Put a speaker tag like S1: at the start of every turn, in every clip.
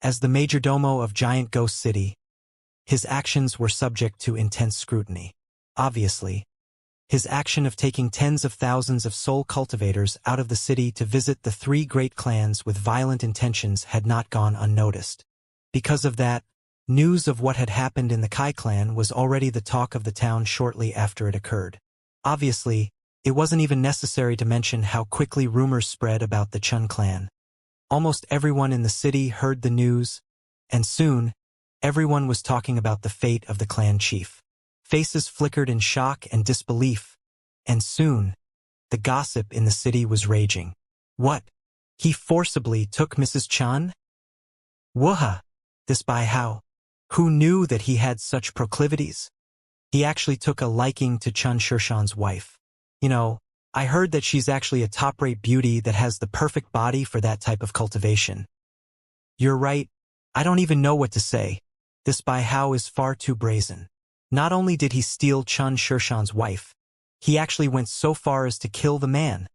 S1: As the majordomo of Giant Ghost City, his actions were subject to intense scrutiny. Obviously, his action of taking tens of thousands of soul cultivators out of the city to visit the three great clans with violent intentions had not gone unnoticed. Because of that, news of what had happened in the Kai clan was already the talk of the town shortly after it occurred. Obviously, it wasn't even necessary to mention how quickly rumors spread about the Chun clan. Almost everyone in the city heard the news, and soon, everyone was talking about the fate of the clan chief. Faces flickered in shock and disbelief, and soon, the gossip in the city was raging. What? He forcibly took Mrs. Chun? Wuha! This by how? Who knew that he had such proclivities? He actually took a liking to Chun Shirshan's wife. You know, I heard that she's actually a top-rate beauty that has the perfect body for that type of cultivation. You're right, I don't even know what to say. This by how is far too brazen. Not only did he steal Chun Shirshan's wife, he actually went so far as to kill the man.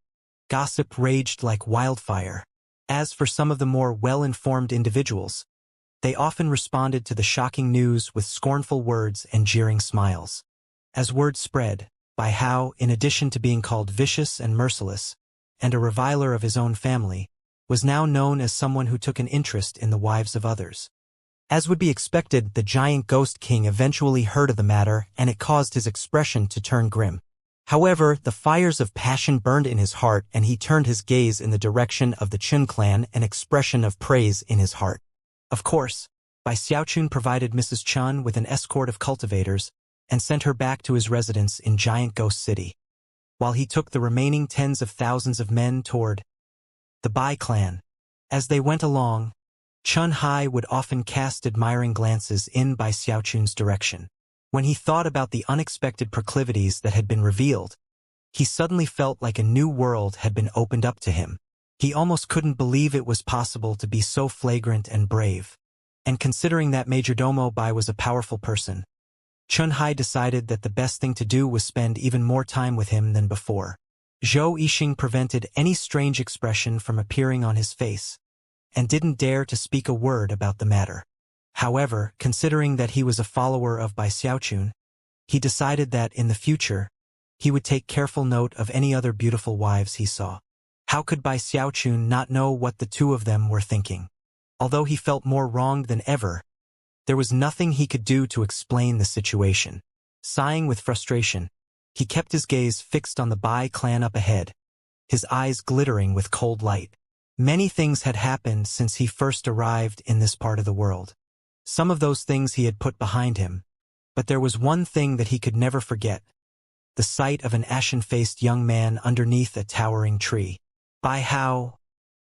S1: Gossip raged like wildfire. As for some of the more well-informed individuals, they often responded to the shocking news with scornful words and jeering smiles. As word spread, by how, in addition to being called vicious and merciless, and a reviler of his own family, was now known as someone who took an interest in the wives of others. As would be expected, the giant ghost king eventually heard of the matter, and it caused his expression to turn grim. However, the fires of passion burned in his heart, and he turned his gaze in the direction of the Chun clan, an expression of praise in his heart. Of course, Bai Xiaochun provided Mrs. Chun with an escort of cultivators and sent her back to his residence in Giant Ghost City, while he took the remaining tens of thousands of men toward the Bai clan. As they went along, Chun Hai would often cast admiring glances in Bai Xiaochun's direction. When he thought about the unexpected proclivities that had been revealed, he suddenly felt like a new world had been opened up to him. He almost couldn't believe it was possible to be so flagrant and brave. And considering that Majordomo Bai was a powerful person, Chun Hai decided that the best thing to do was spend even more time with him than before. Zhou Yixing prevented any strange expression from appearing on his face, and didn't dare to speak a word about the matter. However, considering that he was a follower of Bai Xiaochun, he decided that in the future, he would take careful note of any other beautiful wives he saw. How could Bai Xiaochun not know what the two of them were thinking? Although he felt more wronged than ever, there was nothing he could do to explain the situation. Sighing with frustration, he kept his gaze fixed on the Bai clan up ahead, his eyes glittering with cold light. Many things had happened since he first arrived in this part of the world. Some of those things he had put behind him, but there was one thing that he could never forget: the sight of an ashen-faced young man underneath a towering tree. By how,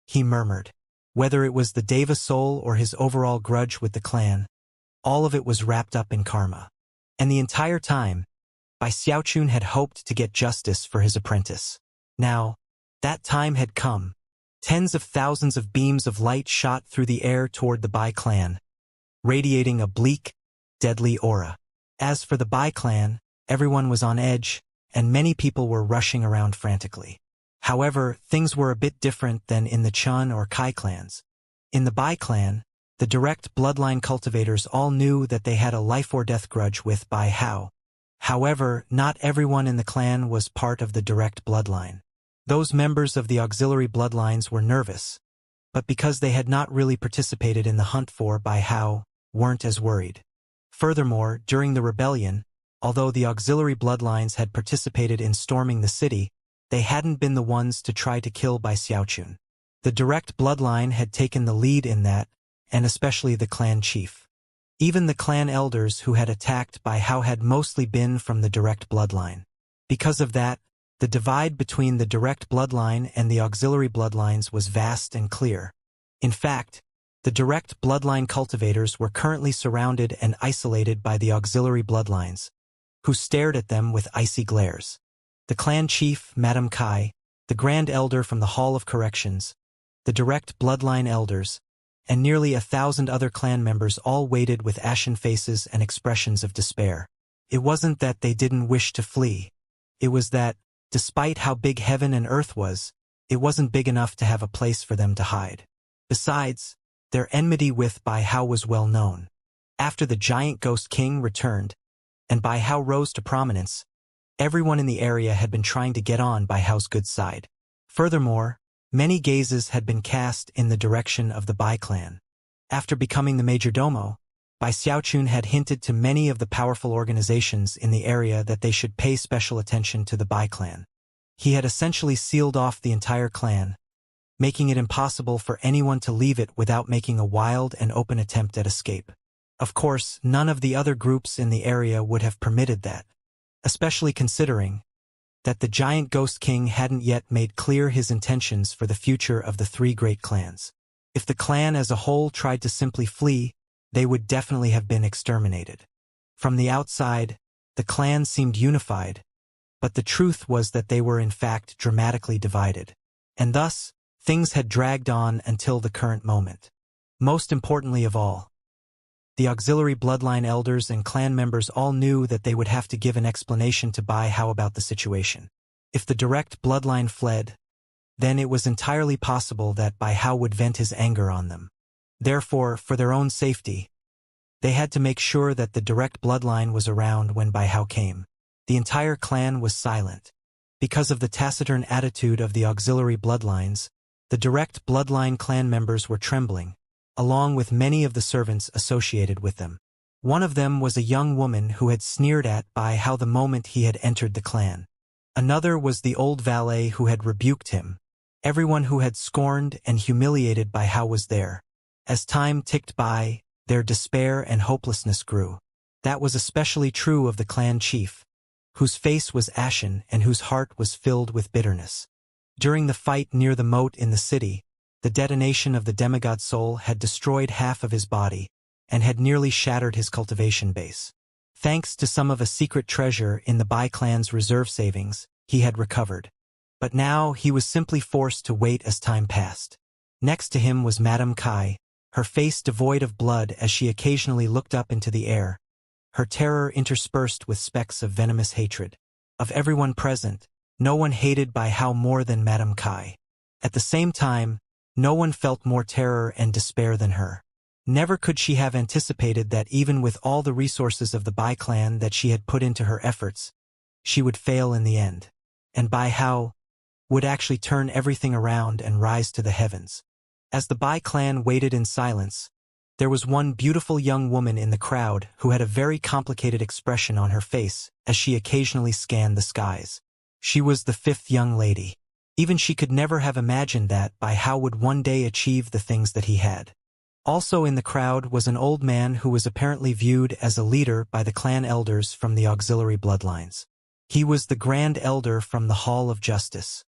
S1: he murmured. Whether it was the Deva soul or his overall grudge with the clan, all of it was wrapped up in karma. And the entire time, Bai Xiaochun had hoped to get justice for his apprentice. Now, that time had come. Tens of thousands of beams of light shot through the air toward the Bai clan, radiating a bleak, deadly aura. As for the Bai clan, everyone was on edge, and many people were rushing around frantically. However, things were a bit different than in the Chun or Kai clans. In the Bai clan, the direct bloodline cultivators all knew that they had a life-or-death grudge with Bai Hao. However, not everyone in the clan was part of the direct bloodline. Those members of the auxiliary bloodlines were nervous, but because they had not really participated in the hunt for Bai Hao, weren't as worried. Furthermore, during the rebellion, although the auxiliary bloodlines had participated in storming the city, they hadn't been the ones to try to kill Bai Xiaochun. The direct bloodline had taken the lead in that, and especially the clan chief. Even the clan elders who had attacked Bai Hao had mostly been from the direct bloodline. Because of that, the divide between the direct bloodline and the auxiliary bloodlines was vast and clear. In fact, the direct bloodline cultivators were currently surrounded and isolated by the auxiliary bloodlines, who stared at them with icy glares. The clan chief, Madame Kai, the Grand Elder from the Hall of Corrections, the direct bloodline elders, and nearly 1,000 other clan members all waited with ashen faces and expressions of despair. It wasn't that they didn't wish to flee. It was that, despite how big heaven and earth was, it wasn't big enough to have a place for them to hide. Besides, Their enmity with Bai Hao was well known. After the giant ghost king returned, and Bai Hao rose to prominence, everyone in the area had been trying to get on Bai Hao's good side. Furthermore, many gazes had been cast in the direction of the Bai clan. After becoming the majordomo, Bai Xiaochun had hinted to many of the powerful organizations in the area that they should pay special attention to the Bai clan. He had essentially sealed off the entire clan, making it impossible for anyone to leave it without making a wild and open attempt at escape. Of course, none of the other groups in the area would have permitted that, especially considering that the giant ghost king hadn't yet made clear his intentions for the future of the three great clans. If the clan as a whole tried to simply flee, they would definitely have been exterminated. From the outside, the clan seemed unified, but the truth was that they were in fact dramatically divided. And thus, things had dragged on until the current moment. Most importantly of all, the auxiliary bloodline elders and clan members all knew that they would have to give an explanation to Bai Hao about the situation. If the direct bloodline fled, then it was entirely possible that Bai Hao would vent his anger on them. Therefore, for their own safety, they had to make sure that the direct bloodline was around when Bai Hao came. The entire clan was silent. Because of the taciturn attitude of the auxiliary bloodlines, the direct bloodline clan members were trembling, along with many of the servants associated with them. One of them was a young woman who had sneered at Bai Hao the moment he had entered the clan. Another was the old valet who had rebuked him. Everyone who had scorned and humiliated Bai Hao was there. As time ticked by, their despair and hopelessness grew. That was especially true of the clan chief, whose face was ashen and whose heart was filled with bitterness. During the fight near the moat in the city, the detonation of the demigod soul had destroyed half of his body and had nearly shattered his cultivation base. Thanks to some of a secret treasure in the Bai clan's reserve savings, he had recovered. But now he was simply forced to wait as time passed. Next to him was Madame Kai, her face devoid of blood as she occasionally looked up into the air, her terror interspersed with specks of venomous hatred. Of everyone present, no one hated Bai Hao more than Madame Kai. At the same time, no one felt more terror and despair than her. Never could she have anticipated that even with all the resources of the Bai clan that she had put into her efforts, she would fail in the end. And Bai Hao would actually turn everything around and rise to the heavens. As the Bai clan waited in silence, there was one beautiful young woman in the crowd who had a very complicated expression on her face as she occasionally scanned the skies. She was the fifth young lady. Even she could never have imagined that Bai Hao would one day achieve the things that he had. Also in the crowd was an old man who was apparently viewed as a leader by the clan elders from the auxiliary bloodlines. He was the Grand Elder from the Hall of Justice.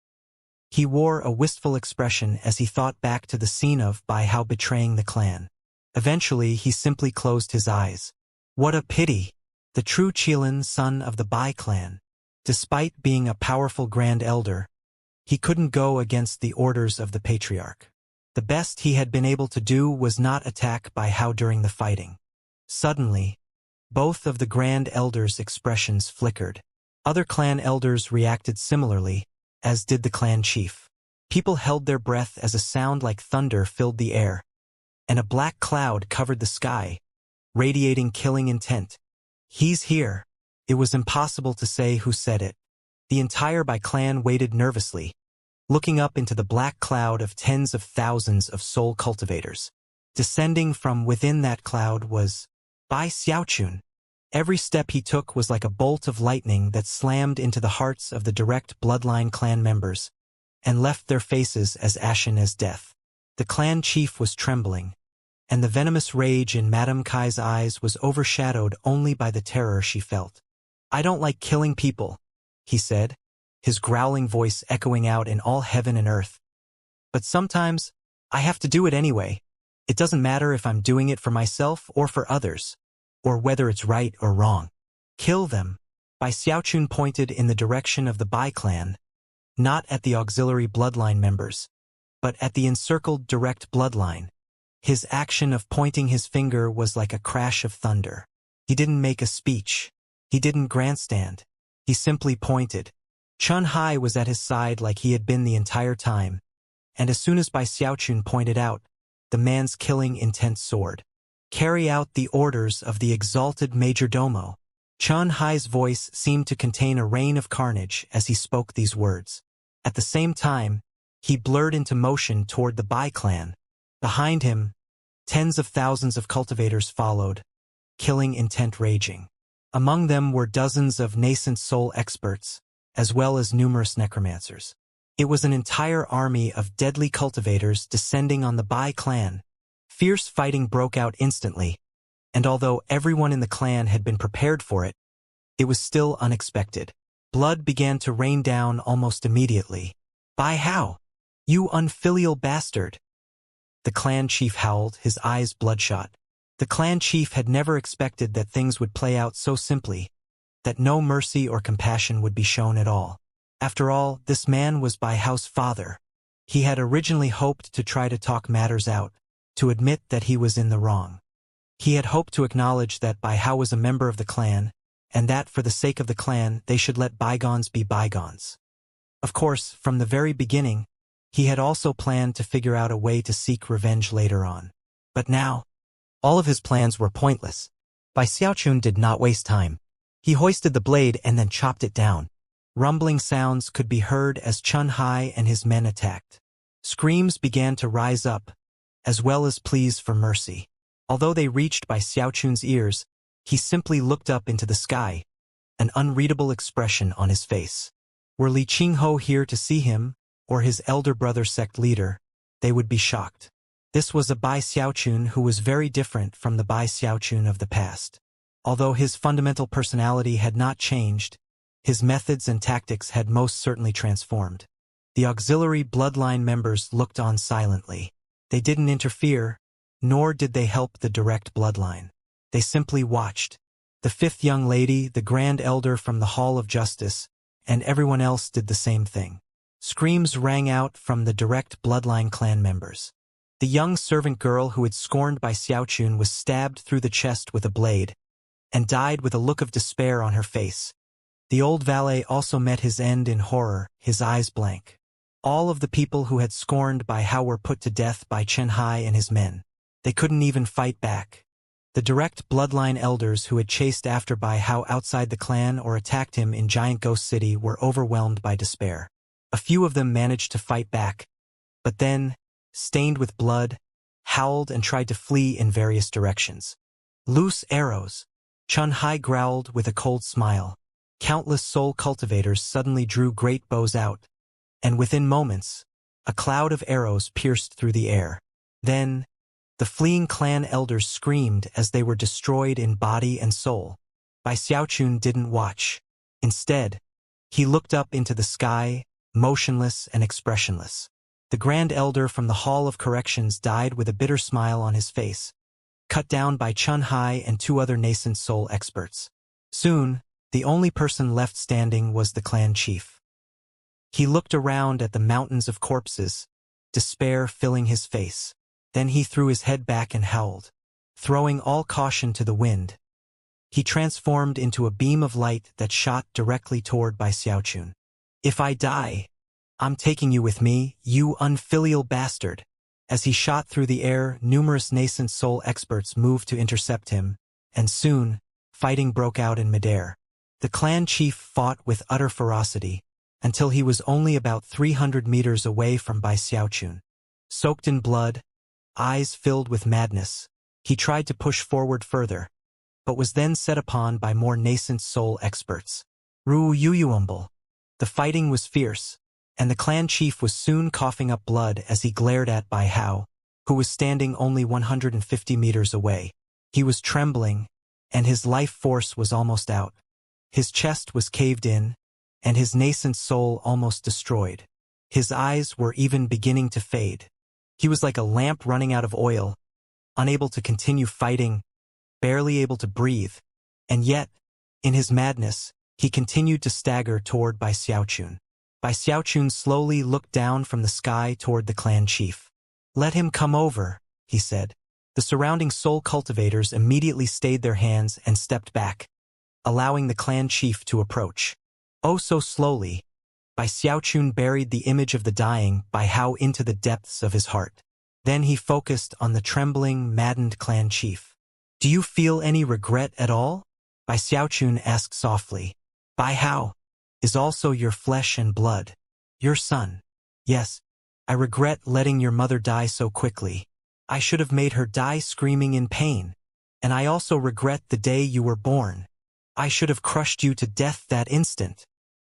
S1: He wore a wistful expression as he thought back to the scene of Bai Hao betraying the clan. Eventually, he simply closed his eyes. What a pity! The true Qilin, son of the Bai clan. Despite being a powerful Grand Elder, he couldn't go against the orders of the Patriarch. The best he had been able to do was not attack Bai Hao during the fighting. Suddenly, both of the Grand Elders' expressions flickered. Other clan elders reacted similarly, as did the clan chief. People held their breath as a sound like thunder filled the air, and a black cloud covered the sky, radiating killing intent. He's here. It was impossible to say who said it. The entire Bai clan waited nervously, looking up into the black cloud of tens of thousands of soul cultivators. Descending from within that cloud was Bai Xiaochun. Every step he took was like a bolt of lightning that slammed into the hearts of the direct bloodline clan members and left their faces as ashen as death. The clan chief was trembling, and the venomous rage in Madame Kai's eyes was overshadowed only by the terror she felt. I don't like killing people, he said, his growling voice echoing out in all heaven and earth. But sometimes, I have to do it anyway. It doesn't matter if I'm doing it for myself or for others, or whether it's right or wrong. Kill them. Bai Xiaochun pointed in the direction of the Bai clan, not at the auxiliary bloodline members, but at the encircled direct bloodline. His action of pointing his finger was like a crash of thunder. He didn't make a speech. He didn't grandstand. He simply pointed. Chun Hai was at his side like he had been the entire time, and as soon as Bai Xiaochun pointed out, the man's killing intent soared. "Carry out the orders of the exalted majordomo." Chun Hai's voice seemed to contain a rain of carnage as he spoke these words. At the same time, he blurred into motion toward the Bai clan. Behind him, tens of thousands of cultivators followed, killing intent raging. Among them were dozens of nascent soul experts, as well as numerous necromancers. It was an entire army of deadly cultivators descending on the Bai clan. Fierce fighting broke out instantly, and although everyone in the clan had been prepared for it, it was still unexpected. Blood began to rain down almost immediately. "Bai Hao, you unfilial bastard!" The clan chief howled, his eyes bloodshot. The clan chief had never expected that things would play out so simply, that no mercy or compassion would be shown at all. After all, this man was Bai Hao's father. He had originally hoped to try to talk matters out, to admit that he was in the wrong. He had hoped to acknowledge that Bai Hao was a member of the clan, and that for the sake of the clan they should let bygones be bygones. Of course, from the very beginning, he had also planned to figure out a way to seek revenge later on. But now, all of his plans were pointless. Bai Xiaochun did not waste time. He hoisted the blade and then chopped it down. Rumbling sounds could be heard as Chun Hai and his men attacked. Screams began to rise up, as well as pleas for mercy. Although they reached Bai Xiaochun's ears, he simply looked up into the sky, an unreadable expression on his face. Were Li Qingho here to see him, or his elder brother sect leader, they would be shocked. This was a Bai Xiaochun who was very different from the Bai Xiaochun of the past. Although his fundamental personality had not changed, his methods and tactics had most certainly transformed. The auxiliary bloodline members looked on silently. They didn't interfere, nor did they help the direct bloodline. They simply watched. The fifth young lady, the grand elder from the Hall of Justice, and everyone else did the same thing. Screams rang out from the direct bloodline clan members. The young servant girl who had scorned Bai Xiaochun was stabbed through the chest with a blade, and died with a look of despair on her face. The old valet also met his end in horror, his eyes blank. All of the people who had scorned Bai Hao were put to death by Chen Hai and his men. They couldn't even fight back. The direct bloodline elders who had chased after Bai Hao outside the clan or attacked him in Giant Ghost City were overwhelmed by despair. A few of them managed to fight back, but then, stained with blood, howled and tried to flee in various directions. "Loose arrows!" Chun Hai growled with a cold smile. Countless soul cultivators suddenly drew great bows out, and within moments, a cloud of arrows pierced through the air. Then, the fleeing clan elders screamed as they were destroyed in body and soul. Bai Xiaochun didn't watch. Instead, he looked up into the sky, motionless and expressionless. The Grand Elder from the Hall of Corrections died with a bitter smile on his face, cut down by Chun Hai and two other nascent soul experts. Soon, the only person left standing was the clan chief. He looked around at the mountains of corpses, despair filling his face. Then he threw his head back and howled. Throwing all caution to the wind, he transformed into a beam of light that shot directly toward Bai Xiaochun. "If I die, I'm taking you with me, you unfilial bastard." As he shot through the air, numerous nascent soul experts moved to intercept him, and soon, fighting broke out in midair. The clan chief fought with utter ferocity, until he was only about 300 meters away from Bai Xiaochun. Soaked in blood, eyes filled with madness, he tried to push forward further, but was then set upon by more nascent soul experts. Ru Yuyuumble. The fighting was fierce, and the clan chief was soon coughing up blood as he glared at Bai Hao, who was standing only 150 meters away. He was trembling, and his life force was almost out. His chest was caved in, and his nascent soul almost destroyed. His eyes were even beginning to fade. He was like a lamp running out of oil, unable to continue fighting, barely able to breathe, and yet, in his madness, he continued to stagger toward Bai Xiaochun. Bai Xiaochun slowly looked down from the sky toward the clan chief. "Let him come over," he said. The surrounding soul cultivators immediately stayed their hands and stepped back, allowing the clan chief to approach. Oh so slowly, Bai Xiaochun buried the image of the dying Bai Hao into the depths of his heart. Then he focused on the trembling, maddened clan chief. "Do you feel any regret at all?" Bai Xiaochun asked softly. "Bai Hao is also your flesh and blood. Your son. Yes, I regret letting your mother die so quickly. I should have made her die screaming in pain. And I also regret the day you were born. I should have crushed you to death that instant."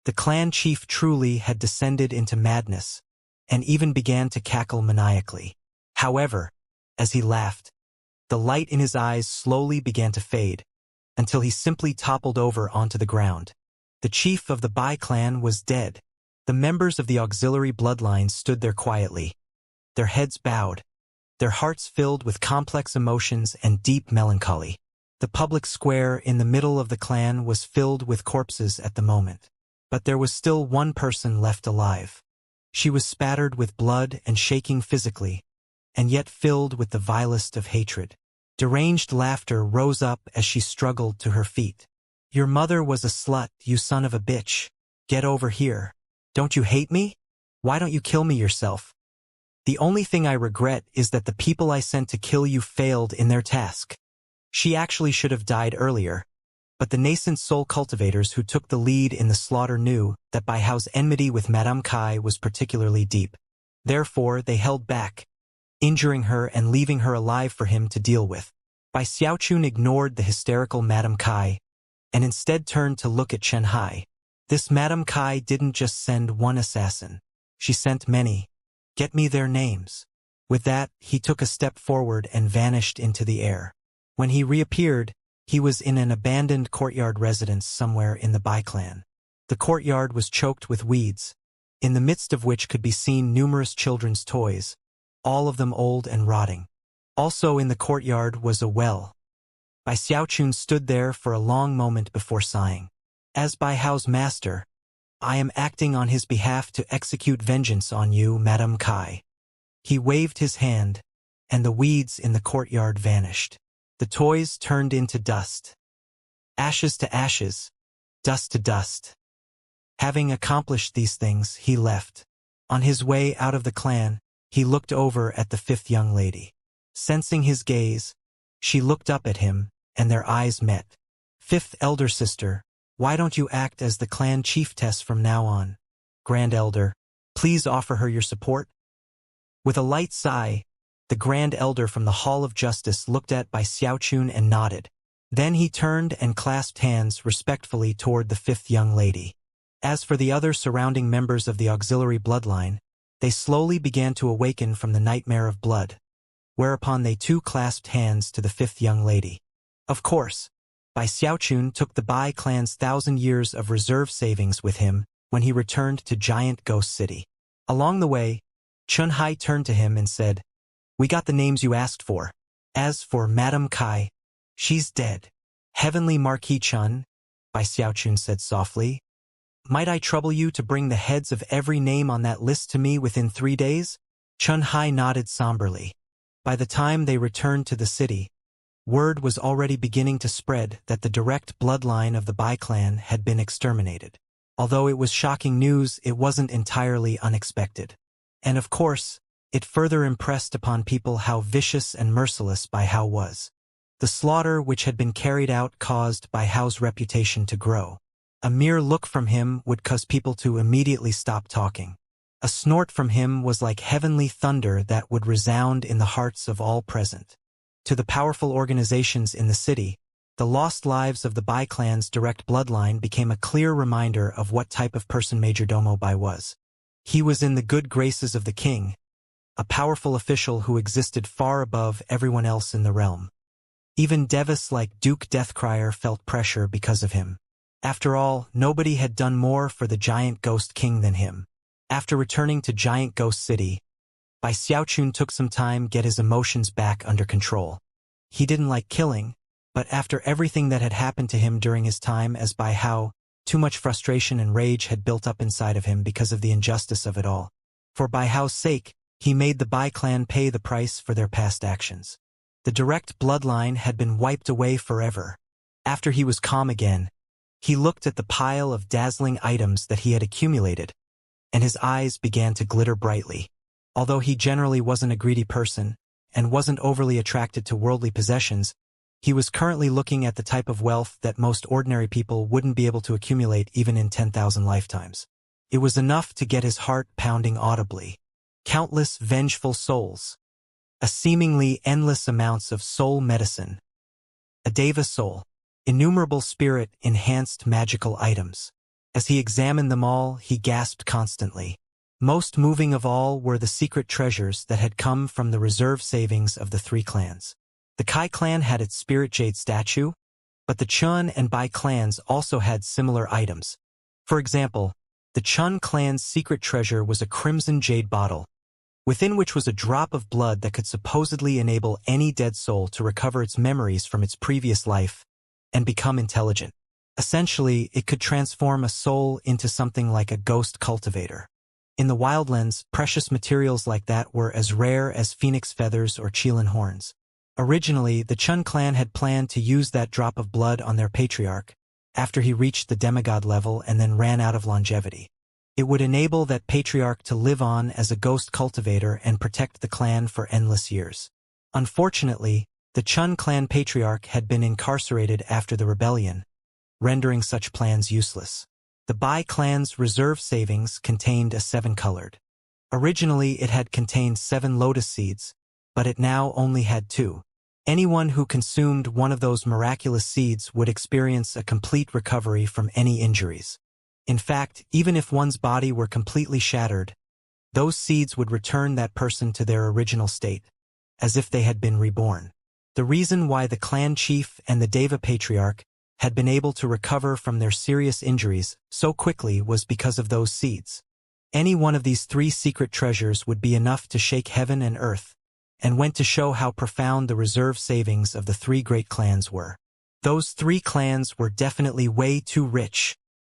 S1: The clan chief truly had descended into madness, and even began to cackle maniacally. However, as he laughed, the light in his eyes slowly began to fade, until he simply toppled over onto the ground. The chief of the Bai clan was dead. The members of the auxiliary bloodline stood there quietly, their heads bowed, their hearts filled with complex emotions and deep melancholy. The public square in the middle of the clan was filled with corpses at the moment. But there was still one person left alive. She was spattered with blood and shaking physically, and yet filled with the vilest of hatred. Deranged laughter rose up as she struggled to her feet. "Your mother was a slut, you son of a bitch. Get over here. Don't you hate me? Why don't you kill me yourself? The only thing I regret is that the people I sent to kill you failed in their task." She actually should have died earlier, but the nascent soul cultivators who took the lead in the slaughter knew that Bai Hao's enmity with Madame Kai was particularly deep. Therefore, they held back, injuring her and leaving her alive for him to deal with. Bai Xiaochun ignored the hysterical Madame Kai, and instead turned to look at Shen Hai. This Madame Kai didn't just send one assassin. She sent many. "Get me their names." With that, he took a step forward and vanished into the air. When he reappeared, he was in an abandoned courtyard residence somewhere in the Bai clan. The courtyard was choked with weeds, in the midst of which could be seen numerous children's toys, all of them old and rotting. Also in the courtyard was a well. Bai Xiaochun stood there for a long moment before sighing. "As Bai Hao's master, I am acting on his behalf to execute vengeance on you, Madame Kai." He waved his hand, and the weeds in the courtyard vanished. The toys turned into dust. Ashes to ashes, dust to dust. Having accomplished these things, he left. On his way out of the clan, he looked over at the fifth young lady. Sensing his gaze, she looked up at him, and their eyes met. "Fifth elder sister, why don't you act as the clan chiefess from now on? Grand elder, please offer her your support." With a light sigh, the Grand Elder from the Hall of Justice looked at Bai Xiaochun and nodded. Then he turned and clasped hands respectfully toward the fifth young lady. As for the other surrounding members of the auxiliary bloodline, they slowly began to awaken from the nightmare of blood, whereupon they too clasped hands to the fifth young lady. Of course, Bai Xiaochun took the Bai clan's 1,000 years of reserve savings with him when he returned to Giant Ghost City. Along the way, Chun Hai turned to him and said, "We got the names you asked for. As for Madame Kai, she's dead." "Heavenly Marquis Chun," Bai Xiaochun said softly, "might I trouble you to bring the heads of every name on that list to me within 3 days?" Chun Hai nodded somberly. By the time they returned to the city, word was already beginning to spread that the direct bloodline of the Bai clan had been exterminated. Although it was shocking news, it wasn't entirely unexpected. And of course, it further impressed upon people how vicious and merciless Bai Hao was. The slaughter which had been carried out caused Bai Hao's reputation to grow. A mere look from him would cause people to immediately stop talking. A snort from him was like heavenly thunder that would resound in the hearts of all present. To the powerful organizations in the city, the lost lives of the Bai clan's direct bloodline became a clear reminder of what type of person Majordomo Bai was. He was in the good graces of the king, a powerful official who existed far above everyone else in the realm. Even Devis like Duke Deathcrier felt pressure because of him. After all, nobody had done more for the Giant Ghost King than him. After returning to Giant Ghost City, Bai Xiaochun took some time to get his emotions back under control. He didn't like killing, but after everything that had happened to him during his time as Bai Hao, too much frustration and rage had built up inside of him because of the injustice of it all. For Bai Hao's sake, he made the Bai clan pay the price for their past actions. The direct bloodline had been wiped away forever. After he was calm again, he looked at the pile of dazzling items that he had accumulated, and his eyes began to glitter brightly. Although he generally wasn't a greedy person, and wasn't overly attracted to worldly possessions, he was currently looking at the type of wealth that most ordinary people wouldn't be able to accumulate even in 10,000 lifetimes. It was enough to get his heart pounding audibly. Countless vengeful souls. A seemingly endless amounts of soul medicine. A deva soul. Innumerable spirit-enhanced magical items. As he examined them all, he gasped constantly. Most moving of all were the secret treasures that had come from the reserve savings of the three clans. The Kai clan had its spirit jade statue, but the Chun and Bai clans also had similar items. For example, the Chun clan's secret treasure was a crimson jade bottle, within which was a drop of blood that could supposedly enable any dead soul to recover its memories from its previous life and become intelligent. Essentially, it could transform a soul into something like a ghost cultivator. In the wildlands, precious materials like that were as rare as phoenix feathers or Qilin horns. Originally, the Chun clan had planned to use that drop of blood on their patriarch, after he reached the demigod level and then ran out of longevity. It would enable that patriarch to live on as a ghost cultivator and protect the clan for endless years. Unfortunately, the Chun clan patriarch had been incarcerated after the rebellion, rendering such plans useless. The Bai clan's reserve savings contained a 7-colored. Originally, it had contained 7 lotus seeds, but it now only had 2. Anyone who consumed one of those miraculous seeds would experience a complete recovery from any injuries. In fact, even if one's body were completely shattered, those seeds would return that person to their original state, as if they had been reborn. The reason why the clan chief and the Deva patriarch had been able to recover from their serious injuries so quickly was because of those seeds. Any one of these 3 secret treasures would be enough to shake heaven and earth, and went to show how profound the reserve savings of the 3 great clans were. Those 3 clans were definitely way too rich,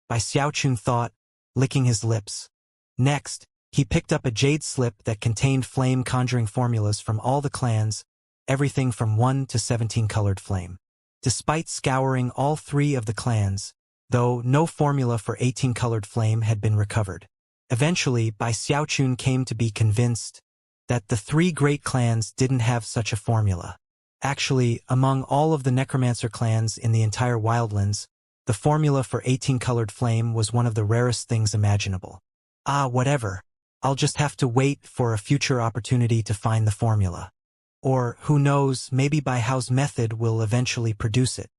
S1: Bai Xiaochun thought, licking his lips. Next, he picked up a jade slip that contained flame conjuring formulas from all the clans, everything from 1 to 17 colored flame. Despite scouring all 3 of the clans, though no formula for 18 colored flame had been recovered. Eventually, Bai Xiaochun came to be convinced that the 3 great clans didn't have such a formula. Actually, among all of the necromancer clans in the entire wildlands, the formula for 18 colored flame was one of the rarest things imaginable. Whatever. I'll just have to wait for a future opportunity to find the formula. Or, who knows, maybe Bai Hao's method will eventually produce it.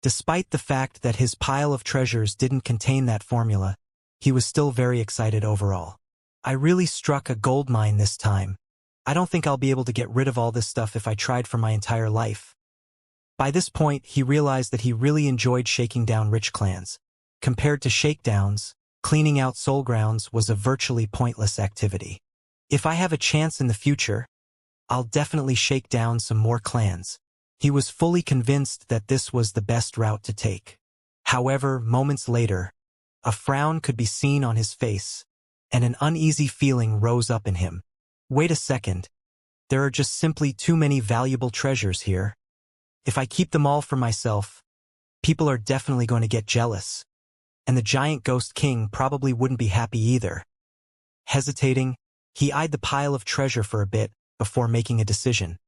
S1: Despite the fact that his pile of treasures didn't contain that formula, he was still very excited overall. I really struck a gold mine this time. I don't think I'll be able to get rid of all this stuff if I tried for my entire life. By this point, he realized that he really enjoyed shaking down rich clans. Compared to shakedowns, cleaning out soul grounds was a virtually pointless activity. If I have a chance in the future, I'll definitely shake down some more clans. He was fully convinced that this was the best route to take. However, moments later, a frown could be seen on his face, and an uneasy feeling rose up in him. Wait a second. There are just simply too many valuable treasures here. If I keep them all for myself, people are definitely going to get jealous. And the giant ghost king probably wouldn't be happy either. Hesitating, he eyed the pile of treasure for a bit before making a decision.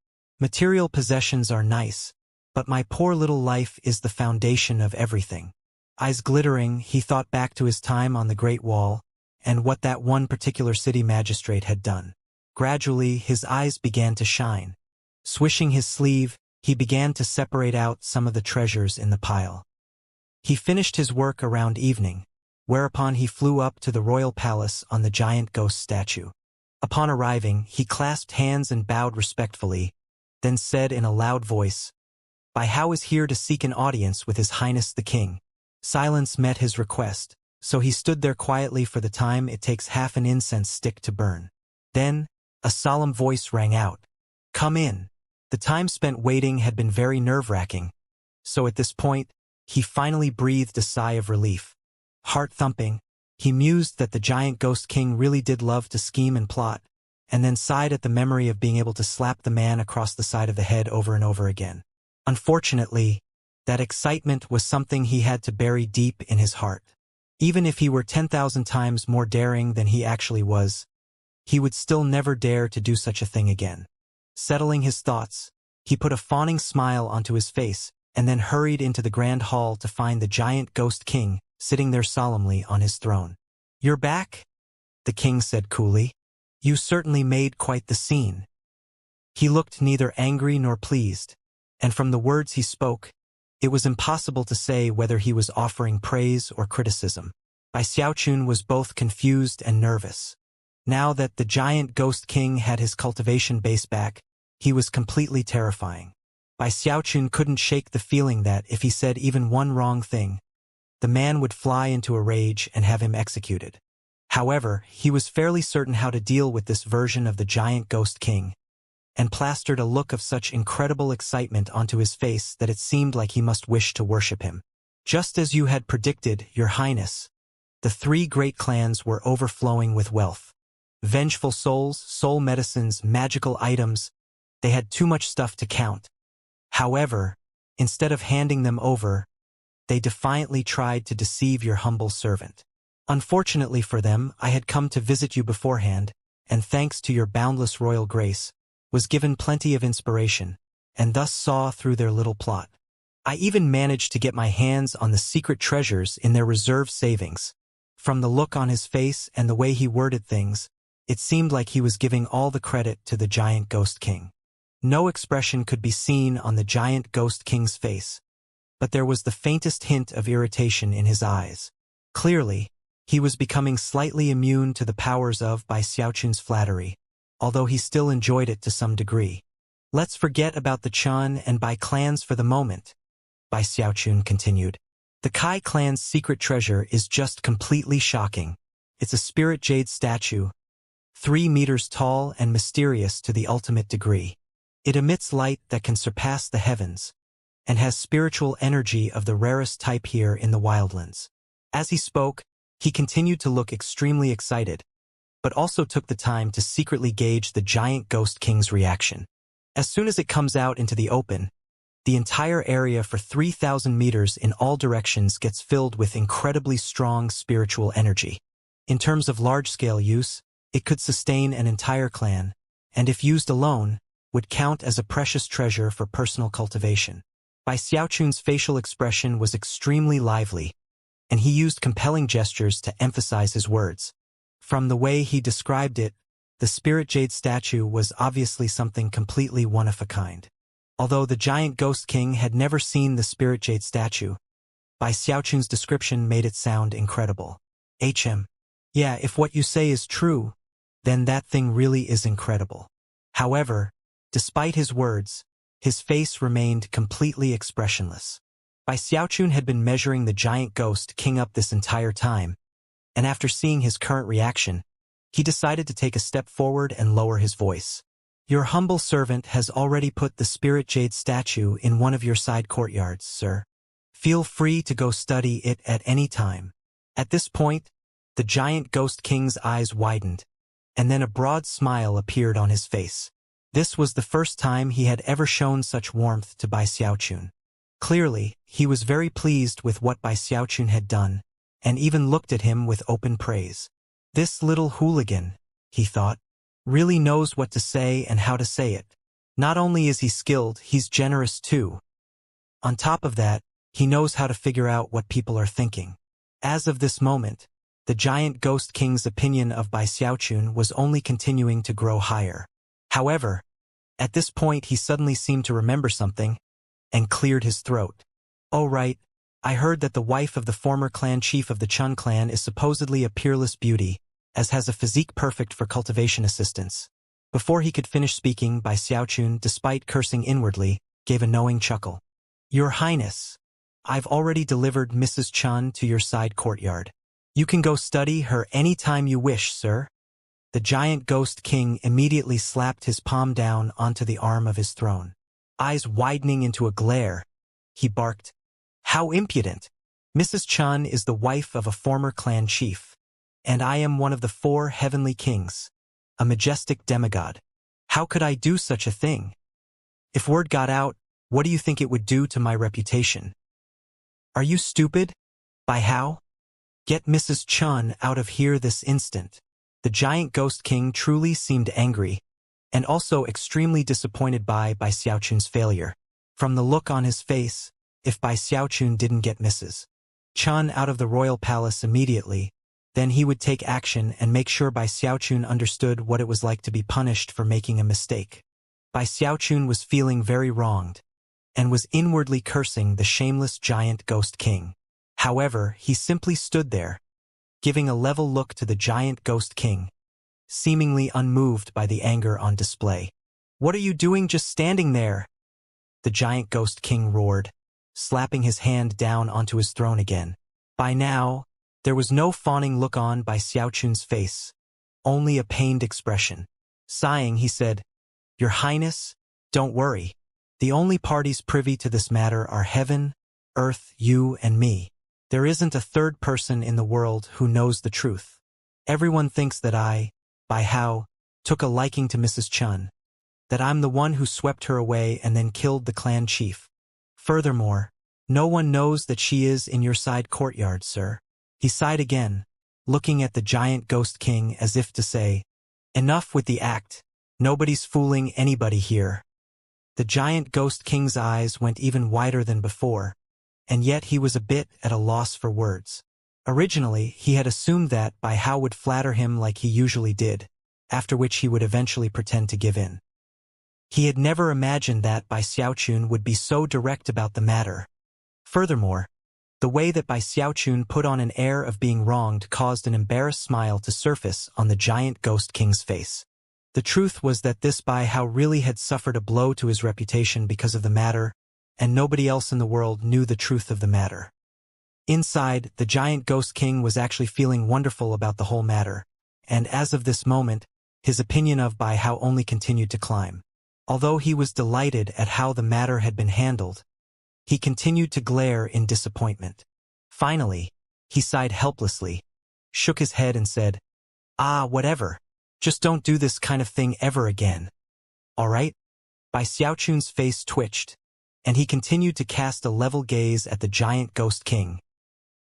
S1: Material possessions are nice, but my poor little life is the foundation of everything. Eyes glittering, he thought back to his time on the Great Wall and what that one particular city magistrate had done. Gradually, his eyes began to shine. Swishing his sleeve, he began to separate out some of the treasures in the pile. He finished his work around evening, whereupon he flew up to the royal palace on the giant ghost statue. Upon arriving, he clasped hands and bowed respectfully, then said in a loud voice, "Bai Hao is here to seek an audience with His Highness the King." Silence met his request, so he stood there quietly for the time it takes half an incense stick to burn. Then, a solemn voice rang out, "Come in." The time spent waiting had been very nerve-wracking, so at this point, he finally breathed a sigh of relief. Heart-thumping, he mused that the giant ghost king really did love to scheme and plot, and then sighed at the memory of being able to slap the man across the side of the head over and over again. Unfortunately, that excitement was something he had to bury deep in his heart. Even if he were 10,000 times more daring than he actually was, he would still never dare to do such a thing again. Settling his thoughts, he put a fawning smile onto his face and then hurried into the grand hall to find the giant ghost king sitting there solemnly on his throne. "You're back?" the king said coolly. "You certainly made quite the scene." He looked neither angry nor pleased, and from the words he spoke, it was impossible to say whether he was offering praise or criticism. Bai Xiaochun was both confused and nervous. Now that the giant ghost king had his cultivation base back, he was completely terrifying. Bai Xiaochun couldn't shake the feeling that if he said even one wrong thing, the man would fly into a rage and have him executed. However, he was fairly certain how to deal with this version of the giant ghost king, and plastered a look of such incredible excitement onto his face that it seemed like he must wish to worship him. "Just as you had predicted, Your Highness, the three great clans were overflowing with wealth. Vengeful souls, soul medicines, magical items, they had too much stuff to count. However, instead of handing them over, they defiantly tried to deceive your humble servant. Unfortunately for them, I had come to visit you beforehand, and thanks to your boundless royal grace, was given plenty of inspiration, and thus saw through their little plot. I even managed to get my hands on the secret treasures in their reserve savings." From the look on his face and the way he worded things, it seemed like he was giving all the credit to the giant ghost king. No expression could be seen on the giant ghost king's face, but there was the faintest hint of irritation in his eyes. Clearly, he was becoming slightly immune to the powers of Bai Xiaochun's flattery, although he still enjoyed it to some degree. "Let's forget about the Chun and Bai clans for the moment," Bai Xiaochun continued. "The Kai clan's secret treasure is just completely shocking. It's a spirit jade statue, 3 meters tall and mysterious to the ultimate degree. It emits light that can surpass the heavens, and has spiritual energy of the rarest type here in the wildlands." As he spoke, he continued to look extremely excited, but also took the time to secretly gauge the giant ghost king's reaction. As soon as it comes out into the open, the entire area for 3,000 meters in all directions gets filled with incredibly strong spiritual energy. In terms of large-scale use, it could sustain an entire clan, and if used alone, would count as a precious treasure for personal cultivation. Bai Xiaochun's facial expression was extremely lively, and he used compelling gestures to emphasize his words. From the way he described it, the spirit jade statue was obviously something completely one-of-a-kind. Although the giant ghost king had never seen the spirit jade statue, Bai Xiaochun's description made it sound incredible. Yeah, if what you say is true, then that thing really is incredible." However, despite his words, his face remained completely expressionless. Bai Xiaochun had been measuring the giant ghost king up this entire time, and after seeing his current reaction, he decided to take a step forward and lower his voice. "Your humble servant has already put the spirit jade statue in one of your side courtyards, sir. Feel free to go study it at any time." At this point, the giant ghost king's eyes widened, and then a broad smile appeared on his face. This was the first time he had ever shown such warmth to Bai Xiaochun. Clearly, he was very pleased with what Bai Xiaochun had done, and even looked at him with open praise. "This little hooligan," he thought, "really knows what to say and how to say it. Not only is he skilled, he's generous too. On top of that, he knows how to figure out what people are thinking." As of this moment, the giant ghost king's opinion of Bai Xiaochun was only continuing to grow higher. However, at this point he suddenly seemed to remember something, and cleared his throat. "Oh right, I heard that the wife of the former clan chief of the Chun clan is supposedly a peerless beauty, as has a physique perfect for cultivation assistance." Before he could finish speaking, Bai Xiaochun, despite cursing inwardly, gave a knowing chuckle. "Your Highness, I've already delivered Mrs. Chun to your side courtyard. You can go study her any time you wish, sir." The giant ghost king immediately slapped his palm down onto the arm of his throne. Eyes widening into a glare, he barked, "How impudent! Mrs. Chun is the wife of a former clan chief, and I am one of the 4 heavenly kings, a majestic demigod. How could I do such a thing? If word got out, what do you think it would do to my reputation? Are you stupid? By how? Get Mrs. Chun out of here this instant." The giant ghost king truly seemed angry, and also extremely disappointed by Xiaochun's failure. From the look on his face, if Xiaochun didn't get Mrs. Chun out of the royal palace immediately, then he would take action and make sure Xiaochun understood what it was like to be punished for making a mistake. Xiaochun was feeling very wronged, and was inwardly cursing the shameless giant ghost king. However, he simply stood there, giving a level look to the giant ghost king, seemingly unmoved by the anger on display. "What are you doing just standing there?" the giant ghost king roared, slapping his hand down onto his throne again. By now, there was no fawning look on Xiaochun's face, only a pained expression. Sighing, he said, "Your Highness, don't worry. The only parties privy to this matter are heaven, earth, you, and me. There isn't a third person in the world who knows the truth. Everyone thinks that I, took a liking to Mrs. Chun, that I'm the one who swept her away and then killed the clan chief. Furthermore, no one knows that she is in your side courtyard, sir." He sighed again, looking at the giant ghost king as if to say, "Enough with the act. Nobody's fooling anybody here." The giant ghost king's eyes went even wider than before, and yet he was a bit at a loss for words. Originally, he had assumed that Bai would flatter him like he usually did, after which he would eventually pretend to give in. He had never imagined that Xiaochun would be so direct about the matter. Furthermore, the way that Xiaochun put on an air of being wronged caused an embarrassed smile to surface on the giant ghost king's face. The truth was that this Bai really had suffered a blow to his reputation because of the matter, and nobody else in the world knew the truth of the matter. Inside, the giant ghost king was actually feeling wonderful about the whole matter, and as of this moment, his opinion of Bai only continued to climb. Although he was delighted at how the matter had been handled, he continued to glare in disappointment. Finally, he sighed helplessly, shook his head and said, "Whatever. Just don't do this kind of thing ever again. All right?" Xiaochun's face twitched, and he continued to cast a level gaze at the giant ghost king,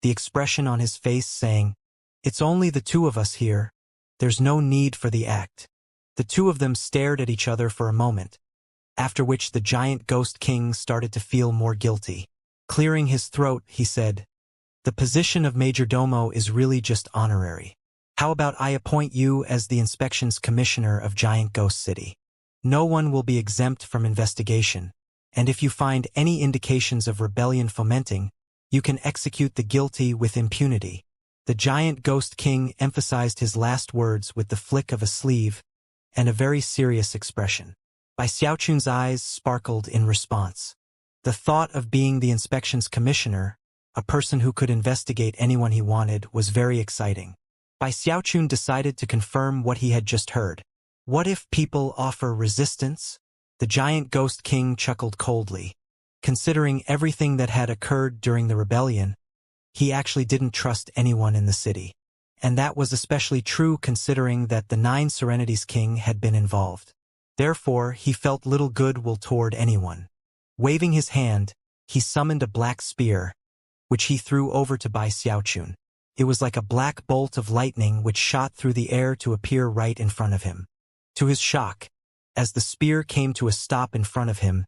S1: the expression on his face saying, "It's only the two of us here. There's no need for the act." The two of them stared at each other for a moment, after which the giant ghost king started to feel more guilty. Clearing his throat, he said, "The position of majordomo is really just honorary. How about I appoint you as the inspections commissioner of Giant Ghost City? No one will be exempt from investigation, and if you find any indications of rebellion fomenting, you can execute the guilty with impunity." The giant ghost king emphasized his last words with the flick of a sleeve and a very serious expression. Xiaochun's eyes sparkled in response. The thought of being the inspections commissioner, a person who could investigate anyone he wanted, was very exciting. Xiaochun decided to confirm what he had just heard. "What if people offer resistance?" The giant ghost king chuckled coldly. Considering everything that had occurred during the rebellion, he actually didn't trust anyone in the city. And that was especially true considering that the Nine Serenities King had been involved. Therefore, he felt little goodwill toward anyone. Waving his hand, he summoned a black spear, which he threw over to Xiaochun. It was like a black bolt of lightning which shot through the air to appear right in front of him. To his shock, as the spear came to a stop in front of him,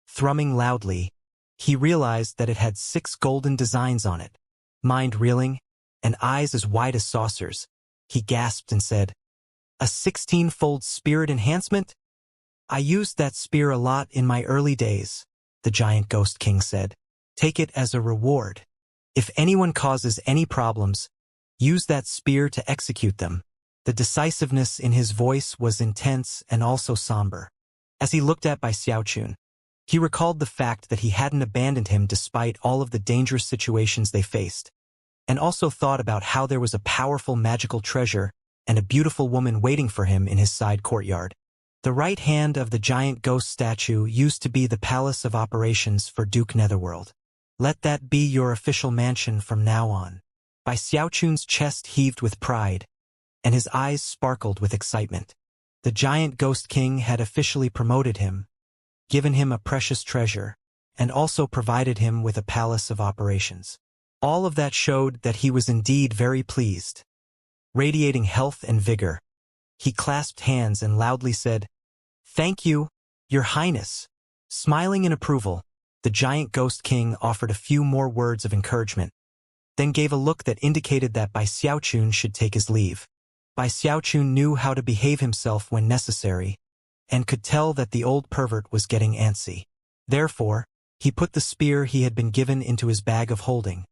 S1: thrumming loudly, he realized that it had 6 golden designs on it. Mind reeling, and eyes as wide as saucers, he gasped and said, "A 16-fold spirit enhancement? I used that spear a lot in my early days," the giant ghost king said. "Take it as a reward. If anyone causes any problems, use that spear to execute them." The decisiveness in his voice was intense and also somber. As he looked at Xiaochun, he recalled the fact that he hadn't abandoned him despite all of the dangerous situations they faced, and also thought about how there was a powerful magical treasure and a beautiful woman waiting for him in his side courtyard. The right hand of the giant ghost statue used to be the palace of operations for Duke Netherworld. Let that be your official mansion from now on. Xiaochun's chest heaved with pride, and his eyes sparkled with excitement. The giant ghost king had officially promoted him, given him a precious treasure, and also provided him with a palace of operations. All of that showed that he was indeed very pleased. radiating health and vigor. He clasped hands and loudly said, "Thank you, Your Highness." Smiling in approval, the giant ghost king offered a few more words of encouragement, then gave a look that indicated that Bai Xiaochun should take his leave. Bai Xiaochun knew how to behave himself when necessary, and could tell that the old pervert was getting antsy. Therefore, he put the spear he had been given into his bag of holding,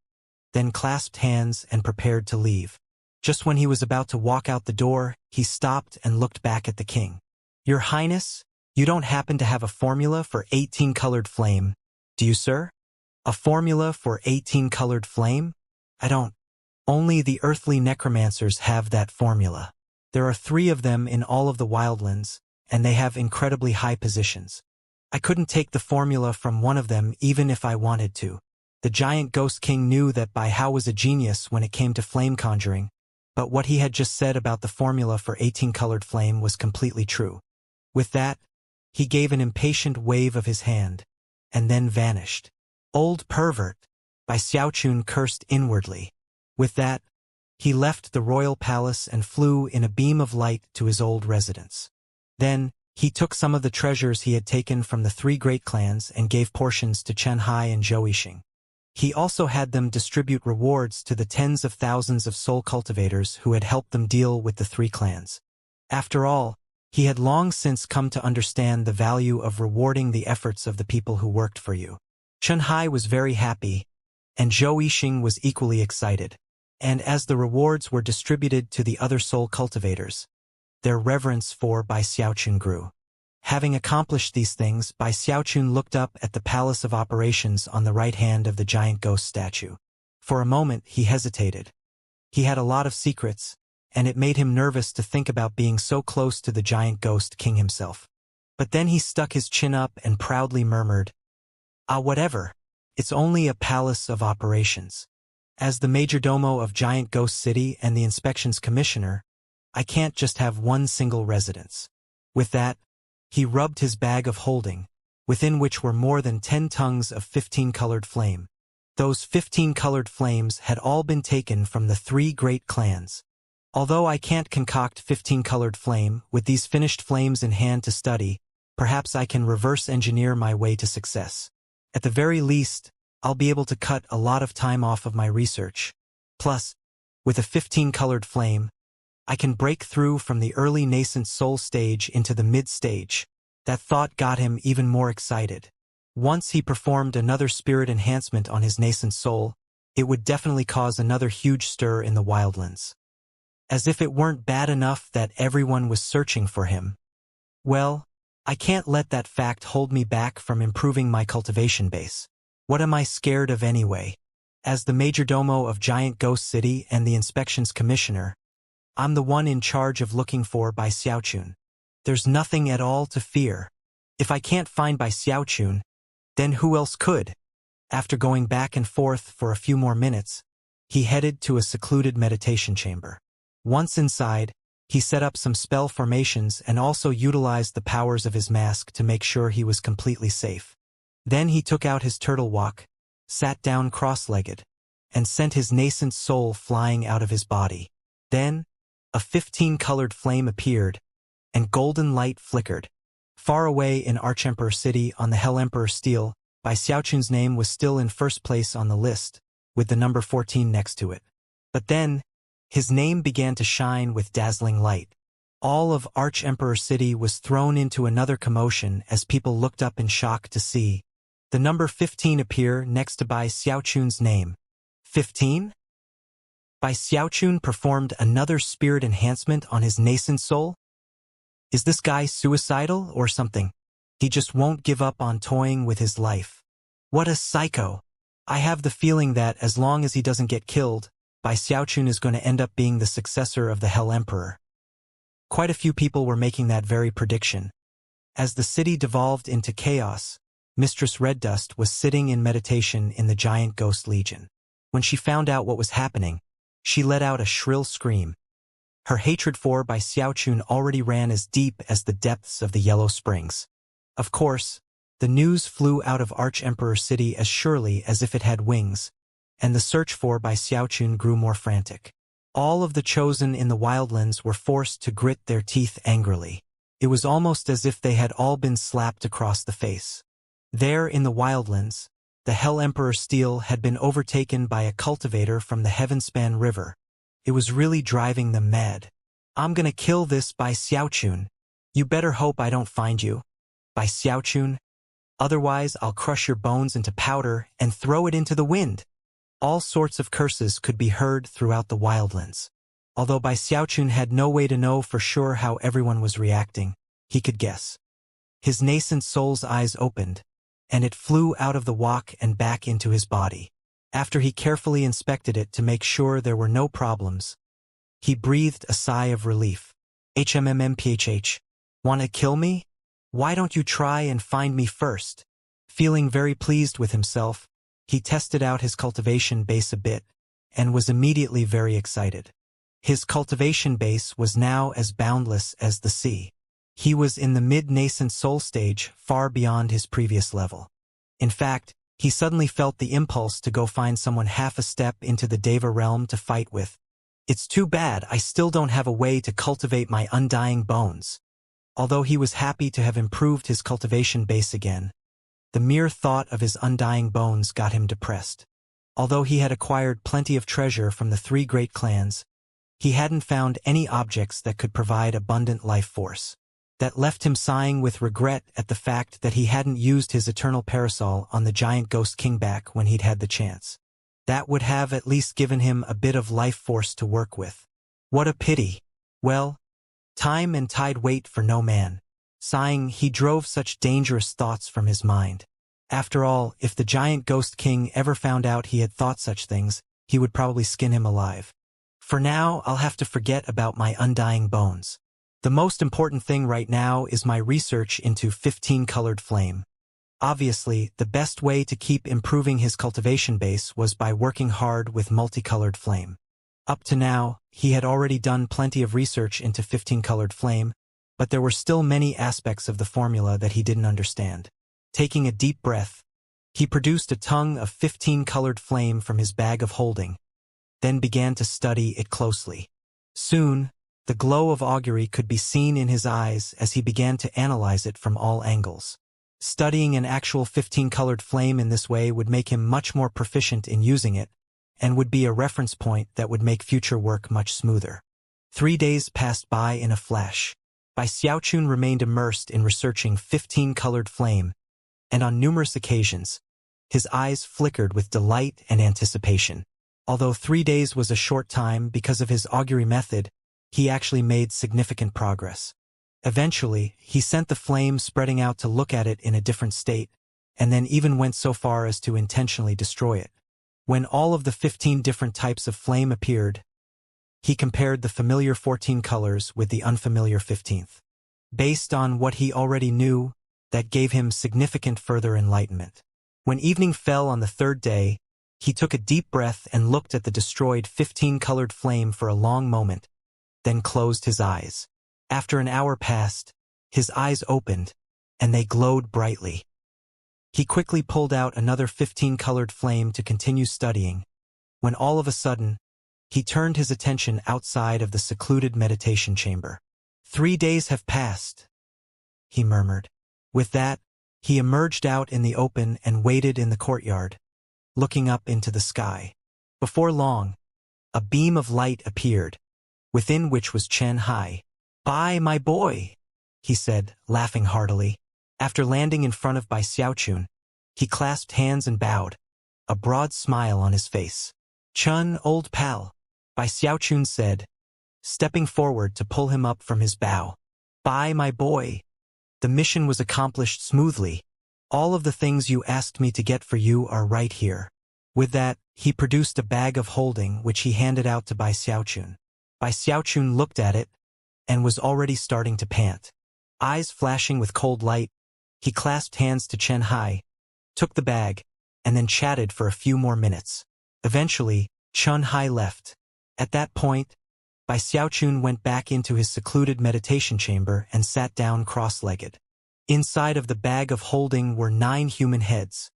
S1: then clasped hands and prepared to leave. Just when he was about to walk out the door, he stopped and looked back at the king. "Your Highness, you don't happen to have a formula for 18-colored flame, do you, sir?" "A formula for 18-colored flame? I don't. Only the earthly necromancers have that formula. There are 3 of them in all of the wildlands, and they have incredibly high positions. I couldn't take the formula from one of them even if I wanted to." The giant ghost king knew that Bai Hao was a genius when it came to flame conjuring, but what he had just said about the formula for 18-colored flame was completely true. With that, he gave an impatient wave of his hand, and then vanished. "Old pervert," Bai Xiaochun cursed inwardly. With that, he left the royal palace and flew in a beam of light to his old residence. Then, he took some of the treasures he had taken from the 3 great clans and gave portions to Qianhai and Zhouixing. He also had them distribute rewards to the tens of thousands of soul cultivators who had helped them deal with the 3 clans. After all, he had long since come to understand the value of rewarding the efforts of the people who worked for you. Qianhai was very happy, and Zhouixing was equally excited. And as the rewards were distributed to the other soul cultivators, their reverence for Bai Xiaochun grew. Having accomplished these things, Bai Xiaochun looked up at the Palace of Operations on the right hand of the giant ghost statue. For a moment, he hesitated. He had a lot of secrets, and it made him nervous to think about being so close to the giant ghost king himself. But then he stuck his chin up and proudly murmured, "Ah, whatever. It's only a Palace of Operations. As the majordomo of Giant Ghost City and the inspections commissioner, I can't just have one single residence." With that, he rubbed his bag of holding, within which were more than 10 tongues of 15-colored flame. Those 15-colored flames had all been taken from the 3 great clans. Although I can't concoct 15-colored flame, with these finished flames in hand to study, perhaps I can reverse engineer my way to success. At the very least, I'll be able to cut a lot of time off of my research. Plus, with a 15-colored flame, I can break through from the early nascent soul stage into the mid-stage. That thought got him even more excited. Once he performed another spirit enhancement on his nascent soul, it would definitely cause another huge stir in the wildlands. As if it weren't bad enough that everyone was searching for him. Well, I can't let that fact hold me back from improving my cultivation base. What am I scared of anyway? As the majordomo of Giant Ghost City and the inspections commissioner, I'm the one in charge of looking for Bai Xiaochun. There's nothing at all to fear. If I can't find Bai Xiaochun, then who else could? After going back and forth for a few more minutes, he headed to a secluded meditation chamber. Once inside, he set up some spell formations and also utilized the powers of his mask to make sure he was completely safe. Then he took out his turtle walk, sat down cross-legged, and sent his nascent soul flying out of his body. Then, a 15-colored flame appeared, and golden light flickered. Far away in Archemperor City on the Hell Emperor Steel, Bai Xiaochun's name was still in first place on the list, with the number 14 next to it. But then, his name began to shine with dazzling light. All of Archemperor City was thrown into another commotion as people looked up in shock to see the number 15 appear next to Bai Xiaochun's name. 15? Bai Xiaochun performed another spirit enhancement on his nascent soul? Is this guy suicidal or something? He just won't give up on toying with his life. What a psycho. I have the feeling that as long as he doesn't get killed, Bai Xiaochun is going to end up being the successor of the Hell Emperor. Quite a few people were making that very prediction. As the city devolved into chaos, Mistress Red Dust was sitting in meditation in the Giant Ghost Legion. When she found out what was happening, she let out a shrill scream. Her hatred for Bai Xiaochun already ran as deep as the depths of the Yellow Springs. Of course, the news flew out of Archemperor City as surely as if it had wings, and the search for Bai Xiaochun grew more frantic. All of the chosen in the wildlands were forced to grit their teeth angrily. It was almost as if they had all been slapped across the face. There in the wildlands, the Hell Emperor Steel had been overtaken by a cultivator from the Heavenspan River. It was really driving them mad. "I'm gonna kill this by Xiaochun. You better hope I don't find you. By Xiaochun. Otherwise I'll crush your bones into powder and throw it into the wind." All sorts of curses could be heard throughout the wildlands. Although Bai Xiaochun had no way to know for sure how everyone was reacting, he could guess. His nascent soul's eyes opened, and it flew out of the wok and back into his body. After he carefully inspected it to make sure there were no problems, he breathed a sigh of relief. "HMMMPHH, wanna kill me? Why don't you try and find me first?" Feeling very pleased with himself, he tested out his cultivation base a bit, and was immediately very excited. His cultivation base was now as boundless as the sea. He was in the mid-nascent soul stage, far beyond his previous level. In fact, he suddenly felt the impulse to go find someone half a step into the Deva realm to fight with. "It's too bad I still don't have a way to cultivate my undying bones." Although he was happy to have improved his cultivation base again, the mere thought of his undying bones got him depressed. Although he had acquired plenty of treasure from the 3 great clans, he hadn't found any objects that could provide abundant life force. That left him sighing with regret at the fact that he hadn't used his eternal parasol on the giant ghost king back when he'd had the chance. That would have at least given him a bit of life force to work with. What a pity. Well, time and tide wait for no man. Sighing, he drove such dangerous thoughts from his mind. After all, if the giant ghost king ever found out he had thought such things, he would probably skin him alive. For now, I'll have to forget about my undying bones. The most important thing right now is my research into 15-colored flame. Obviously, the best way to keep improving his cultivation base was by working hard with multicolored flame. Up to now, he had already done plenty of research into 15-colored flame, but there were still many aspects of the formula that he didn't understand. Taking a deep breath, he produced a tongue of 15-colored flame from his bag of holding, then began to study it closely. Soon, the glow of augury could be seen in his eyes as he began to analyze it from all angles. Studying an actual 15-colored flame in this way would make him much more proficient in using it, and would be a reference point that would make future work much smoother. 3 days passed by in a flash. Bai Xiaochun remained immersed in researching 15-colored flame, and on numerous occasions, his eyes flickered with delight and anticipation. Although 3 days was a short time because of his augury method, he actually made significant progress. Eventually, he sent the flame spreading out to look at it in a different state, and then even went so far as to intentionally destroy it. When all of the 15 different types of flame appeared, he compared the familiar 14 colors with the unfamiliar 15th. Based on what he already knew, that gave him significant further enlightenment. When evening fell on the 3rd day, he took a deep breath and looked at the destroyed 15-colored flame for a long moment, then closed his eyes. After an hour passed, his eyes opened, and they glowed brightly. He quickly pulled out another 15-colored flame to continue studying, when all of a sudden, he turned his attention outside of the secluded meditation chamber. 3 days have passed, he murmured. With that, he emerged out in the open and waited in the courtyard, looking up into the sky. Before long, a beam of light appeared, within which was Chen Hai. "Bye, my boy," he said, laughing heartily. After landing in front of Bai Xiaochun, he clasped hands and bowed, a broad smile on his face. "Chun, old pal," Bai Xiaochun said, stepping forward to pull him up from his bow. "Bye, my boy. The mission was accomplished smoothly. All of the things you asked me to get for you are right here." With that, he produced a bag of holding which he handed out to Bai Xiaochun. Bai Xiaochun looked at it, and was already starting to pant. Eyes flashing with cold light, he clasped hands to Chen Hai, took the bag, and then chatted for a few more minutes. Eventually, Chen Hai left. At that point, Bai Xiaochun went back into his secluded meditation chamber and sat down cross-legged. Inside of the bag of holding were 9 human heads.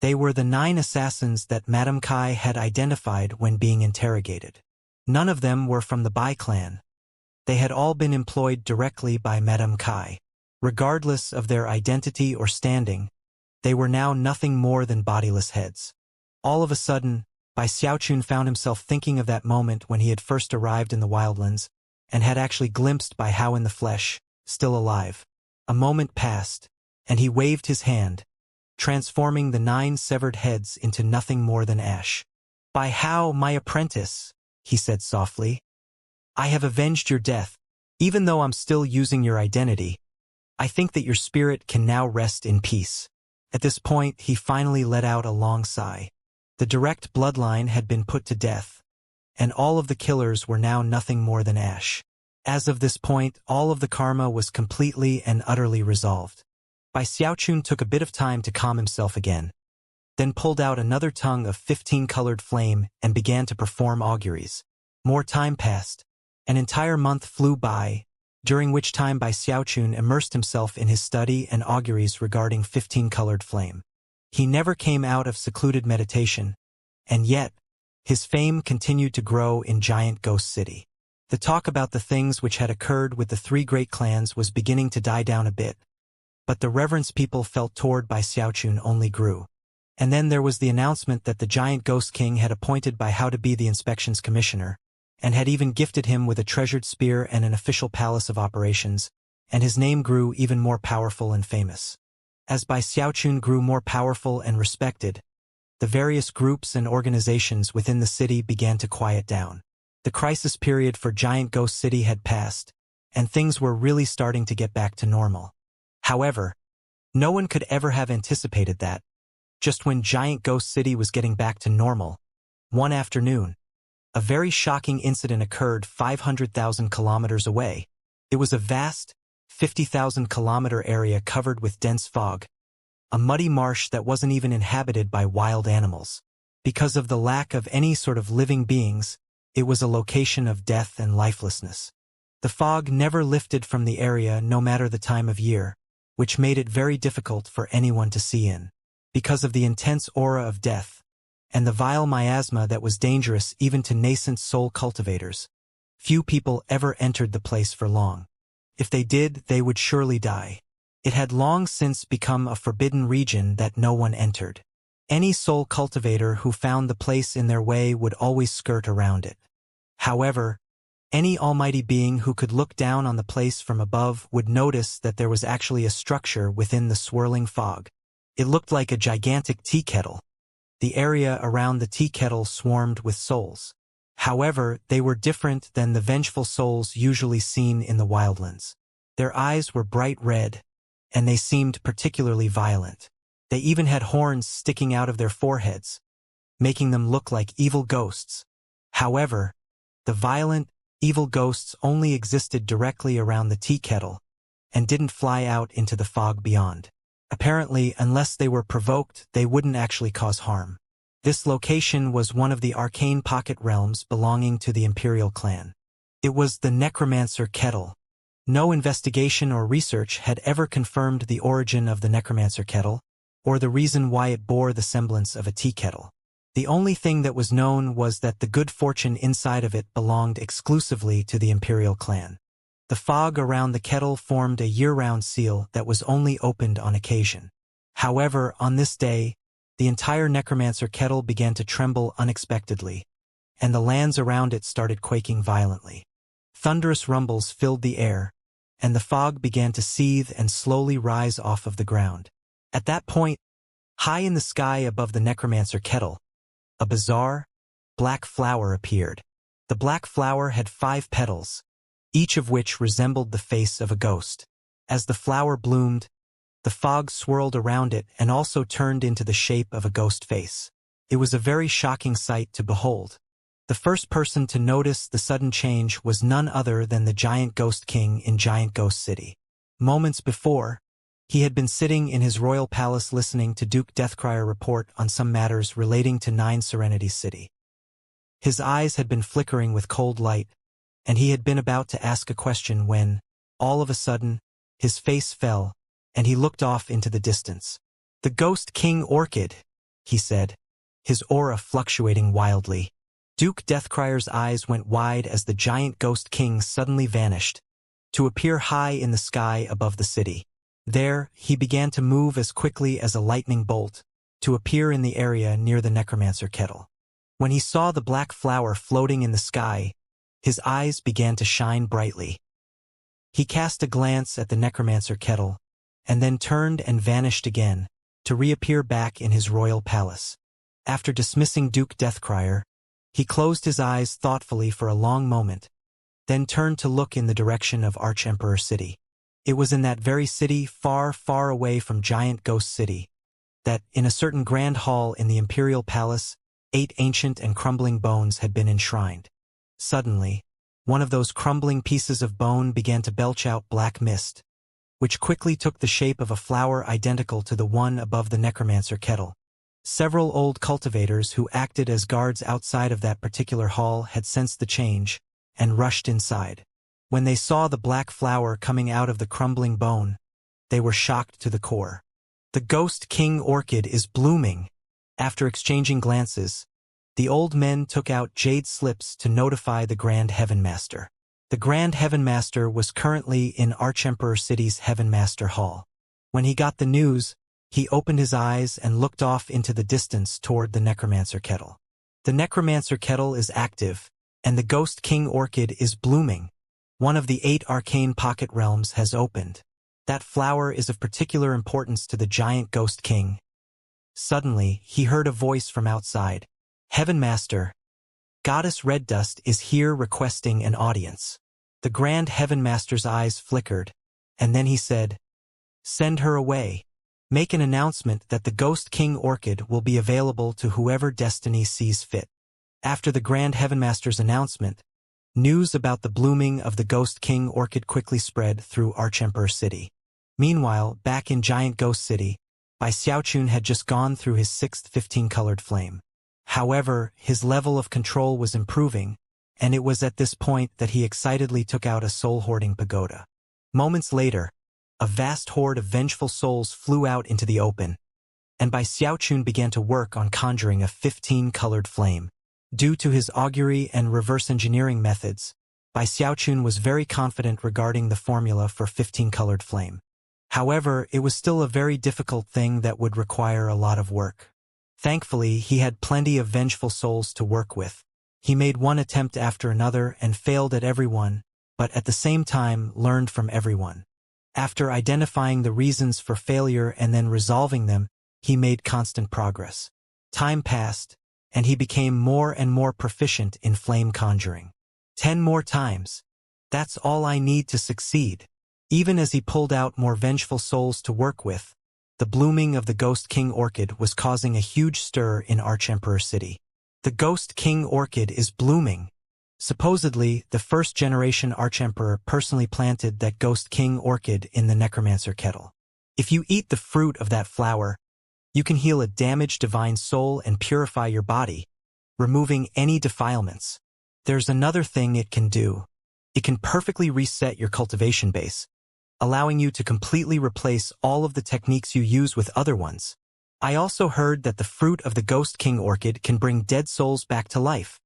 S1: They were the 9 assassins that Madame Kai had identified when being interrogated. None of them were from the Bai clan. They had all been employed directly by Madame Kai. Regardless of their identity or standing, they were now nothing more than bodiless heads. All of a sudden, Bai Xiaochun found himself thinking of that moment when he had first arrived in the wildlands and had actually glimpsed Bai Hao in the flesh, still alive. A moment passed, and he waved his hand, transforming the 9 severed heads into nothing more than ash. "Bai Hao, my apprentice," he said softly. "I have avenged your death. Even though I'm still using your identity, I think that your spirit can now rest in peace." At this point, he finally let out a long sigh. The direct bloodline had been put to death, and all of the killers were now nothing more than ash. As of this point, all of the karma was completely and utterly resolved. Bai Xiaochun took a bit of time to calm himself again, then pulled out another tongue of 15-colored flame and began to perform auguries. More time passed. An entire month flew by, during which time Bai Xiaochun immersed himself in his study and auguries regarding 15-colored flame. He never came out of secluded meditation, and yet, his fame continued to grow in Giant Ghost City. The talk about the things which had occurred with the 3 great clans was beginning to die down a bit, but the reverence people felt toward Bai Xiaochun only grew. And then there was the announcement that the Giant Ghost King had appointed Bai Hao to be the inspections commissioner, and had even gifted him with a treasured spear and an official palace of operations, and his name grew even more powerful and famous. As Bai Xiaochun grew more powerful and respected, the various groups and organizations within the city began to quiet down. The crisis period for Giant Ghost City had passed, and things were really starting to get back to normal. However, no one could ever have anticipated that, just when Giant Ghost City was getting back to normal, one afternoon, a very shocking incident occurred 500,000 kilometers away. It was a vast, 50,000-kilometer area covered with dense fog, a muddy marsh that wasn't even inhabited by wild animals. Because of the lack of any sort of living beings, it was a location of death and lifelessness. The fog never lifted from the area no matter the time of year, which made it very difficult for anyone to see in. Because of the intense aura of death, and the vile miasma that was dangerous even to nascent soul cultivators, few people ever entered the place for long. If they did, they would surely die. It had long since become a forbidden region that no one entered. Any soul cultivator who found the place in their way would always skirt around it. However, any almighty being who could look down on the place from above would notice that there was actually a structure within the swirling fog. It looked like a gigantic tea kettle. The area around the tea kettle swarmed with souls. However, they were different than the vengeful souls usually seen in the wildlands. Their eyes were bright red, and they seemed particularly violent. They even had horns sticking out of their foreheads, making them look like evil ghosts. However, the violent, evil ghosts only existed directly around the tea kettle, and didn't fly out into the fog beyond. Apparently, unless they were provoked, they wouldn't actually cause harm. This location was one of the arcane pocket realms belonging to the Imperial clan. It was the Necromancer Kettle. No investigation or research had ever confirmed the origin of the Necromancer Kettle, or the reason why it bore the semblance of a tea kettle. The only thing that was known was that the good fortune inside of it belonged exclusively to the Imperial clan. The fog around the kettle formed a year-round seal that was only opened on occasion. However, on this day, the entire Necromancer Kettle began to tremble unexpectedly, and the lands around it started quaking violently. Thunderous rumbles filled the air, and the fog began to seethe and slowly rise off of the ground. At that point, high in the sky above the Necromancer Kettle, a bizarre, black flower appeared. The black flower had 5 petals, each of which resembled the face of a ghost. As the flower bloomed, the fog swirled around it and also turned into the shape of a ghost face. It was a very shocking sight to behold. The first person to notice the sudden change was none other than the Giant Ghost King in Giant Ghost City. Moments before, he had been sitting in his royal palace listening to Duke Deathcrier report on some matters relating to 9 Serenity City. His eyes had been flickering with cold light, and he had been about to ask a question when, all of a sudden, his face fell, and he looked off into the distance. "The Ghost King Orchid," he said, his aura fluctuating wildly. Duke Deathcryer's eyes went wide as the giant ghost king suddenly vanished, to appear high in the sky above the city. There, he began to move as quickly as a lightning bolt, to appear in the area near the necromancer kettle. When he saw the black flower floating in the sky, his eyes began to shine brightly. He cast a glance at the necromancer kettle, and then turned and vanished again, to reappear back in his royal palace. After dismissing Duke Deathcrier, he closed his eyes thoughtfully for a long moment, then turned to look in the direction of Arch-Emperor City. It was in that very city, far, far away from Giant Ghost City, that, in a certain grand hall in the imperial palace, 8 ancient and crumbling bones had been enshrined. Suddenly, one of those crumbling pieces of bone began to belch out black mist, which quickly took the shape of a flower identical to the one above the necromancer kettle. Several old cultivators who acted as guards outside of that particular hall had sensed the change, and rushed inside. When they saw the black flower coming out of the crumbling bone, they were shocked to the core. "The Ghost King Orchid is blooming." After exchanging glances, the old men took out jade slips to notify the Grand Heaven Master. The Grand Heaven Master was currently in Arch-Emperor City's Heaven Master Hall. When he got the news, he opened his eyes and looked off into the distance toward the necromancer kettle. The necromancer kettle is active, and the Ghost King Orchid is blooming. One of the 8 arcane pocket realms has opened. That flower is of particular importance to the giant Ghost King. Suddenly, he heard a voice from outside. "Heaven Master, Goddess Red Dust is here requesting an audience." The Grand Heaven Master's eyes flickered, and then he said, "Send her away. Make an announcement that the Ghost King Orchid will be available to whoever destiny sees fit." After the Grand Heaven Master's announcement, news about the blooming of the Ghost King Orchid quickly spread through Arch-Emperor City. Meanwhile, back in Giant Ghost City, Bai Xiaochun had just gone through his 6th 15-colored flame. However, his level of control was improving, and it was at this point that he excitedly took out a soul-hoarding pagoda. Moments later, a vast horde of vengeful souls flew out into the open, and Bai Xiaochun began to work on conjuring a 15-colored flame. Due to his augury and reverse engineering methods, Bai Xiaochun was very confident regarding the formula for 15-colored flame. However, it was still a very difficult thing that would require a lot of work. Thankfully, he had plenty of vengeful souls to work with. He made one attempt after another and failed at every one, but at the same time learned from everyone. After identifying the reasons for failure and then resolving them, he made constant progress. Time passed, and he became more and more proficient in flame conjuring. 10 more times. That's all I need to succeed. Even as he pulled out more vengeful souls to work with, the blooming of the Ghost King Orchid was causing a huge stir in Arch-Emperor City. The Ghost King Orchid is blooming. Supposedly, the first-generation Arch-Emperor personally planted that Ghost King Orchid in the necromancer kettle. If you eat the fruit of that flower, you can heal a damaged divine soul and purify your body, removing any defilements. There's another thing it can do. It can perfectly reset your cultivation base, allowing you to completely replace all of the techniques you use with other ones. I also heard that the fruit of the Ghost King Orchid can bring dead souls back to life.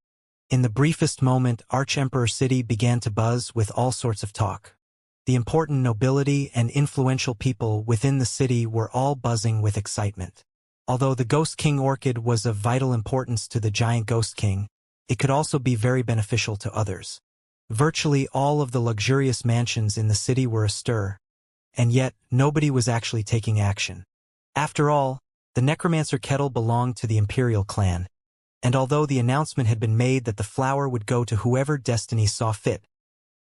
S1: In the briefest moment, Arch-Emperor City began to buzz with all sorts of talk. The important nobility and influential people within the city were all buzzing with excitement. Although the Ghost King Orchid was of vital importance to the giant Ghost King, it could also be very beneficial to others. Virtually all of the luxurious mansions in the city were astir, and yet nobody was actually taking action. After all, the necromancer kettle belonged to the imperial clan, and although the announcement had been made that the flower would go to whoever destiny saw fit,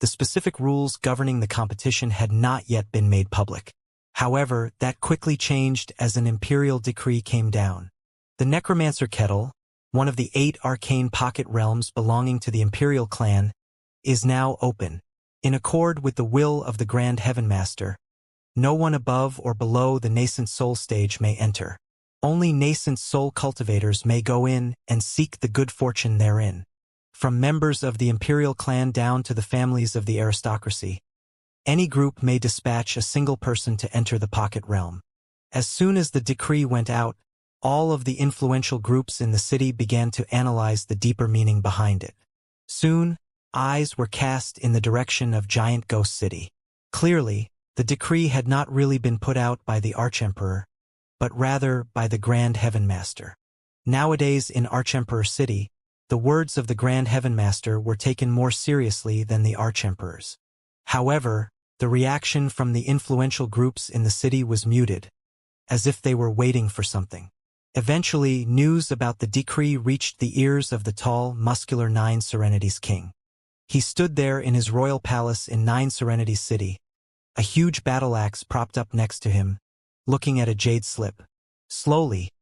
S1: the specific rules governing the competition had not yet been made public. However, that quickly changed as an imperial decree came down. The necromancer kettle, one of the 8 arcane pocket realms belonging to the imperial clan, is now open. In accord with the will of the Grand Heaven Master, no one above or below the nascent soul stage may enter. Only nascent soul cultivators may go in and seek the good fortune therein. From members of the imperial clan down to the families of the aristocracy, any group may dispatch a single person to enter the pocket realm. As soon as the decree went out, All of the influential groups in the city began to analyze the deeper meaning behind it. Soon, eyes were cast in the direction of Giant Ghost City. Clearly, the decree had not really been put out by the Archemperor, but rather by the Grand Heaven Master. Nowadays in Archemperor City, the words of the Grand Heaven Master were taken more seriously than the Archemperor's. However, the reaction from the influential groups in the city was muted, as if they were waiting for something. Eventually, news about the decree reached the ears of the tall, muscular Nine Serenities King. He stood there in his royal palace in Nine Serenities City, a huge battle axe propped up next to him, looking at a jade slip. Slowly,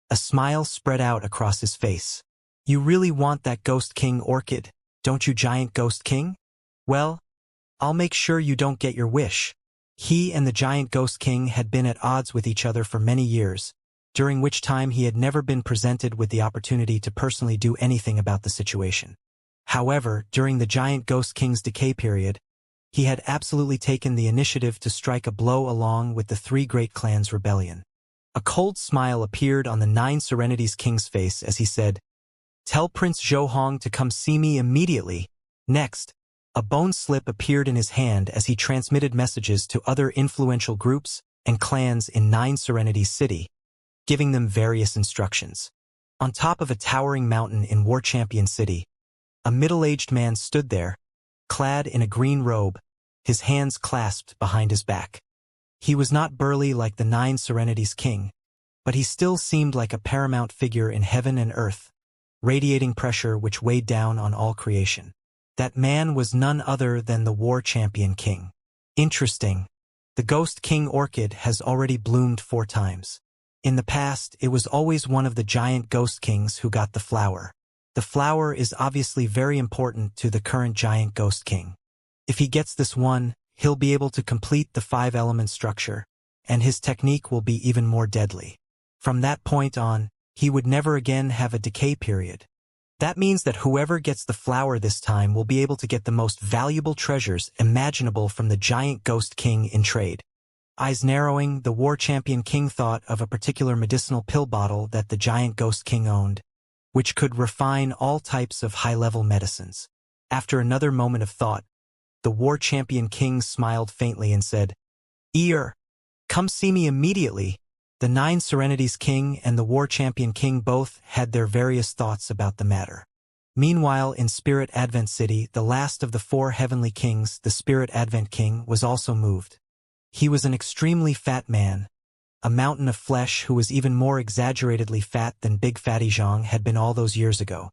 S1: a smile spread out across his face. "You really want that Ghost King orchid, don't you, Giant Ghost King? Well, I'll make sure you don't get your wish." He and the Giant Ghost King had been at odds with each other for many years, during which time he had never been presented with the opportunity to personally do anything about the situation. However, during the Giant Ghost King's decay period, he had absolutely taken the initiative to strike a blow along with the three great clans' rebellion. A cold smile appeared on the Nine Serenities King's face as he said, "Tell Prince Zhou to come see me immediately." Next, a bone slip appeared in his hand as he transmitted messages to other influential groups and clans in Nine Serenities City, giving them various instructions. On top of a towering mountain in War Champion City, a middle-aged man stood there, clad in a green robe, his hands clasped behind his back. He was not burly like the Nine Serenities King, but he still seemed like a paramount figure in heaven and earth, radiating pressure which weighed down on all creation. That man was none other than the War Champion King. Interesting. The Ghost King orchid has already bloomed 4 times. In the past, it was always one of the Giant Ghost Kings who got the flower. The flower is obviously very important to the current Giant Ghost King. If he gets this one, he'll be able to complete the 5-element structure, and his technique will be even more deadly. From that point on, he would never again have a decay period. That means that whoever gets the flower this time will be able to get the most valuable treasures imaginable from the Giant Ghost King in trade. Eyes narrowing, the War Champion King thought of a particular medicinal pill bottle that the Giant Ghost King owned, which could refine all types of high-level medicines. After another moment of thought, the War Champion King smiled faintly and said, "Come see me immediately." The Nine Serenities King and the War Champion King both had their various thoughts about the matter. Meanwhile, in Spirit Advent City, the last of the 4 heavenly kings, the Spirit Advent King, was also moved. He was an extremely fat man, a mountain of flesh who was even more exaggeratedly fat than Big Fatty Zhang had been all those years ago.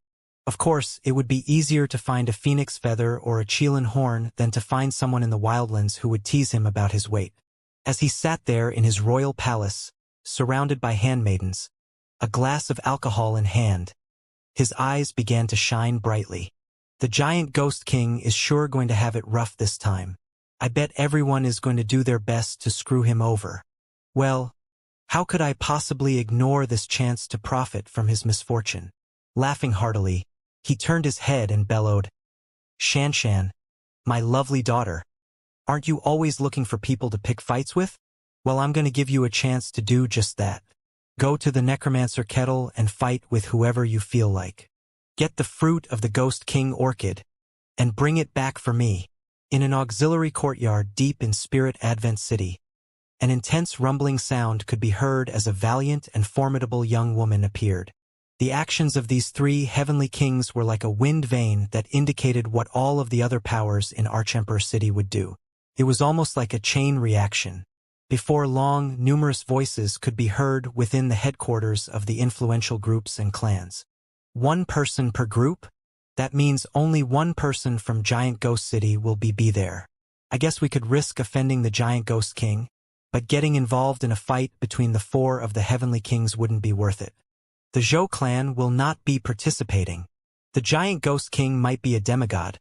S1: Of course, it would be easier to find a phoenix feather or a Qilin horn than to find someone in the wildlands who would tease him about his weight. As he sat there in his royal palace, surrounded by handmaidens, a glass of alcohol in hand, his eyes began to shine brightly. The Giant Ghost King is sure going to have it rough this time. I bet everyone is going to do their best to screw him over. Well, how could I possibly ignore this chance to profit from his misfortune? Laughing heartily, he turned his head and bellowed, "Xianxia, my lovely daughter, aren't you always looking for people to pick fights with? Well, I'm going to give you a chance to do just that. Go to the Necromancer Kettle and fight with whoever you feel like. Get the fruit of the Ghost King orchid, and bring it back for me." In an auxiliary courtyard deep in Spirit Advent City, an intense rumbling sound could be heard as a valiant and formidable young woman appeared. The actions of these 3 heavenly kings were like a wind vane that indicated what all of the other powers in Archemperor City would do. It was almost like a chain reaction. Before long, numerous voices could be heard within the headquarters of the influential groups and clans. 1 person per group? That means only 1 person from Giant Ghost City will be there. I guess we could risk offending the Giant Ghost King, but getting involved in a fight between the 4 of the Heavenly Kings wouldn't be worth it. The Zhou clan will not be participating. The Giant Ghost King might be a demigod,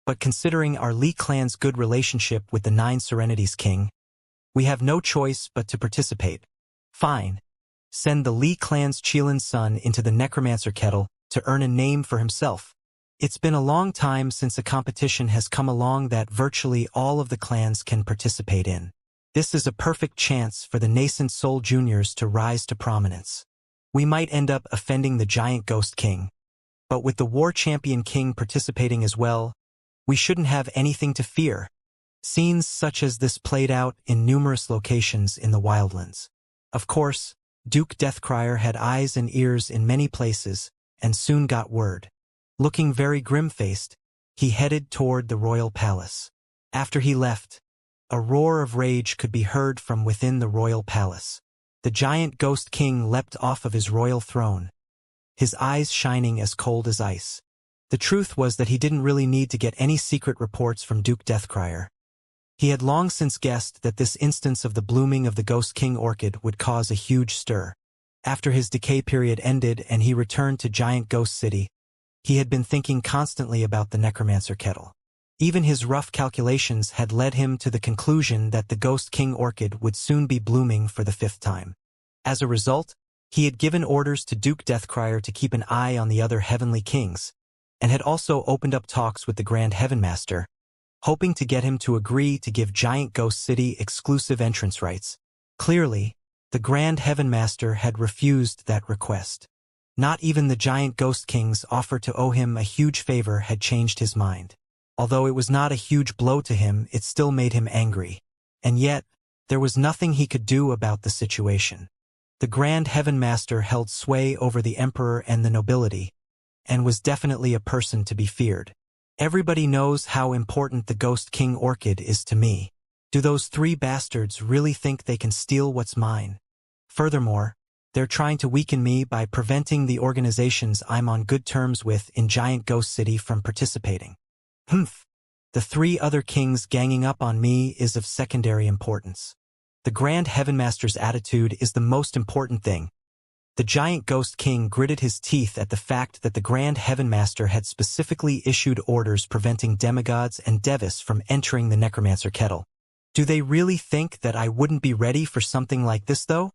S1: but considering our Li clan's good relationship with the Nine Serenities King, we have no choice but to participate. Fine. Send the Li clan's Qilin son into the Necromancer Kettle to earn a name for himself. It's been a long time since a competition has come along that virtually all of the clans can participate in. This is a perfect chance for the nascent Soul Juniors to rise to prominence. We might end up offending the giant ghost king. But with the war champion king participating as well, we shouldn't have anything to fear. Scenes such as this played out in numerous locations in the wildlands. Of course, Duke Deathcrier had eyes and ears in many places, and soon got word. Looking very grim-faced, he headed toward the royal palace. After he left, a roar of rage could be heard from within the royal palace. The giant ghost king leapt off of his royal throne, his eyes shining as cold as ice. The truth was that he didn't really need to get any secret reports from Duke Deathcrier. He had long since guessed that this instance of the blooming of the Ghost King orchid would cause a huge stir. After his decay period ended and he returned to Giant Ghost City, he had been thinking constantly about the necromancer kettle. Even his rough calculations had led him to the conclusion that the Ghost King orchid would soon be blooming for the 5th time. As a result, he had given orders to Duke Deathcrier to keep an eye on the other heavenly kings, and had also opened up talks with the Grand Heavenmaster, hoping to get him to agree to give Giant Ghost City exclusive entrance rights. Clearly, the Grand Heavenmaster had refused that request. Not even the Giant Ghost King's offer to owe him a huge favor had changed his mind. Although it was not a huge blow to him, it still made him angry. And yet, there was nothing he could do about the situation. The Grand Heavenmaster held sway over the Emperor and the nobility, and was definitely a person to be feared. Everybody knows how important the Ghost King orchid is to me. Do those 3 bastards really think they can steal what's mine? Furthermore, they're trying to weaken me by preventing the organizations I'm on good terms with in Giant Ghost City from participating. Humph. The 3 other kings ganging up on me is of secondary importance. The Grand Heavenmaster's attitude is the most important thing. The Giant Ghost King gritted his teeth at the fact that the Grand Heavenmaster had specifically issued orders preventing demigods and devis from entering the necromancer kettle. Do they really think that I wouldn't be ready for something like this, though?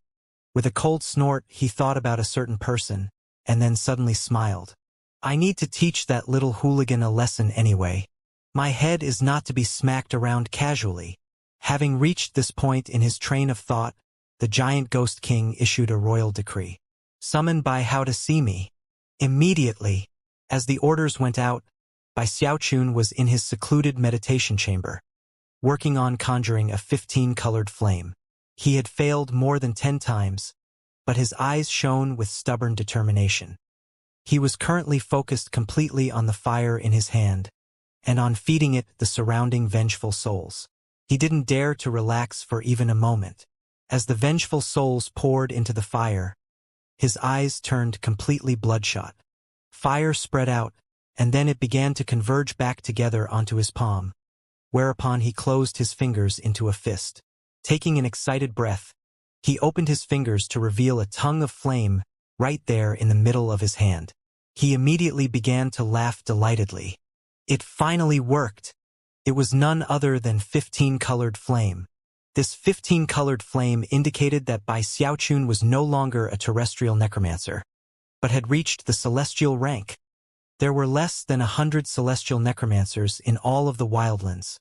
S1: With a cold snort, he thought about a certain person, and then suddenly smiled. I need to teach that little hooligan a lesson anyway. My head is not to be smacked around casually. Having reached this point in his train of thought, the Giant Ghost King issued a royal decree. Summoned by how to see me. Immediately, as the orders went out, Bai Xiaochun was in his secluded meditation chamber, working on conjuring a 15-colored flame. He had failed more than 10 times, but his eyes shone with stubborn determination. He was currently focused completely on the fire in his hand, and on feeding it the surrounding vengeful souls. He didn't dare to relax for even a moment. As the vengeful souls poured into the fire, his eyes turned completely bloodshot. Fire spread out, and then it began to converge back together onto his palm, whereupon he closed his fingers into a fist. Taking an excited breath, he opened his fingers to reveal a tongue of flame right there in the middle of his hand. He immediately began to laugh delightedly. It finally worked! It was none other than 15-colored flame. This 15-colored flame indicated that Bai Xiaochun was no longer a terrestrial necromancer, but had reached the celestial rank. There were less than 100 celestial necromancers in all of the wildlands,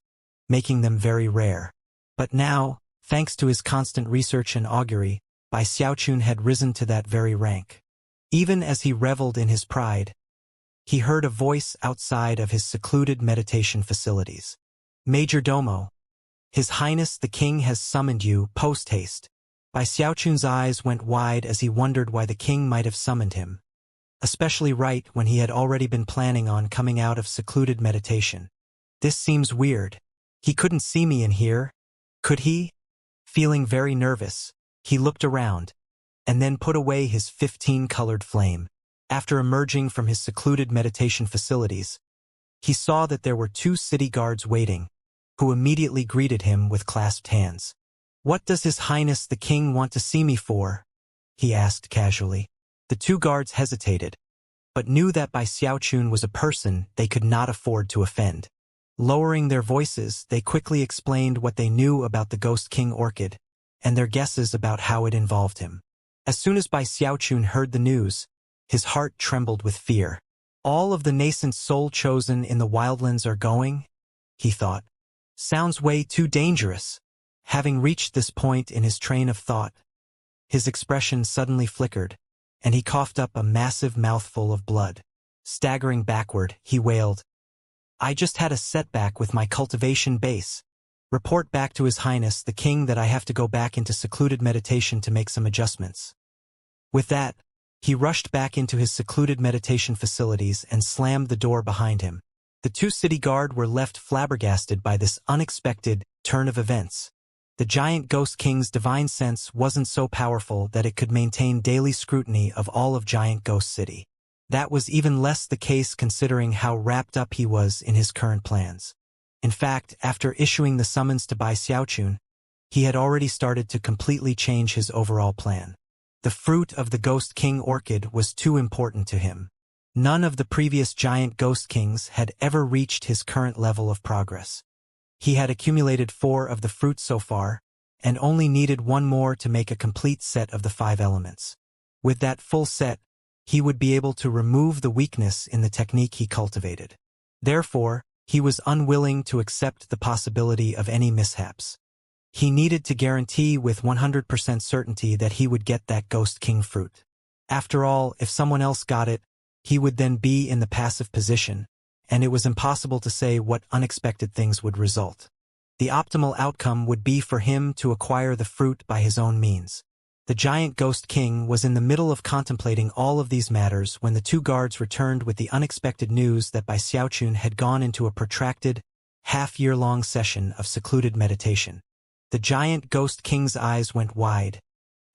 S1: making them very rare. But now, thanks to his constant research and augury, Bai Xiaochun had risen to that very rank. Even as he reveled in his pride, he heard a voice outside of his secluded meditation facilities. Major Domo, His Highness the King has summoned you, post-haste. Bai Xiaochun's eyes went wide as he wondered why the king might have summoned him. Especially right when he had already been planning on coming out of secluded meditation. This seems weird. He couldn't see me in here, could he? Feeling very nervous, he looked around, and then put away his 15-colored flame. After emerging from his secluded meditation facilities, he saw that there were 2 city guards waiting, who immediately greeted him with clasped hands. "What does His Highness the King want to see me for?" he asked casually. The 2 guards hesitated, but knew that Bai Xiaochun was a person they could not afford to offend. Lowering their voices, they quickly explained what they knew about the Ghost King orchid, and their guesses about how it involved him. As soon as Bai Xiaochun heard the news, his heart trembled with fear. All of the nascent soul chosen in the wildlands are going? He thought. Sounds way too dangerous. Having reached this point in his train of thought, his expression suddenly flickered, and he coughed up a massive mouthful of blood. Staggering backward, he wailed, "I just had a setback with my cultivation base. Report back to His Highness the King that I have to go back into secluded meditation to make some adjustments." With that, he rushed back into his secluded meditation facilities and slammed the door behind him. The two city guard were left flabbergasted by this unexpected turn of events. The giant Ghost King's divine sense wasn't so powerful that it could maintain daily scrutiny of all of Giant Ghost City. That was even less the case considering how wrapped up he was in his current plans. In fact, after issuing the summons to Bai Xiaochun, he had already started to completely change his overall plan. The fruit of the Ghost King orchid was too important to him. None of the previous giant Ghost Kings had ever reached his current level of progress. He had accumulated 4 of the fruits so far, and only needed 1 more to make a complete set of the 5 elements. With that full set, he would be able to remove the weakness in the technique he cultivated. Therefore, he was unwilling to accept the possibility of any mishaps. He needed to guarantee with 100% certainty that he would get that Ghost King fruit. After all, if someone else got it, he would then be in the passive position, and it was impossible to say what unexpected things would result. The optimal outcome would be for him to acquire the fruit by his own means. The giant Ghost King was in the middle of contemplating all of these matters when the 2 guards returned with the unexpected news that Bai Xiaochun had gone into a protracted, half-year-long session of secluded meditation. The giant Ghost King's eyes went wide,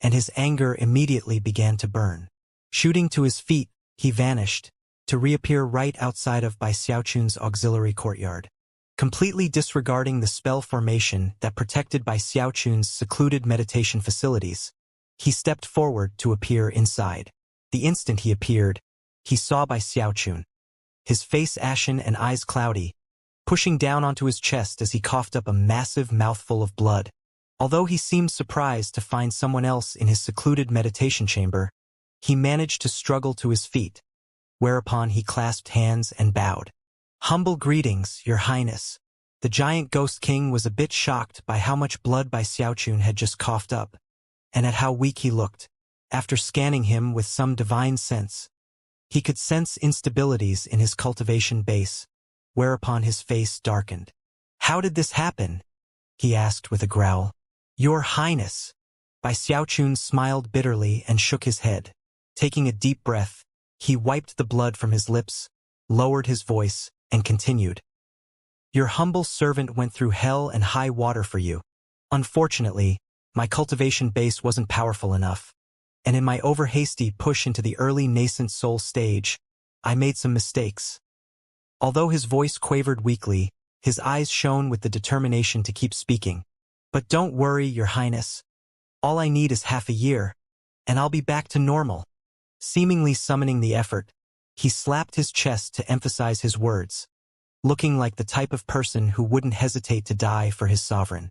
S1: and his anger immediately began to burn. Shooting to his feet, he vanished, to reappear right outside of Bai Xiaochun's auxiliary courtyard. Completely disregarding the spell formation that protected Bai Xiaochun's secluded meditation facilities, he stepped forward to appear inside. The instant he appeared, he saw Bai Xiaochun, his face ashen and eyes cloudy, pushing down onto his chest as he coughed up a massive mouthful of blood. Although he seemed surprised to find someone else in his secluded meditation chamber, he managed to struggle to his feet, whereupon he clasped hands and bowed. "Humble greetings, Your Highness." The giant Ghost King was a bit shocked by how much blood Bai Xiaochun had just coughed up, and at how weak he looked. After scanning him with some divine sense, he could sense instabilities in his cultivation base, whereupon his face darkened. "How did this happen?" he asked with a growl. "Your Highness." Bai Xiaochun smiled bitterly and shook his head. Taking a deep breath, he wiped the blood from his lips, lowered his voice, and continued. "Your humble servant went through hell and high water for you. Unfortunately, my cultivation base wasn't powerful enough, and in my over-hasty push into the early nascent soul stage, I made some mistakes." Although his voice quavered weakly, his eyes shone with the determination to keep speaking. "But don't worry, Your Highness. All I need is half a year, and I'll be back to normal." Seemingly summoning the effort, he slapped his chest to emphasize his words, looking like the type of person who wouldn't hesitate to die for his sovereign.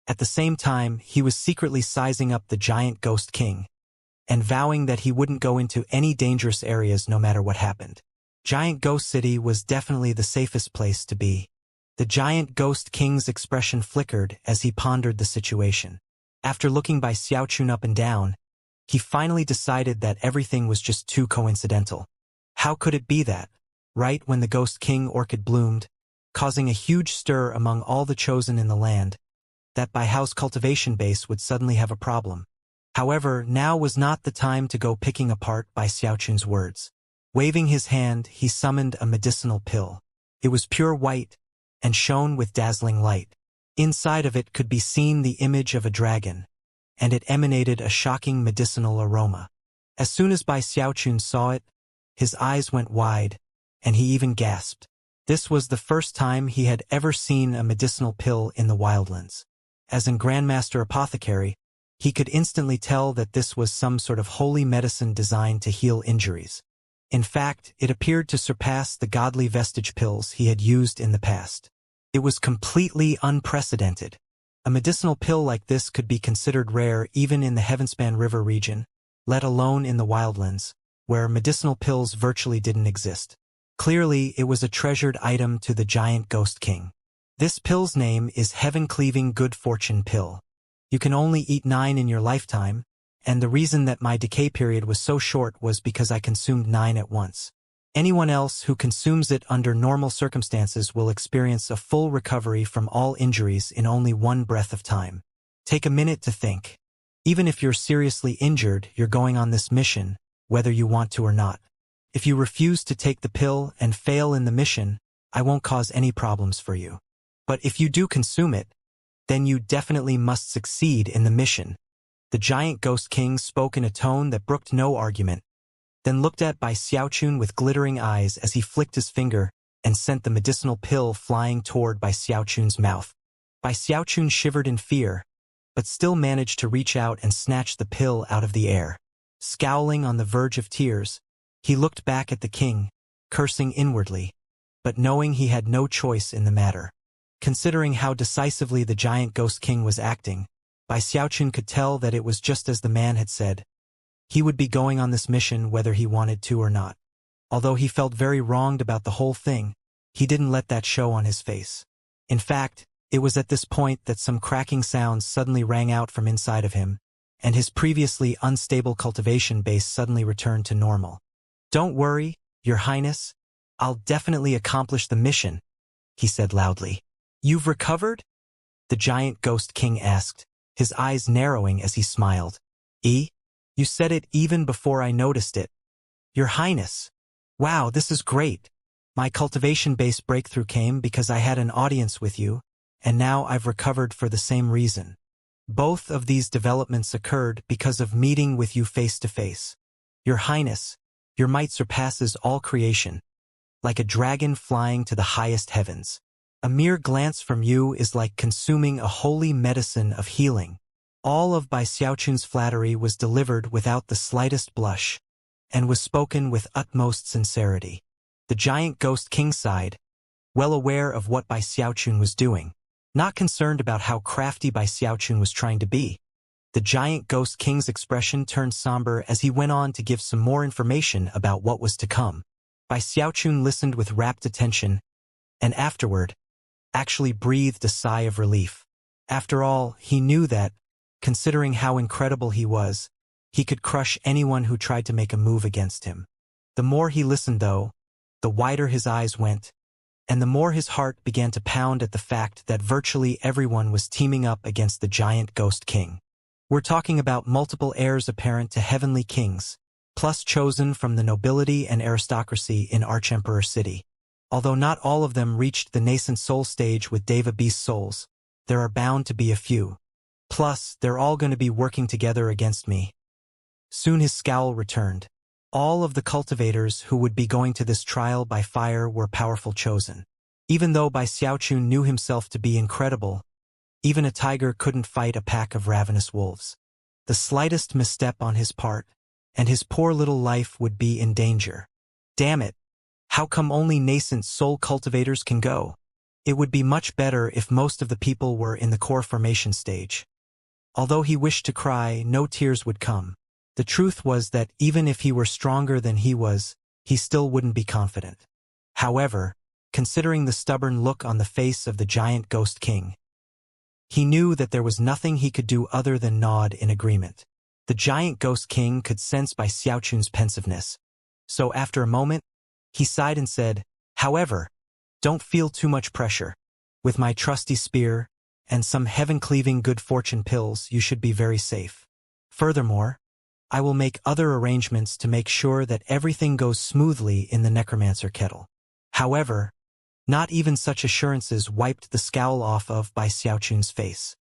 S1: At the same time, he was secretly sizing up the giant Ghost King, and vowing that he wouldn't go into any dangerous areas no matter what happened. Giant Ghost City was definitely the safest place to be. The giant Ghost King's expression flickered as he pondered the situation. After looking Bai Xiaochun up and down, he finally decided that everything was just too coincidental. How could it be that, right when the Ghost King orchid bloomed, causing a huge stir among all the chosen in the land, that Bai Hao's cultivation base would suddenly have a problem? However, now was not the time to go picking apart Bai Xiaochun's words. Waving his hand, he summoned a medicinal pill. It was pure white, and shone with dazzling light. Inside of it could be seen the image of a dragon, and it emanated a shocking medicinal aroma. As soon as Bai Xiaochun saw it, his eyes went wide, and he even gasped. This was the first time he had ever seen a medicinal pill in the wildlands. As in Grandmaster Apothecary, he could instantly tell that this was some sort of holy medicine designed to heal injuries. In fact, it appeared to surpass the godly vestige pills he had used in the past. It was completely unprecedented. A medicinal pill like this could be considered rare even in the Heavenspan River region, let alone in the wildlands, where medicinal pills virtually didn't exist. Clearly, it was a treasured item to the giant Ghost King. This pill's name is Heaven-Cleaving Good Fortune Pill. You can only eat 9 in your lifetime, and the reason that my decay period was so short was because I consumed 9 at once. Anyone else who consumes it under normal circumstances will experience a full recovery from all injuries in only 1 breath of time. Take a minute to think. Even if you're seriously injured, you're going on this mission, whether you want to or not. If you refuse to take the pill and fail in the mission, I won't cause any problems for you. But if you do consume it, then you definitely must succeed in the mission. The giant ghost king spoke in a tone that brooked no argument, then looked at Bai Xiaochun with glittering eyes as he flicked his finger and sent the medicinal pill flying toward Bai Xiaochun's mouth. Bai Xiaochun shivered in fear, but still managed to reach out and snatch the pill out of the air. Scowling on the verge of tears, he looked back at the king, cursing inwardly, but knowing he had no choice in the matter. Considering how decisively the giant ghost king was acting, Bai Xiaochun could tell that it was just as the man had said. He would be going on this mission whether he wanted to or not. Although he felt very wronged about the whole thing, he didn't let that show on his face. In fact, it was at this point that some cracking sounds suddenly rang out from inside of him, and his previously unstable cultivation base suddenly returned to normal. "Don't worry, Your Highness. I'll definitely accomplish the mission," he said loudly. "You've recovered?" The giant ghost king asked, his eyes narrowing as he smiled. You said it even before I noticed it. Your Highness. Wow, this is great. My cultivation-based breakthrough came because I had an audience with you, and now I've recovered for the same reason. Both of these developments occurred because of meeting with you face to face. Your Highness, your might surpasses all creation, like a dragon flying to the highest heavens. A mere glance from you is like consuming a holy medicine of healing. All of Bai Xiaochun's flattery was delivered without the slightest blush, and was spoken with utmost sincerity. The giant ghost king sighed, well aware of what Bai Xiaochun was doing, not concerned about how crafty Bai Xiaochun was trying to be. The giant ghost king's expression turned somber as he went on to give some more information about what was to come. Bai Xiaochun listened with rapt attention, and afterward, actually breathed a sigh of relief. After all, he knew that, considering how incredible he was, he could crush anyone who tried to make a move against him. The more he listened, though, the wider his eyes went, and the more his heart began to pound at the fact that virtually everyone was teaming up against the giant ghost king. We're talking about multiple heirs apparent to heavenly kings, plus chosen from the nobility and aristocracy in Archemperor City. Although not all of them reached the nascent soul stage with Deva Beast souls, there are bound to be a few. Plus, they're all going to be working together against me. Soon his scowl returned. All of the cultivators who would be going to this trial by fire were powerful chosen. Even though Bai Xiaochun knew himself to be incredible, even a tiger couldn't fight a pack of ravenous wolves. The slightest misstep on his part, and his poor little life would be in danger. Damn it! How come only nascent soul cultivators can go? It would be much better if most of the people were in the core formation stage. Although he wished to cry, no tears would come. The truth was that even if he were stronger than he was, he still wouldn't be confident. However, considering the stubborn look on the face of the giant ghost king, he knew that there was nothing he could do other than nod in agreement. The giant ghost king could sense Bai Xiaochun's pensiveness, so after a moment, he sighed and said, "However, don't feel too much pressure. With my trusty spear and some heaven-cleaving good fortune pills, you should be very safe. Furthermore, I will make other arrangements to make sure that everything goes smoothly in the necromancer kettle." However, not even such assurances wiped the scowl off of Bai Xiaochun's face.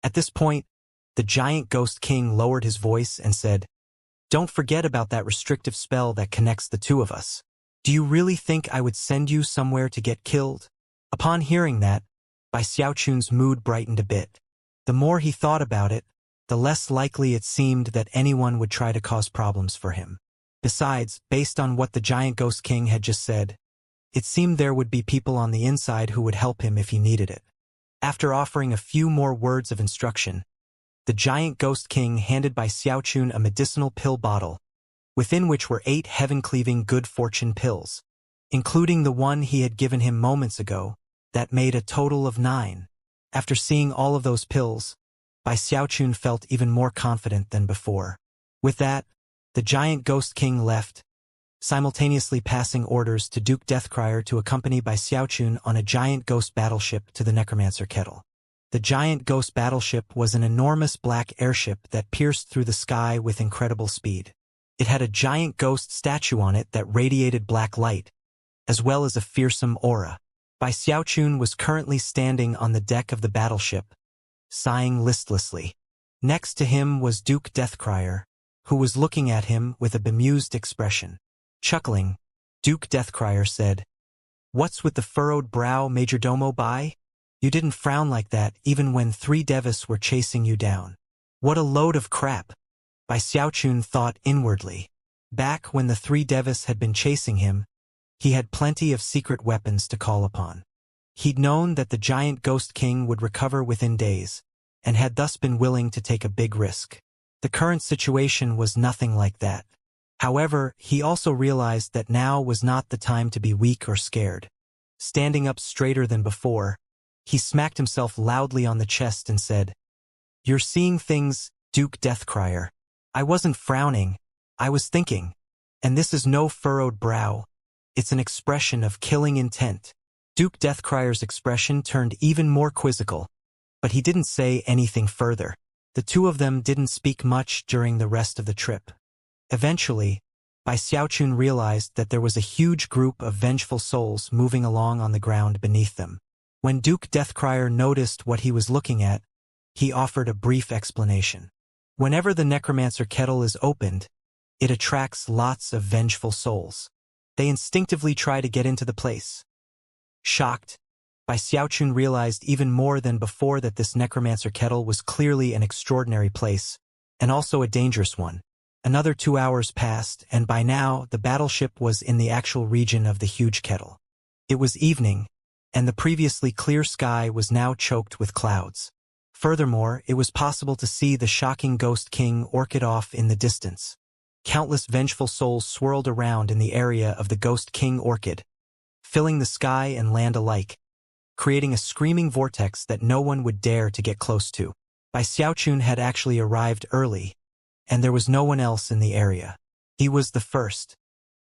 S1: At this point, the giant ghost king lowered his voice and said, "Don't forget about that restrictive spell that connects the two of us. Do you really think I would send you somewhere to get killed?" Upon hearing that, Bai Xiaochun's mood brightened a bit. The more he thought about it, the less likely it seemed that anyone would try to cause problems for him. Besides, based on what the giant ghost king had just said, it seemed there would be people on the inside who would help him if he needed it. After offering a few more words of instruction, the giant ghost king handed Bai Xiaochun a medicinal pill bottle, within which were 8 heaven-cleaving good fortune pills, including the one he had given him moments ago, that made a total of 9. After seeing all of those pills, Bai Xiaochun felt even more confident than before. With that, the giant Ghost King left, simultaneously passing orders to Duke Deathcrier to accompany by Xiaochun on a giant ghost battleship to the Necromancer Kettle. The giant ghost battleship was an enormous black airship that pierced through the sky with incredible speed. It had a giant ghost statue on it that radiated black light, as well as a fearsome aura. Bai Xiaochun was currently standing on the deck of the battleship, sighing listlessly. Next to him was Duke Deathcrier, who was looking at him with a bemused expression. Chuckling, Duke Deathcrier said, "What's with the furrowed brow, Majordomo Bai? You didn't frown like that even when 3 Devis were chasing you down." What a load of crap, Bai Xiaochun thought inwardly. Back when the 3 Devis had been chasing him, he had plenty of secret weapons to call upon. He'd known that the giant Ghost King would recover within days, and had thus been willing to take a big risk. The current situation was nothing like that. However, he also realized that now was not the time to be weak or scared. Standing up straighter than before, he smacked himself loudly on the chest and said, "You're seeing things, Duke Deathcrier. I wasn't frowning, I was thinking. And this is no furrowed brow. It's an expression of killing intent." Duke Deathcrier's expression turned even more quizzical, but he didn't say anything further. The two of them didn't speak much during the rest of the trip. Eventually, Bai Xiaochun realized that there was a huge group of vengeful souls moving along on the ground beneath them. When Duke Deathcrier noticed what he was looking at, he offered a brief explanation. Whenever the Necromancer Kettle is opened, it attracts lots of vengeful souls. They instinctively try to get into the place. Shocked, Bai Xiaochun realized even more than before that this Necromancer Kettle was clearly an extraordinary place, and also a dangerous one. Another 2 hours passed, and by now the battleship was in the actual region of the huge kettle. It was evening, and the previously clear sky was now choked with clouds. Furthermore, it was possible to see the shocking Ghost King orchid off in the distance. Countless vengeful souls swirled around in the area of the Ghost King orchid, filling the sky and land alike, creating a screaming vortex that no one would dare to get close to. Bai Xiaochun had actually arrived early, and there was no one else in the area. He was the first.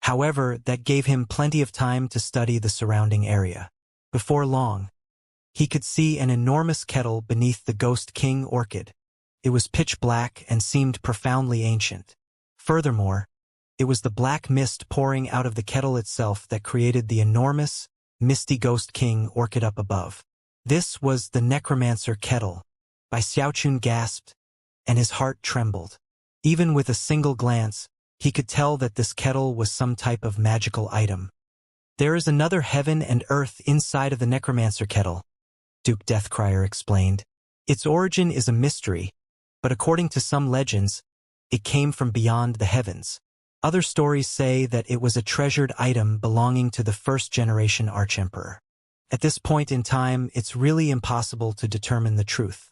S1: However, that gave him plenty of time to study the surrounding area. Before long, he could see an enormous kettle beneath the Ghost King orchid. It was pitch black and seemed profoundly ancient. Furthermore, it was the black mist pouring out of the kettle itself that created the enormous, misty Ghost King orchid up above. This was the Necromancer Kettle. Bai Xiaochun gasped, and his heart trembled. Even with a single glance, he could tell that this kettle was some type of magical item. "There is another heaven and earth inside of the Necromancer Kettle," Duke Deathcrier explained. "Its origin is a mystery, but according to some legends, it came from beyond the heavens. Other stories say that it was a treasured item belonging to the first-generation Archemperor. At this point in time, it's really impossible to determine the truth.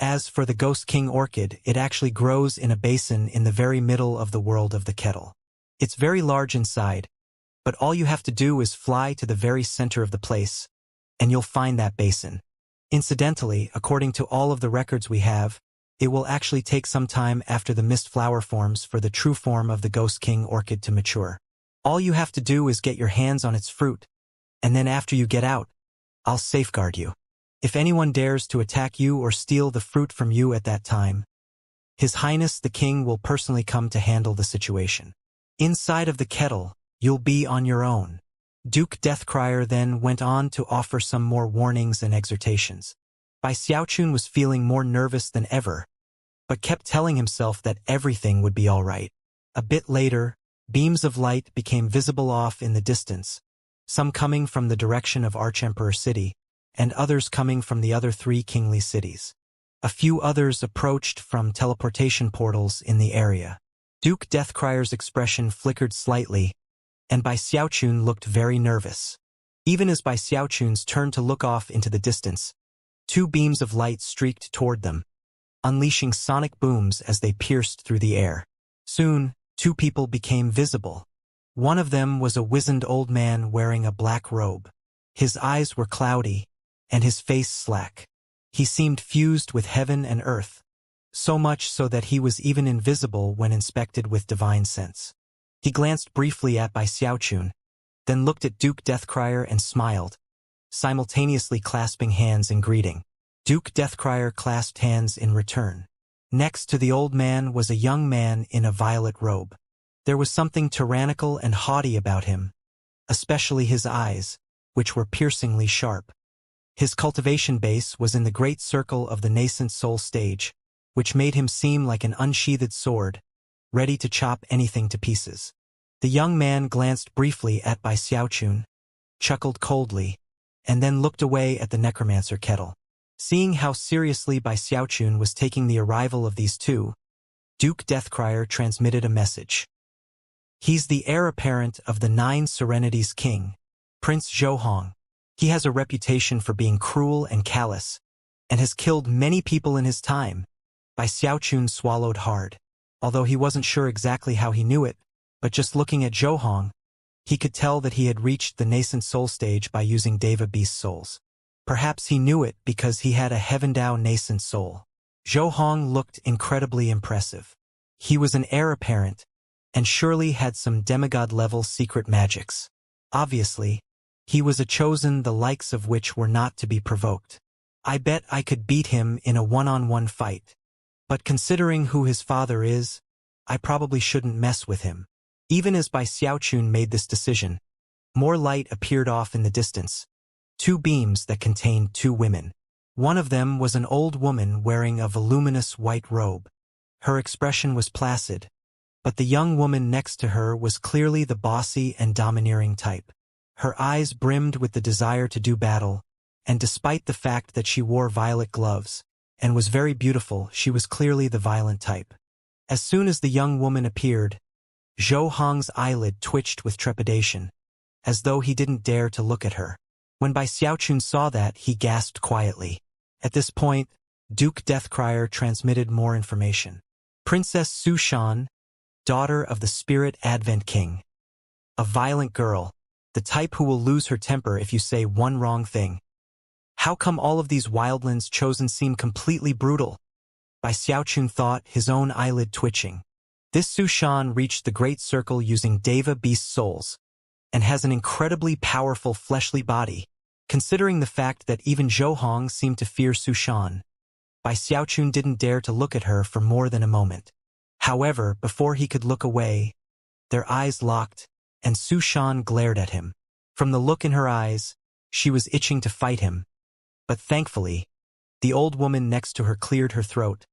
S1: As for the Ghost King orchid, it actually grows in a basin in the very middle of the world of the kettle. It's very large inside, but all you have to do is fly to the very center of the place, and you'll find that basin. Incidentally, according to all of the records we have, it will actually take some time after the mist flower forms for the true form of the Ghost King orchid to mature. All you have to do is get your hands on its fruit, and then after you get out, I'll safeguard you. If anyone dares to attack you or steal the fruit from you at that time, His Highness the King will personally come to handle the situation. Inside of the kettle, you'll be on your own." Duke Deathcrier then went on to offer some more warnings and exhortations. Bai Xiaochun was feeling more nervous than ever, but kept telling himself that everything would be all right. A bit later, beams of light became visible off in the distance, some coming from the direction of Archemperor City, and others coming from the other 3 kingly cities. A few others approached from teleportation portals in the area. Duke Deathcrier's expression flickered slightly, and Bai Xiaochun looked very nervous. Even as Bai Xiaochun's turned to look off into the distance, 2 beams of light streaked toward them, unleashing sonic booms as they pierced through the air. Soon, 2 people became visible. One of them was a wizened old man wearing a black robe. His eyes were cloudy, and his face slack. He seemed fused with heaven and earth. so much so that he was even invisible when inspected with divine sense. He glanced briefly at Bai Xiaochun, then looked at Duke Deathcrier and smiled, simultaneously clasping hands in greeting. Duke Deathcrier clasped hands in return. Next to the old man was a young man in a violet robe. There was something tyrannical and haughty about him, especially his eyes, which were piercingly sharp. His cultivation base was in the great circle of the nascent soul stage, which made him seem like an unsheathed sword, ready to chop anything to pieces. The young man glanced briefly at Bai Xiaochun, chuckled coldly, and then looked away at the necromancer kettle. Seeing how seriously Bai Xiaochun was taking the arrival of these two, Duke Deathcrier transmitted a message. He's the heir apparent of the 9 Serenities king, Prince Zhou. He has a reputation for being cruel and callous, and has killed many people in his time. Bai Xiaochun swallowed hard. Although he wasn't sure exactly how he knew it, but just looking at Zhou, he could tell that he had reached the nascent soul stage by using Deva Beast souls. Perhaps he knew it because he had a Heavendao nascent soul. Zhou looked incredibly impressive. He was an heir apparent, and surely had some demigod-level secret magics. Obviously, he was a chosen the likes of which were not to be provoked. I bet I could beat him in a one-on-one fight. But considering who his father is, I probably shouldn't mess with him. Even as Bai Xiaochun made this decision, more light appeared off in the distance. 2 beams that contained 2 women. One of them was an old woman wearing a voluminous white robe. Her expression was placid, but the young woman next to her was clearly the bossy and domineering type. Her eyes brimmed with the desire to do battle, and despite the fact that she wore violet gloves and was very beautiful, she was clearly the violent type. As soon as the young woman appeared, Zhou eyelid twitched with trepidation, as though he didn't dare to look at her. When Bai Xiaochun saw that, he gasped quietly. At this point, Duke Deathcrier transmitted more information. Princess Su Shan, daughter of the Spirit Advent King. A violent girl, the type who will lose her temper if you say one wrong thing. How come all of these wildlands chosen seem completely brutal? Bai Xiaochun thought, his own eyelid twitching. This Su Shan reached the Great Circle using Deva Beast souls, and has an incredibly powerful fleshly body. Considering the fact that even Zhou seemed to fear Su Shan, Bai Xiaochun didn't dare to look at her for more than a moment. However, before he could look away, their eyes locked, and Su Shan glared at him. From the look in her eyes, she was itching to fight him. But thankfully, the old woman next to her cleared her throat,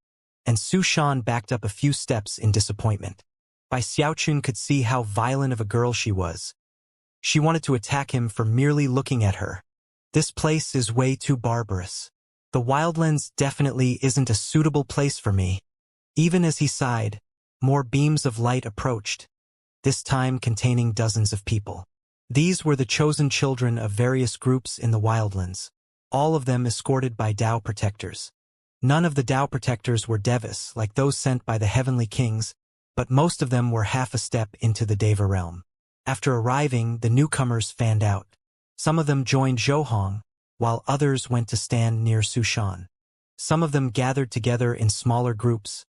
S1: and Su Shan backed up a few steps in disappointment. Bai Xiaochun could see how violent of a girl she was. She wanted to attack him for merely looking at her. This place is way too barbarous. The wildlands definitely isn't a suitable place for me. Even as he sighed, more beams of light approached, this time containing dozens of people. These were the chosen children of various groups in the wildlands, all of them escorted by Dao protectors. None of the Dao protectors were Devas like those sent by the heavenly kings, but most of them were half a step into the Deva realm. After arriving, the newcomers fanned out. Some of them joined Zhou, while others went to stand near Su Shan. Some of them gathered together in smaller groups,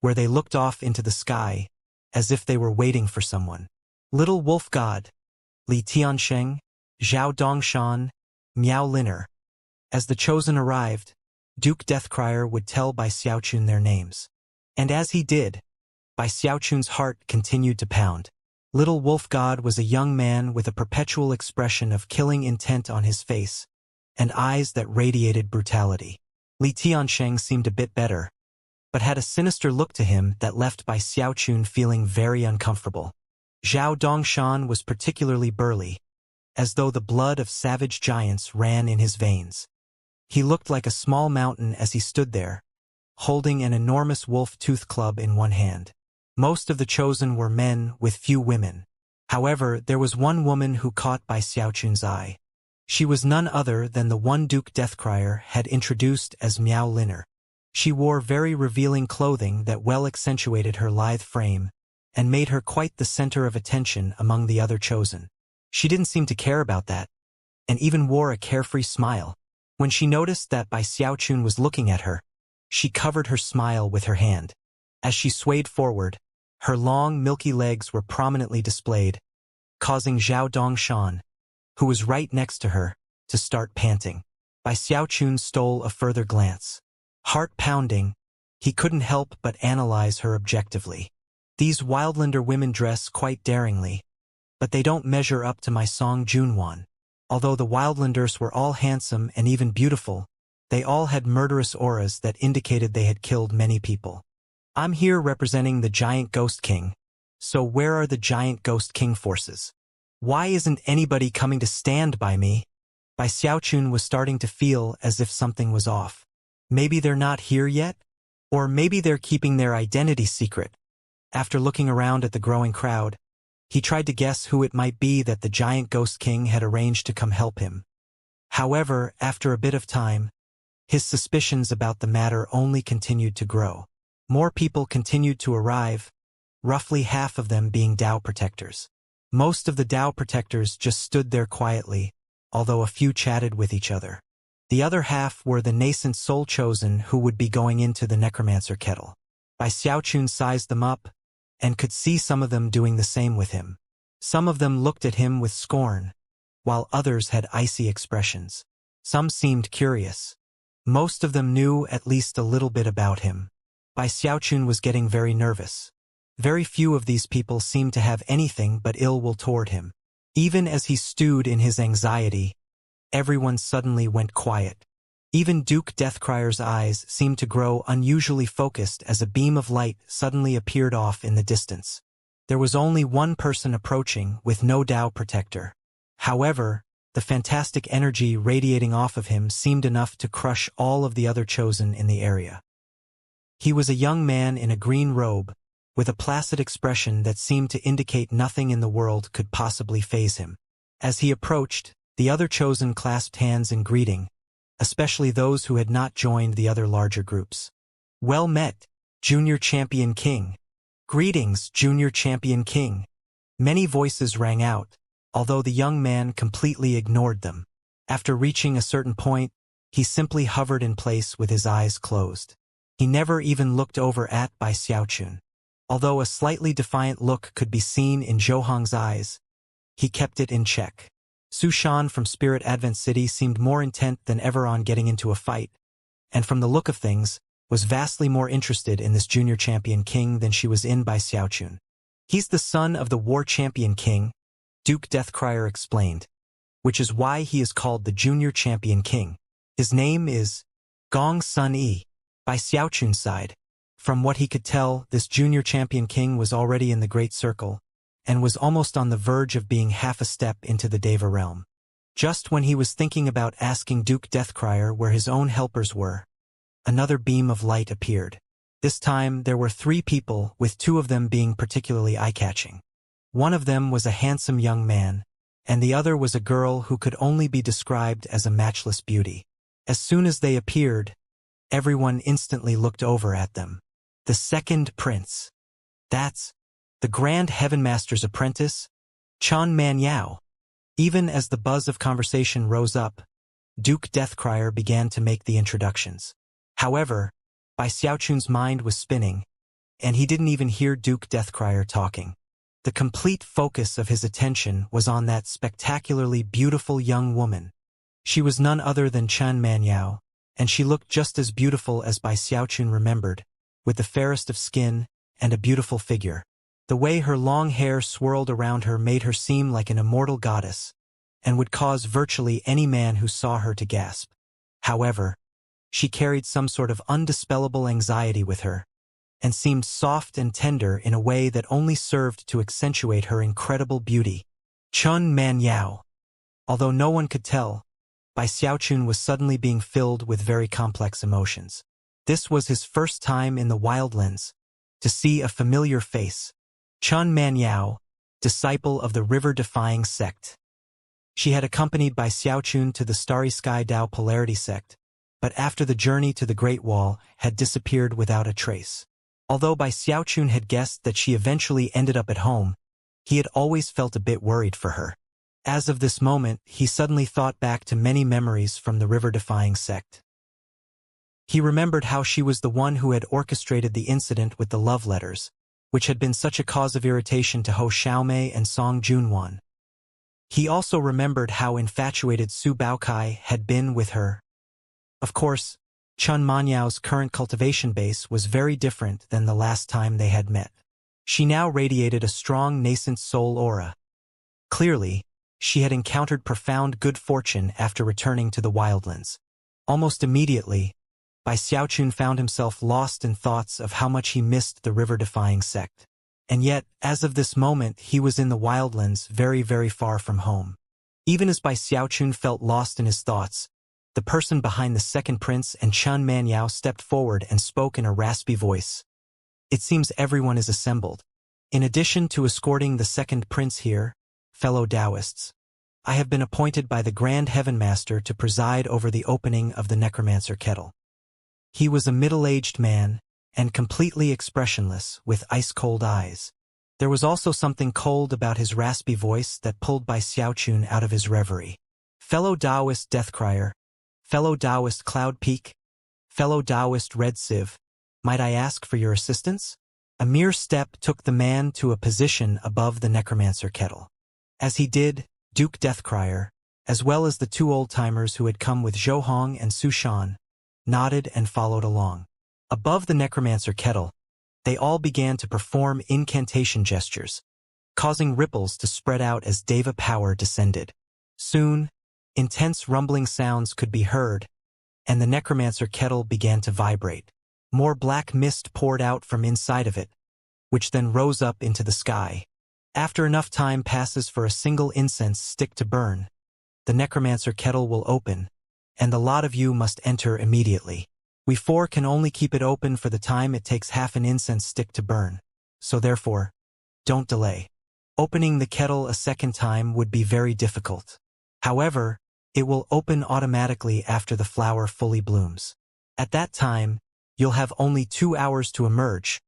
S1: where they looked off into the sky, as if they were waiting for someone. Little Wolf God, Li Tiansheng, Zhao Dongshan, Miao Liner. As the chosen arrived, Duke Deathcrier would tell Bai Xiaochun their names. And as he did, Bai Xiaochun's heart continued to pound. Little Wolf God was a young man with a perpetual expression of killing intent on his face, and eyes that radiated brutality. Li Tiansheng seemed a bit better, but had a sinister look to him that left Bai Xiaochun feeling very uncomfortable. Zhao Dongshan was particularly burly, as though the blood of savage giants ran in his veins. He looked like a small mountain as he stood there, holding an enormous wolf-tooth club in one hand. Most of the chosen were men with few women. However, there was one woman who caught Bai Xiaochun's eye. She was none other than the one Duke Deathcrier had introduced as Miao Liner. She wore very revealing clothing that well accentuated her lithe frame, and made her quite the center of attention among the other chosen. She didn't seem to care about that, and even wore a carefree smile. When she noticed that Bai Xiaochun was looking at her, She covered her smile with her hand. As she swayed forward, her long, milky legs were prominently displayed, causing Zhao Dongshan, who was right next to her, to start panting. Bai Xiaochun stole a further glance. Heart pounding, he couldn't help but analyze her objectively. These Wildlander women dress quite daringly, but they don't measure up to my Song Junwan. Although the Wildlanders were all handsome and even beautiful, they all had murderous auras that indicated they had killed many people. I'm here representing the Giant Ghost King, so where are the Giant Ghost King forces? Why isn't anybody coming to stand by me? Bai Xiaochun was starting to feel as if something was off. Maybe they're not here yet? Or maybe they're keeping their identity secret. After looking around at the growing crowd, he tried to guess who it might be that the Giant Ghost King had arranged to come help him. However, after a bit of time, his suspicions about the matter only continued to grow. More people continued to arrive, roughly half of them being Dao protectors. Most of the Dao protectors just stood there quietly, although a few chatted with each other. The other half were the nascent soul chosen who would be going into the necromancer kettle. Bai Xiaochun sized them up, and could see some of them doing the same with him. Some of them looked at him with scorn, while others had icy expressions. Some seemed curious. Most of them knew at least a little bit about him. Bai Xiaochun was getting very nervous. Very few of these people seemed to have anything but ill will toward him. Even as he stewed in his anxiety, everyone suddenly went quiet. Even Duke Deathcryer's eyes seemed to grow unusually focused as a beam of light suddenly appeared off in the distance. There was only one person approaching with no Dao protector. However, the fantastic energy radiating off of him seemed enough to crush all of the other chosen in the area. He was a young man in a green robe, with a placid expression that seemed to indicate nothing in the world could possibly faze him. As he approached, the other chosen clasped hands in greeting, especially those who had not joined the other larger groups. Well met, Junior Champion King. Greetings, Junior Champion King. Many voices rang out, although the young man completely ignored them. After reaching a certain point, he simply hovered in place with his eyes closed. He never even looked over at Bai Xiaochun. Although a slightly defiant look could be seen in Zhou Hong's eyes, he kept it in check. Su Shan from Spirit Advent City seemed more intent than ever on getting into a fight, and from the look of things, was vastly more interested in this Junior Champion King than she was in Bai Xiaochun. He's the son of the War Champion King, Duke Deathcryer explained, which is why he is called the Junior Champion King. His name is Gong Sun Yi. Bai Xiaochun sighed. From what he could tell, this Junior Champion King was already in the Great Circle, and was almost on the verge of being half a step into the Deva realm. Just when he was thinking about asking Duke Deathcryer where his own helpers were, another beam of light appeared. This time there were 3 people, with 2 of them being particularly eye-catching. One of them was a handsome young man, and the other was a girl who could only be described as a matchless beauty. As soon as they appeared, everyone instantly looked over at them. The second prince. That's the Grand Heaven Master's apprentice, Chun Man Yao. Even as the buzz of conversation rose up, Duke Deathcryer began to make the introductions. However, Bai Xiaochun's mind was spinning, and he didn't even hear Duke Deathcryer talking. The complete focus of his attention was on that spectacularly beautiful young woman. She was none other than Chun Man Yao, and she looked just as beautiful as Bai Xiaochun remembered, with the fairest of skin and a beautiful figure. The way her long hair swirled around her made her seem like an immortal goddess, and would cause virtually any man who saw her to gasp. However, she carried some sort of undispellable anxiety with her, and seemed soft and tender in a way that only served to accentuate her incredible beauty. Chun Man Yao. Although no one could tell, Bai Xiaochun was suddenly being filled with very complex emotions. This was his first time in the Wildlands to see a familiar face. Chun Man Yao, disciple of the river-defying sect. She had accompanied Bai Xiaochun to the Starry Sky Dao Polarity sect, but after the journey to the Great Wall had disappeared without a trace. Although Bai Xiaochun had guessed that she eventually ended up at home, he had always felt a bit worried for her. As of this moment, he suddenly thought back to many memories from the river-defying sect. He remembered how she was the one who had orchestrated the incident with the love letters, which had been such a cause of irritation to Ho Xiaomei and Song Junwan. He also remembered how infatuated Su Baokai had been with her. Of course, Chun Manyao's current cultivation base was very different than the last time they had met. She now radiated a strong nascent soul aura. Clearly, she had encountered profound good fortune after returning to the wildlands. Almost immediately, Bai Xiaochun found himself lost in thoughts of how much he missed the river-defying sect. And yet, as of this moment, he was in the wildlands very, very far from home. Even as Bai Xiaochun felt lost in his thoughts, the person behind the second prince and Chun Manyao stepped forward and spoke in a raspy voice. It seems everyone is assembled. In addition to escorting the second prince here, fellow Taoists, I have been appointed by the Grand Heaven Master to preside over the opening of the necromancer kettle. He was a middle-aged man, and completely expressionless, with ice-cold eyes. There was also something cold about his raspy voice that pulled Bai Xiaochun out of his reverie. Fellow Taoist Deathcrier, fellow Taoist Cloud Peak, fellow Taoist Red Sieve, might I ask for your assistance? A mere step took the man to a position above the necromancer kettle. As he did, Duke Deathcrier, as well as the two old-timers who had come with Zhou Hong and Su Shan, nodded and followed along. Above the necromancer kettle, they all began to perform incantation gestures, causing ripples to spread out as Deva power descended. Soon, intense rumbling sounds could be heard, and the necromancer kettle began to vibrate. More black mist poured out from inside of it, which then rose up into the sky. After enough time passes for a single incense stick to burn, the necromancer kettle will open, and the lot of you must enter immediately. We four can only keep it open for the time it takes half an incense stick to burn, so therefore, don't delay. Opening the kettle a second time would be very difficult. However, it will open automatically after the flower fully blooms. At that time, you'll have only 2 hours to emerge,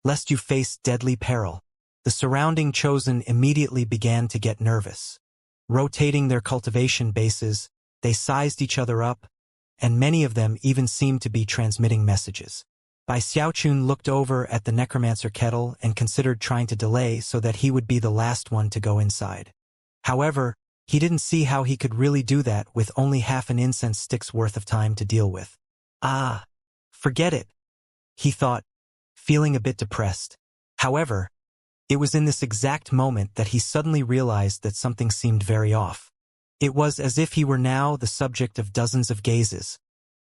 S1: lest you face deadly peril. The surrounding chosen immediately began to get nervous. Rotating their cultivation bases, they sized each other up, and many of them even seemed to be transmitting messages. Bai Xiaochun looked over at the necromancer kettle and considered trying to delay so that he would be the last one to go inside. However, he didn't see how he could really do that with only half an incense stick's worth of time to deal with. Forget it, he thought, feeling a bit depressed. However, it was in this exact moment that he suddenly realized that something seemed very off. It was as if he were now the subject of dozens of gazes,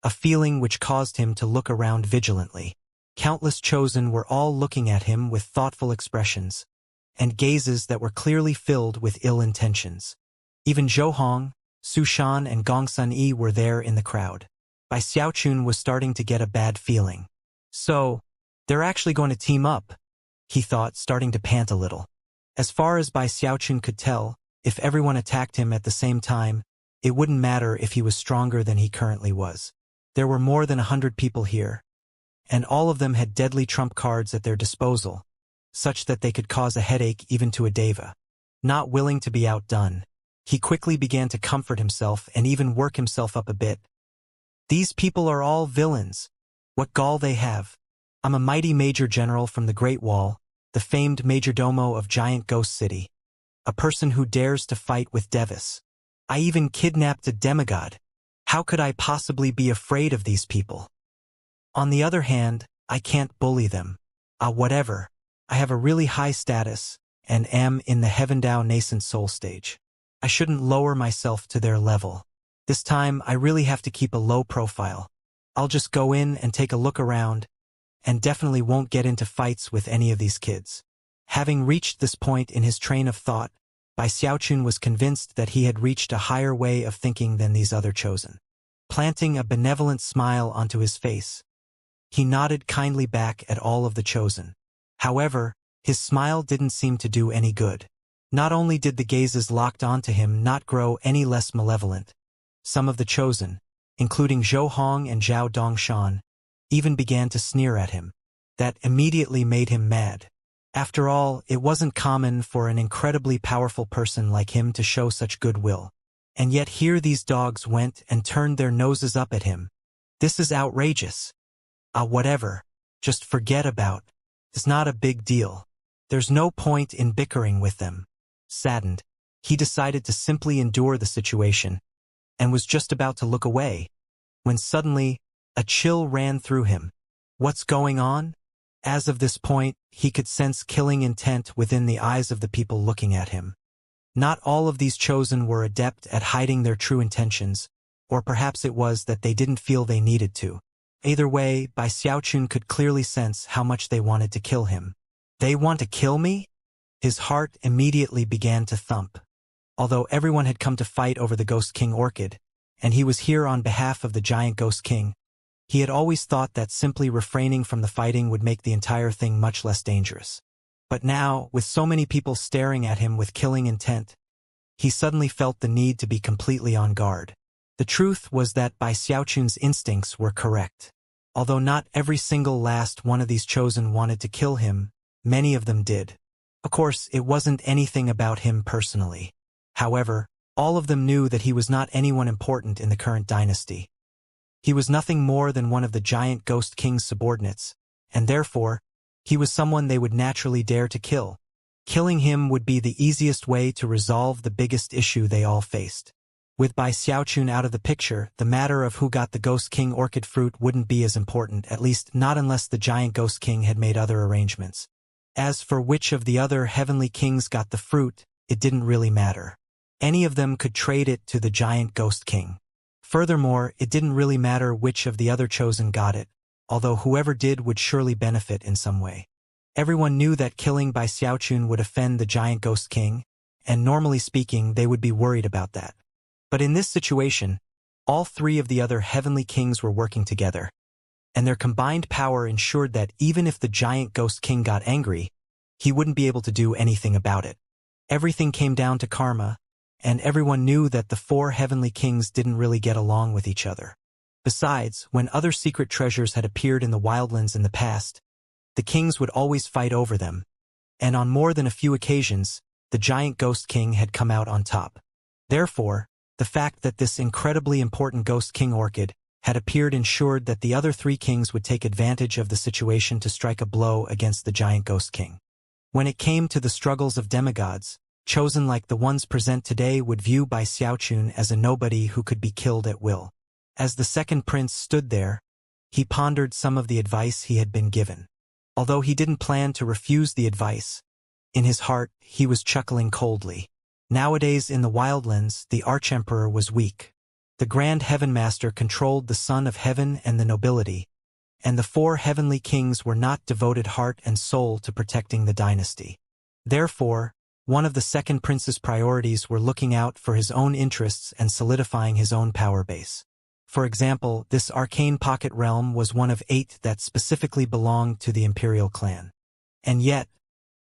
S1: a feeling which caused him to look around vigilantly. Countless chosen were all looking at him with thoughtful expressions, and gazes that were clearly filled with ill intentions. Even Zhou Hong, Su Shan and Gong Sun Yi were there in the crowd. Bai Xiaochun was starting to get a bad feeling. So, they're actually going to team up, he thought, starting to pant a little. As far as Bai Xiaochun could tell, if everyone attacked him at the same time, it wouldn't matter if he was stronger than he currently was. There were more than 100 people here, and all of them had deadly trump cards at their disposal, such that they could cause a headache even to a Deva. Not willing to be outdone, he quickly began to comfort himself and even work himself up a bit. These people are all villains. What gall they have. I'm a mighty major general from the Great Wall, the famed majordomo of Giant Ghost City. A person who dares to fight with Devis. I even kidnapped a demigod. How could I possibly be afraid of these people? On the other hand, I can't bully them. Whatever. I have a really high status, and am in the Heavendao nascent soul stage. I shouldn't lower myself to their level. This time, I really have to keep a low profile. I'll just go in and take a look around, and definitely won't get into fights with any of these kids. Having reached this point in his train of thought, Bai Xiaochun was convinced that he had reached a higher way of thinking than these other chosen. Planting a benevolent smile onto his face, he nodded kindly back at all of the chosen. However, his smile didn't seem to do any good. Not only did the gazes locked onto him not grow any less malevolent, some of the chosen, including Zhou Hong and Zhao Dongshan, even began to sneer at him. That immediately made him mad. After all, it wasn't common for an incredibly powerful person like him to show such goodwill. And yet here these dogs went and turned their noses up at him, This is outrageous. Whatever. Just forget about. It's not a big deal. There's no point in bickering with them. Saddened, he decided to simply endure the situation, and was just about to look away, when suddenly, a chill ran through him. What's going on? As of this point, he could sense killing intent within the eyes of the people looking at him. Not all of these chosen were adept at hiding their true intentions, or perhaps it was that they didn't feel they needed to. Either way, Bai Xiaochun could clearly sense how much they wanted to kill him. They want to kill me? His heart immediately began to thump. Although everyone had come to fight over the Ghost King Orchid, and he was here on behalf of the giant Ghost King, he had always thought that simply refraining from the fighting would make the entire thing much less dangerous. But now, with so many people staring at him with killing intent, he suddenly felt the need to be completely on guard. The truth was that Bai Xiaochun's instincts were correct. Although not every single last one of these chosen wanted to kill him, many of them did. Of course, it wasn't anything about him personally. However, all of them knew that he was not anyone important in the current dynasty. He was nothing more than one of the giant Ghost King's subordinates, and therefore, he was someone they would naturally dare to kill. Killing him would be the easiest way to resolve the biggest issue they all faced. With Bai Xiaochun out of the picture, the matter of who got the Ghost King orchid fruit wouldn't be as important, at least not unless the giant Ghost King had made other arrangements. As for which of the other heavenly kings got the fruit, it didn't really matter. Any of them could trade it to the giant Ghost King. Furthermore, it didn't really matter which of the other chosen got it, although whoever did would surely benefit in some way. Everyone knew that killing Bai Xiaochun would offend the giant Ghost King, and normally speaking they would be worried about that. But in this situation, all three of the other heavenly kings were working together, and their combined power ensured that even if the giant Ghost King got angry, he wouldn't be able to do anything about it. Everything came down to karma, and everyone knew that the four heavenly kings didn't really get along with each other. Besides, when other secret treasures had appeared in the wildlands in the past, the kings would always fight over them, and on more than a few occasions, the giant Ghost King had come out on top. Therefore, the fact that this incredibly important Ghost King orchid had appeared ensured that the other three kings would take advantage of the situation to strike a blow against the giant Ghost King. When it came to the struggles of demigods, chosen like the ones present today would view Bai Xiaochun as a nobody who could be killed at will. As the second prince stood there, he pondered some of the advice he had been given. Although he didn't plan to refuse the advice, in his heart he was chuckling coldly. Nowadays in the wildlands, the Archemperor was weak. The Grand Heaven Master controlled the Son of Heaven and the nobility, and the four heavenly kings were not devoted heart and soul to protecting the dynasty. Therefore, one of the second prince's priorities were looking out for his own interests and solidifying his own power base. For example, this arcane pocket realm was one of 8 that specifically belonged to the imperial clan. And yet,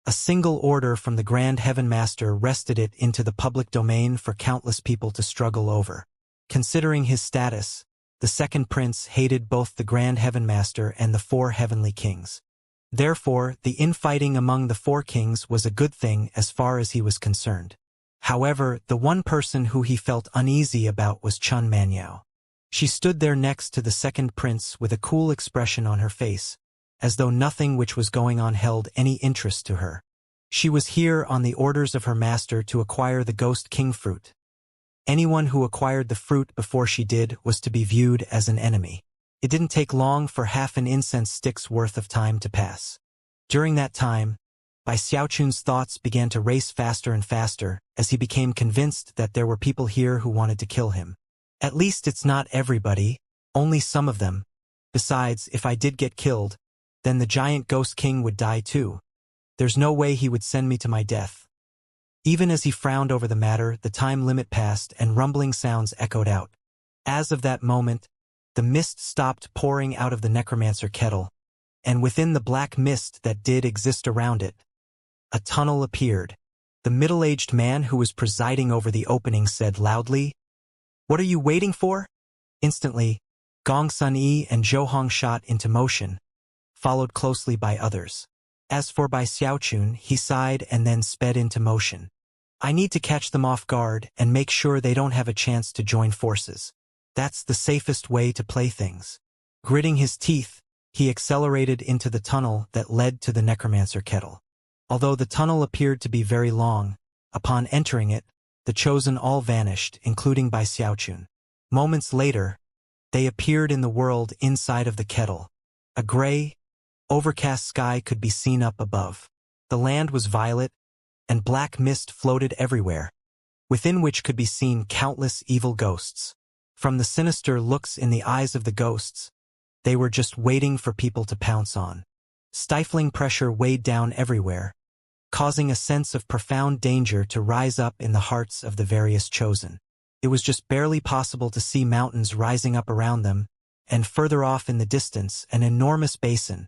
S1: a single order from the Grand Heaven Master wrested it into the public domain for countless people to struggle over. Considering his status, the second prince hated both the Grand Heaven Master and the four heavenly kings. Therefore, the infighting among the four kings was a good thing as far as he was concerned. However, the one person who he felt uneasy about was Chun Manyao. She stood there next to the second prince with a cool expression on her face, as though nothing which was going on held any interest to her. She was here on the orders of her master to acquire the Ghost King fruit. Anyone who acquired the fruit before she did was to be viewed as an enemy. It didn't take long for half an incense stick's worth of time to pass. During that time, Bai Xiaochun's thoughts began to race faster and faster as he became convinced that there were people here who wanted to kill him. At least it's not everybody, only some of them. Besides, if I did get killed, then the giant Ghost King would die too. There's no way he would send me to my death. Even as he frowned over the matter, the time limit passed and rumbling sounds echoed out. As of that moment, the mist stopped pouring out of the necromancer kettle, and within the black mist that did exist around it, a tunnel appeared. The middle-aged man who was presiding over the opening said loudly, "What are you waiting for?" Instantly, Gong Sun Yi and Zhou Hong shot into motion, followed closely by others. As for Bai Xiaochun, he sighed and then sped into motion. I need to catch them off guard and make sure they don't have a chance to join forces. That's the safest way to play things. Gritting his teeth, he accelerated into the tunnel that led to the necromancer kettle. Although the tunnel appeared to be very long, upon entering it, the chosen all vanished, including Bai Xiaochun. Moments later, they appeared in the world inside of the kettle. A gray, overcast sky could be seen up above. The land was violet, and black mist floated everywhere, within which could be seen countless evil ghosts. From the sinister looks in the eyes of the ghosts, they were just waiting for people to pounce on. Stifling pressure weighed down everywhere, causing a sense of profound danger to rise up in the hearts of the various chosen. It was just barely possible to see mountains rising up around them, and further off in the distance, an enormous basin.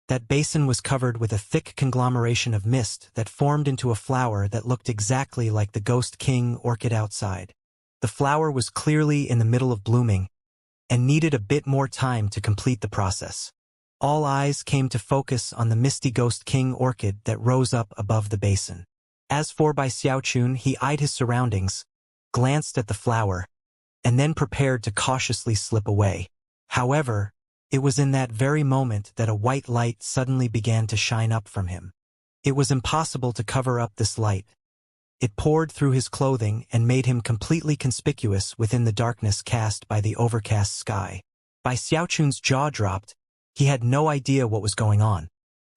S1: That basin was covered with a thick conglomeration of mist that formed into a flower that looked exactly like the Ghost King orchid outside. The flower was clearly in the middle of blooming, and needed a bit more time to complete the process. All eyes came to focus on the misty Ghost King orchid that rose up above the basin. As for Bai Xiaochun, he eyed his surroundings, glanced at the flower, and then prepared to cautiously slip away. However, it was in that very moment that a white light suddenly began to shine up from him. It was impossible to cover up this light. It poured through his clothing and made him completely conspicuous within the darkness cast by the overcast sky. Bai Xiaochun's jaw dropped. He had no idea what was going on.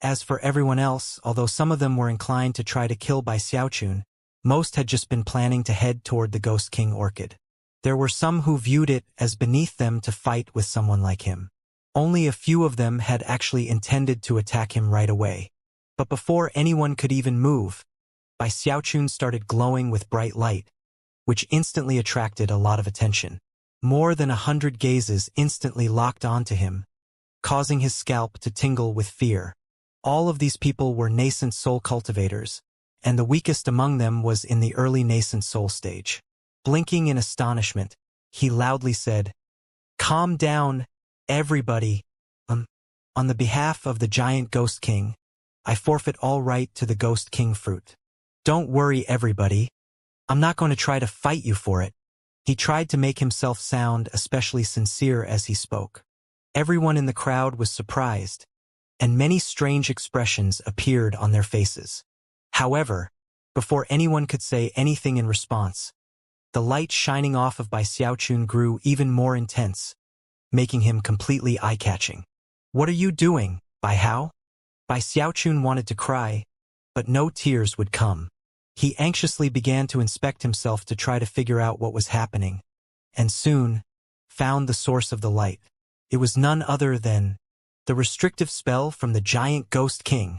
S1: As for everyone else, although some of them were inclined to try to kill Bai Xiaochun, most had just been planning to head toward the Ghost King orchid. There were some who viewed it as beneath them to fight with someone like him. Only a few of them had actually intended to attack him right away. But before anyone could even move, Bai Xiaochun started glowing with bright light, which instantly attracted a lot of attention. More than 100 gazes instantly locked onto him, causing his scalp to tingle with fear. All of these people were nascent soul cultivators, and the weakest among them was in the early nascent soul stage. Blinking in astonishment, he loudly said, "Calm down, everybody. On the behalf of the giant Ghost King, I forfeit all right to the Ghost King fruit. Don't worry, everybody. I'm not going to try to fight you for it." He tried to make himself sound especially sincere as he spoke. Everyone in the crowd was surprised, and many strange expressions appeared on their faces. However, before anyone could say anything in response, the light shining off of Bai Xiaochun grew even more intense, making him completely eye-catching. "What are you doing, Bai Hao?" Bai Xiaochun wanted to cry, but no tears would come. He anxiously began to inspect himself to try to figure out what was happening, and soon found the source of the light. It was none other than the restrictive spell from the giant Ghost King.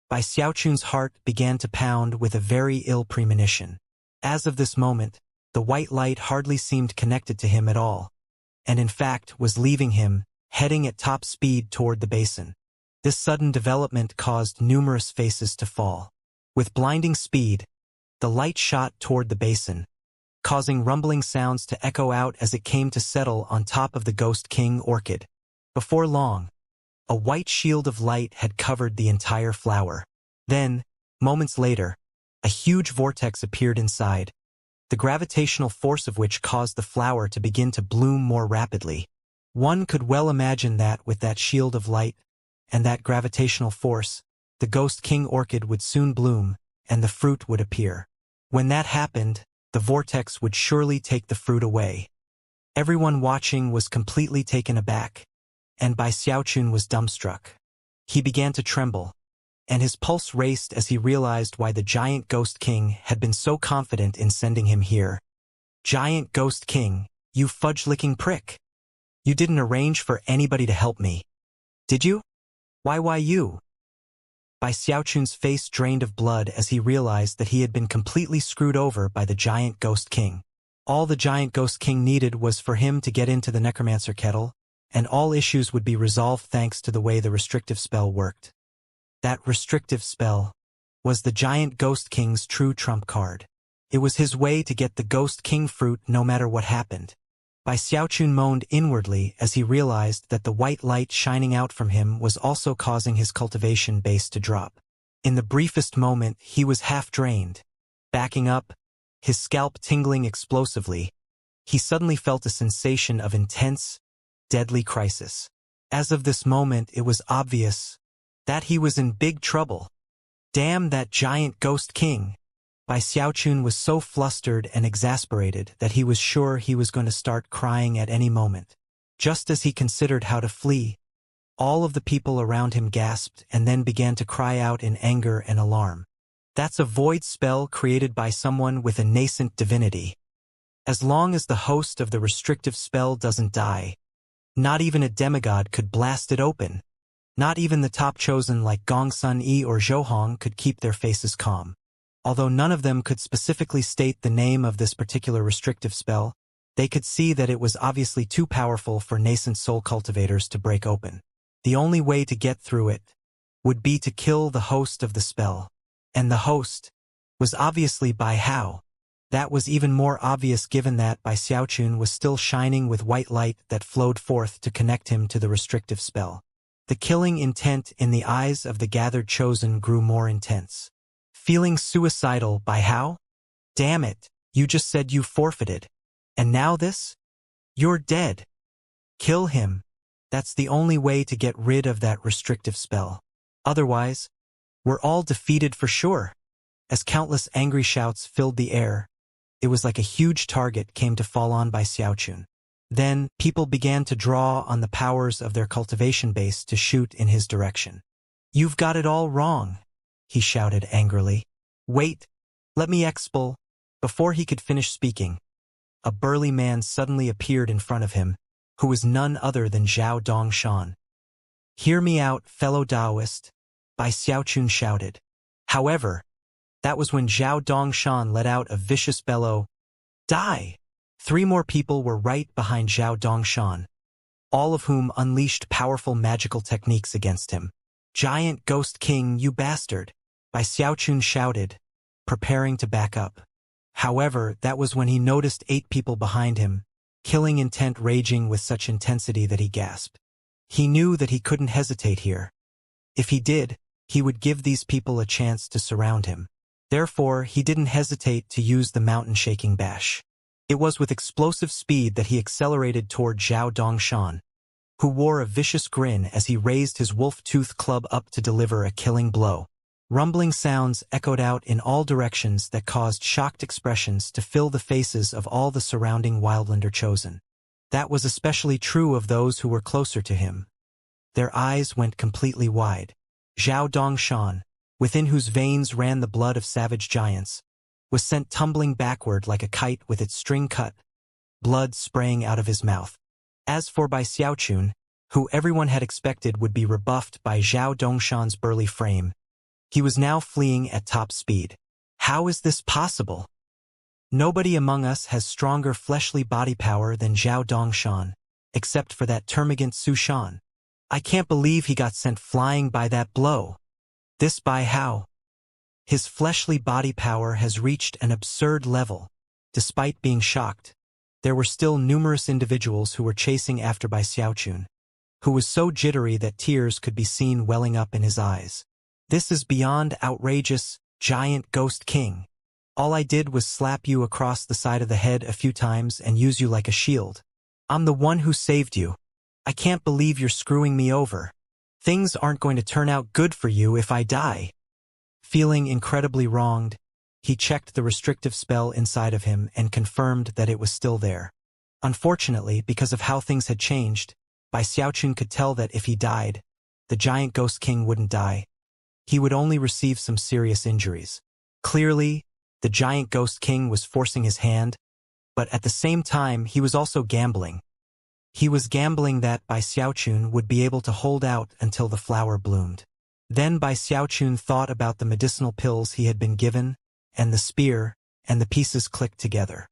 S1: Bai Xiaochun's heart began to pound with a very ill premonition. As of this moment, the white light hardly seemed connected to him at all, and in fact was leaving him, heading at top speed toward the basin. This sudden development caused numerous faces to fall. With blinding speed, the light shot toward the basin, causing rumbling sounds to echo out as it came to settle on top of the Ghost King orchid. Before long, a white shield of light had covered the entire flower. Then, moments later, a huge vortex appeared inside, the gravitational force of which caused the flower to begin to bloom more rapidly. One could well imagine that with that shield of light and that gravitational force, the Ghost King orchid would soon bloom, and the fruit would appear. When that happened, the vortex would surely take the fruit away. Everyone watching was completely taken aback, and Bai Xiaochun was dumbstruck. He began to tremble, and his pulse raced as he realized why the giant Ghost King had been so confident in sending him here. "Giant Ghost King, you fudge-licking prick! You didn't arrange for anybody to help me, did you? Why you?" Bai Xiaochun's face drained of blood as he realized that he had been completely screwed over by the giant Ghost King. All the giant Ghost King needed was for him to get into the necromancer kettle, and all issues would be resolved thanks to the way the restrictive spell worked. That restrictive spell was the giant Ghost King's true trump card. It was his way to get the Ghost King fruit no matter what happened. Bai Xiaochun moaned inwardly as he realized that the white light shining out from him was also causing his cultivation base to drop. In the briefest moment, he was half drained. Backing up, his scalp tingling explosively, he suddenly felt a sensation of intense, deadly crisis. As of this moment, it was obvious that he was in big trouble. Damn that giant ghost king! Bai Xiaochun was so flustered and exasperated that he was sure he was going to start crying at any moment. Just as he considered how to flee, all of the people around him gasped and then began to cry out in anger and alarm. That's a void spell created by someone with a nascent divinity. As long as the host of the restrictive spell doesn't die, not even a demigod could blast it open. Not even the top chosen like Gongsun Yi or Zhouhong could keep their faces calm. Although none of them could specifically state the name of this particular restrictive spell, they could see that it was obviously too powerful for nascent soul cultivators to break open. The only way to get through it would be to kill the host of the spell. And the host was obviously Bai Hao. That was even more obvious given that Bai Xiaochun was still shining with white light that flowed forth to connect him to the restrictive spell. The killing intent in the eyes of the gathered chosen grew more intense. Feeling suicidal, Bai Hao? Damn it, you just said you forfeited. And now this? You're dead. Kill him. That's the only way to get rid of that restrictive spell. Otherwise, we're all defeated for sure. As countless angry shouts filled the air, it was like a huge target came to fall on Bai Xiaochun. Then, people began to draw on the powers of their cultivation base to shoot in his direction. You've got it all wrong, he shouted angrily. Wait, let me expel. Before he could finish speaking, a burly man suddenly appeared in front of him, who was none other than Zhao Dongshan. Hear me out, fellow Taoist, Bai Xiaochun shouted. However, that was when Zhao Dongshan let out a vicious bellow. Die! 3 more people were right behind Zhao Dongshan, all of whom unleashed powerful magical techniques against him. Giant Ghost King, you bastard! Bai Xiaochun shouted, preparing to back up. However, that was when he noticed 8 people behind him, killing intent raging with such intensity that he gasped. He knew that he couldn't hesitate here. If he did, he would give these people a chance to surround him. Therefore, he didn't hesitate to use the mountain-shaking bash. It was with explosive speed that he accelerated toward Zhao Dongshan, who wore a vicious grin as he raised his wolf-tooth club up to deliver a killing blow. Rumbling sounds echoed out in all directions that caused shocked expressions to fill the faces of all the surrounding wildlander chosen. That was especially true of those who were closer to him. Their eyes went completely wide. Zhao Dongshan, within whose veins ran the blood of savage giants, was sent tumbling backward like a kite with its string cut, blood spraying out of his mouth. As for Bai Xiaochun, who everyone had expected would be rebuffed by Zhao Dongshan's burly frame, he was now fleeing at top speed. How is this possible? Nobody among us has stronger fleshly body power than Zhao Dongshan, except for that termagant Su Shan. I can't believe he got sent flying by that blow. This Bai Hao. His fleshly body power has reached an absurd level. Despite being shocked, there were still numerous individuals who were chasing after Bai Xiaochun, who was so jittery that tears could be seen welling up in his eyes. This is beyond outrageous, giant ghost king. All I did was slap you across the side of the head a few times and use you like a shield. I'm the one who saved you. I can't believe you're screwing me over. Things aren't going to turn out good for you if I die. Feeling incredibly wronged, he checked the restrictive spell inside of him and confirmed that it was still there. Unfortunately, because of how things had changed, Bai Xiaochun could tell that if he died, the giant ghost king wouldn't die. He would only receive some serious injuries. Clearly, the giant ghost king was forcing his hand, but at the same time he was also gambling. He was gambling that Bai Xiaochun would be able to hold out until the flower bloomed. Then Bai Xiaochun thought about the medicinal pills he had been given, and the spear, and the pieces clicked together.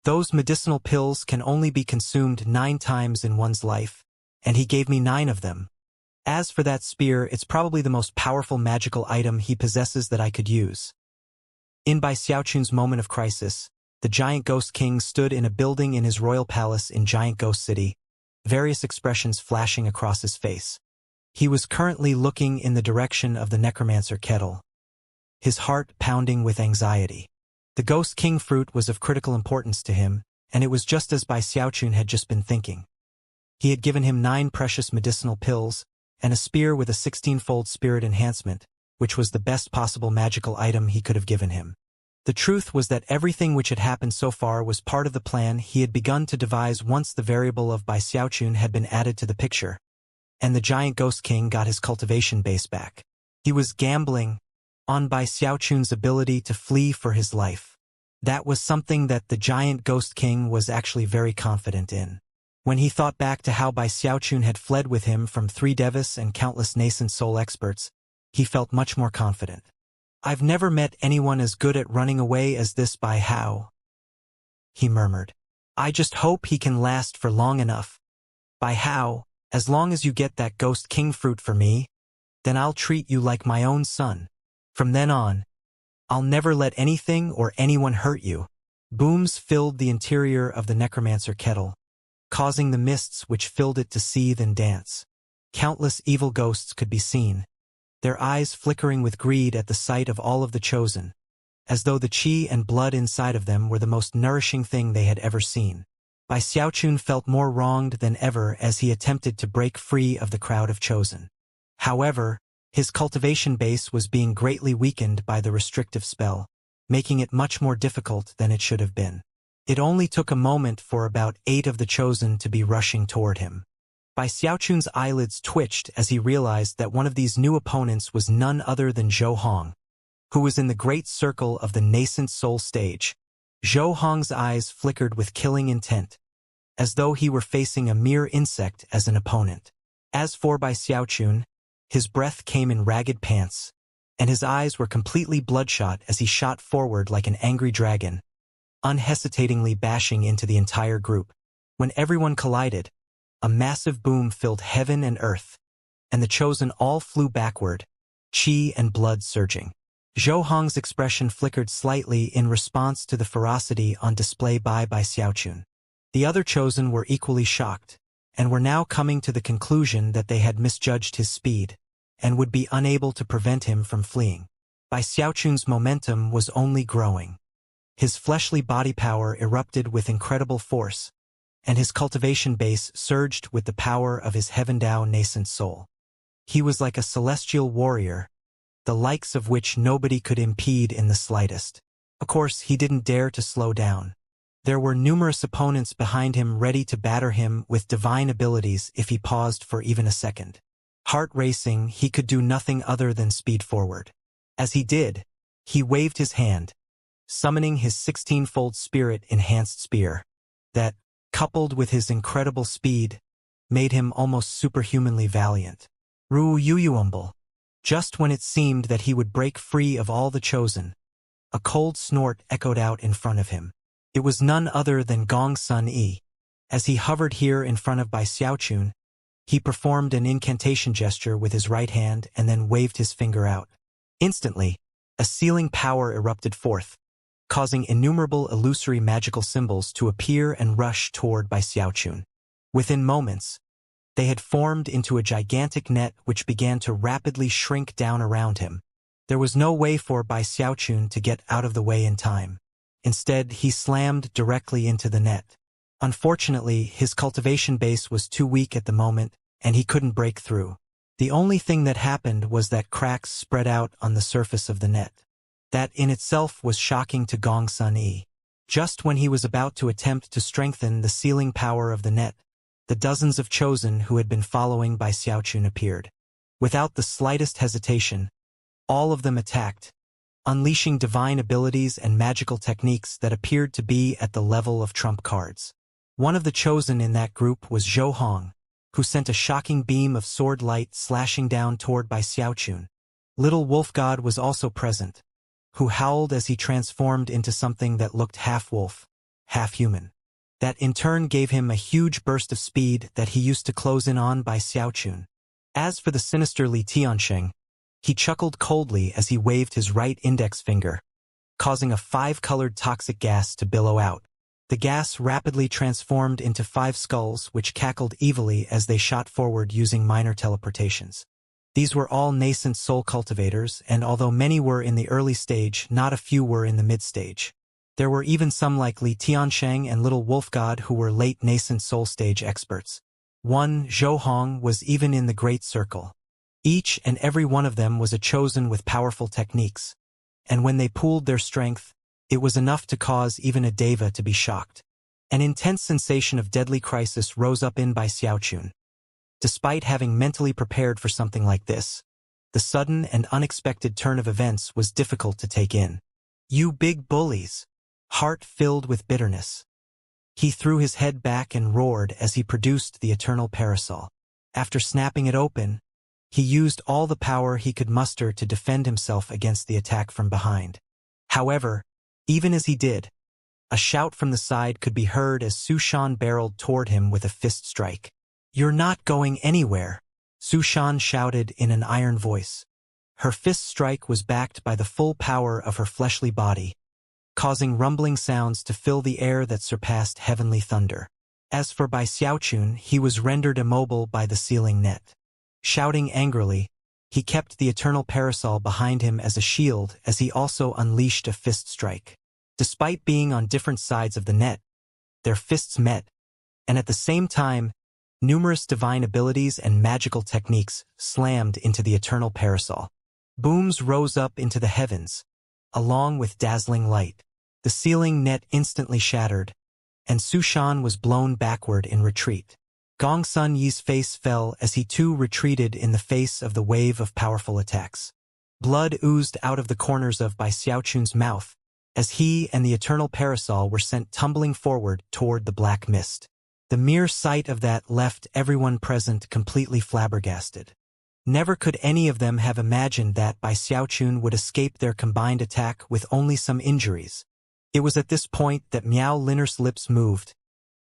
S1: Those medicinal pills can only be consumed 9 times in one's life, and he gave me 9 of them. As for that spear, it's probably the most powerful magical item he possesses that I could use. In Bai Xiaochun's moment of crisis, the giant ghost king stood in a building in his royal palace in Giant Ghost City, various expressions flashing across his face. He was currently looking in the direction of the necromancer kettle, his heart pounding with anxiety. The ghost king fruit was of critical importance to him, and it was just as Bai Xiaochun had just been thinking. He had given him 9 precious medicinal pills, and a spear with a 16-fold spirit enhancement, which was the best possible magical item he could have given him. The truth was that everything which had happened so far was part of the plan he had begun to devise once the variable of Bai Xiaochun had been added to the picture, and the giant ghost king got his cultivation base back. He was gambling on Bai Xiaochun's ability to flee for his life. That was something that the giant ghost king was actually very confident in. When he thought back to how Bai Xiaochun had fled with him from 3 devas and countless nascent soul experts, he felt much more confident. "I've never met anyone as good at running away as this Bai Hao," he murmured. "I just hope he can last for long enough. Bai Hao, as long as you get that ghost king fruit for me, then I'll treat you like my own son. From then on, I'll never let anything or anyone hurt you." Booms filled the interior of the necromancer kettle, causing the mists which filled it to seethe and dance. Countless evil ghosts could be seen, their eyes flickering with greed at the sight of all of the chosen, as though the qi and blood inside of them were the most nourishing thing they had ever seen. Bai Xiaochun felt more wronged than ever as he attempted to break free of the crowd of chosen. However, his cultivation base was being greatly weakened by the restrictive spell, making it much more difficult than it should have been. It only took a moment for about 8 of the chosen to be rushing toward him. Bai Xiaochun's eyelids twitched as he realized that one of these new opponents was none other than Zhou Hong, who was in the great circle of the nascent soul stage. Zhou Hong's eyes flickered with killing intent, as though he were facing a mere insect as an opponent. As for Bai Xiaochun, his breath came in ragged pants, and his eyes were completely bloodshot as he shot forward like an angry dragon, unhesitatingly bashing into the entire group. When everyone collided, a massive boom filled heaven and earth, and the chosen all flew backward, qi and blood surging. Zhou Hong's expression flickered slightly in response to the ferocity on display by Bai Xiaochun. The other chosen were equally shocked, and were now coming to the conclusion that they had misjudged his speed, and would be unable to prevent him from fleeing. Bai Xiaochun's momentum was only growing. His fleshly body power erupted with incredible force, and his cultivation base surged with the power of his Heaven Dao nascent soul. He was like a celestial warrior, the likes of which nobody could impede in the slightest. Of course, he didn't dare to slow down. There were numerous opponents behind him ready to batter him with divine abilities if he paused for even a second. Heart racing, he could do nothing other than speed forward. As he did, he waved his hand, summoning his 16-fold spirit-enhanced spear, that, coupled with his incredible speed, made him almost superhumanly valiant. Ru Yuyuumble. Just when it seemed that he would break free of all the chosen, a cold snort echoed out in front of him. It was none other than Gong Sun Yi. As he hovered here in front of Bai Xiaochun, he performed an incantation gesture with his right hand and then waved his finger out. Instantly, a sealing power erupted forth, causing innumerable illusory magical symbols to appear and rush toward Bai Xiaochun. Within moments, they had formed into a gigantic net which began to rapidly shrink down around him. There was no way for Bai Xiaochun to get out of the way in time. Instead, he slammed directly into the net. Unfortunately, his cultivation base was too weak at the moment, and he couldn't break through. The only thing that happened was that cracks spread out on the surface of the net. That in itself was shocking to Gong Sun Yi. Just when he was about to attempt to strengthen the sealing power of the net, the dozens of chosen who had been following Bai Xiaochun appeared. Without the slightest hesitation, all of them attacked, unleashing divine abilities and magical techniques that appeared to be at the level of trump cards. One of the chosen in that group was Zhou Hong, who sent a shocking beam of sword light slashing down toward Bai Xiaochun. Little Wolf God was also present, who howled as he transformed into something that looked half wolf, half human. That in turn gave him a huge burst of speed that he used to close in on Bai Xiaochun. As for the sinister Li Tiansheng, he chuckled coldly as he waved his right index finger, causing a 5-colored toxic gas to billow out. The gas rapidly transformed into 5 skulls which cackled evilly as they shot forward using minor teleportations. These were all nascent soul cultivators, and although many were in the early stage, not a few were in the mid-stage. There were even some like Li Tiansheng and Little Wolf God who were late nascent soul stage experts. one, Zhou was even in the Great Circle. Each and every one of them was a chosen with powerful techniques, and when they pooled their strength, it was enough to cause even a deva to be shocked. An intense sensation of deadly crisis rose up in Bai Xiaochun. Despite having mentally prepared for something like this, the sudden and unexpected turn of events was difficult to take in. "You big bullies!" Heart filled with bitterness. He threw his head back and roared as he produced the eternal parasol. After snapping it open, he used all the power he could muster to defend himself against the attack from behind. However, even as he did, a shout from the side could be heard as Su Shan barreled toward him with a fist strike. "You're not going anywhere," Su Shan shouted in an iron voice. Her fist strike was backed by the full power of her fleshly body, causing rumbling sounds to fill the air that surpassed heavenly thunder. As for Bai Xiaochun, he was rendered immobile by the sealing net. Shouting angrily, he kept the eternal parasol behind him as a shield as he also unleashed a fist strike. Despite being on different sides of the net, their fists met, and at the same time, numerous divine abilities and magical techniques slammed into the eternal parasol. Booms rose up into the heavens, along with dazzling light. The sealing net instantly shattered, and Su Shan was blown backward in retreat. Gong Sun Yi's face fell as he too retreated in the face of the wave of powerful attacks. Blood oozed out of the corners of Bai Xiaochun's mouth, as he and the eternal parasol were sent tumbling forward toward the black mist. The mere sight of that left everyone present completely flabbergasted. Never could any of them have imagined that Bai Xiaochun would escape their combined attack with only some injuries. It was at this point that Miao Linner's lips moved,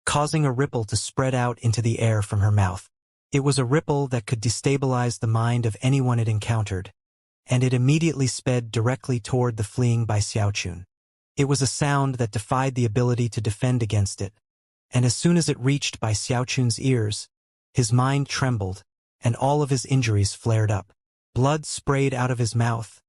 S1: causing a ripple to spread out into the air from her mouth. It was a ripple that could destabilize the mind of anyone it encountered, and it immediately sped directly toward the fleeing Bai Xiaochun. It was a sound that defied the ability to defend against it, and as soon as it reached Bai Xiaochun's ears, his mind trembled, and all of his injuries flared up. Blood sprayed out of his mouth,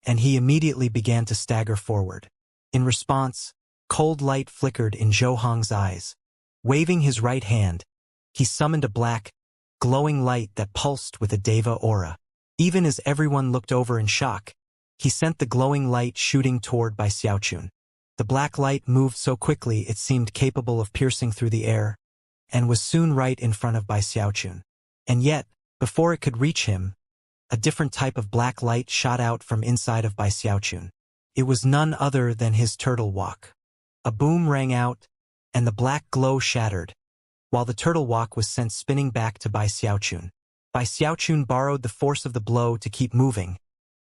S1: and he immediately began to stagger forward. In response, cold light flickered in Zhou Hong's eyes. Waving his right hand, he summoned a black, glowing light that pulsed with a deva aura. Even as everyone looked over in shock, he sent the glowing light shooting toward Bai Xiaochun. The black light moved so quickly it seemed capable of piercing through the air, and was soon right in front of Bai Xiaochun. And yet, before it could reach him, a different type of black light shot out from inside of Bai Xiaochun. It was none other than his turtle walk. A boom rang out, and the black glow shattered, while the turtle walk was sent spinning back to Bai Xiaochun. Bai Xiaochun borrowed the force of the blow to keep moving,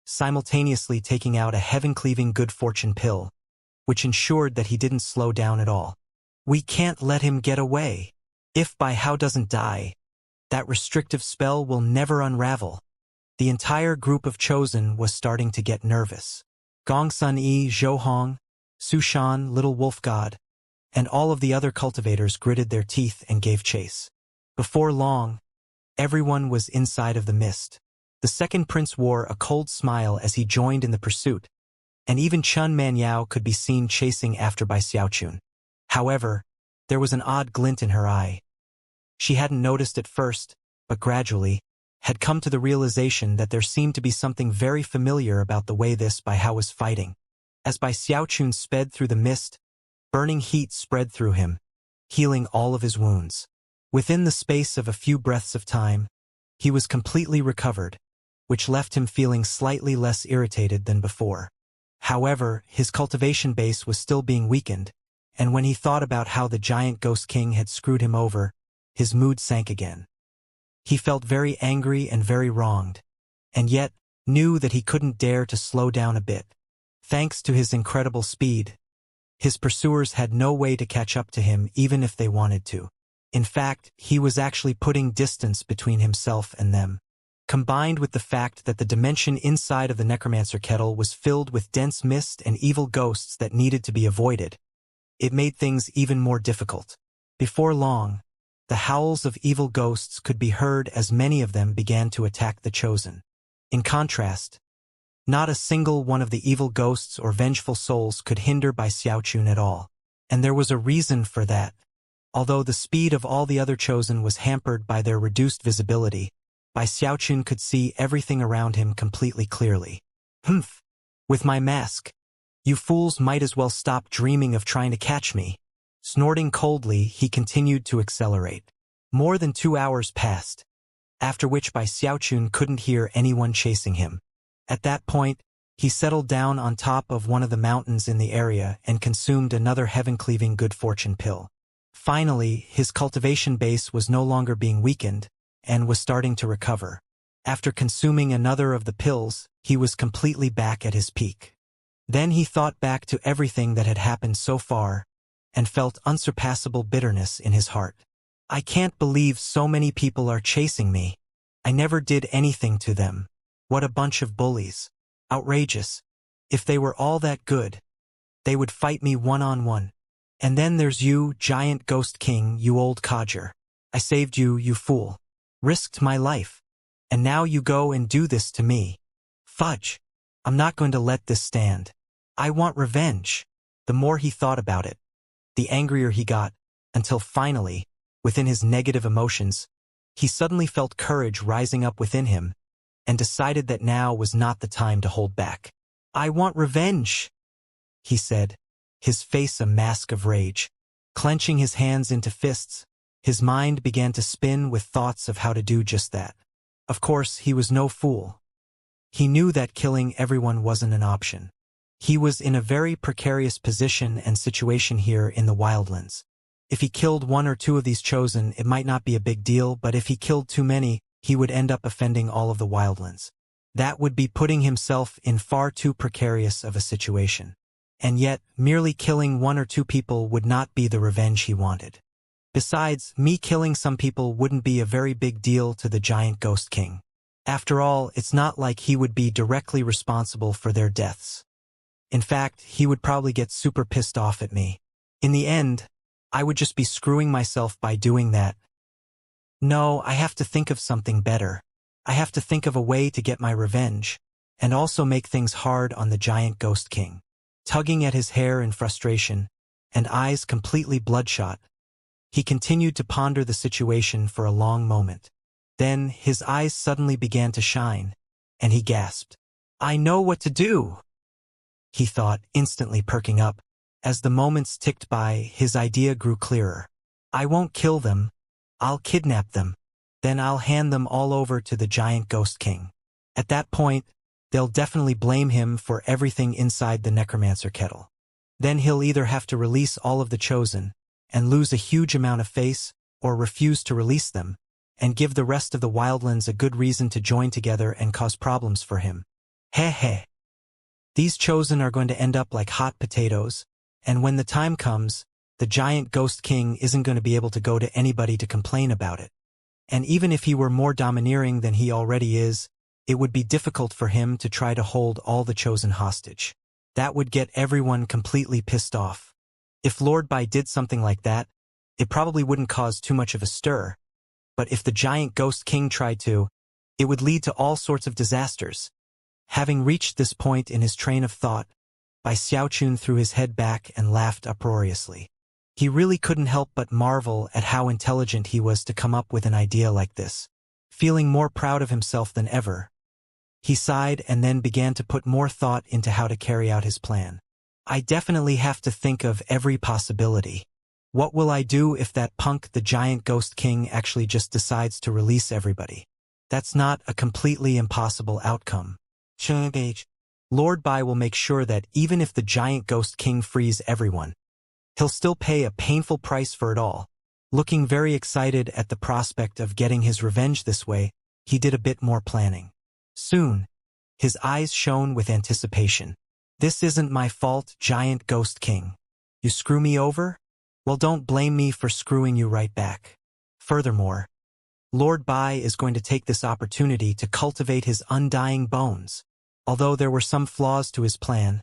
S1: simultaneously taking out a heaven-cleaving good fortune pill, which ensured that he didn't slow down at all. "We can't let him get away. If Bai Hao doesn't die, that restrictive spell will never unravel." The entire group of Chosen was starting to get nervous. Gong Sun Yi, Zhou Hong, Su Shan, Little Wolf God, and all of the other cultivators gritted their teeth and gave chase. Before long, everyone was inside of the mist. The second prince wore a cold smile as he joined in the pursuit, and even Chun Manyao could be seen chasing after Bai Xiaochun. However, there was an odd glint in her eye. She hadn't noticed at first, but gradually, had come to the realization that there seemed to be something very familiar about the way this Bai Hao was fighting. As Bai Xiaochun sped through the mist, burning heat spread through him, healing all of his wounds. Within the space of a few breaths of time, he was completely recovered, which left him feeling slightly less irritated than before. However, his cultivation base was still being weakened, and when he thought about how the giant Ghost King had screwed him over, his mood sank again. He felt very angry and very wronged, and yet knew that he couldn't dare to slow down a bit. Thanks to his incredible speed, his pursuers had no way to catch up to him even if they wanted to. In fact, he was actually putting distance between himself and them. Combined with the fact that the dimension inside of the necromancer kettle was filled with dense mist and evil ghosts that needed to be avoided, it made things even more difficult. Before long, the howls of evil ghosts could be heard as many of them began to attack the Chosen. In contrast, not a single one of the evil ghosts or vengeful souls could hinder Bai Xiaochun at all. And there was a reason for that. Although the speed of all the other chosen was hampered by their reduced visibility, Bai Xiaochun could see everything around him completely clearly. Humph! With my mask. You fools might as well stop dreaming of trying to catch me. Snorting coldly, he continued to accelerate. More than 2 hours passed, after which Bai Xiaochun couldn't hear anyone chasing him. At that point, he settled down on top of one of the mountains in the area and consumed another heaven-cleaving good fortune pill. Finally, his cultivation base was no longer being weakened and was starting to recover. After consuming another of the pills, he was completely back at his peak. Then he thought back to everything that had happened so far and felt unsurpassable bitterness in his heart. I can't believe so many people are chasing me. I never did anything to them. What a bunch of bullies. Outrageous. If they were all that good, they would fight me one-on-one. And then there's you, giant ghost king, you old codger. I saved you, you fool. Risked my life. And now you go and do this to me. Fudge. I'm not going to let this stand. I want revenge. The more he thought about it, the angrier he got, until finally, within his negative emotions, he suddenly felt courage rising up within him and decided that now was not the time to hold back. I want revenge, he said, his face a mask of rage. Clenching his hands into fists, his mind began to spin with thoughts of how to do just that. Of course, he was no fool. He knew that killing everyone wasn't an option. He was in a very precarious position and situation here in the wildlands. If he killed 1 or 2 of these chosen, it might not be a big deal, but if he killed too many, he would end up offending all of the wildlands. That would be putting himself in far too precarious of a situation. And yet, merely killing 1 or 2 people would not be the revenge he wanted. Besides, me killing some people wouldn't be a very big deal to the giant ghost king. After all, it's not like he would be directly responsible for their deaths. In fact, he would probably get super pissed off at me. In the end, I would just be screwing myself by doing that. No, I have to think of something better. I have to think of a way to get my revenge, and also make things hard on the giant ghost king. Tugging at his hair in frustration, and eyes completely bloodshot, he continued to ponder the situation for a long moment. Then his eyes suddenly began to shine, and he gasped. I know what to do, he thought, instantly perking up. As the moments ticked by, his idea grew clearer. I won't kill them. I'll kidnap them. Then I'll hand them all over to the giant ghost king. At that point, they'll definitely blame him for everything inside the necromancer kettle. Then he'll either have to release all of the chosen and lose a huge amount of face, or refuse to release them and give the rest of the wildlands a good reason to join together and cause problems for him. Heh heh. These chosen are going to end up like hot potatoes, and when the time comes, the giant ghost king isn't going to be able to go to anybody to complain about it. And even if he were more domineering than he already is, it would be difficult for him to try to hold all the chosen hostage. That would get everyone completely pissed off. If Lord Bai did something like that, it probably wouldn't cause too much of a stir. But if the giant ghost king tried to, it would lead to all sorts of disasters. Having reached this point in his train of thought, Bai Xiaochun threw his head back and laughed uproariously. He really couldn't help but marvel at how intelligent he was to come up with an idea like this. Feeling more proud of himself than ever, he sighed and then began to put more thought into how to carry out his plan. I definitely have to think of every possibility. What will I do if that punk, the giant ghost king, actually just decides to release everybody? That's not a completely impossible outcome. Lord Bai will make sure that even if the giant ghost king frees everyone, he'll still pay a painful price for it all. Looking very excited at the prospect of getting his revenge this way, he did a bit more planning. Soon, his eyes shone with anticipation. This isn't my fault, giant ghost king. You screw me over? Well, don't blame me for screwing you right back. Furthermore, Lord Bai is going to take this opportunity to cultivate his undying bones. Although there were some flaws to his plan,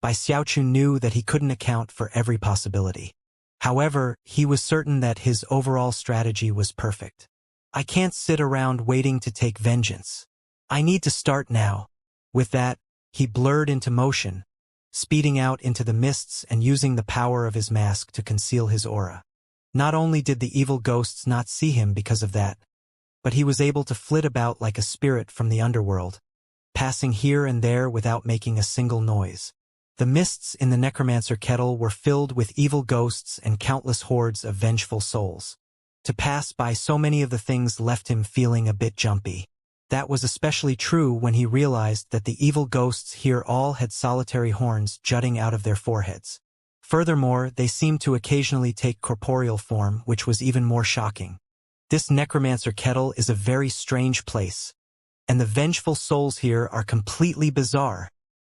S1: Bai Xiaochun knew that he couldn't account for every possibility. However, he was certain that his overall strategy was perfect. I can't sit around waiting to take vengeance. I need to start now. With that, he blurred into motion, speeding out into the mists and using the power of his mask to conceal his aura. Not only did the evil ghosts not see him because of that, but he was able to flit about like a spirit from the underworld, passing here and there without making a single noise. The mists in the necromancer kettle were filled with evil ghosts and countless hordes of vengeful souls. To pass by so many of the things left him feeling a bit jumpy. That was especially true when he realized that the evil ghosts here all had solitary horns jutting out of their foreheads. Furthermore, they seemed to occasionally take corporeal form, which was even more shocking. This necromancer kettle is a very strange place, and the vengeful souls here are completely bizarre.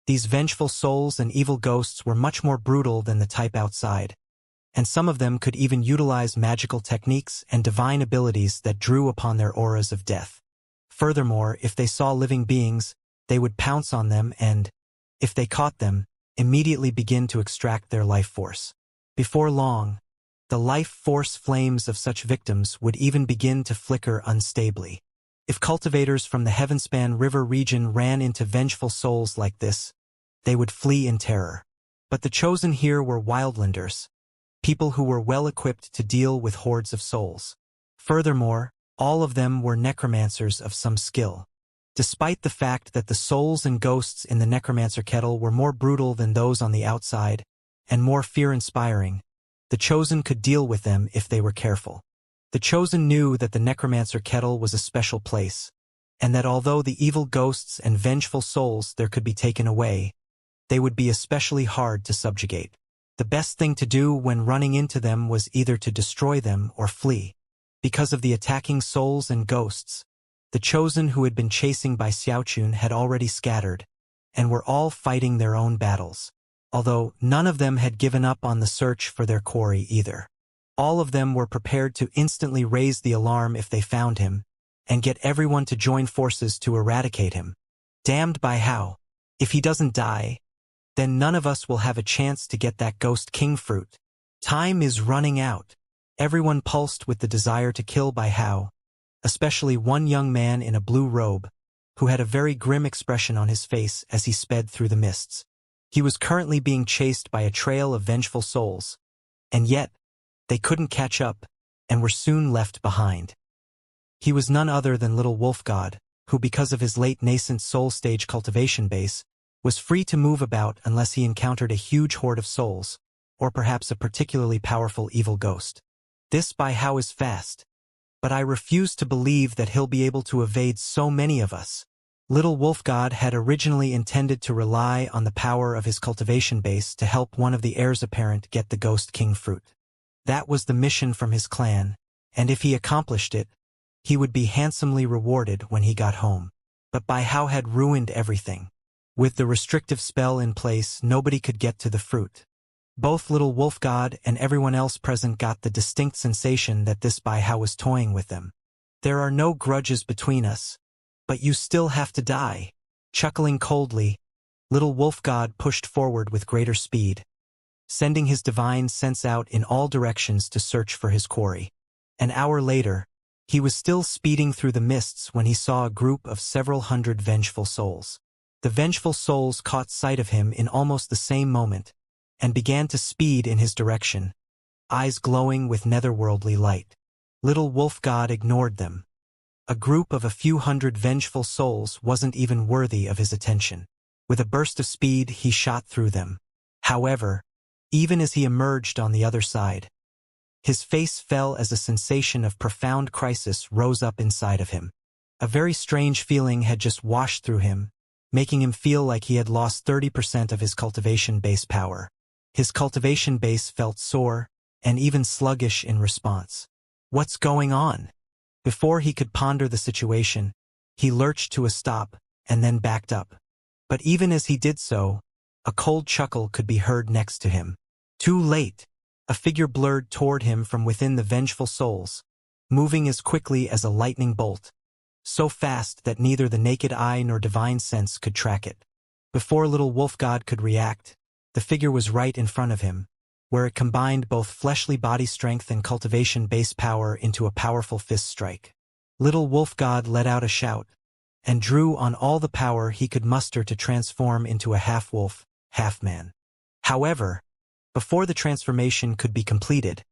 S1: These vengeful souls and evil ghosts were much more brutal than the type outside, and some of them could even utilize magical techniques and divine abilities that drew upon their auras of death. Furthermore, if they saw living beings, they would pounce on them and, if they caught them, immediately begin to extract their life force. Before long, the life force flames of such victims would even begin to flicker unstably. If cultivators from the Heavenspan River region ran into vengeful souls like this, they would flee in terror. But the chosen here were wildlanders, people who were well equipped to deal with hordes of souls. Furthermore, all of them were necromancers of some skill. Despite the fact that the souls and ghosts in the necromancer kettle were more brutal than those on the outside, and more fear-inspiring, the chosen could deal with them if they were careful. The chosen knew that the necromancer kettle was a special place, and that although the evil ghosts and vengeful souls there could be taken away, they would be especially hard to subjugate. The best thing to do when running into them was either to destroy them or flee. Because of the attacking souls and ghosts, the chosen who had been chasing by Xiaochun had already scattered, and were all fighting their own battles. Although none of them had given up on the search for their quarry either. All of them were prepared to instantly raise the alarm if they found him, and get everyone to join forces to eradicate him. Damned by how. If he doesn't die, then none of us will have a chance to get that ghost king fruit. Time is running out. Everyone pulsed with the desire to kill Bai Hao, especially one young man in a blue robe, who had a very grim expression on his face as he sped through the mists. He was currently being chased by a trail of vengeful souls, and yet, they couldn't catch up, and were soon left behind. He was none other than Little Wolf God, who because of his late nascent soul stage cultivation base, was free to move about unless he encountered a huge horde of souls, or perhaps a particularly powerful evil ghost. This Bai Hao is fast, but I refuse to believe that he'll be able to evade so many of us. Little Wolf God had originally intended to rely on the power of his cultivation base to help one of the heirs apparent get the Ghost King fruit. That was the mission from his clan, and if he accomplished it, he would be handsomely rewarded when he got home. But Bai Hao had ruined everything. With the restrictive spell in place, nobody could get to the fruit. Both Little Wolf God and everyone else present got the distinct sensation that this Bai Hao was toying with them. There are no grudges between us, but you still have to die. Chuckling coldly, Little Wolf God pushed forward with greater speed, sending his divine sense out in all directions to search for his quarry. An hour later, he was still speeding through the mists when he saw a group of several hundred vengeful souls. The vengeful souls caught sight of him in almost the same moment, and began to speed in his direction, eyes glowing with netherworldly light. Little Wolf God ignored them. A group of a few hundred vengeful souls wasn't even worthy of his attention. With a burst of speed, he shot through them. However, even as he emerged on the other side, his face fell as a sensation of profound crisis rose up inside of him. A very strange feeling had just washed through him, making him feel like he had lost 30% of his cultivation base power. His cultivation base felt sore, and even sluggish in response. What's going on? Before he could ponder the situation, he lurched to a stop, and then backed up. But even as he did so, a cold chuckle could be heard next to him. Too late! A figure blurred toward him from within the vengeful souls, moving as quickly as a lightning bolt, so fast that neither the naked eye nor divine sense could track it. Before Little Wolf God could react, the figure was right in front of him, where it combined both fleshly body strength and cultivation base power into a powerful fist strike. Little Wolf God let out a shout, and drew on all the power he could muster to transform into a half-wolf, half-man. However, before the transformation could be completed,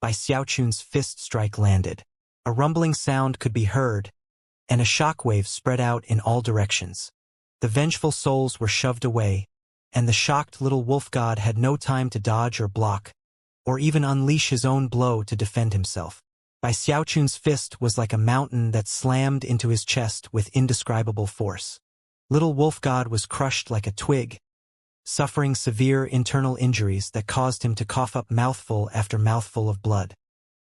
S1: Bai Xiaochun's fist strike landed. A rumbling sound could be heard, and a shockwave spread out in all directions. The vengeful souls were shoved away, and the shocked little wolf god had no time to dodge or block, or even unleash his own blow to defend himself. Bai Xiaochun's fist was like a mountain that slammed into his chest with indescribable force. Little wolf god was crushed like a twig, suffering severe internal injuries that caused him to cough up mouthful after mouthful of blood.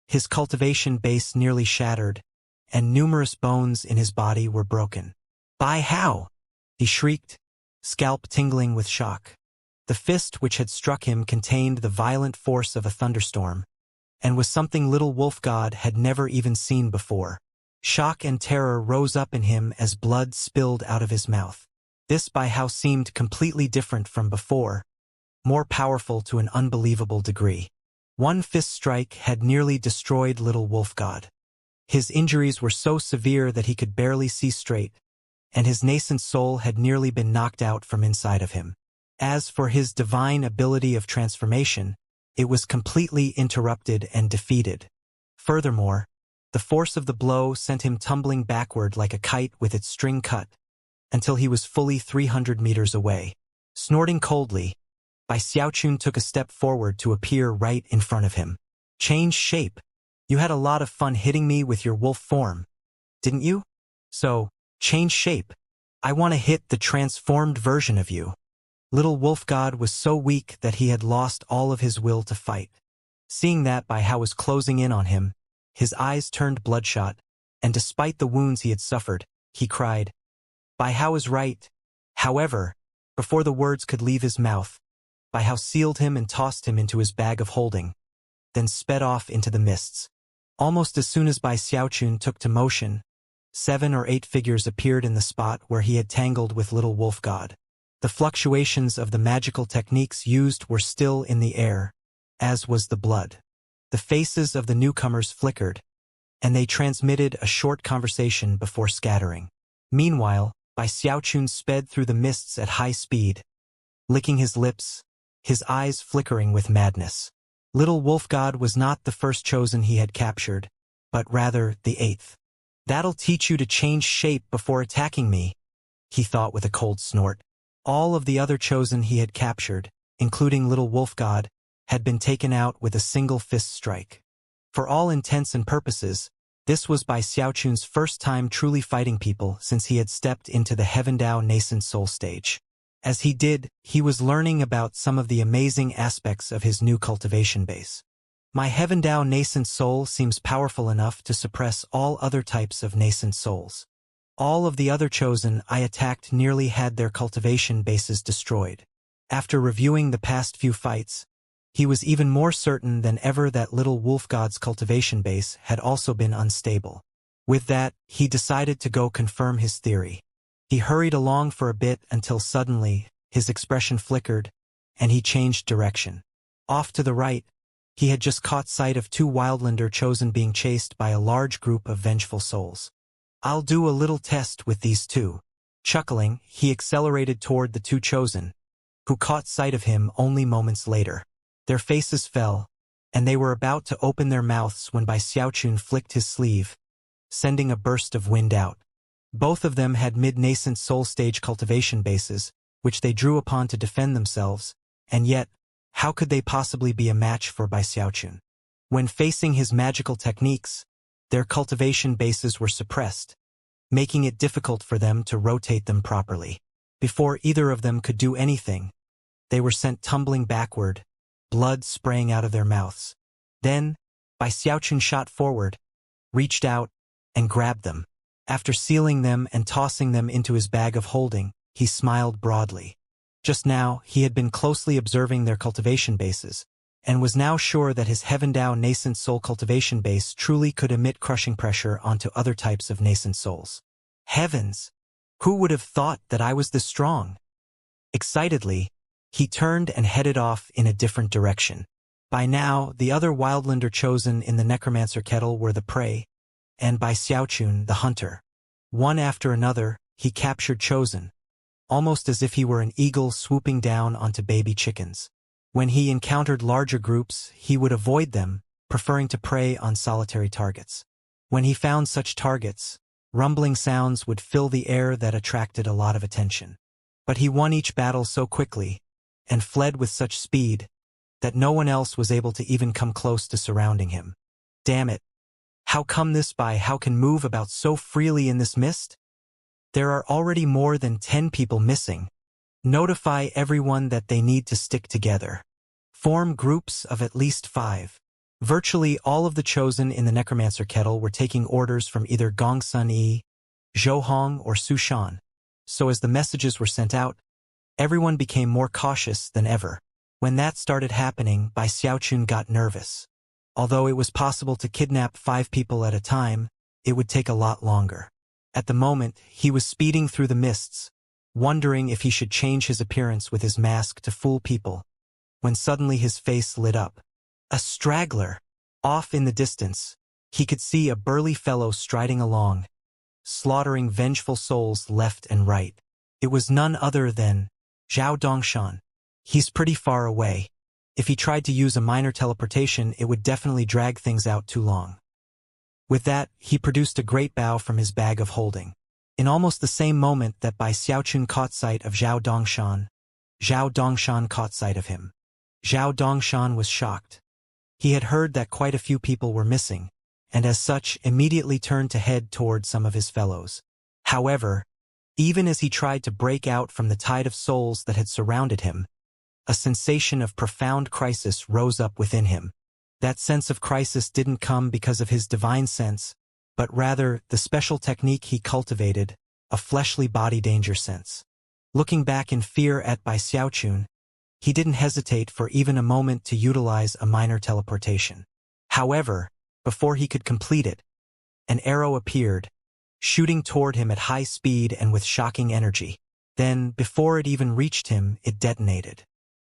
S1: His cultivation base nearly shattered, and numerous bones in his body were broken. "By how?" he shrieked, scalp tingling with shock. The fist which had struck him contained the violent force of a thunderstorm, and was something little wolf god had never even seen before. Shock and terror rose up in him as blood spilled out of his mouth. This Bai Hao seemed completely different from before, more powerful to an unbelievable degree. One fist strike had nearly destroyed little wolf god. His injuries were so severe that he could barely see straight, and his nascent soul had nearly been knocked out from inside of him. As for his divine ability of transformation, it was completely interrupted and defeated. Furthermore, the force of the blow sent him tumbling backward like a kite with its string cut, until he was fully 300 meters away. Snorting coldly, Bai Xiaochun took a step forward to appear right in front of him. "Change shape. You had a lot of fun hitting me with your wolf form, didn't you? So, change shape. I want to hit the transformed version of you." Little wolf god was so weak that he had lost all of his will to fight. Seeing that Bai Hao was closing in on him, his eyes turned bloodshot, and despite the wounds he had suffered, he cried, "Bai Hao is right." However, before the words could leave his mouth, Bai Hao sealed him and tossed him into his bag of holding, then sped off into the mists. Almost as soon as Bai Xiaochun took to motion, 7 or 8 figures appeared in the spot where he had tangled with little wolf god. The fluctuations of the magical techniques used were still in the air, as was the blood. The faces of the newcomers flickered, and they transmitted a short conversation before scattering. Meanwhile, Bai Xiaochun sped through the mists at high speed, licking his lips, his eyes flickering with madness. Little wolf god was not the first chosen he had captured, but rather the 8th. "That'll teach you to change shape before attacking me," he thought with a cold snort. All of the other chosen he had captured, including little wolf god, had been taken out with a single fist strike. For all intents and purposes, this was Bai Xiaochun's first time truly fighting people since he had stepped into the Heavendao nascent soul stage. As he did, he was learning about some of the amazing aspects of his new cultivation base. "My Heavendao nascent soul seems powerful enough to suppress all other types of nascent souls. All of the other chosen I attacked nearly had their cultivation bases destroyed." After reviewing the past few fights, he was even more certain than ever that little wolf god's cultivation base had also been unstable. With that, he decided to go confirm his theory. He hurried along for a bit until suddenly, his expression flickered, and he changed direction. Off to the right, he had just caught sight of 2 wildlander chosen being chased by a large group of vengeful souls. "I'll do a little test with these 2. Chuckling, he accelerated toward the 2 chosen, who caught sight of him only moments later. Their faces fell, and they were about to open their mouths when Bai Xiaochun flicked his sleeve, sending a burst of wind out. Both of them had mid-nascent soul stage cultivation bases, which they drew upon to defend themselves, and yet, how could they possibly be a match for Bai Xiaochun? When facing his magical techniques, their cultivation bases were suppressed, making it difficult for them to rotate them properly. Before either of them could do anything, they were sent tumbling backward, blood spraying out of their mouths. Then, Bai Xiaochun shot forward, reached out, and grabbed them. After sealing them and tossing them into his bag of holding, he smiled broadly. Just now, he had been closely observing their cultivation bases, and was now sure that his Heavendao nascent soul cultivation base truly could emit crushing pressure onto other types of nascent souls. Heavens! Who would have thought that I was this strong? Excitedly, he turned and headed off in a different direction. By now, the other wildlander chosen in the necromancer kettle were the prey, and Bai Xiaochun the hunter. One after another, he captured chosen, almost as if he were an eagle swooping down onto baby chickens. When he encountered larger groups, he would avoid them, preferring to prey on solitary targets. When he found such targets, rumbling sounds would fill the air that attracted a lot of attention. But he won each battle so quickly, and fled with such speed, that no one else was able to even come close to surrounding him. Damn it! How come this by how can move about so freely in this mist? There are already more than 10 people missing. Notify everyone that they need to stick together. Form groups of at least 5. Virtually all of the chosen in the Necromancer Kettle were taking orders from either Gong Sun Yi, Zhou Hong, or Su Shan. So as the messages were sent out, everyone became more cautious than ever. When that started happening, Bai Xiaochun got nervous. Although it was possible to kidnap 5 people at a time, it would take a lot longer. At the moment, he was speeding through the mists, wondering if he should change his appearance with his mask to fool people, when suddenly his face lit up. A straggler! Off in the distance, he could see a burly fellow striding along, slaughtering vengeful souls left and right. It was none other than Zhao Dongshan. He's pretty far away. If he tried to use a minor teleportation, it would definitely drag things out too long. With that, he produced a great bow from his bag of holding. In almost the same moment that Bai Xiaochun caught sight of Zhao Dongshan caught sight of him. Zhao Dongshan was shocked. He had heard that quite a few people were missing, and as such immediately turned to head toward some of his fellows. However, even as he tried to break out from the tide of souls that had surrounded him, a sensation of profound crisis rose up within him. That sense of crisis didn't come because of his divine sense, but rather the special technique he cultivated, a fleshly body danger sense. Looking back in fear at Bai Xiaochun, he didn't hesitate for even a moment to utilize a minor teleportation. However, before he could complete it, an arrow appeared, shooting toward him at high speed and with shocking energy. Then, before it even reached him, it detonated.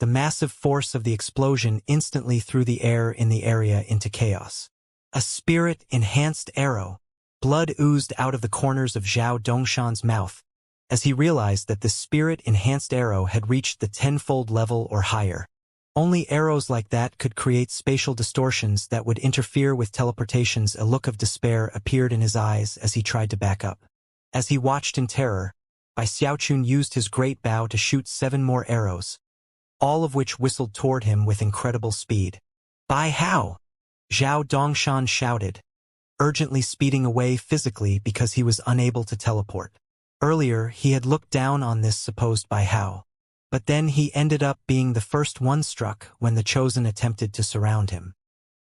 S1: The massive force of the explosion instantly threw the air in the area into chaos. A spirit-enhanced arrow. Blood oozed out of the corners of Zhao Dongshan's mouth, as he realized that the spirit-enhanced arrow had reached the 10-fold level or higher. Only arrows like that could create spatial distortions that would interfere with teleportations. A look of despair appeared in his eyes as he tried to back up. As he watched in terror, Bai Xiaochun used his great bow to shoot 7 more arrows, all of which whistled toward him with incredible speed. "Bai Hao!" Zhao Dongshan shouted, urgently speeding away physically because he was unable to teleport. Earlier, he had looked down on this supposed Bai Hao, but then he ended up being the first one struck when the Chosen attempted to surround him.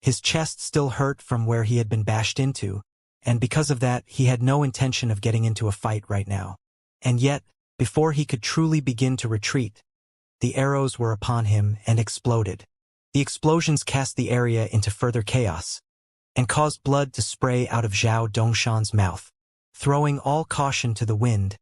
S1: His chest still hurt from where he had been bashed into, and because of that, he had no intention of getting into a fight right now. And yet, before he could truly begin to retreat, the arrows were upon him and exploded. The explosions cast the area into further chaos, and caused blood to spray out of Zhao Dongshan's mouth. Throwing all caution to the wind,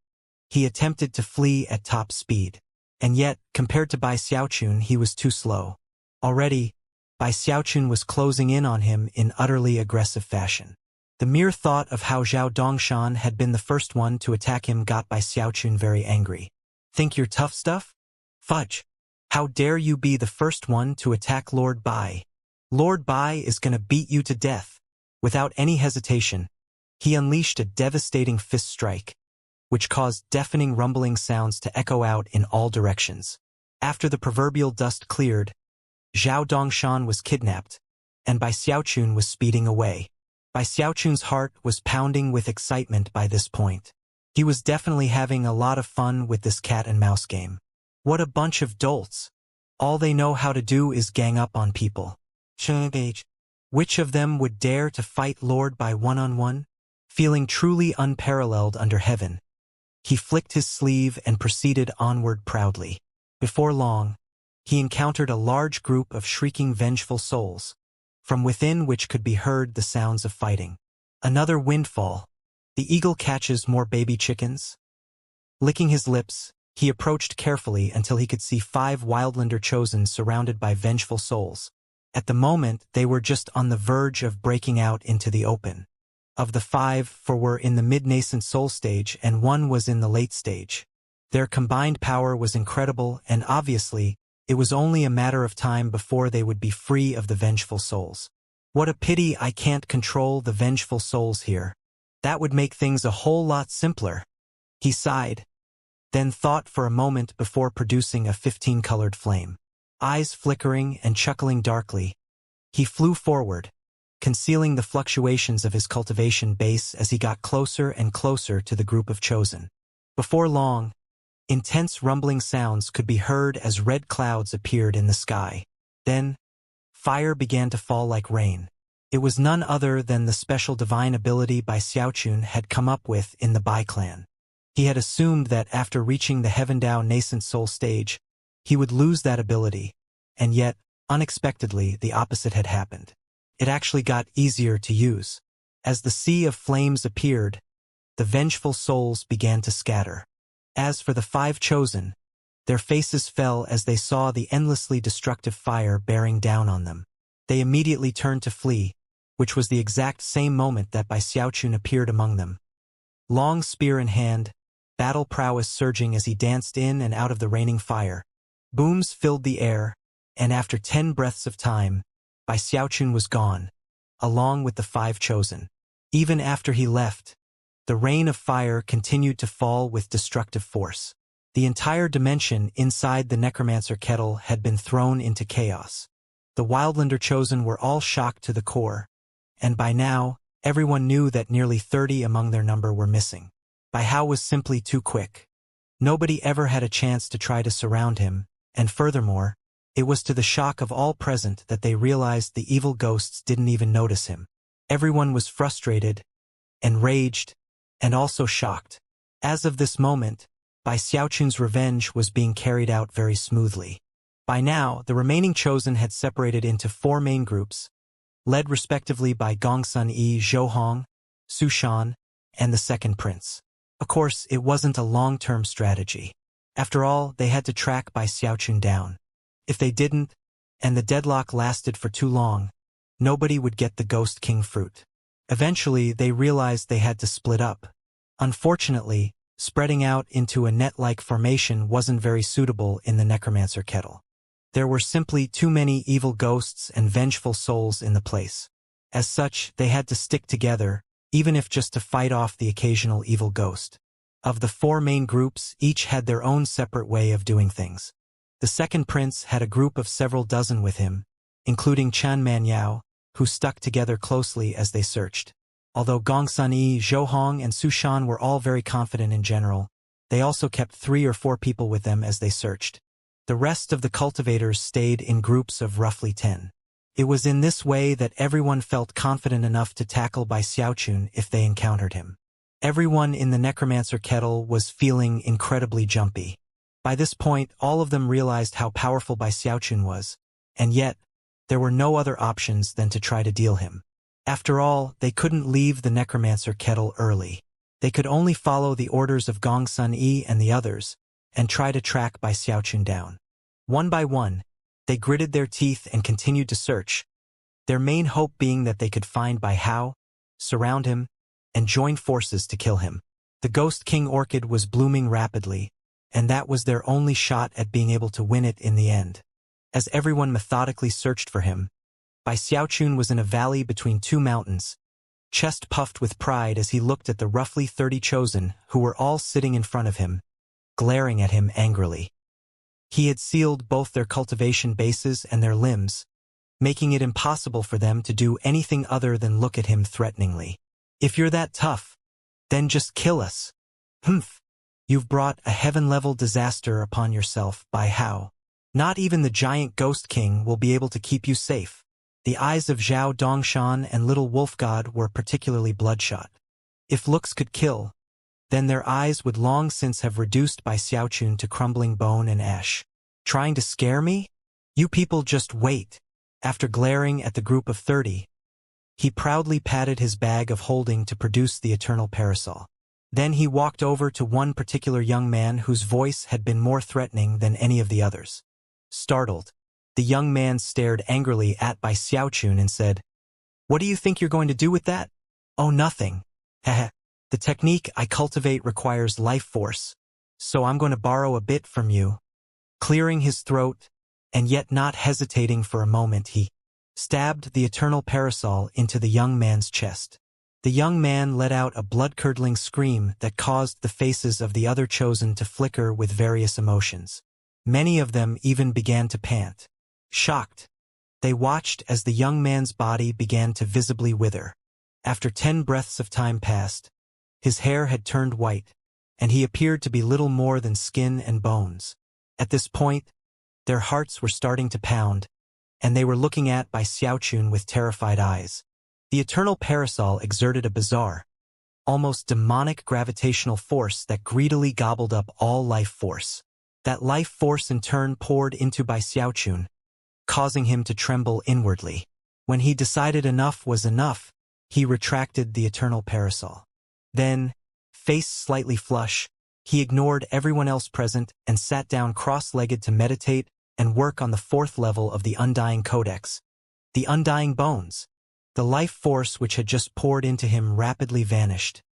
S1: he attempted to flee at top speed. And yet, compared to Bai Xiaochun, he was too slow. Already, Bai Xiaochun was closing in on him in utterly aggressive fashion. The mere thought of how Zhao Dongshan had been the first one to attack him got Bai Xiaochun very angry. "Think you're tough stuff? Fudge! How dare you be the first one to attack Lord Bai? Lord Bai is gonna beat you to death." Without any hesitation, he unleashed a devastating fist strike, which caused deafening rumbling sounds to echo out in all directions. After the proverbial dust cleared, Zhao Dongshan was kidnapped, and Bai Xiaochun was speeding away. Bai Xiaochun's heart was pounding with excitement by this point. He was definitely having a lot of fun with this cat-and-mouse game. What a bunch of dolts. All they know how to do is gang up on people. Which of them would dare to fight Lord Bai one-on-one? Feeling truly unparalleled under heaven, he flicked his sleeve and proceeded onward proudly. Before long, he encountered a large group of shrieking vengeful souls, from within which could be heard the sounds of fighting. Another windfall. The eagle catches more baby chickens. Licking his lips, he approached carefully until he could see 5 Wildlander Chosen surrounded by vengeful souls. At the moment, they were just on the verge of breaking out into the open. Of the 5, 4 were in the mid-nascent soul stage and 1 was in the late stage. Their combined power was incredible, and obviously, it was only a matter of time before they would be free of the vengeful souls. What a pity I can't control the vengeful souls here. That would make things a whole lot simpler. He sighed, then thought for a moment before producing a 15-colored flame. Eyes flickering and chuckling darkly, he flew forward, concealing the fluctuations of his cultivation base as he got closer and closer to the group of chosen. Before long, intense rumbling sounds could be heard as red clouds appeared in the sky. Then, fire began to fall like rain. It was none other than the special divine ability Bai Xiaochun had come up with in the Bai clan. He had assumed that after reaching the Heavendao nascent soul stage, he would lose that ability, and yet, unexpectedly, the opposite had happened. It actually got easier to use. As the sea of flames appeared, the vengeful souls began to scatter. As for the 5 chosen, their faces fell as they saw the endlessly destructive fire bearing down on them. They immediately turned to flee, which was the exact same moment that Bai Xiaochun appeared among them. Long spear in hand, battle prowess surging as he danced in and out of the raining fire. Booms filled the air, and after 10 breaths of time, Bai Xiaochun was gone, along with the 5 chosen. Even after he left, the rain of fire continued to fall with destructive force. The entire dimension inside the necromancer kettle had been thrown into chaos. The Wildlander chosen were all shocked to the core, and by now, everyone knew that nearly 30 among their number were missing. Bai Hao was simply too quick. Nobody ever had a chance to try to surround him, and furthermore, it was to the shock of all present that they realized the evil ghosts didn't even notice him. Everyone was frustrated, enraged, and also shocked. As of this moment, Bai Xiaochun's revenge was being carried out very smoothly. By now, the remaining chosen had separated into 4 main groups, led respectively by Gongsun Yi, Zhou Su Shan, and the second prince. Of course, it wasn't a long-term strategy. After all, they had to track Bai Xiaochun down. If they didn't, and the deadlock lasted for too long, nobody would get the Ghost King fruit. Eventually, they realized they had to split up. Unfortunately, spreading out into a net-like formation wasn't very suitable in the necromancer kettle. There were simply too many evil ghosts and vengeful souls in the place. As such, they had to stick together, even if just to fight off the occasional evil ghost. Of the 4 main groups, each had their own separate way of doing things. The second prince had a group of several dozen with him, including Chen Manyao, who stuck together closely as they searched. Although Gongsun Yi, Zhou and Su Shan were all very confident in general, they also kept 3 or 4 people with them as they searched. The rest of the cultivators stayed in groups of roughly 10. It was in this way that everyone felt confident enough to tackle Bai Xiaochun if they encountered him. Everyone in the necromancer kettle was feeling incredibly jumpy. By this point, all of them realized how powerful Bai Xiaochun was, and yet, there were no other options than to try to deal him. After all, they couldn't leave the necromancer kettle early. They could only follow the orders of Gongsun Yi and the others, and try to track Bai Xiaochun down. One by one, they gritted their teeth and continued to search, their main hope being that they could find Bai Hao, surround him, and join forces to kill him. The Ghost King Orchid was blooming rapidly, and that was their only shot at being able to win it in the end. As everyone methodically searched for him, Bai Xiaochun was in a valley between 2 mountains, chest puffed with pride as he looked at the roughly 30 chosen who were all sitting in front of him, glaring at him angrily. He had sealed both their cultivation bases and their limbs, making it impossible for them to do anything other than look at him threateningly. If you're that tough, then just kill us. Humph. You've brought a heaven-level disaster upon yourself, Bai Hao. Not even the giant Ghost King will be able to keep you safe. The eyes of Zhao Dongshan and Little Wolf God were particularly bloodshot. If looks could kill, then their eyes would long since have reduced Bai Xiaochun to crumbling bone and ash. Trying to scare me? You people just wait. After glaring at the group of 30, he proudly patted his bag of holding to produce the eternal parasol. Then he walked over to one particular young man whose voice had been more threatening than any of the others. Startled, the young man stared angrily at Bai Xiaochun and said, "What do you think you're going to do with that?" "Oh, nothing. Heh. The technique I cultivate requires life force, so I'm going to borrow a bit from you." Clearing his throat, and yet not hesitating for a moment, he stabbed the eternal parasol into the young man's chest. The young man let out a blood-curdling scream that caused the faces of the other chosen to flicker with various emotions. Many of them even began to pant. Shocked, they watched as the young man's body began to visibly wither. After 10 breaths of time passed, his hair had turned white, and he appeared to be little more than skin and bones. At this point, their hearts were starting to pound, and they were looking at by Xiaochun with terrified eyes. The eternal parasol exerted a bizarre, almost demonic gravitational force that greedily gobbled up all life force. That life force in turn poured into Bai Xiaochun, causing him to tremble inwardly. When he decided enough was enough, he retracted the eternal parasol. Then, face slightly flush, he ignored everyone else present and sat down cross-legged to meditate and work on the 4th level of the Undying Codex. The Undying Bones. The life force which had just poured into him rapidly vanished,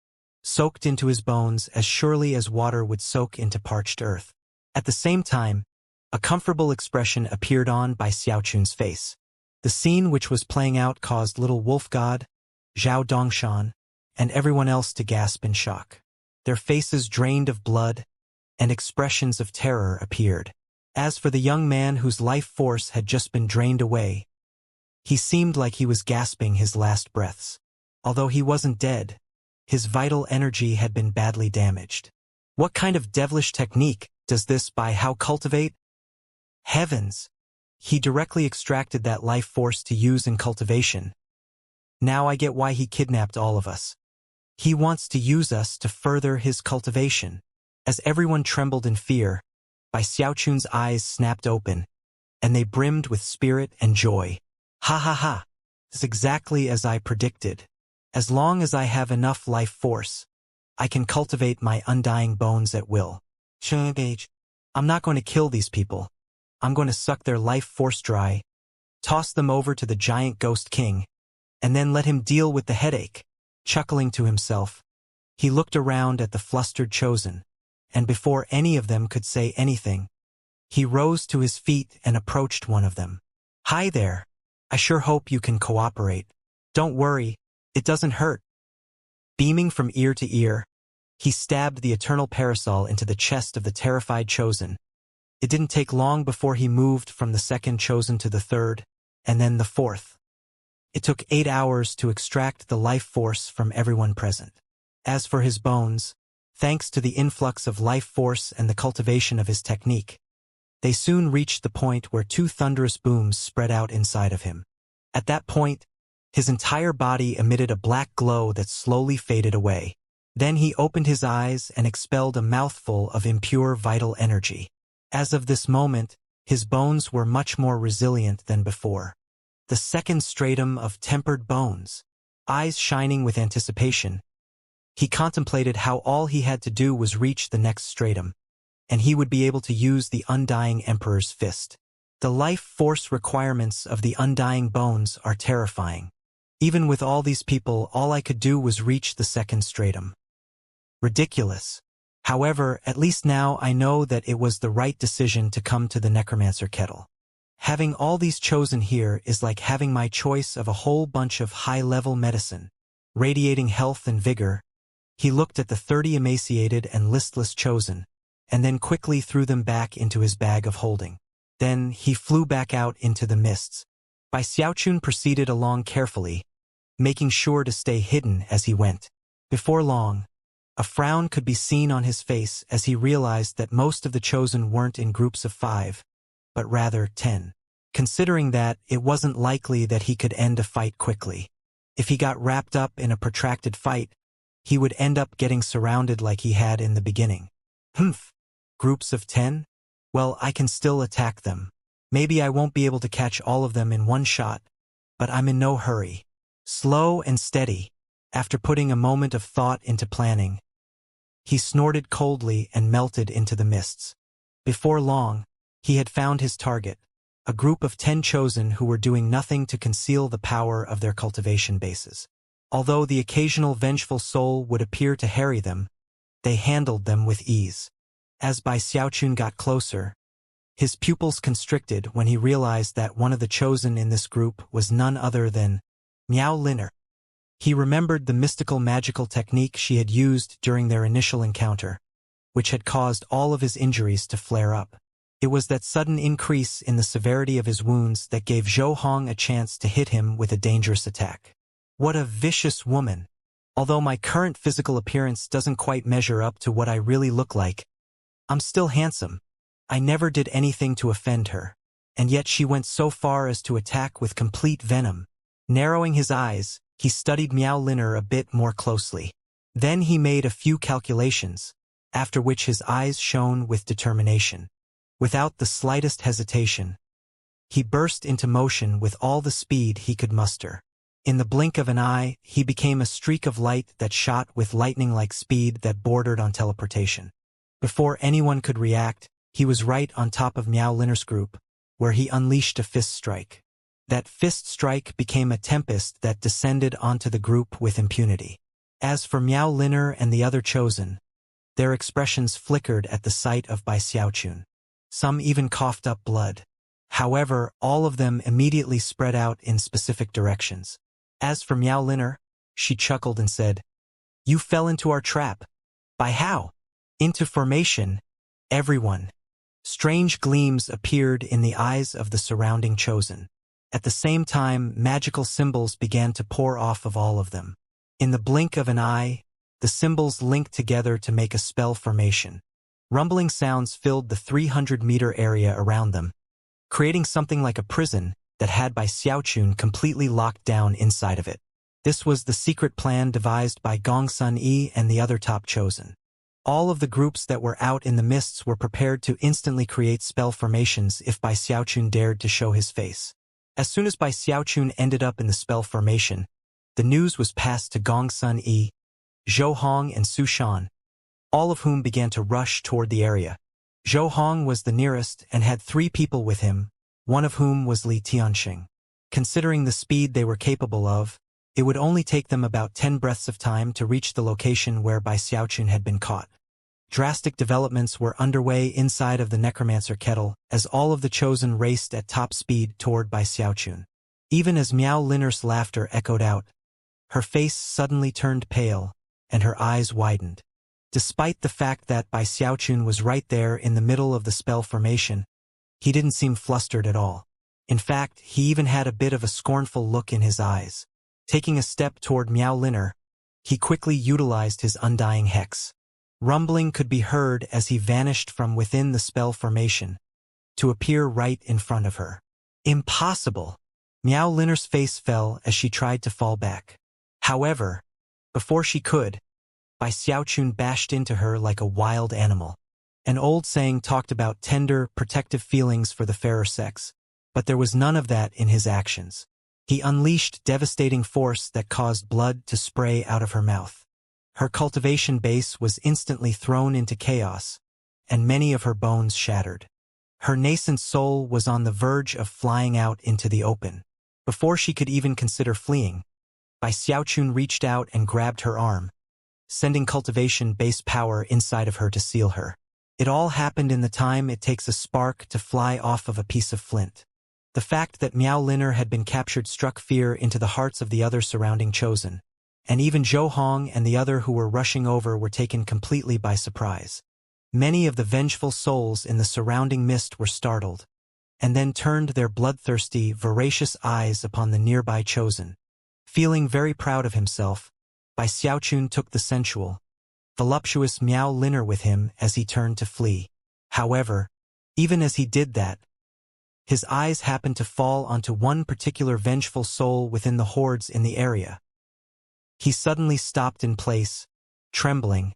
S1: soaked into his bones as surely as water would soak into parched earth. At the same time, a comfortable expression appeared on Bai Xiaochun's face. The scene which was playing out caused little wolf god, Zhao Dongshan, and everyone else to gasp in shock. Their faces drained of blood, and expressions of terror appeared. As for the young man whose life force had just been drained away, he seemed like he was gasping his last breaths. Although he wasn't dead, his vital energy had been badly damaged. What kind of devilish technique does this by how cultivate? Heavens! He directly extracted that life force to use in cultivation. Now I get why he kidnapped all of us. He wants to use us to further his cultivation. As everyone trembled in fear, Bai Xiaochun's eyes snapped open, and they brimmed with spirit and joy. Ha ha ha! It's exactly as I predicted. As long as I have enough life force, I can cultivate my undying bones at will. I'm not going to kill these people. I'm going to suck their life force dry, toss them over to the giant ghost king, and then let him deal with the headache. Chuckling to himself, he looked around at the flustered chosen, and before any of them could say anything, he rose to his feet and approached one of them. Hi there. I sure hope you can cooperate. Don't worry, it doesn't hurt. Beaming from ear to ear, he stabbed the eternal parasol into the chest of the terrified chosen. It didn't take long before he moved from the 2nd chosen to the 3rd, and then the 4th. It took 8 hours to extract the life force from everyone present. As for his bones, thanks to the influx of life force and the cultivation of his technique, they soon reached the point where 2 thunderous booms spread out inside of him. At that point, his entire body emitted a black glow that slowly faded away. Then he opened his eyes and expelled a mouthful of impure vital energy. As of this moment, his bones were much more resilient than before. The 2nd stratum of tempered bones. Eyes shining with anticipation, he contemplated how all he had to do was reach the next stratum, and he would be able to use the Undying Emperor's fist. The life force requirements of the Undying Bones are terrifying. Even with all these people, all I could do was reach the 2nd stratum. Ridiculous. However, at least now I know that it was the right decision to come to the necromancer kettle. Having all these chosen here is like having my choice of a whole bunch of high-level medicine, radiating health and vigor. He looked at the 30 emaciated and listless chosen, and then quickly threw them back into his bag of holding. Then he flew back out into the mists. Bai Xiaochun proceeded along carefully, making sure to stay hidden as he went. Before long, a frown could be seen on his face as he realized that most of the chosen weren't in groups of 5, but rather 10. Considering that, it wasn't likely that he could end a fight quickly. If he got wrapped up in a protracted fight, he would end up getting surrounded like he had in the beginning. Humph! Groups of 10? Well, I can still attack them. Maybe I won't be able to catch all of them in one shot, but I'm in no hurry. Slow and steady. After putting a moment of thought into planning, he snorted coldly and melted into the mists. Before long, he had found his target, a group of 10 chosen who were doing nothing to conceal the power of their cultivation bases. Although the occasional vengeful soul would appear to harry them, they handled them with ease. As Bai Xiaochun got closer, His pupils constricted when he realized that one of the chosen in this group was none other than Miao Liner. He remembered the mystical magical technique she had used during their initial encounter, which had caused all of his injuries to flare up. It was that sudden increase in the severity of his wounds that gave Zhou Hong a chance to hit him with a dangerous attack. What a vicious woman! Although my current physical appearance doesn't quite measure up to what I really look like, I'm still handsome. I never did anything to offend her, and yet she went so far as to attack with complete venom. Narrowing his eyes, he studied Miao Liner a bit more closely. Then he made a few calculations, after which his eyes shone with determination. Without the slightest hesitation, he burst into motion with all the speed he could muster. In the blink of an eye, he became a streak of light that shot with lightning-like speed that bordered on teleportation. Before anyone could react, he was right on top of Miao Liner's group, where he unleashed a fist strike. That fist strike became a tempest that descended onto the group with impunity. As for Miao Liner and the other chosen, their expressions flickered at the sight of Bai Xiaochun. Some even coughed up blood. However, all of them immediately spread out in specific directions. As for Miao Liner, she chuckled and said, "You fell into our trap." "By how?" "Into formation, everyone." Strange gleams appeared in the eyes of the surrounding chosen. At the same time, magical symbols began to pour off of all of them. In the blink of an eye, the symbols linked together to make a spell formation. Rumbling sounds filled the 300-meter area around them, creating something like a prison that had Bai Xiaochun completely locked down inside of it. This was the secret plan devised by Gong Sun Yi and the other top chosen. All of the groups that were out in the mists were prepared to instantly create spell formations if Bai Xiaochun dared to show his face. As soon as Bai Xiaochun ended up in the spell formation, the news was passed to Gong Sun Yi, Zhou Hong and Su Shan, all of whom began to rush toward the area. Zhou Hong was the nearest and had 3 people with him, one of whom was Li Tianxing. Considering the speed they were capable of, it would only take them about 10 breaths of time to reach the location where Bai Xiaochun had been caught. Drastic developments were underway inside of the necromancer kettle as all of the chosen raced at top speed toward Bai Xiaochun. Even as Miao Liner's laughter echoed out, her face suddenly turned pale, and her eyes widened. Despite the fact that Bai Xiaochun was right there in the middle of the spell formation, he didn't seem flustered at all. In fact, he even had a bit of a scornful look in his eyes. Taking a step toward Miao Liner, he quickly utilized his undying hex. Rumbling could be heard as he vanished from within the spell formation, to appear right in front of her. Impossible! Miao Liner's face fell as she tried to fall back. However, before she could, Bai Xiaochun bashed into her like a wild animal. An old saying talked about tender, protective feelings for the fairer sex, but there was none of that in his actions. He unleashed devastating force that caused blood to spray out of her mouth. Her cultivation base was instantly thrown into chaos, and many of her bones shattered. Her nascent soul was on the verge of flying out into the open. Before she could even consider fleeing, Bai Xiaochun reached out and grabbed her arm, sending cultivation base power inside of her to seal her. It all happened in the time it takes a spark to fly off of a piece of flint. The fact that Miao Liner had been captured struck fear into the hearts of the other surrounding chosen, and even Zhou Hong and the other who were rushing over were taken completely by surprise. Many of the vengeful souls in the surrounding mist were startled, and then turned their bloodthirsty, voracious eyes upon the nearby chosen. Feeling very proud of himself, Bai Xiaochun took the sensual, voluptuous Miao Liner with him as he turned to flee. However, even as he did that, his eyes happened to fall onto one particular vengeful soul within the hordes in the area. He suddenly stopped in place, trembling,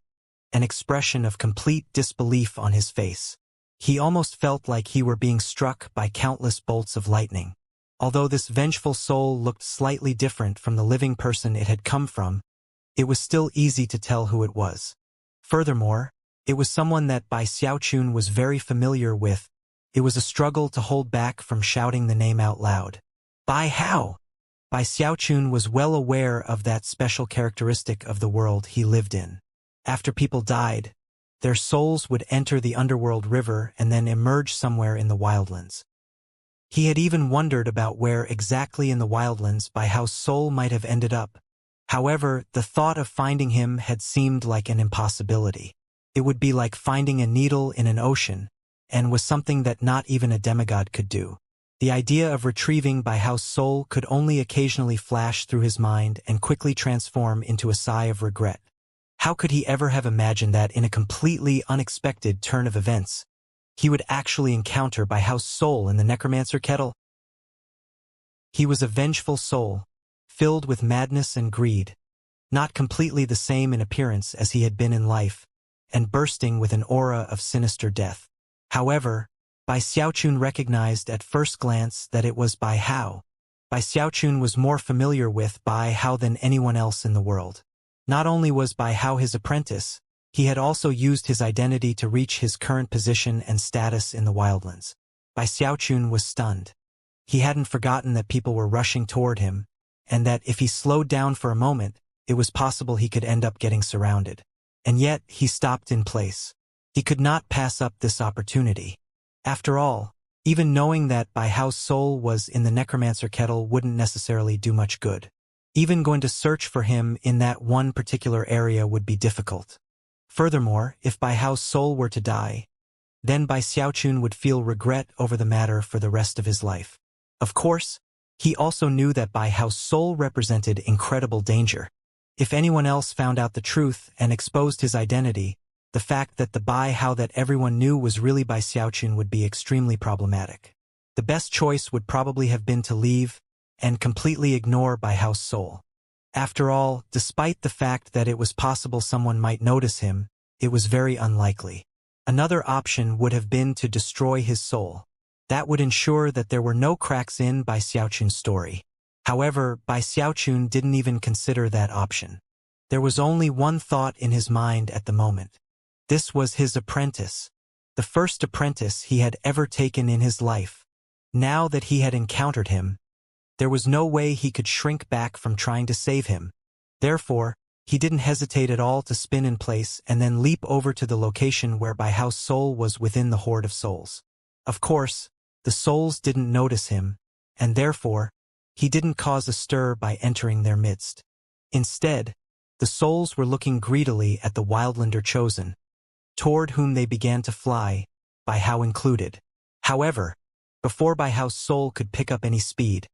S1: an expression of complete disbelief on his face. He almost felt like he were being struck by countless bolts of lightning. Although this vengeful soul looked slightly different from the living person it had come from, it was still easy to tell who it was. Furthermore, it was someone that Bai Xiaochun was very familiar with. It was a struggle to hold back from shouting the name out loud. Bai Hao! Bai Xiaochun was well aware of that special characteristic of the world he lived in. After people died, their souls would enter the underworld river and then emerge somewhere in the wildlands. He had even wondered about where exactly in the wildlands Bai Hao's soul might have ended up. However, the thought of finding him had seemed like an impossibility. It would be like finding a needle in an ocean, and was something that not even a demigod could do. The idea of retrieving Bai Hao's soul could only occasionally flash through his mind and quickly transform into a sigh of regret. How could he ever have imagined that in a completely unexpected turn of events, he would actually encounter Bai Hao's soul in the necromancer kettle? He was a vengeful soul, filled with madness and greed, not completely the same in appearance as he had been in life, and bursting with an aura of sinister death. However, Bai Xiaochun recognized at first glance that it was Bai Hao. Bai Xiaochun was more familiar with Bai Hao than anyone else in the world. Not only was Bai Hao his apprentice, he had also used his identity to reach his current position and status in the wildlands. Bai Xiaochun was stunned. He hadn't forgotten that people were rushing toward him, and that if he slowed down for a moment, it was possible he could end up getting surrounded. And yet, he stopped in place. He could not pass up this opportunity. After all, even knowing that Bai Hao's soul was in the necromancer kettle wouldn't necessarily do much good. Even going to search for him in that one particular area would be difficult. Furthermore, if Bai Hao's soul were to die, then Bai Xiaochun would feel regret over the matter for the rest of his life. Of course, he also knew that Bai Hao's soul represented incredible danger. If anyone else found out the truth and exposed his identity, the fact that the Bai Hao that everyone knew was really Bai Xiaochun would be extremely problematic. The best choice would probably have been to leave and completely ignore Bai Hao's soul. After all, despite the fact that it was possible someone might notice him, it was very unlikely. Another option would have been to destroy his soul. That would ensure that there were no cracks in Bai Xiaochun's story. However, Bai Xiaochun didn't even consider that option. There was only one thought in his mind at the moment. This was his apprentice, the first apprentice he had ever taken in his life. Now that he had encountered him, there was no way he could shrink back from trying to save him. Therefore, he didn't hesitate at all to spin in place and then leap over to the location where Bai Hao's soul was within the horde of souls. Of course, the souls didn't notice him, and therefore, he didn't cause a stir by entering their midst. Instead, the souls were looking greedily at the wildlander chosen, toward whom they began to fly, Bai Hao included. However, before Bai Hao's soul could pick up any speed,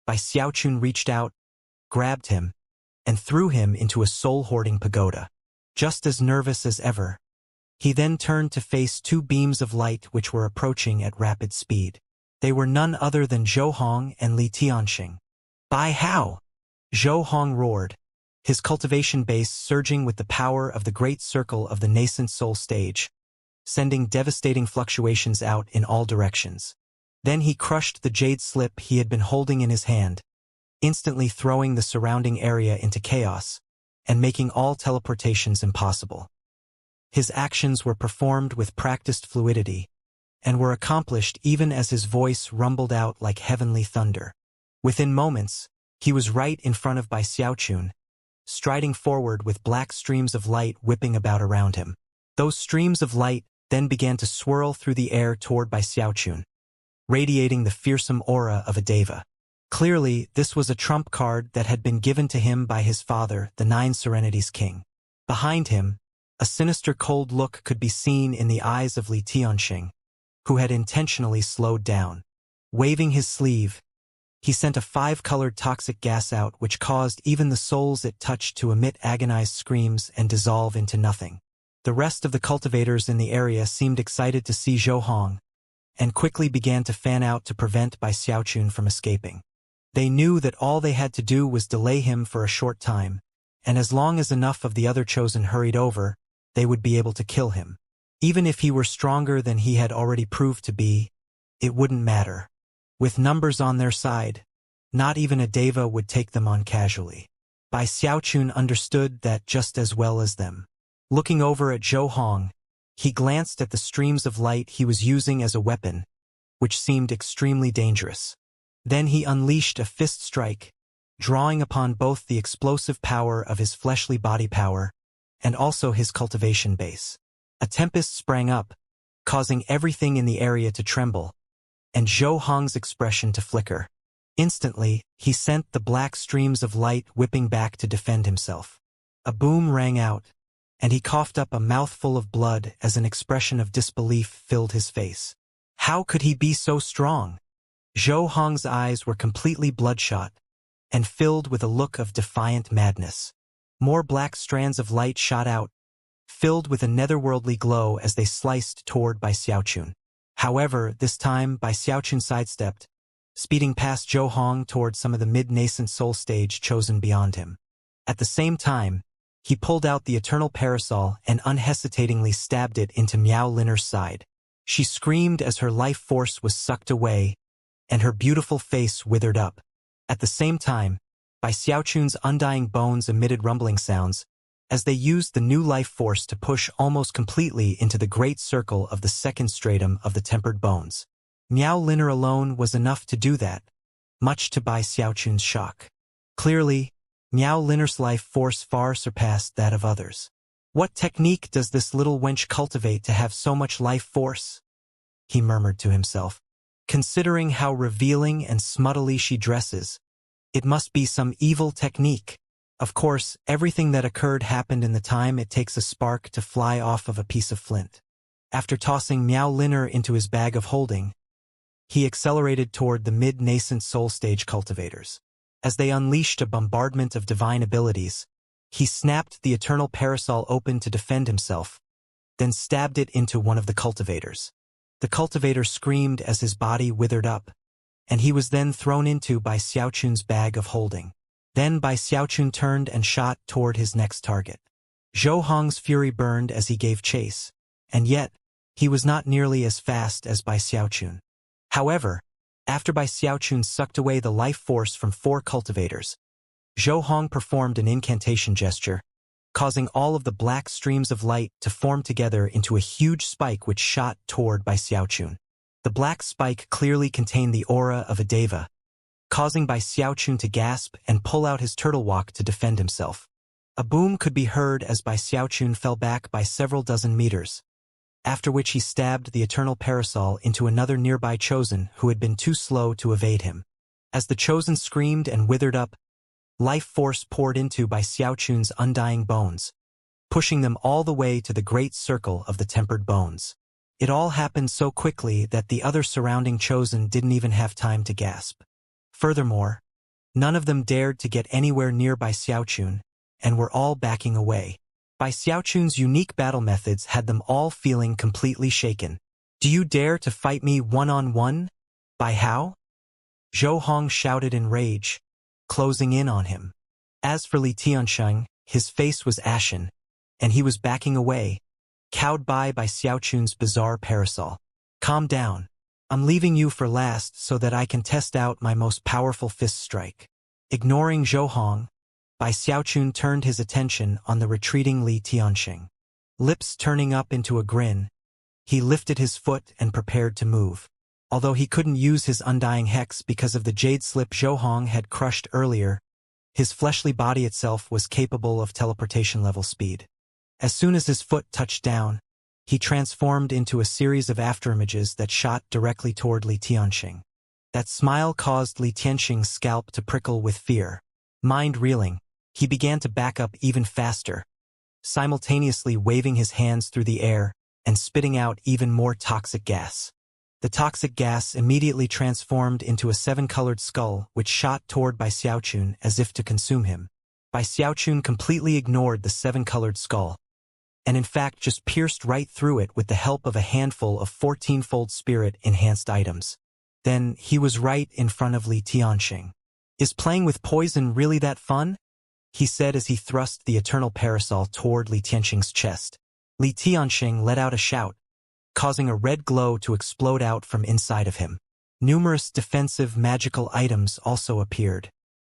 S1: Bai Xiaochun reached out, grabbed him, and threw him into a soul-hoarding pagoda. Just as nervous as ever, he then turned to face two beams of light which were approaching at rapid speed. They were none other than Zhou Hong and Li Tianxing. Bai Hao! Zhou Hong roared, his cultivation base surging with the power of the great circle of the nascent soul stage, sending devastating fluctuations out in all directions. Then he crushed the jade slip he had been holding in his hand, instantly throwing the surrounding area into chaos and making all teleportations impossible. His actions were performed with practiced fluidity and were accomplished even as his voice rumbled out like heavenly thunder. Within moments, he was right in front of Bai Xiaochun, striding forward with black streams of light whipping about around him. Those streams of light then began to swirl through the air toward Bai Xiaochun, radiating the fearsome aura of a deva. Clearly, this was a trump card that had been given to him by his father, the Nine Serenities King. Behind him, a sinister cold look could be seen in the eyes of Li Tianxing, who had intentionally slowed down. Waving his sleeve, he sent a 5-colored toxic gas out which caused even the souls it touched to emit agonized screams and dissolve into nothing. The rest of the cultivators in the area seemed excited to see Zhou Hong, and quickly began to fan out to prevent Bai Xiaochun from escaping. They knew that all they had to do was delay him for a short time, and as long as enough of the other chosen hurried over, they would be able to kill him. Even if he were stronger than he had already proved to be, it wouldn't matter. With numbers on their side, not even a deva would take them on casually. Bai Xiaochun understood that just as well as them. Looking over at Zhou Hong, he glanced at the streams of light he was using as a weapon, which seemed extremely dangerous. Then he unleashed a fist strike, drawing upon both the explosive power of his fleshly body power and also his cultivation base. A tempest sprang up, causing everything in the area to tremble, and Zhou Hong's expression to flicker. Instantly, he sent the black streams of light whipping back to defend himself. A boom rang out, and he coughed up a mouthful of blood as an expression of disbelief filled his face. How could he be so strong? Zhou Hong's eyes were completely bloodshot and filled with a look of defiant madness. More black strands of light shot out, filled with a netherworldly glow as they sliced toward Bai Xiaochun. However, this time Bai Xiaochun sidestepped, speeding past Zhou Hong toward some of the mid-nascent soul stage chosen beyond him. At the same time, he pulled out the eternal parasol and unhesitatingly stabbed it into Miao Linner's side. She screamed as her life force was sucked away, and her beautiful face withered up. At the same time, Bai Xiaochun's undying bones emitted rumbling sounds, as they used the new life force to push almost completely into the great circle of the second stratum of the tempered bones. Miao Linner alone was enough to do that, much to Bai Xiaochun's shock. Clearly, Miao Linner's life force far surpassed that of others. What technique does this little wench cultivate to have so much life force? He murmured to himself. Considering how revealing and smuttily she dresses, it must be some evil technique. Of course, everything that occurred happened in the time it takes a spark to fly off of a piece of flint. After tossing Miao Linner into his bag of holding, he accelerated toward the mid-nascent soul stage cultivators. As they unleashed a bombardment of divine abilities, he snapped the eternal parasol open to defend himself, then stabbed it into one of the cultivators. The cultivator screamed as his body withered up, and he was then thrown into Bai Xiaochun's bag of holding. Then Bai Xiaochun turned and shot toward his next target. Zhou Hong's fury burned as he gave chase, and yet, he was not nearly as fast as Bai Xiaochun. However, after Bai Xiaochun sucked away the life force from 4 cultivators, Zhou Hong performed an incantation gesture, causing all of the black streams of light to form together into a huge spike which shot toward Bai Xiaochun. The black spike clearly contained the aura of a deva, causing Bai Xiaochun to gasp and pull out his turtle walk to defend himself. A boom could be heard as Bai Xiaochun fell back by several dozen meters, after which he stabbed the eternal parasol into another nearby chosen who had been too slow to evade him. As the chosen screamed and withered up, life force poured into Bai Xiaochun's undying bones, pushing them all the way to the great circle of the tempered bones. It all happened so quickly that the other surrounding chosen didn't even have time to gasp. Furthermore, none of them dared to get anywhere near Bai Xiaochun, and were all backing away. Bai Xiaochun's unique battle methods had them all feeling completely shaken. "Do you dare to fight me one-on-one? Bai Hao?" Zhou Hong shouted in rage, closing in on him. As for Li Tiansheng, his face was ashen, and he was backing away, cowed by Xiaochun's bizarre parasol. "Calm down. I'm leaving you for last so that I can test out my most powerful fist strike." Ignoring Zhou Hong, Bai Xiaochun turned his attention on the retreating Li Tiansheng. Lips turning up into a grin, he lifted his foot and prepared to move. Although he couldn't use his undying hex because of the jade slip Zhou Hong had crushed earlier, his fleshly body itself was capable of teleportation-level speed. As soon as his foot touched down, he transformed into a series of afterimages that shot directly toward Li Tiansheng. That smile caused Li Tiansheng's scalp to prickle with fear. Mind reeling, he began to back up even faster, simultaneously waving his hands through the air and spitting out even more toxic gas. The toxic gas immediately transformed into a 7-colored skull which shot toward Bai Xiaochun as if to consume him. Bai Xiaochun completely ignored the 7-colored skull, and in fact just pierced right through it with the help of a handful of 14-fold spirit-enhanced items. Then he was right in front of Li Tiansheng. "Is playing with poison really that fun?" he said as he thrust the eternal parasol toward Li Tiansheng's chest. Li Tiansheng let out a shout, causing a red glow to explode out from inside of him. Numerous defensive magical items also appeared.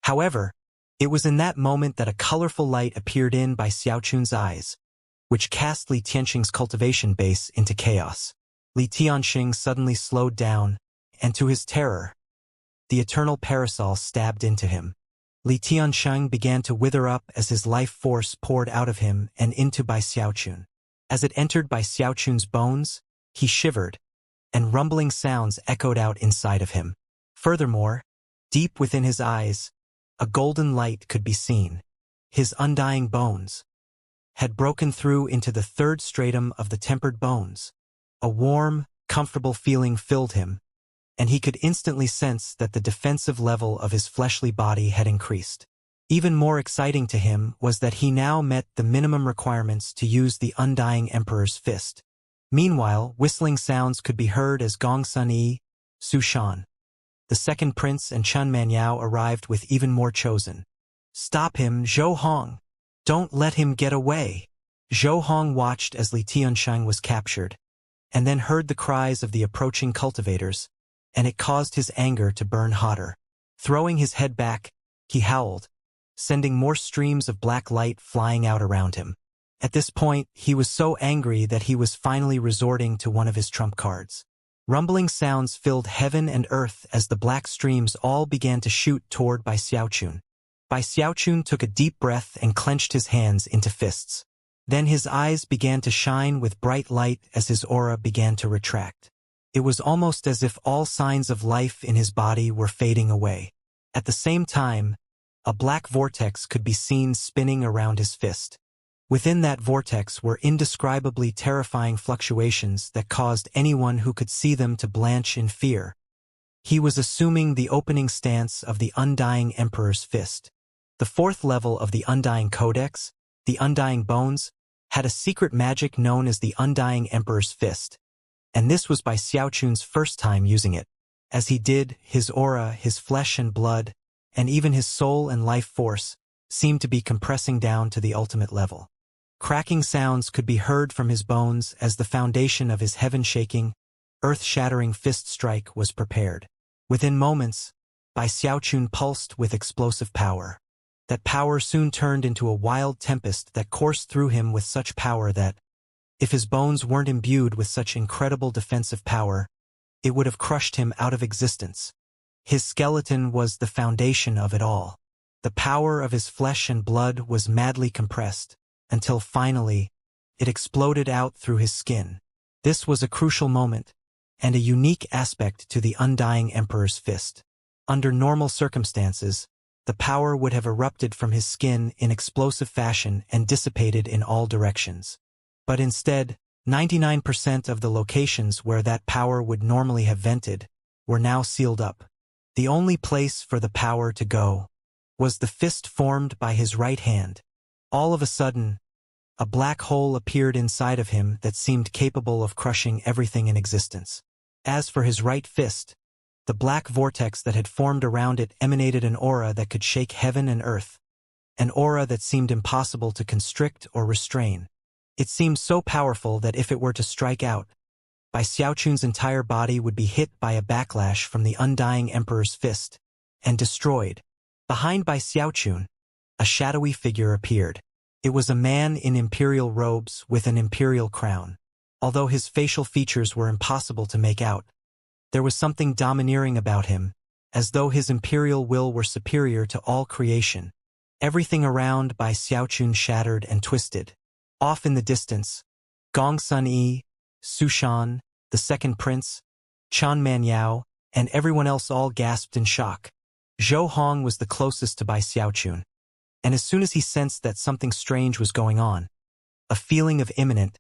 S1: However, it was in that moment that a colorful light appeared in Bai Xiaochun's eyes, which cast Li Tiansheng's cultivation base into chaos. Li Tiansheng suddenly slowed down, and to his terror, the eternal parasol stabbed into him. Li Tiansheng began to wither up as his life force poured out of him and into Bai Xiaochun. As it entered by Xiaochun's bones, he shivered, and rumbling sounds echoed out inside of him. Furthermore, deep within his eyes, a golden light could be seen. His undying bones had broken through into the third stratum of the tempered bones. A warm, comfortable feeling filled him, and he could instantly sense that the defensive level of his fleshly body had increased. Even more exciting to him was that he now met the minimum requirements to use the Undying Emperor's fist. Meanwhile, whistling sounds could be heard as Gongsun Yi, Su Shan, the second prince, and Chun Manyao arrived with even more chosen. "Stop him, Zhou Hong! Don't let him get away!" Zhou Hong watched as Li Tiansheng was captured, and then heard the cries of the approaching cultivators, and it caused his anger to burn hotter. Throwing his head back, he howled, sending more streams of black light flying out around him. At this point, he was so angry that he was finally resorting to one of his trump cards. Rumbling sounds filled heaven and earth as the black streams all began to shoot toward Bai Xiaochun. Bai Xiaochun took a deep breath and clenched his hands into fists. Then his eyes began to shine with bright light as his aura began to retract. It was almost as if all signs of life in his body were fading away. At the same time, a black vortex could be seen spinning around his fist. Within that vortex were indescribably terrifying fluctuations that caused anyone who could see them to blanch in fear. He was assuming the opening stance of the Undying Emperor's fist. The fourth level of the Undying Codex, the Undying Bones, had a secret magic known as the Undying Emperor's Fist, and this was Bai Xiaochun's first time using it. As he did, his aura, his flesh and blood, and even his soul and life force seemed to be compressing down to the ultimate level. Cracking sounds could be heard from his bones as the foundation of his heaven-shaking, earth-shattering fist strike was prepared. Within moments, Bai Xiaochun pulsed with explosive power. That power soon turned into a wild tempest that coursed through him with such power that, if his bones weren't imbued with such incredible defensive power, it would have crushed him out of existence. His skeleton was the foundation of it all. The power of his flesh and blood was madly compressed, until finally, it exploded out through his skin. This was a crucial moment, and a unique aspect to the Undying Emperor's fist. Under normal circumstances, the power would have erupted from his skin in explosive fashion and dissipated in all directions. But instead, 99% of the locations where that power would normally have vented were now sealed up. The only place for the power to go was the fist formed by his right hand. All of a sudden, a black hole appeared inside of him that seemed capable of crushing everything in existence. As for his right fist, the black vortex that had formed around it emanated an aura that could shake heaven and earth, an aura that seemed impossible to constrict or restrain. It seemed so powerful that if it were to strike out, Bai Xiaochun's entire body would be hit by a backlash from the Undying Emperor's fist, and destroyed. Behind Bai Xiaochun, a shadowy figure appeared. It was a man in imperial robes with an imperial crown. Although his facial features were impossible to make out, there was something domineering about him, as though his imperial will were superior to all creation. Everything around Bai Xiaochun shattered and twisted. Off in the distance, Gongsun Yi, Su Shan, the second prince, Chun Manyao, and everyone else all gasped in shock. Zhou Hong was the closest to Bai Xiaochun, and as soon as he sensed that something strange was going on, a feeling of imminent,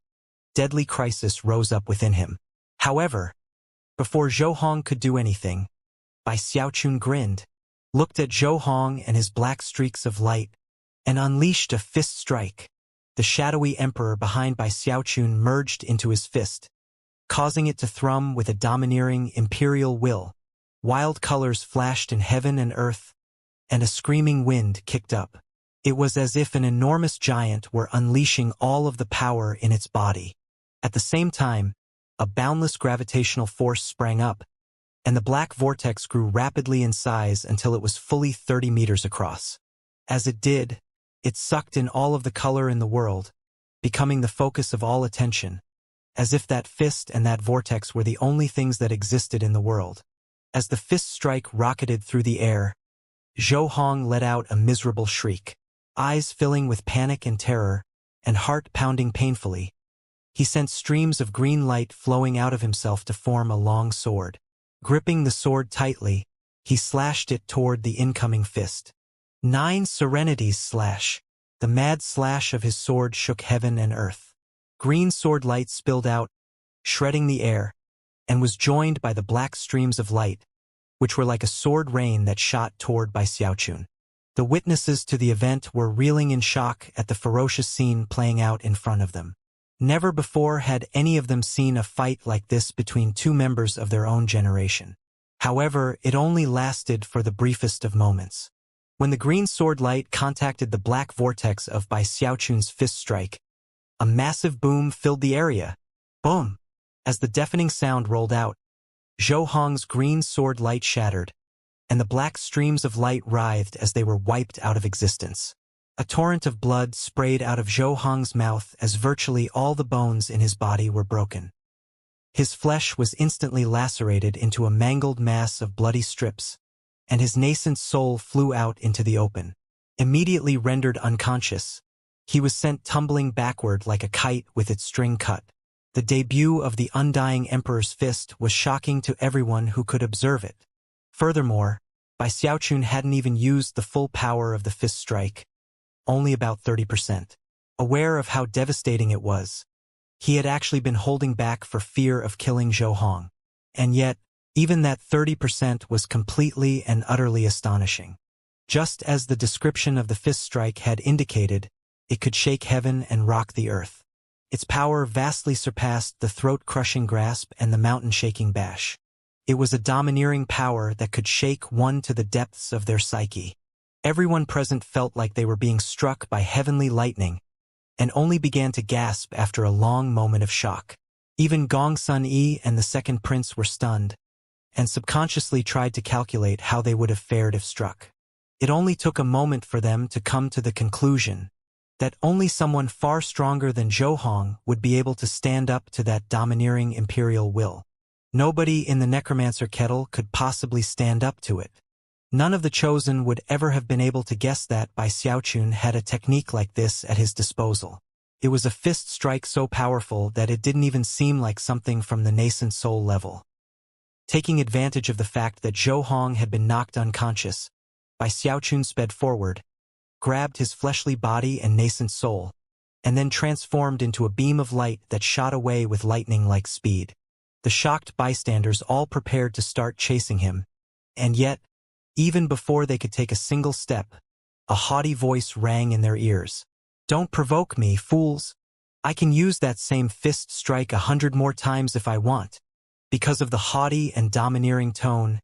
S1: deadly crisis rose up within him. However, before Zhou Hong could do anything, Bai Xiaochun grinned, looked at Zhou Hong and his black streaks of light, and unleashed a fist strike. The shadowy emperor behind Bai Xiaochun merged into his fist, causing it to thrum with a domineering imperial will. Wild colors flashed in heaven and earth, and a screaming wind kicked up. It was as if an enormous giant were unleashing all of the power in its body. At the same time, a boundless gravitational force sprang up, and the black vortex grew rapidly in size until it was fully 30 meters across. As it did, it sucked in all of the color in the world, becoming the focus of all attention, as if that fist and that vortex were the only things that existed in the world. As the fist strike rocketed through the air, Zhou Hong let out a miserable shriek. Eyes filling with panic and terror, and heart pounding painfully, He sent streams of green light flowing out of himself to form a long sword. Gripping the sword tightly, he slashed it toward the incoming fist. 9 serenities slash. The mad slash of his sword shook heaven and earth. Green sword light spilled out, shredding the air, and was joined by the black streams of light, which were like a sword rain that shot toward by Xiaochun. The witnesses to the event were reeling in shock at the ferocious scene playing out in front of them. Never before had any of them seen a fight like this between two members of their own generation. However, it only lasted for the briefest of moments. When the green sword light contacted the black vortex of Bai Xiaochun's fist strike, a massive boom filled the area. Boom! As the deafening sound rolled out, Zhou Hong's green sword light shattered, and the black streams of light writhed as they were wiped out of existence. A torrent of blood sprayed out of Zhou Hong's mouth as virtually all the bones in his body were broken. His flesh was instantly lacerated into a mangled mass of bloody strips, and his nascent soul flew out into the open. Immediately rendered unconscious, he was sent tumbling backward like a kite with its string cut. The debut of the undying emperor's fist was shocking to everyone who could observe it. Furthermore, Bai Xiaochun hadn't even used the full power of the fist strike, only about 30%. Aware of how devastating it was, he had actually been holding back for fear of killing Zhou Hong. And yet, even that 30% was completely and utterly astonishing. Just as the description of the fist strike had indicated, it could shake heaven and rock the earth. Its power vastly surpassed the throat-crushing grasp and the mountain-shaking bash. It was a domineering power that could shake one to the depths of their psyche. Everyone present felt like they were being struck by heavenly lightning, and only began to gasp after a long moment of shock. Even Gong Sun Yi and the second prince were stunned, and subconsciously tried to calculate how they would have fared if struck. It only took a moment for them to come to the conclusion that only someone far stronger than Zhou Hong would be able to stand up to that domineering imperial will. Nobody in the necromancer kettle could possibly stand up to it. None of the chosen would ever have been able to guess that Bai Xiaochun had a technique like this at his disposal. It was a fist strike so powerful that it didn't even seem like something from the nascent soul level. Taking advantage of the fact that Zhou Hong had been knocked unconscious, Bai Xiaochun sped forward, grabbed his fleshly body and nascent soul, and then transformed into a beam of light that shot away with lightning-like speed. The shocked bystanders all prepared to start chasing him, and yet, even before they could take a single step, a haughty voice rang in their ears. "Don't provoke me, fools. I can use that same fist strike 100 more times if I want." Because of the haughty and domineering tone,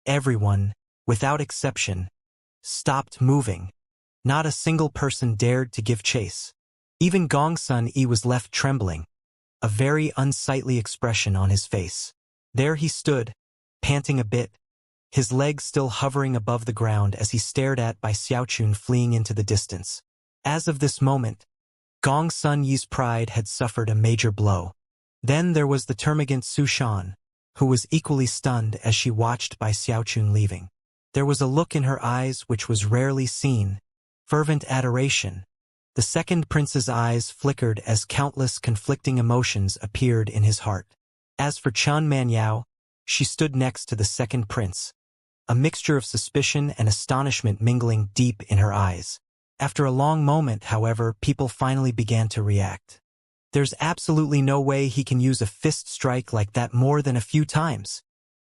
S1: everyone, without exception, stopped moving. Not a single person dared to give chase. Even Gong Sun Yi was left trembling, a very unsightly expression on his face. There he stood, panting a bit, his legs still hovering above the ground as he stared at Bai Xiaochun fleeing into the distance. As of this moment, Gong Sun Yi's pride had suffered a major blow. Then there was the termagant Su Shan, who was equally stunned as she watched Bai Xiaochun leaving. There was a look in her eyes which was rarely seen, fervent adoration. The second prince's eyes flickered as countless conflicting emotions appeared in his heart. As for Chun Manyao, she stood next to the second prince, a mixture of suspicion and astonishment mingling deep in her eyes. After a long moment, however, people finally began to react. There's absolutely no way he can use a fist strike like that more than a few times.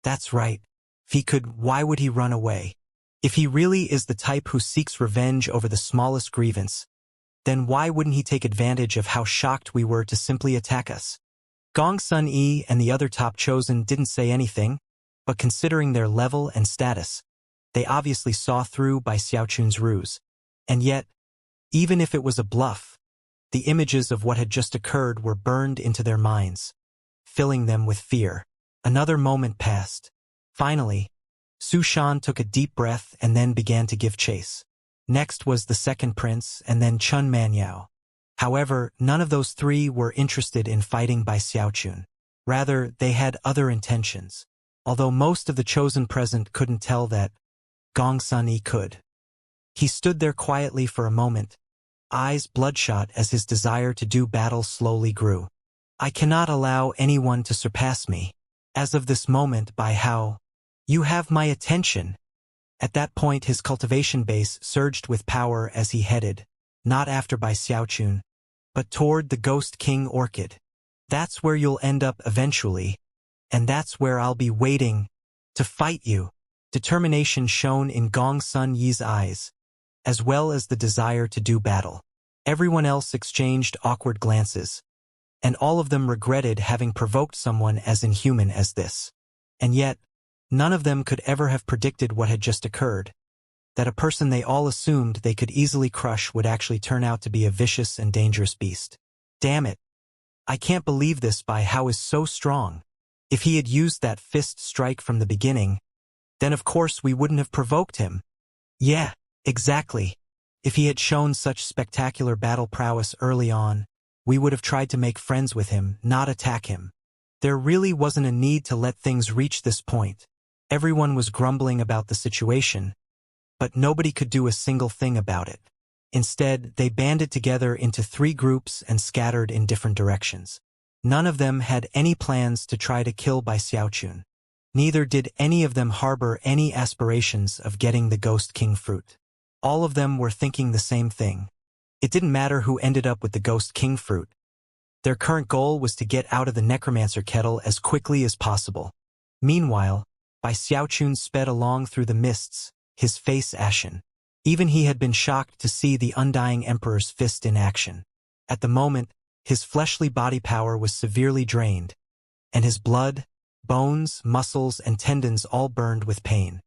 S1: That's right. If he could, why would he run away? If he really is the type who seeks revenge over the smallest grievance, then why wouldn't he take advantage of how shocked we were to simply attack us? Gong Sun Yi and the other top chosen didn't say anything, but considering their level and status, they obviously saw through Bai Xiaochun's ruse. And yet, even if it was a bluff, the images of what had just occurred were burned into their minds, filling them with fear. Another moment passed. Finally, Su Shan took a deep breath and then began to give chase. Next was the second prince and then Chun Manyao. However, none of those three were interested in fighting Bai Xiaochun. Rather, they had other intentions. Although most of the chosen present couldn't tell that, Gong Sun Yi could. He stood there quietly for a moment, eyes bloodshot as his desire to do battle slowly grew. I cannot allow anyone to surpass me. As of this moment, by how you have my attention. At that point his cultivation base surged with power as he headed, not after Bai Xiaochun, but toward the Ghost King Orchid. That's where you'll end up eventually, and that's where I'll be waiting to fight you. Determination shone in Gong Sun Yi's eyes, as well as the desire to do battle. Everyone else exchanged awkward glances, and all of them regretted having provoked someone as inhuman as this. And yet, none of them could ever have predicted what had just occurred, that a person they all assumed they could easily crush would actually turn out to be a vicious and dangerous beast. Damn it. I can't believe this. Bai Hao is so strong. If he had used that fist strike from the beginning, then of course we wouldn't have provoked him. Yeah, exactly. If he had shown such spectacular battle prowess early on, we would have tried to make friends with him, not attack him. There really wasn't a need to let things reach this point. Everyone was grumbling about the situation, but nobody could do a single thing about it. Instead, they banded together into 3 groups and scattered in different directions. None of them had any plans to try to kill Bai Xiaochun. Neither did any of them harbor any aspirations of getting the Ghost King fruit. All of them were thinking the same thing. It didn't matter who ended up with the Ghost King fruit. Their current goal was to get out of the necromancer kettle as quickly as possible. Meanwhile, Bai Xiaochun sped along through the mists, his face ashen. Even he had been shocked to see the undying emperor's fist in action. At the moment, his fleshly body power was severely drained, and his blood, bones, muscles, and tendons all burned with pain.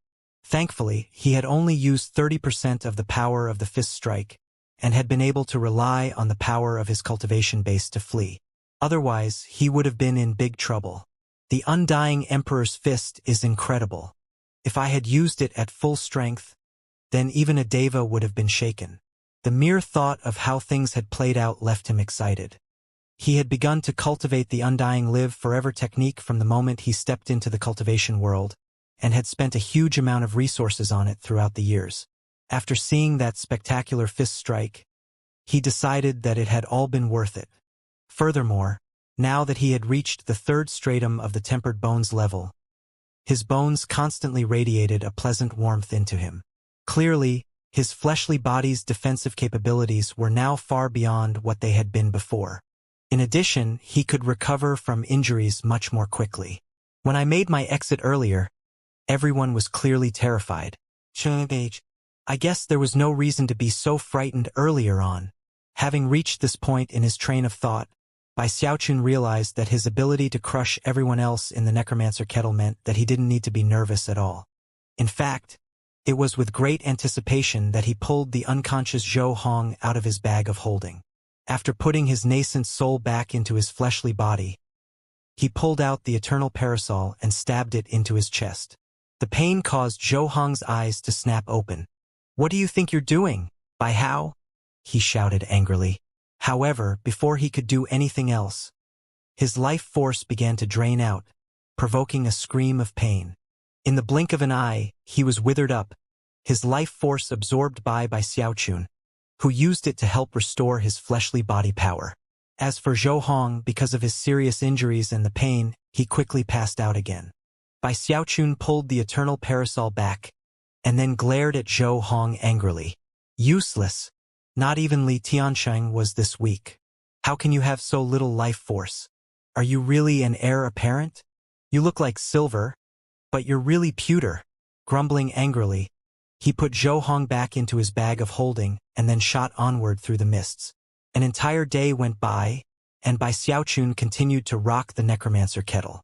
S1: Thankfully, he had only used 30% of the power of the fist strike, and had been able to rely on the power of his cultivation base to flee. Otherwise, he would have been in big trouble. The undying emperor's fist is incredible. If I had used it at full strength, then even a deva would have been shaken. The mere thought of how things had played out left him excited. He had begun to cultivate the undying live forever technique from the moment he stepped into the cultivation world, and had spent a huge amount of resources on it throughout the years. After seeing that spectacular fist strike, he decided that it had all been worth it. Furthermore, now that he had reached the 3rd stratum of the tempered bones level, his bones constantly radiated a pleasant warmth into him. Clearly, his fleshly body's defensive capabilities were now far beyond what they had been before. In addition, he could recover from injuries much more quickly. When I made my exit earlier, everyone was clearly terrified. I guess there was no reason to be so frightened earlier on. Having reached this point in his train of thought, Bai Xiaochun realized that his ability to crush everyone else in the necromancer kettle meant that he didn't need to be nervous at all. In fact, it was with great anticipation that he pulled the unconscious Zhou Hong out of his bag of holding. After putting his nascent soul back into his fleshly body, he pulled out the eternal parasol and stabbed it into his chest. The pain caused Zhou Hong's eyes to snap open. "What do you think you're doing, Bai Hao?" he shouted angrily. However, before he could do anything else, his life force began to drain out, provoking a scream of pain. In the blink of an eye, he was withered up, his life force absorbed by Xiaochun, who used it to help restore his fleshly body power. As for Zhou Hong, because of his serious injuries and the pain, he quickly passed out again. Bai Xiaochun pulled the eternal parasol back, and then glared at Zhou Hong angrily. "Useless. Not even Li Tiansheng was this weak. How can you have so little life force? Are you really an heir apparent? You look like silver, but you're really pewter." Grumbling angrily, he put Zhou Hong back into his bag of holding and then shot onward through the mists. An entire day went by, and Bai Xiaochun continued to rock the necromancer kettle.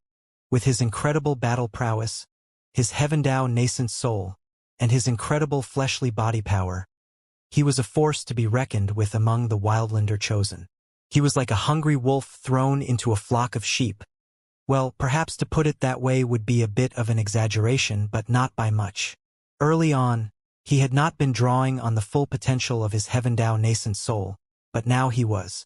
S1: With his incredible battle prowess, his Heavendao nascent soul, and his incredible fleshly body power, he was a force to be reckoned with among the wildlander chosen. He was like a hungry wolf thrown into a flock of sheep. Well, perhaps to put it that way would be a bit of an exaggeration, but not by much. Early on, he had not been drawing on the full potential of his Heavendao nascent soul, but now he was.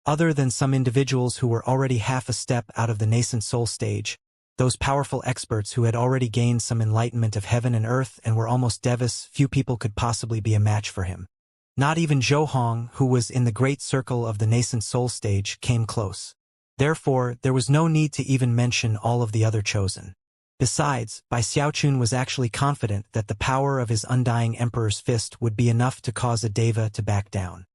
S1: Other than some individuals who were already half a step out of the nascent soul stage, those powerful experts who had already gained some enlightenment of heaven and earth and were almost devas, few people could possibly be a match for him. Not even Zhou Hong, who was in the great circle of the nascent soul stage, came close. Therefore, there was no need to even mention all of the other chosen. Besides, Bai Xiaochun was actually confident that the power of his undying emperor's fist would be enough to cause a deva to back down.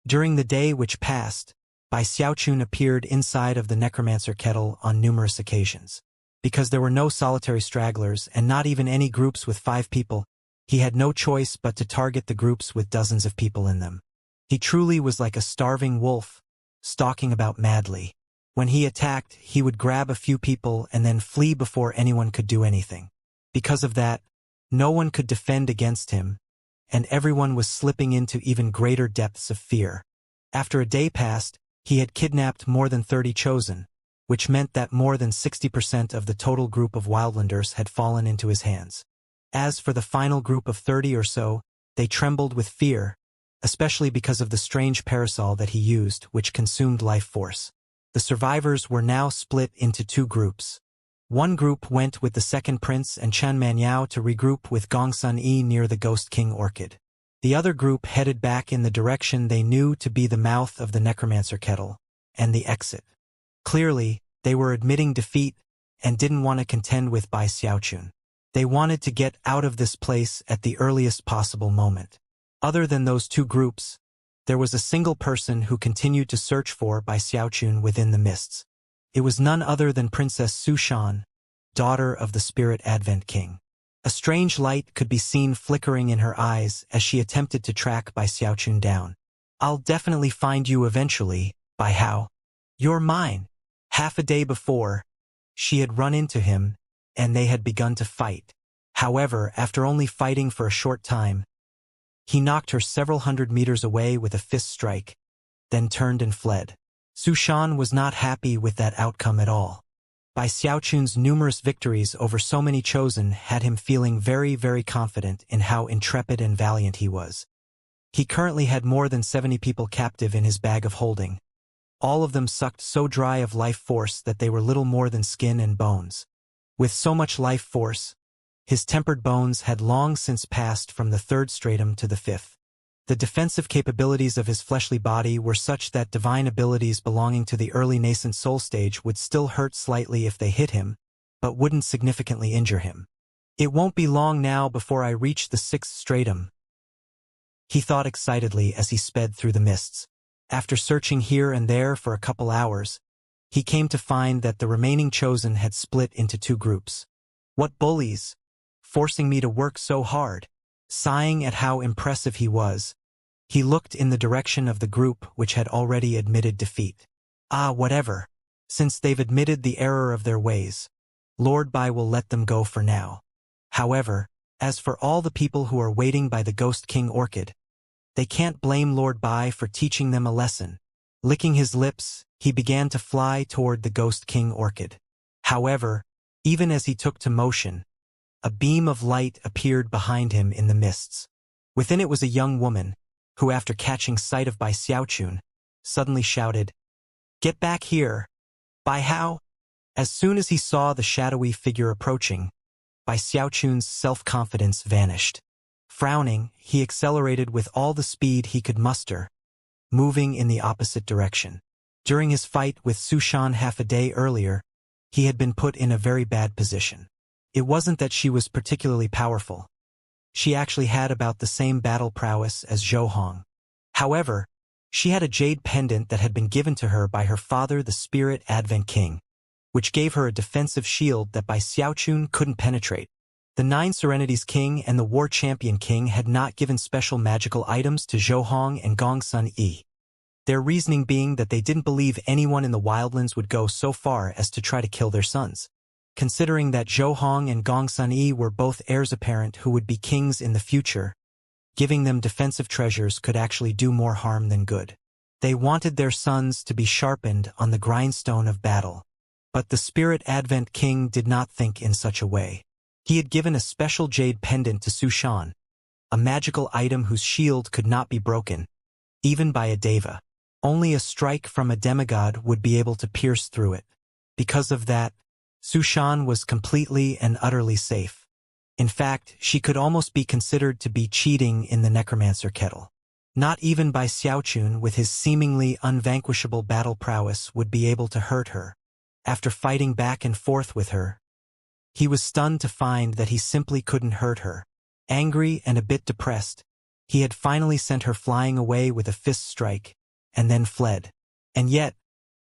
S1: During the day which passed, Bai Xiaochun appeared inside of the necromancer kettle on numerous occasions. Because there were no solitary stragglers and not even any groups with 5 people, he had no choice but to target the groups with dozens of people in them. He truly was like a starving wolf, stalking about madly. When he attacked, he would grab a few people and then flee before anyone could do anything. Because of that, no one could defend against him, and everyone was slipping into even greater depths of fear. After a day passed, he had kidnapped more than 30 chosen, which meant that more than 60% of the total group of wildlanders had fallen into his hands. As for the final group of 30 or so, they trembled with fear, especially because of the strange parasol that he used, which consumed life force. The survivors were now split into 2 groups. One group went with the second prince and Chen Manyao to regroup with Gongsun Yi near the Ghost King Orchid. The other group headed back in the direction they knew to be the mouth of the necromancer kettle, and the exit. Clearly, they were admitting defeat and didn't want to contend with Bai Xiaochun. They wanted to get out of this place at the earliest possible moment. Other than those 2 groups, there was a single person who continued to search for Bai Xiaochun within the mists. It was none other than Princess Su Shan, daughter of the Spirit Advent King. A strange light could be seen flickering in her eyes as she attempted to track Bai Xiaochun down. "I'll definitely find you eventually, Bai Hao. You're mine." Half a day before, she had run into him, and they had begun to fight. However, after only fighting for a short time, he knocked her several hundred meters away with a fist strike, then turned and fled. Su Shan was not happy with that outcome at all. Bai Xiaochun's numerous victories over so many chosen had him feeling very, very confident in how intrepid and valiant he was. He currently had more than 70 people captive in his bag of holding. All of them sucked so dry of life force that they were little more than skin and bones. With so much life force, his tempered bones had long since passed from the 3rd stratum to the 5th. The defensive capabilities of his fleshly body were such that divine abilities belonging to the early nascent soul stage would still hurt slightly if they hit him, but wouldn't significantly injure him. "It won't be long now before I reach the 6th stratum," he thought excitedly as he sped through the mists. After searching here and there for a couple hours, he came to find that the remaining chosen had split into 2 groups. "What bullies! Forcing me to work so hard." Sighing at how impressive he was, he looked in the direction of the group which had already admitted defeat. "Ah, whatever. Since they've admitted the error of their ways, Lord Bai will let them go for now. However, as for all the people who are waiting by the Ghost King Orchid, they can't blame Lord Bai for teaching them a lesson." Licking his lips, he began to fly toward the Ghost King Orchid. However, even as he took to motion, a beam of light appeared behind him in the mists. Within it was a young woman, who after catching sight of Bai Xiaochun, suddenly shouted, "Get back here, Bai Hao!" As soon as he saw the shadowy figure approaching, Bai Xiaochun's self-confidence vanished. Frowning, he accelerated with all the speed he could muster, moving in the opposite direction. During his fight with Su Shan half a day earlier, he had been put in a very bad position. It wasn't that she was particularly powerful. She actually had about the same battle prowess as Zhou Hong. However, she had a jade pendant that had been given to her by her father, the Spirit Advent King, which gave her a defensive shield that Bai Xiaochun couldn't penetrate. The 9 Serenities King and the War Champion King had not given special magical items to Zhou Hong and Gongsun Yi. Their reasoning being that they didn't believe anyone in the wildlands would go so far as to try to kill their sons. Considering that Zhou Hong and Gongsun Yi were both heirs apparent who would be kings in the future, giving them defensive treasures could actually do more harm than good. They wanted their sons to be sharpened on the grindstone of battle. But the Spirit Advent King did not think in such a way. He had given a special jade pendant to Su Shan, a magical item whose shield could not be broken, even by a deva. Only a strike from a demigod would be able to pierce through it. Because of that, Su Shan was completely and utterly safe. In fact, she could almost be considered to be cheating in the necromancer kettle. Not even Bai Xiaochun with his seemingly unvanquishable battle prowess would be able to hurt her. After fighting back and forth with her, he was stunned to find that he simply couldn't hurt her. Angry and a bit depressed, he had finally sent her flying away with a fist strike, and then fled. And yet,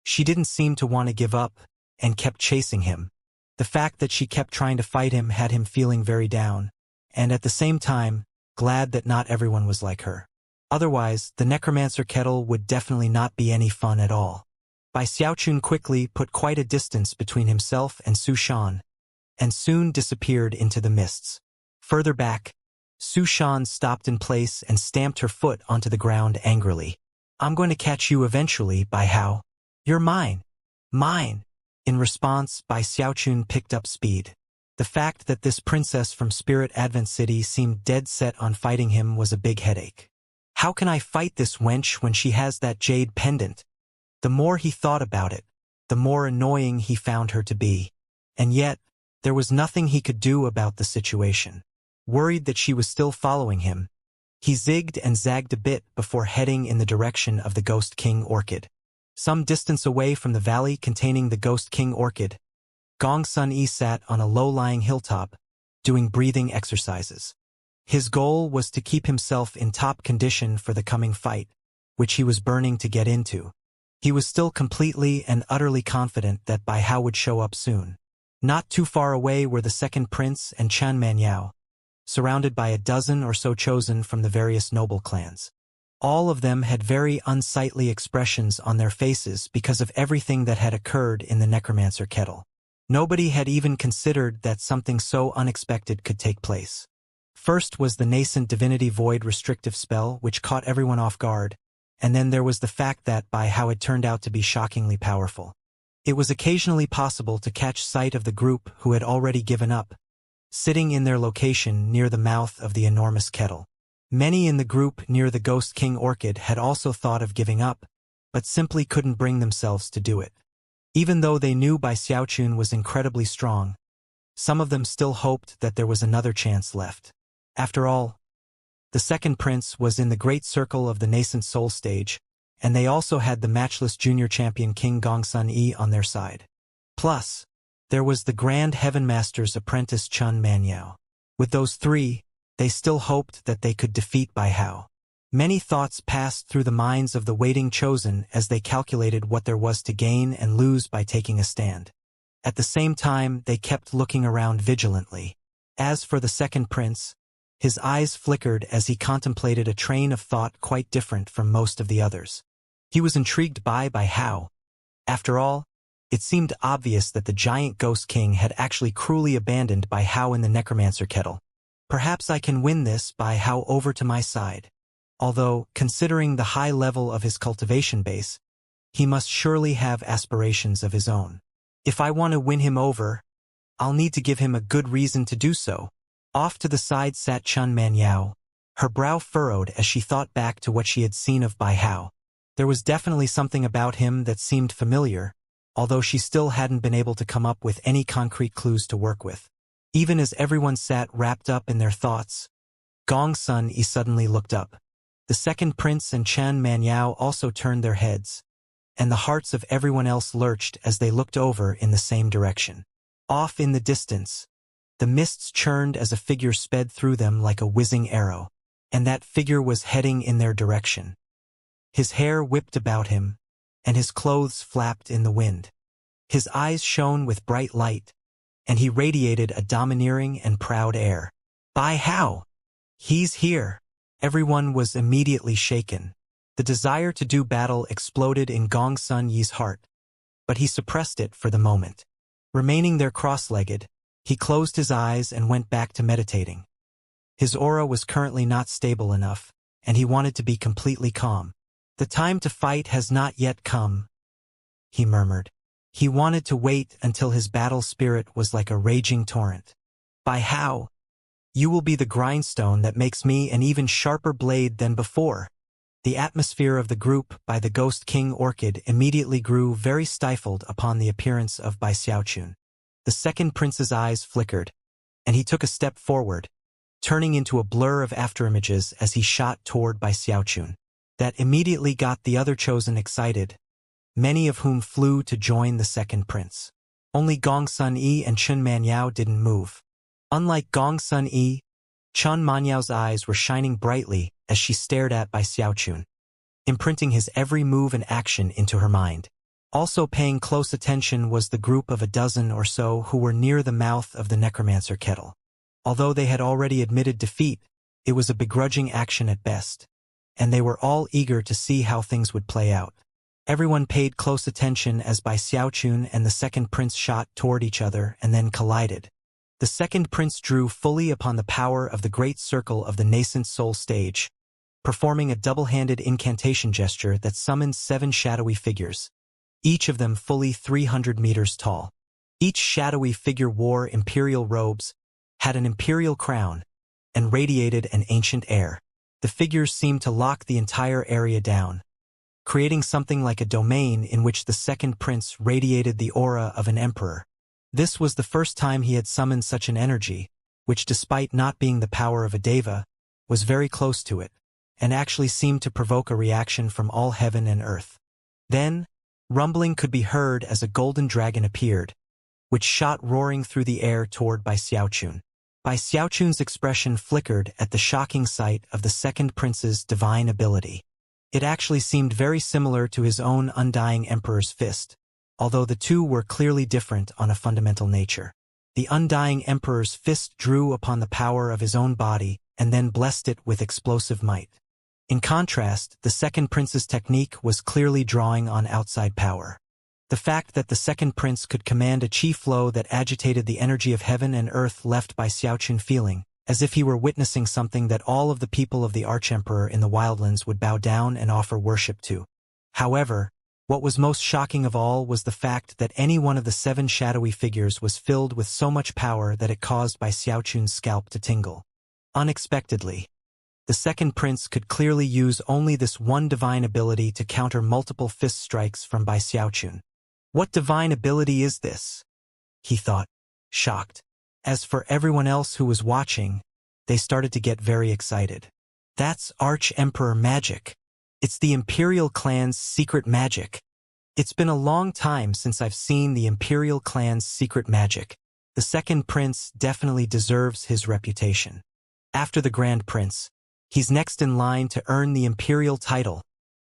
S1: she didn't seem to want to give up, and kept chasing him. The fact that she kept trying to fight him had him feeling very down, and at the same time, glad that not everyone was like her. Otherwise, the necromancer kettle would definitely not be any fun at all. Bai Xiaochun quickly put quite a distance between himself and Su Shan, and soon disappeared into the mists. Further back, Su Shan stopped in place and stamped her foot onto the ground angrily. "I'm going to catch you eventually, Bai Hao. You're mine. Mine." In response, Bai Xiaochun picked up speed. The fact that this princess from Spirit Advent City seemed dead set on fighting him was a big headache. How can I fight this wench when she has that jade pendant? The more he thought about it, the more annoying he found her to be. And yet, there was nothing he could do about the situation. Worried that she was still following him, he zigged and zagged a bit before heading in the direction of the Ghost King Orchid. Some distance away from the valley containing the Ghost King Orchid, Gong Sun Yi sat on a low-lying hilltop, doing breathing exercises. His goal was to keep himself in top condition for the coming fight, which he was burning to get into. He was still completely and utterly confident that Bai Hao would show up soon. Not too far away were the second prince and Chan Manyao, surrounded by a dozen or so chosen from the various noble clans. All of them had very unsightly expressions on their faces because of everything that had occurred in the necromancer kettle. Nobody had even considered that something so unexpected could take place. First was the nascent divinity void restrictive spell, which caught everyone off guard, and then there was the fact that Bai Hao had turned out to be shockingly powerful. It was occasionally possible to catch sight of the group who had already given up, sitting in their location near the mouth of the enormous kettle. Many in the group near the Ghost King Orchid had also thought of giving up, but simply couldn't bring themselves to do it. Even though they knew Bai Xiaochun was incredibly strong, some of them still hoped that there was another chance left. After all, the second prince was in the great circle of the nascent soul stage, and they also had the matchless junior champion King Gong Sun Yi on their side. Plus, there was the Grand Heaven Master's apprentice Chun Manyao. With those three, they still hoped that they could defeat Bai Hao. Many thoughts passed through the minds of the waiting chosen as they calculated what there was to gain and lose by taking a stand. At the same time, they kept looking around vigilantly. As for the second prince, his eyes flickered as he contemplated a train of thought quite different from most of the others. He was intrigued by Bai Hao. After all, it seemed obvious that the giant Ghost King had actually cruelly abandoned Bai Hao in the necromancer kettle. Perhaps I can win this Bai Hao over to my side. Although, considering the high level of his cultivation base, he must surely have aspirations of his own. If I want to win him over, I'll need to give him a good reason to do so. Off to the side sat Chun Manyao, her brow furrowed as she thought back to what she had seen of Bai Hao. There was definitely something about him that seemed familiar, although she still hadn't been able to come up with any concrete clues to work with. Even as everyone sat wrapped up in their thoughts, Gong Sun Yi suddenly looked up. The second prince and Chan Manyao also turned their heads, and the hearts of everyone else lurched as they looked over in the same direction. Off in the distance, the mists churned as a figure sped through them like a whizzing arrow, and that figure was heading in their direction. His hair whipped about him, and his clothes flapped in the wind. His eyes shone with bright light, and he radiated a domineering and proud air. Bai Hao! He's here! Everyone was immediately shaken. The desire to do battle exploded in Gong Sun Yi's heart, but he suppressed it for the moment. Remaining there cross-legged, he closed his eyes and went back to meditating. His aura was currently not stable enough, and he wanted to be completely calm. The time to fight has not yet come, he murmured. He wanted to wait until his battle spirit was like a raging torrent. Bai Hao, you will be the grindstone that makes me an even sharper blade than before. The atmosphere of the group by the Ghost King Orchid immediately grew very stifled upon the appearance of Bai Xiaochun. The second prince's eyes flickered, and he took a step forward, turning into a blur of afterimages as he shot toward Bai Xiaochun. That immediately got the other chosen excited, many of whom flew to join the second prince. Only Gong Sun Yi and Chen Manyao didn't move. Unlike Gong Sun Yi, Chen Manyao's eyes were shining brightly as she stared at Bai Xiaochun, imprinting his every move and action into her mind. Also paying close attention was the group of a dozen or so who were near the mouth of the necromancer kettle. Although they had already admitted defeat, it was a begrudging action at best, and they were all eager to see how things would play out. Everyone paid close attention as Bai Xiaochun and the second prince shot toward each other and then collided. The second prince drew fully upon the power of the great circle of the nascent soul stage, performing a double-handed incantation gesture that summoned 7 shadowy figures, each of them fully 300 meters tall. Each shadowy figure wore imperial robes, had an imperial crown, and radiated an ancient air. The figures seemed to lock the entire area down, creating something like a domain in which the second prince radiated the aura of an emperor. This was the first time he had summoned such an energy, which despite not being the power of a deva, was very close to it, and actually seemed to provoke a reaction from all heaven and earth. Then, rumbling could be heard as a golden dragon appeared, which shot roaring through the air toward Bai Xiaochun. Bai Xiaochun's expression flickered at the shocking sight of the second prince's divine ability. It actually seemed very similar to his own Undying Emperor's fist, although the two were clearly different on a fundamental nature. The Undying Emperor's fist drew upon the power of his own body and then blessed it with explosive might. In contrast, the second prince's technique was clearly drawing on outside power. The fact that the second prince could command a chi flow that agitated the energy of heaven and earth left Bai Xiaochun feeling as if he were witnessing something that all of the people of the Archemperor in the Wildlands would bow down and offer worship to. However, what was most shocking of all was the fact that any one of the 7 shadowy figures was filled with so much power that it caused Bai Xiaochun's scalp to tingle. Unexpectedly, the second prince could clearly use only this one divine ability to counter multiple fist strikes from Bai Xiaochun. What divine ability is this? He thought, shocked. As for everyone else who was watching, they started to get very excited. That's Arch-Emperor magic. It's the Imperial clan's secret magic. It's been a long time since I've seen the Imperial clan's secret magic. The second prince definitely deserves his reputation. After the Grand Prince, he's next in line to earn the Imperial title.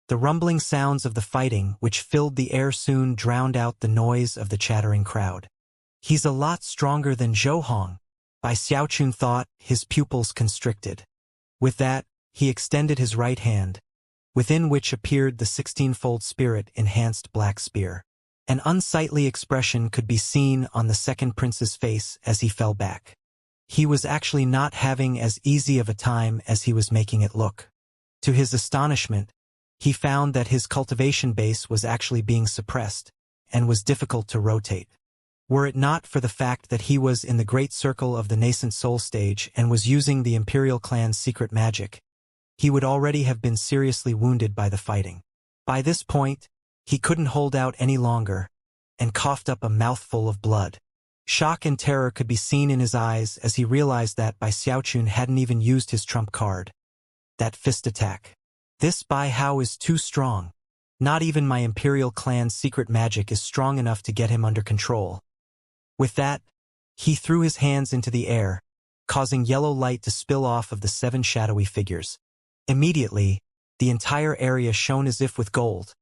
S1: The rumbling sounds of the fighting which filled the air soon drowned out the noise of the chattering crowd. He's a lot stronger than Zhou Hong, Bai Xiaochun thought, his pupils constricted. With that, he extended his right hand, within which appeared the 16-fold spirit-enhanced black spear. An unsightly expression could be seen on the second prince's face as he fell back. He was actually not having as easy of a time as he was making it look. To his astonishment, he found that his cultivation base was actually being suppressed and was difficult to rotate. Were it not for the fact that he was in the great circle of the nascent soul stage and was using the Imperial clan's secret magic, he would already have been seriously wounded by the fighting. By this point, he couldn't hold out any longer and coughed up a mouthful of blood. Shock and terror could be seen in his eyes as he realized that Bai Xiaochun hadn't even used his trump card. That fist attack. This Bai Hao is too strong. Not even my Imperial clan's secret magic is strong enough to get him under control. With that, he threw his hands into the air, causing yellow light to spill off of the 7 shadowy figures. Immediately, the entire area shone as if with gold.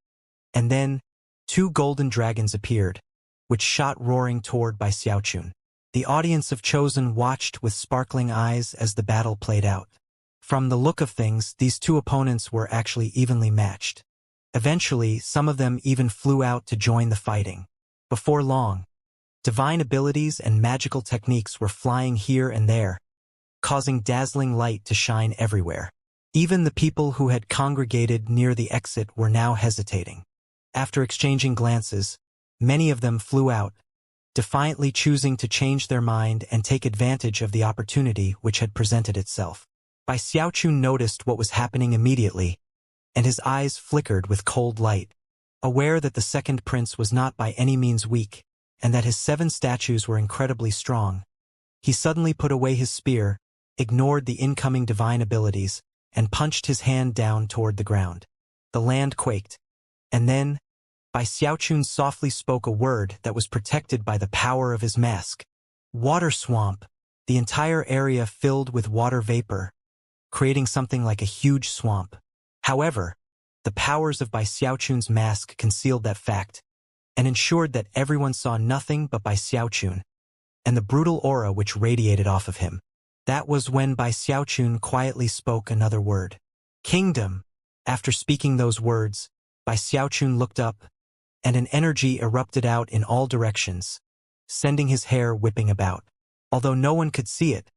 S1: And then, 2 golden dragons appeared, which shot roaring toward Bai Xiaochun. The audience of Chosen watched with sparkling eyes as the battle played out. From the look of things, these 2 opponents were actually evenly matched. Eventually, some of them even flew out to join the fighting. Before long, divine abilities and magical techniques were flying here and there, causing dazzling light to shine everywhere. Even the people who had congregated near the exit were now hesitating. After exchanging glances, many of them flew out, defiantly choosing to change their mind and take advantage of the opportunity which had presented itself. Bai Xiaochun noticed what was happening immediately, and his eyes flickered with cold light. Aware that the second prince was not by any means weak, and that his 7 statues were incredibly strong, he suddenly put away his spear, ignored the incoming divine abilities, and punched his hand down toward the ground. The land quaked. And then, Bai Xiaochun softly spoke a word that was protected by the power of his mask. Water swamp. The entire area filled with water vapor, creating something like a huge swamp. However, the powers of Bai Xiaochun's mask concealed that fact, and ensured that everyone saw nothing but Bai Xiaochun, and the brutal aura which radiated off of him. That was when Bai Xiaochun quietly spoke another word. Kingdom. After speaking those words, Bai Xiaochun looked up, and an energy erupted out in all directions, sending his hair whipping about. Although no one could see it,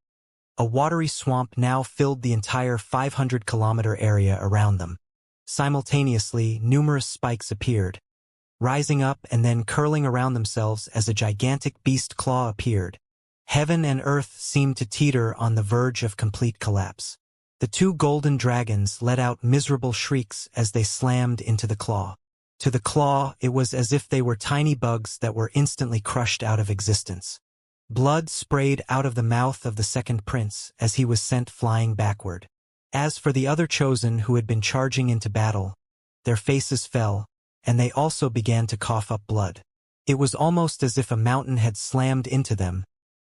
S1: a watery swamp now filled the entire 500-kilometer area around them. Simultaneously, numerous spikes appeared, rising up and then curling around themselves as a gigantic beast claw appeared. Heaven and earth seemed to teeter on the verge of complete collapse. The two golden dragons let out miserable shrieks as they slammed into the claw. To the claw, it was as if they were tiny bugs that were instantly crushed out of existence. Blood sprayed out of the mouth of the second prince as he was sent flying backward. As for the other chosen who had been charging into battle, their faces fell, and they also began to cough up blood. It was almost as if a mountain had slammed into them,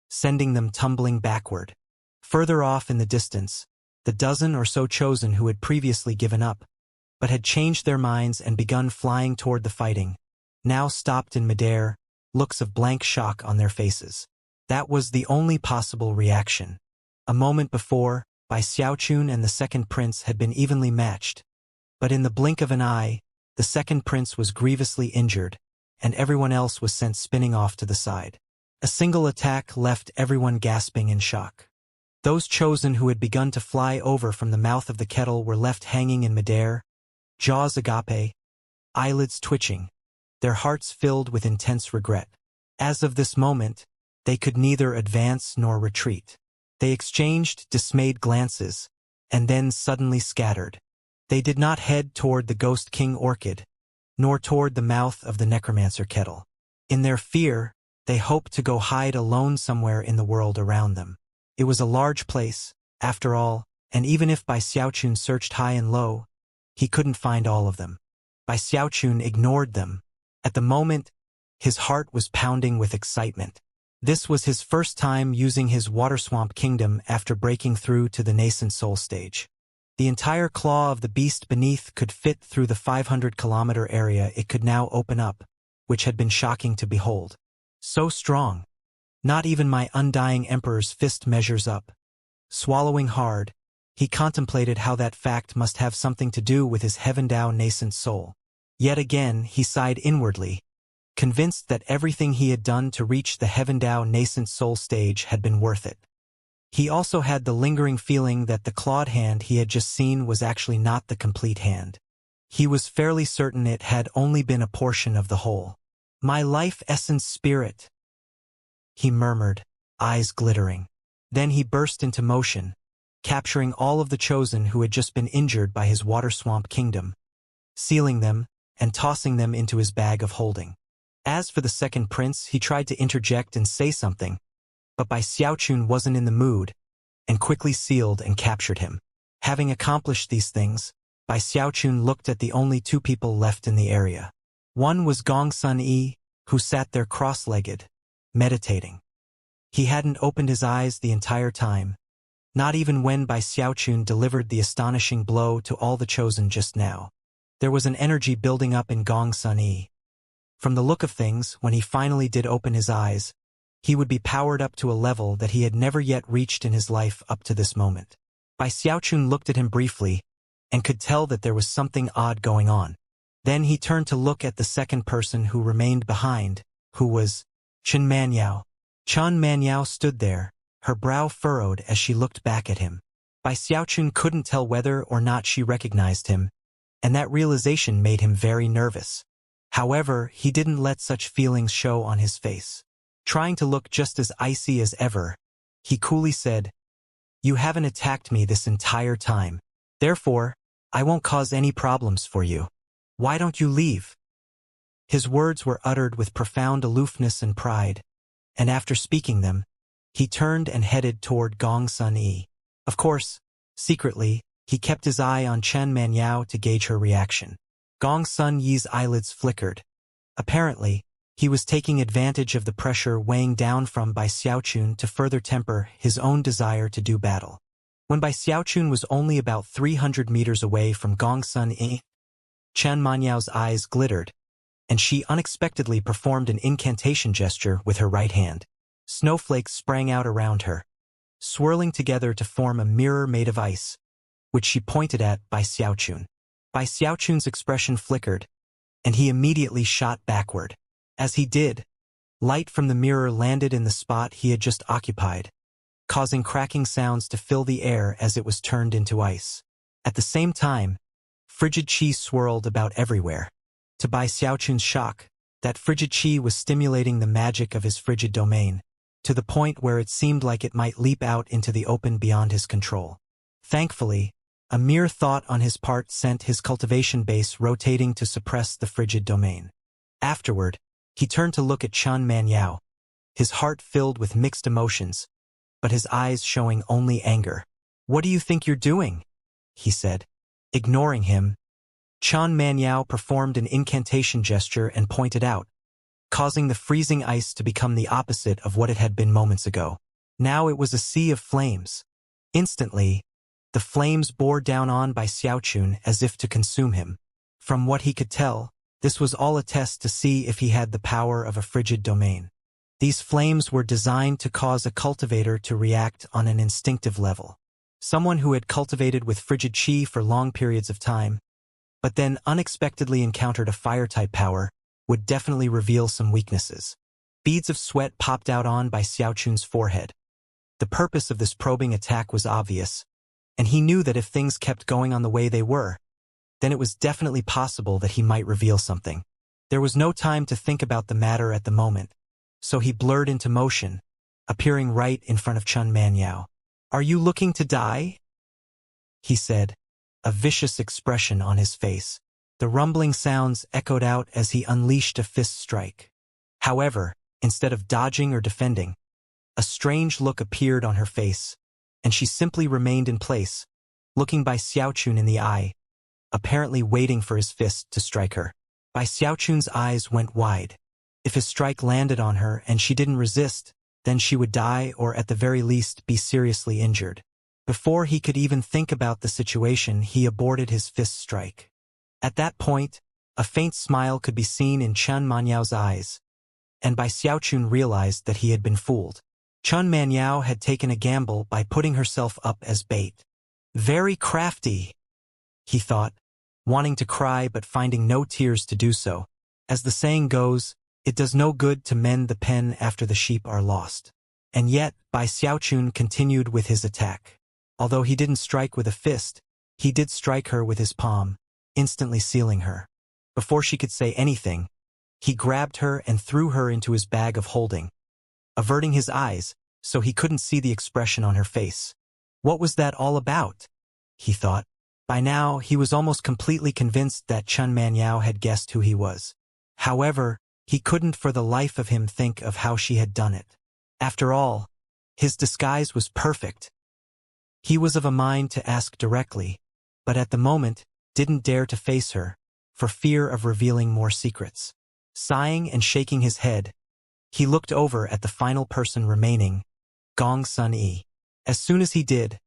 S1: sending them tumbling backward. Further off in the distance, the dozen or so chosen who had previously given up, but had changed their minds and begun flying toward the fighting, now stopped in midair, looks of blank shock on their faces. That was the only possible reaction. A moment before, Bai Xiaochun and the second prince had been evenly matched, but in the blink of an eye, the second prince was grievously injured, and everyone else was sent spinning off to the side. A single attack left everyone gasping in shock. Those chosen who had begun to fly over from the mouth of the kettle were left hanging in midair, jaws agape, eyelids twitching, their hearts filled with intense regret. As of this moment, they could neither advance nor retreat. They exchanged dismayed glances, and then suddenly scattered. They did not head toward the Ghost King Orchid, nor toward the mouth of the Necromancer Kettle. In their fear, they hoped to go hide alone somewhere in the world around them. It was a large place, after all, and even if Bai Xiaochun searched high and low, he couldn't find all of them. Bai Xiaochun ignored them. At the moment, his heart was pounding with excitement. This was his first time using his Water Swamp Kingdom after breaking through to the nascent soul stage. The entire claw of the beast beneath could fit through the 500-kilometer area it could now open up, which had been shocking to behold. So strong. Not even my undying emperor's fist measures up. Swallowing hard, he contemplated how that fact must have something to do with his Heavendao nascent soul. Yet again, he sighed inwardly, convinced that everything he had done to reach the Heavendao nascent soul stage had been worth it. He also had the lingering feeling that the clawed hand he had just seen was actually not the complete hand. He was fairly certain it had only been a portion of the whole. My life essence spirit, he murmured, eyes glittering. Then he burst into motion, capturing all of the chosen who had just been injured by his Water Swamp Kingdom, sealing them, and tossing them into his bag of holding. As for the second prince, he tried to interject and say something, but Bai Xiaochun wasn't in the mood, and quickly sealed and captured him. Having accomplished these things, Bai Xiaochun looked at the only two people left in the area. One was Gong Sun Yi, who sat there cross-legged, meditating. He hadn't opened his eyes the entire time, not even when Bai Xiaochun delivered the astonishing blow to all the chosen just now. There was an energy building up in Gong Sun Yi. From the look of things, when he finally did open his eyes, he would be powered up to a level that he had never yet reached in his life up to this moment. Bai Xiaochun looked at him briefly, and could tell that there was something odd going on. Then he turned to look at the second person who remained behind, who was Chen Manyao. Chen Manyao stood there, her brow furrowed as she looked back at him. Bai Xiaochun couldn't tell whether or not she recognized him, and that realization made him very nervous. However, he didn't let such feelings show on his face. Trying to look just as icy as ever, he coolly said, "You haven't attacked me this entire time. Therefore, I won't cause any problems for you. Why don't you leave?" His words were uttered with profound aloofness and pride, and after speaking them, he turned and headed toward Gong Sun Yi. Of course, secretly, he kept his eye on Chen Manyao to gauge her reaction. Gong Sun Yi's eyelids flickered. Apparently, he was taking advantage of the pressure weighing down from Bai Xiaochun to further temper his own desire to do battle. When Bai Xiaochun was only about 300 meters away from Gong Sun Yi, Chen Manyao's eyes glittered, and she unexpectedly performed an incantation gesture with her right hand. Snowflakes sprang out around her, swirling together to form a mirror made of ice, which she pointed at Bai Xiaochun. Bai Xiaochun's expression flickered, and he immediately shot backward. As he did, light from the mirror landed in the spot he had just occupied, causing cracking sounds to fill the air as it was turned into ice. At the same time, frigid qi swirled about everywhere. To Bai Xiaochun's shock, that frigid qi was stimulating the magic of his frigid domain, to the point where it seemed like it might leap out into the open beyond his control. Thankfully, a mere thought on his part sent his cultivation base rotating to suppress the frigid domain. Afterward, he turned to look at Chen Manyao, his heart filled with mixed emotions, but his eyes showing only anger. "What do you think you're doing?" he said. Ignoring him, Chen Manyao performed an incantation gesture and pointed out, causing the freezing ice to become the opposite of what it had been moments ago. Now it was a sea of flames. Instantly, the flames bore down on Bai Xiaochun as if to consume him. From what he could tell, this was all a test to see if he had the power of a frigid domain. These flames were designed to cause a cultivator to react on an instinctive level. Someone who had cultivated with frigid qi for long periods of time, but then unexpectedly encountered a fire-type power, would definitely reveal some weaknesses. Beads of sweat popped out on Bai Xiaochun's forehead. The purpose of this probing attack was obvious, and he knew that if things kept going on the way they were, then it was definitely possible that he might reveal something. There was no time to think about the matter at the moment, so he blurred into motion, appearing right in front of Chen Manyao. "Are you looking to die?" he said, a vicious expression on his face. The rumbling sounds echoed out as he unleashed a fist strike. However, instead of dodging or defending, a strange look appeared on her face, and she simply remained in place, looking Bai Xiaochun in the eye, apparently waiting for his fist to strike her. Bai Xiaochun's eyes went wide. If his strike landed on her and she didn't resist, then she would die or at the very least be seriously injured. Before he could even think about the situation, he aborted his fist strike. At that point, a faint smile could be seen in Chen Manyao's eyes, and Bai Xiaochun realized that he had been fooled. Chen Manyao had taken a gamble by putting herself up as bait. Very crafty, he thought, wanting to cry but finding no tears to do so. As the saying goes, it does no good to mend the pen after the sheep are lost. And yet, Bai Xiaochun continued with his attack. Although he didn't strike with a fist, he did strike her with his palm, instantly sealing her. Before she could say anything, he grabbed her and threw her into his bag of holding, averting his eyes so he couldn't see the expression on her face. What was that all about? He thought. By now, he was almost completely convinced that Chen Manyao had guessed who he was. However, he couldn't for the life of him think of how she had done it. After all, his disguise was perfect. He was of a mind to ask directly, but at the moment, didn't dare to face her, for fear of revealing more secrets. Sighing and shaking his head, he looked over at the final person remaining, Gong Sun Yi. As soon as he did,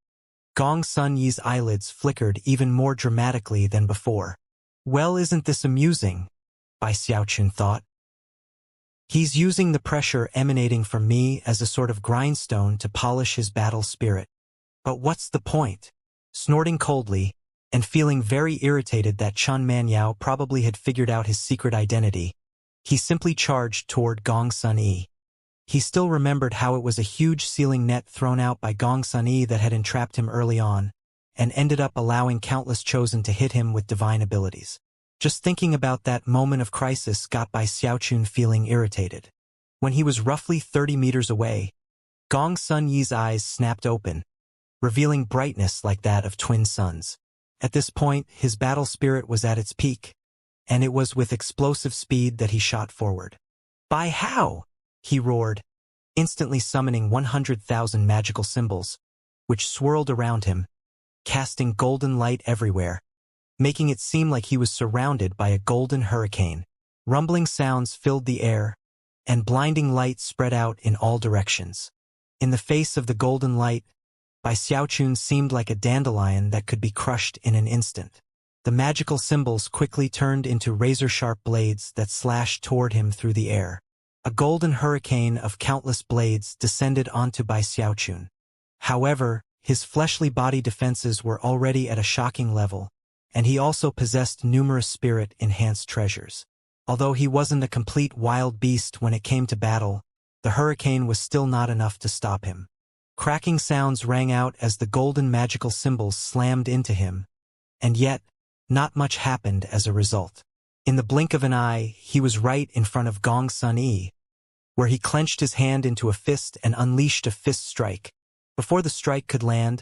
S1: Gong Sun Yi's eyelids flickered even more dramatically than before. Well, isn't this amusing? Bai Xiaochun thought. He's using the pressure emanating from me as a sort of grindstone to polish his battle spirit. But what's the point? Snorting coldly, and feeling very irritated that Chen Manyao probably had figured out his secret identity, he simply charged toward Gong Sun Yi. He still remembered how it was a huge sealing net thrown out by Gong Sun Yi that had entrapped him early on, and ended up allowing countless chosen to hit him with divine abilities. Just thinking about that moment of crisis got Bai Xiaochun feeling irritated. When he was roughly 30 meters away, Gong Sun Yi's eyes snapped open, revealing brightness like that of twin suns. At this point, his battle spirit was at its peak, and it was with explosive speed that he shot forward. By how? He roared, instantly summoning 100,000 magical symbols, which swirled around him, casting golden light everywhere, making it seem like he was surrounded by a golden hurricane. Rumbling sounds filled the air, and blinding light spread out in all directions. In the face of the golden light, Bai Xiaochun seemed like a dandelion that could be crushed in an instant. The magical symbols quickly turned into razor-sharp blades that slashed toward him through the air. A golden hurricane of countless blades descended onto Bai Xiaochun. However, his fleshly body defenses were already at a shocking level, and he also possessed numerous spirit-enhanced treasures. Although he wasn't a complete wild beast when it came to battle, the hurricane was still not enough to stop him. Cracking sounds rang out as the golden magical symbols slammed into him, and yet, not much happened as a result. In the blink of an eye, he was right in front of Gong Sun Yi, where he clenched his hand into a fist and unleashed a fist strike. Before the strike could land,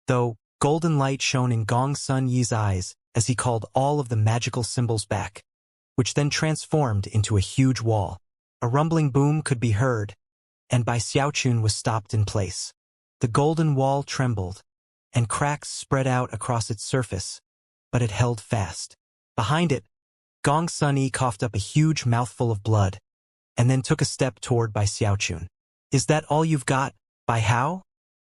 S1: though, golden light shone in Gong Sun Yi's eyes as he called all of the magical symbols back, which then transformed into a huge wall. A rumbling boom could be heard, and Bai Xiaochun was stopped in place. The golden wall trembled, and cracks spread out across its surface, but it held fast. Behind it, Gong Sun Yi coughed up a huge mouthful of blood, and then took a step toward Bai Xiaochun. "Is that all you've got, Bai Hao?"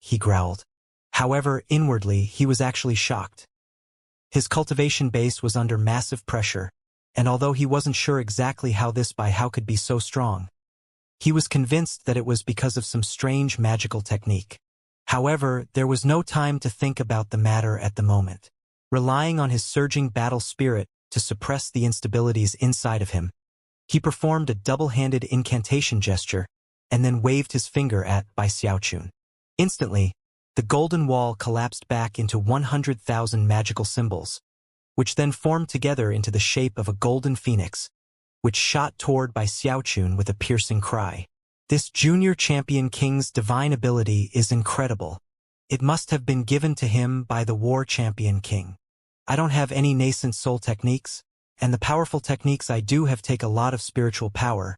S1: he growled. However, inwardly, he was actually shocked. His cultivation base was under massive pressure, and although he wasn't sure exactly how this Bai Hao could be so strong, he was convinced that it was because of some strange magical technique. However, there was no time to think about the matter at the moment. Relying on his surging battle spirit to suppress the instabilities inside of him, he performed a double-handed incantation gesture and then waved his finger at Bai Xiaochun. Instantly, the golden wall collapsed back into 100,000 magical symbols, which then formed together into the shape of a golden phoenix, which shot toward Bai Xiaochun with a piercing cry. This junior champion king's divine ability is incredible. It must have been given to him by the war champion king. I don't have any nascent soul techniques, and the powerful techniques I do have take a lot of spiritual power.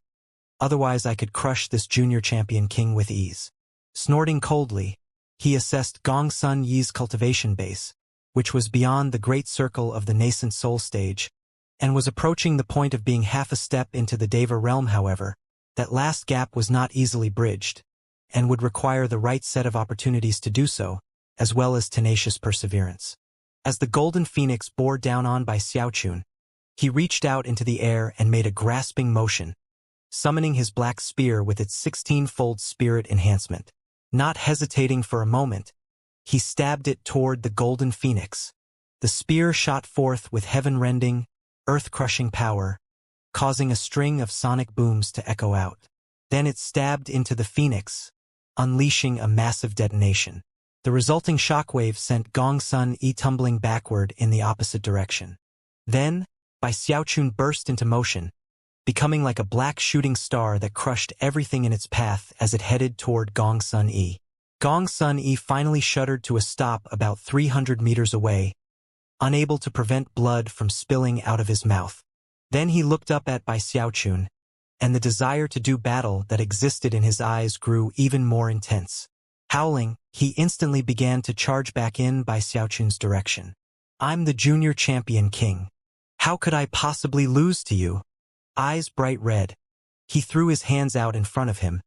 S1: Otherwise I could crush this junior champion king with ease. Snorting coldly, he assessed Gong Sun Yi's cultivation base, which was beyond the great circle of the nascent soul stage, and was approaching the point of being half a step into the Deva realm. However, that last gap was not easily bridged, and would require the right set of opportunities to do so, as well as tenacious perseverance. As the golden phoenix bore down on Bai Xiaochun, he reached out into the air and made a grasping motion, summoning his black spear with its 16-fold spirit enhancement. Not hesitating for a moment, he stabbed it toward the golden phoenix. The spear shot forth with heaven-rending, earth-crushing power, causing a string of sonic booms to echo out. Then it stabbed into the phoenix, unleashing a massive detonation. The resulting shockwave sent Gong Sun Yi tumbling backward in the opposite direction. Then, Bai Xiaochun burst into motion, becoming like a black shooting star that crushed everything in its path as it headed toward Gong Sun Yi. Gong Sun Yi finally shuddered to a stop about 300 meters away, unable to prevent blood from spilling out of his mouth. Then he looked up at Bai Xiaochun, and the desire to do battle that existed in his eyes grew even more intense. Howling, he instantly began to charge back in Bai Xiaochun's direction. "I'm the junior champion king. How could I possibly lose to you?" Eyes bright red, he threw his hands out in front of him,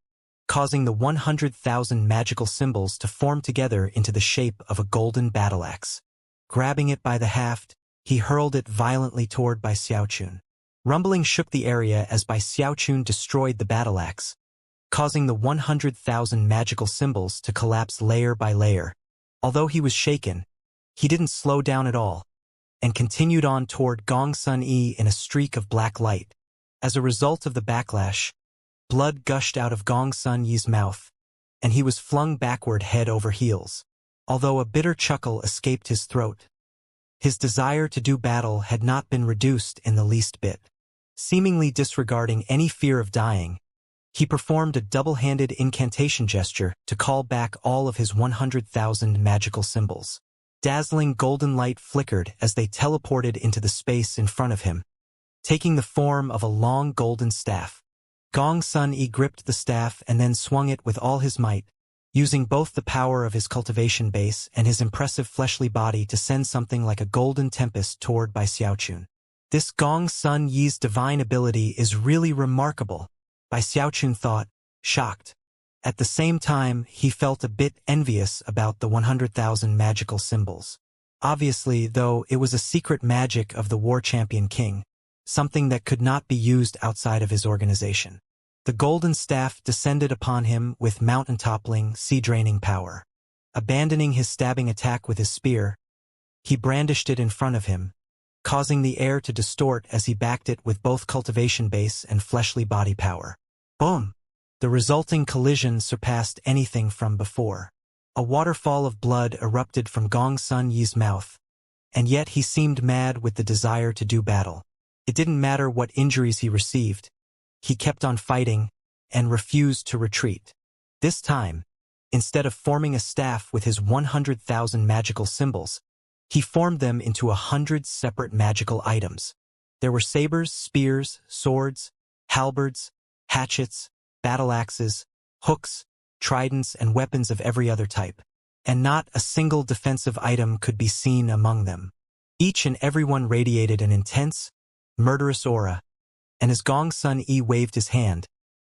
S1: causing the 100,000 magical symbols to form together into the shape of a golden battle axe. Grabbing it by the haft, he hurled it violently toward Bai Xiaochun. Rumbling shook the area as Bai Xiaochun destroyed the battle axe, causing the 100,000 magical symbols to collapse layer by layer. Although he was shaken, he didn't slow down at all, and continued on toward Gong Sun Yi in a streak of black light. As a result of the backlash, blood gushed out of Gong Sun Yi's mouth, and he was flung backward head over heels. Although a bitter chuckle escaped his throat, his desire to do battle had not been reduced in the least bit. Seemingly disregarding any fear of dying, he performed a double-handed incantation gesture to call back all of his 100,000 magical symbols. Dazzling golden light flickered as they teleported into the space in front of him, taking the form of a long golden staff. Gong Sun Yi gripped the staff and then swung it with all his might, using both the power of his cultivation base and his impressive fleshly body to send something like a golden tempest toward Bai Xiaochun. This Gong Sun Yi's divine ability is really remarkable, Bai Xiaochun thought, shocked. At the same time, he felt a bit envious about the 100,000 magical symbols. Obviously, though, it was a secret magic of the War Champion King, something that could not be used outside of his organization. The golden staff descended upon him with mountain-toppling, sea-draining power. Abandoning his stabbing attack with his spear, he brandished it in front of him, causing the air to distort as he backed it with both cultivation base and fleshly body power. Boom! The resulting collision surpassed anything from before. A waterfall of blood erupted from Gong Sun Yi's mouth, and yet he seemed mad with the desire to do battle. It didn't matter what injuries he received. He kept on fighting and refused to retreat. This time, instead of forming a staff with his 100,000 magical symbols, he formed them into 100 separate magical items. There were sabers, spears, swords, halberds, hatchets, battle axes, hooks, tridents, and weapons of every other type, and not a single defensive item could be seen among them. Each and every one radiated an intense, murderous aura, and as Gong Sun Yi waved his hand,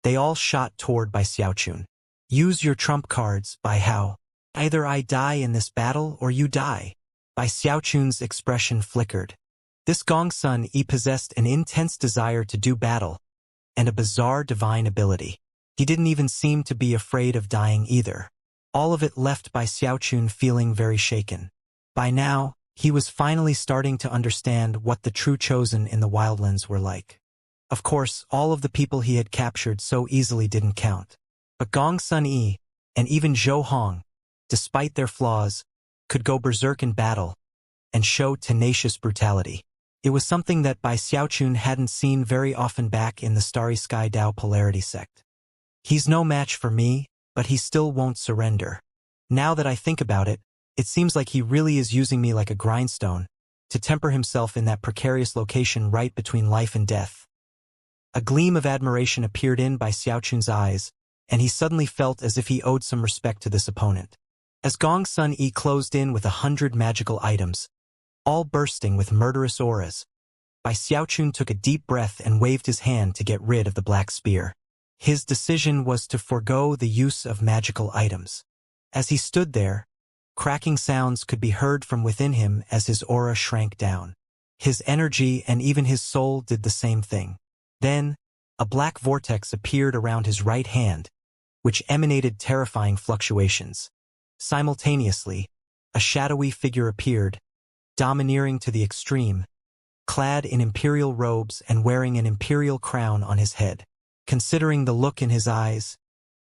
S1: they all shot toward Bai Xiaochun. Use your trump cards, Bai Hao. Either I die in this battle or you die. Bai Xiaochun's expression flickered. This Gong Sun Yi possessed an intense desire to do battle, and a bizarre divine ability. He didn't even seem to be afraid of dying either. All of it left Bai Xiaochun feeling very shaken. By now, he was finally starting to understand what the true chosen in the wildlands were like. Of course, all of the people he had captured so easily didn't count. But Gong Sun Yi, and even Zhou Hong, despite their flaws, could go berserk in battle and show tenacious brutality. It was something that Bai Xiaochun hadn't seen very often back in the Starry Sky Dao Polarity sect. He's no match for me, but he still won't surrender. Now that I think about it, it seems like he really is using me like a grindstone to temper himself in that precarious location right between life and death. A gleam of admiration appeared in Bai Xiaochun's eyes, and he suddenly felt as if he owed some respect to this opponent. As Gong Sun Yi closed in with 100 magical items, all bursting with murderous auras, Bai Xiaochun took a deep breath and waved his hand to get rid of the black spear. His decision was to forego the use of magical items. As he stood there, cracking sounds could be heard from within him as his aura shrank down. His energy and even his soul did the same thing. Then, a black vortex appeared around his right hand, which emanated terrifying fluctuations. Simultaneously, a shadowy figure appeared, domineering to the extreme, clad in imperial robes and wearing an imperial crown on his head. Considering the look in his eyes,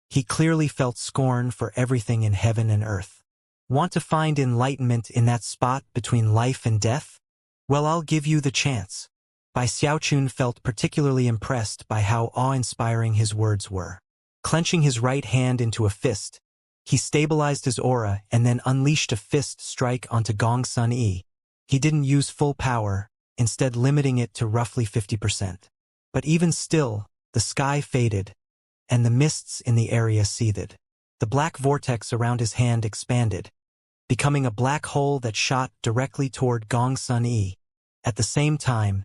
S1: he clearly felt scorn for everything in heaven and earth. Want to find enlightenment in that spot between life and death? Well, I'll give you the chance. Bai Xiaochun felt particularly impressed by how awe-inspiring his words were. Clenching his right hand into a fist, he stabilized his aura and then unleashed a fist strike onto Gong Sun Yi. He didn't use full power, instead limiting it to roughly 50%. But even still, the sky faded, and the mists in the area seethed. The black vortex around his hand expanded, becoming a black hole that shot directly toward Gong Sun Yi. At the same time,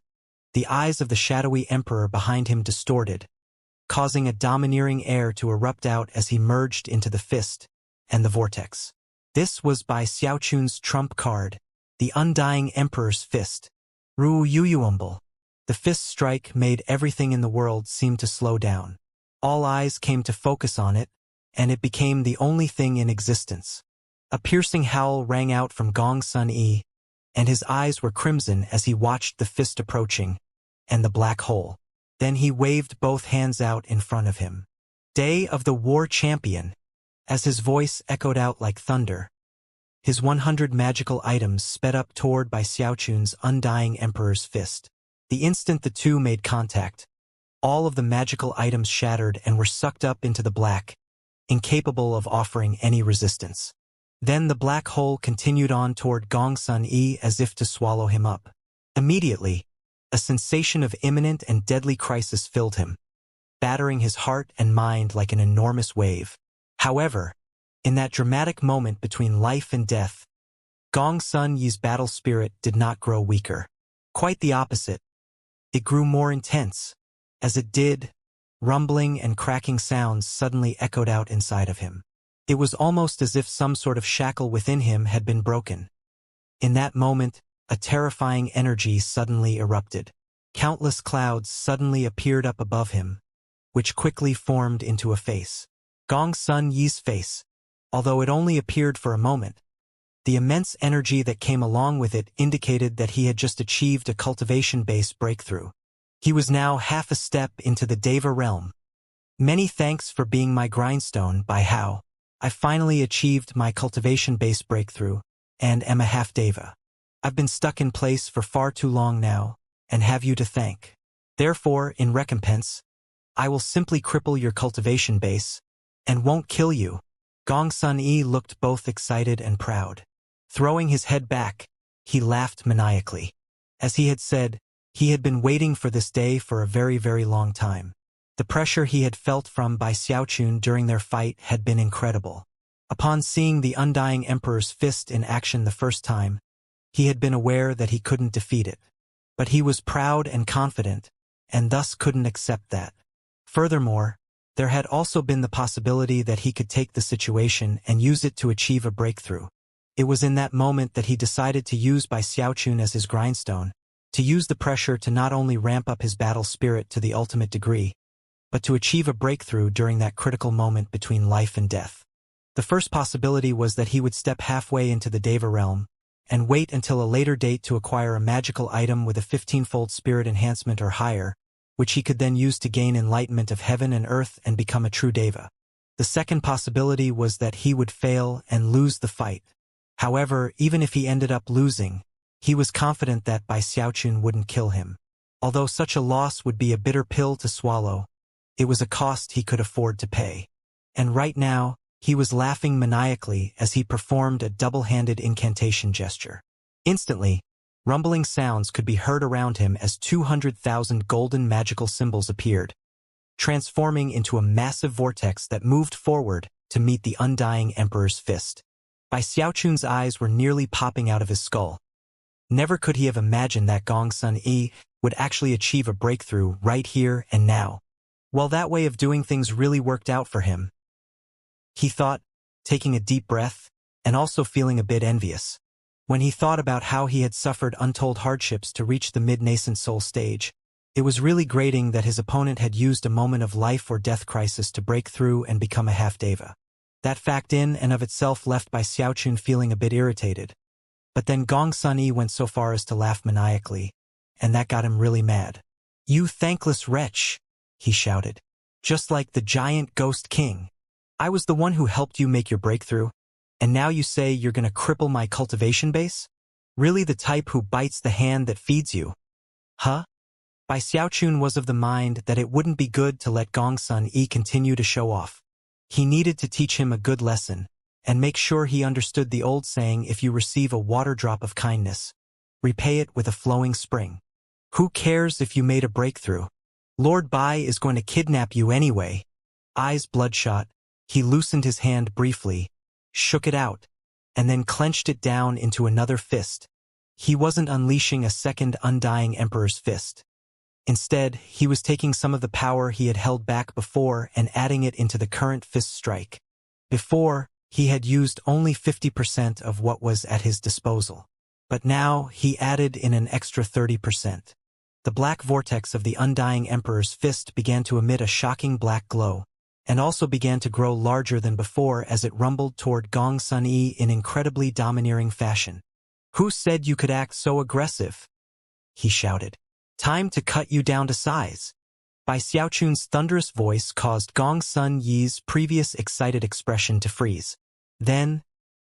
S1: the eyes of the shadowy emperor behind him distorted, causing a domineering air to erupt out as he merged into the fist and the vortex. This was Bai Xiaochun's trump card, the Undying Emperor's Fist. Ru Yuyuumble. The fist strike made everything in the world seem to slow down. All eyes came to focus on it, and it became the only thing in existence. A piercing howl rang out from Gong Sun Yi, and his eyes were crimson as he watched the fist approaching, and the black hole. Then he waved both hands out in front of him. Day of the War Champion. As his voice echoed out like thunder, his 100 magical items sped up toward Bai Xiaochun's Undying Emperor's Fist. The instant the two made contact, all of the magical items shattered and were sucked up into the black, incapable of offering any resistance. Then the black hole continued on toward Gong Sun Yi as if to swallow him up. Immediately, a sensation of imminent and deadly crisis filled him, battering his heart and mind like an enormous wave. However, In that dramatic moment between life and death, Gong Sun Yi's battle spirit did not grow weaker. Quite the opposite. It grew more intense. As it did, rumbling and cracking sounds suddenly echoed out inside of him. It was almost as if some sort of shackle within him had been broken. In that moment, a terrifying energy suddenly erupted. Countless clouds suddenly appeared up above him, which quickly formed into a face. Gong Sun Yi's face. Although it only appeared for a moment, the immense energy that came along with it indicated that he had just achieved a cultivation-based breakthrough. He was now half a step into the Deva realm. Many thanks for being my grindstone, by how I finally achieved my cultivation-based breakthrough, and am a half-Deva. I've been stuck in place for far too long now, and have you to thank. Therefore, in recompense, I will simply cripple your cultivation base, and won't kill you. Gong Sun Yi looked both excited and proud. Throwing his head back, he laughed maniacally. As he had said, he had been waiting for this day for a very, very long time. The pressure he had felt from Bai Xiaochun during their fight had been incredible. Upon seeing the Undying Emperor's fist in action the first time, he had been aware that he couldn't defeat it. But he was proud and confident, and thus couldn't accept that. Furthermore, there had also been the possibility that he could take the situation and use it to achieve a breakthrough. It was in that moment that he decided to use Bai Xiaochun as his grindstone, to use the pressure to not only ramp up his battle spirit to the ultimate degree, but to achieve a breakthrough during that critical moment between life and death. The first possibility was that he would step halfway into the Deva realm, and wait until a later date to acquire a magical item with a 15-fold spirit enhancement or higher, which he could then use to gain enlightenment of heaven and earth and become a true Deva. The second possibility was that he would fail and lose the fight. However, even if he ended up losing, he was confident that Bai Xiaochun wouldn't kill him. Although such a loss would be a bitter pill to swallow, it was a cost he could afford to pay. And right now, he was laughing maniacally as he performed a double-handed incantation gesture. Instantly, rumbling sounds could be heard around him as 200,000 golden magical symbols appeared, transforming into a massive vortex that moved forward to meet the Undying Emperor's fist. Bai Xiaochun's eyes were nearly popping out of his skull. Never could he have imagined that Gong Sun Yi would actually achieve a breakthrough right here and now. Well, that way of doing things really worked out for him, he thought, taking a deep breath, and also feeling a bit envious. When he thought about how he had suffered untold hardships to reach the mid-nascent soul stage, it was really grating that his opponent had used a moment of life or death crisis to break through and become a half-Deva. That fact in and of itself left Bai Xiaochun feeling a bit irritated. But then Gong Sun Yi went so far as to laugh maniacally, and that got him really mad. "You thankless wretch," he shouted. "Just like the giant ghost king. I was the one who helped you make your breakthrough, and now you say you're gonna cripple my cultivation base? Really the type who bites the hand that feeds you? Huh?" Bai Xiaochun was of the mind that it wouldn't be good to let Gong Sun Yi continue to show off. He needed to teach him a good lesson, and make sure he understood the old saying, if you receive a water drop of kindness, repay it with a flowing spring. Who cares if you made a breakthrough? Lord Bai is going to kidnap you anyway. Eyes bloodshot, he loosened his hand briefly, shook it out, and then clenched it down into another fist. He wasn't unleashing a second Undying Emperor's fist. Instead, he was taking some of the power he had held back before and adding it into the current fist strike. Before, he had used only 50% of what was at his disposal. But now, he added in an extra 30%. The black vortex of the Undying Emperor's fist began to emit a shocking black glow, and also began to grow larger than before as it rumbled toward Gong Sun Yi in incredibly domineering fashion. "Who said you could act so aggressive?" he shouted. "Time to cut you down to size." Bai Xiaochun's thunderous voice caused Gong Sun Yi's previous excited expression to freeze. Then,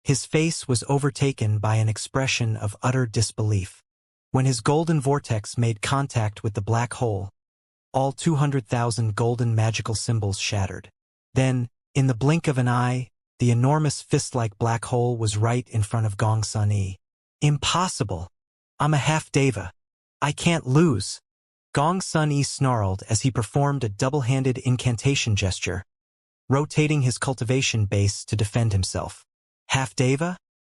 S1: his face was overtaken by an expression of utter disbelief. When his golden vortex made contact with the black hole, all 200,000 golden magical symbols shattered. Then, in the blink of an eye, the enormous fist-like black hole was right in front of Gong Sun Yi. "Impossible! I'm a half-Deva. I can't lose." Gong Sun Yi snarled as he performed a double-handed incantation gesture, rotating his cultivation base to defend himself. Half-Deva?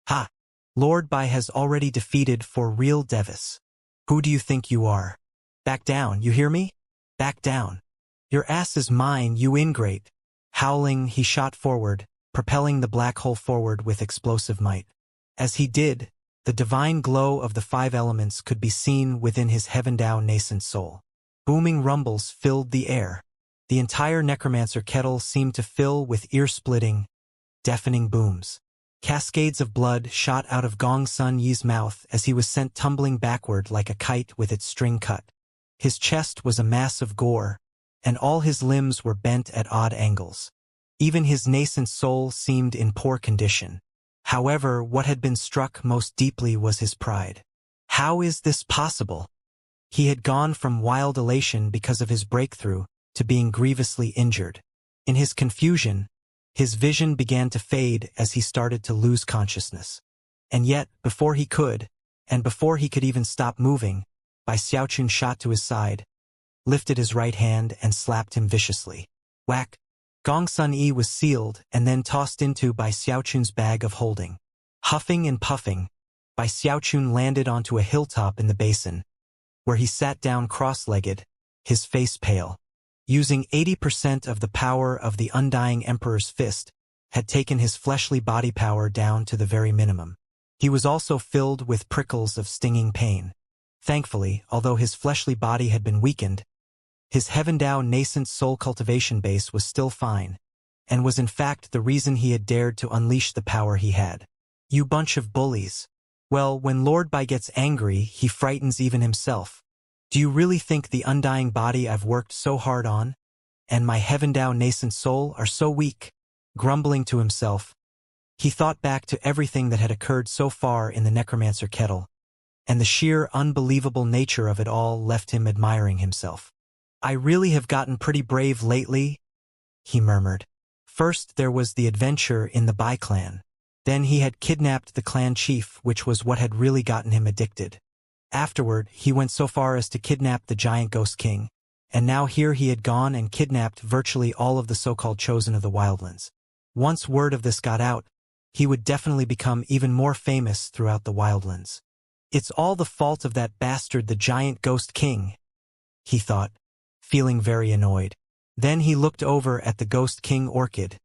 S1: Ha! Lord Bai has already defeated for real Devis. Who do you think you are? Back down, you hear me? Back down. Your ass is mine, you ingrate. Howling, he shot forward, propelling the black hole forward with explosive might. As he did, the divine glow of the 5 elements could be seen within his heaven-dao nascent soul. Booming rumbles filled the air. The entire necromancer kettle seemed to fill with ear-splitting, deafening booms. Cascades of blood shot out of Gong Sun Yi's mouth as he was sent tumbling backward like a kite with its string cut. His chest was a mass of gore, and all his limbs were bent at odd angles. Even his nascent soul seemed in poor condition. However, what had been struck most deeply was his pride. How is this possible? He had gone from wild elation because of his breakthrough to being grievously injured. In his confusion, his vision began to fade as he started to lose consciousness. And yet, before he could even stop moving, Bai Xiaochun shot to his side, lifted his right hand and slapped him viciously. Whack! Gong Sun Yi was sealed and then tossed into Bai Xiaochun's bag of holding. Huffing and puffing, Bai Xiaochun landed onto a hilltop in the basin, where he sat down cross-legged, his face pale. Using 80% of the power of the undying Emperor's fist, had taken his fleshly body power down to the very minimum. He was also filled with prickles of stinging pain. Thankfully, although his fleshly body had been weakened, his heaven-dao nascent soul cultivation base was still fine, and was in fact the reason he had dared to unleash the power he had. You bunch of bullies. Well, when Lord Bai gets angry, he frightens even himself. Do you really think the undying body I've worked so hard on, and my heaven-dao nascent soul are so weak? Grumbling to himself, he thought back to everything that had occurred so far in the necromancer kettle, and the sheer unbelievable nature of it all left him admiring himself. I really have gotten pretty brave lately, he murmured. First there was the adventure in the Bai clan. Then he had kidnapped the clan chief, which was what had really gotten him addicted. Afterward, he went so far as to kidnap the giant ghost king, and now here he had gone and kidnapped virtually all of the so-called chosen of the wildlands. Once word of this got out, he would definitely become even more famous throughout the wildlands. It's all the fault of that bastard, the giant ghost king, he thought, feeling very annoyed. Then he looked over at the ghost king orchid,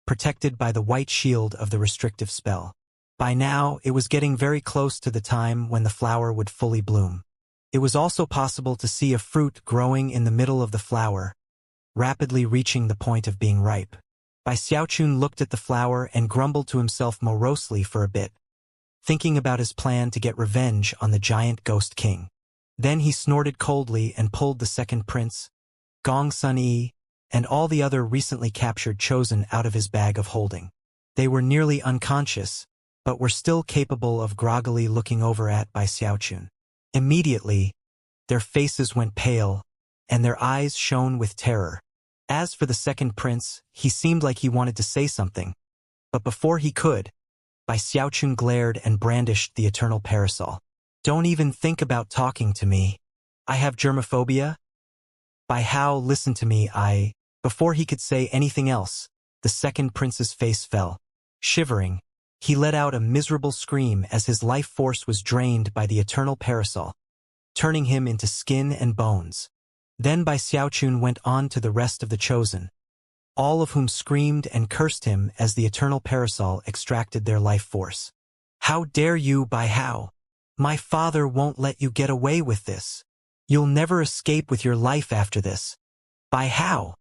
S1: protected by the white shield of the restrictive spell. By now, it was getting very close to the time when the flower would fully bloom. It was also possible to see a fruit growing in the middle of the flower, rapidly reaching the point of being ripe. Bai Xiaochun looked at the flower and grumbled to himself morosely for a bit, thinking about his plan to get revenge on the giant ghost king. Then he snorted coldly and pulled the second prince, Gong Sun Yi, and all the other recently captured chosen out of his bag of holding. They were nearly unconscious, but were still capable of groggily looking over at Bai Xiaochun. Immediately, their faces went pale, and their eyes shone with terror. As for the second prince, he seemed like he wanted to say something, but before he could, Bai Xiaochun glared and brandished the eternal parasol. Don't even think about talking to me. I have germophobia. Bai Hao, listen to me, Before he could say anything else, the second prince's face fell. Shivering, he let out a miserable scream as his life force was drained by the eternal parasol, turning him into skin and bones. Then Bai Xiaochun went on to the rest of the chosen, all of whom screamed and cursed him as the eternal parasol extracted their life force. How dare you, Bai Hao? My father won't let you get away with this. You'll never escape with your life after this. Bai Hao.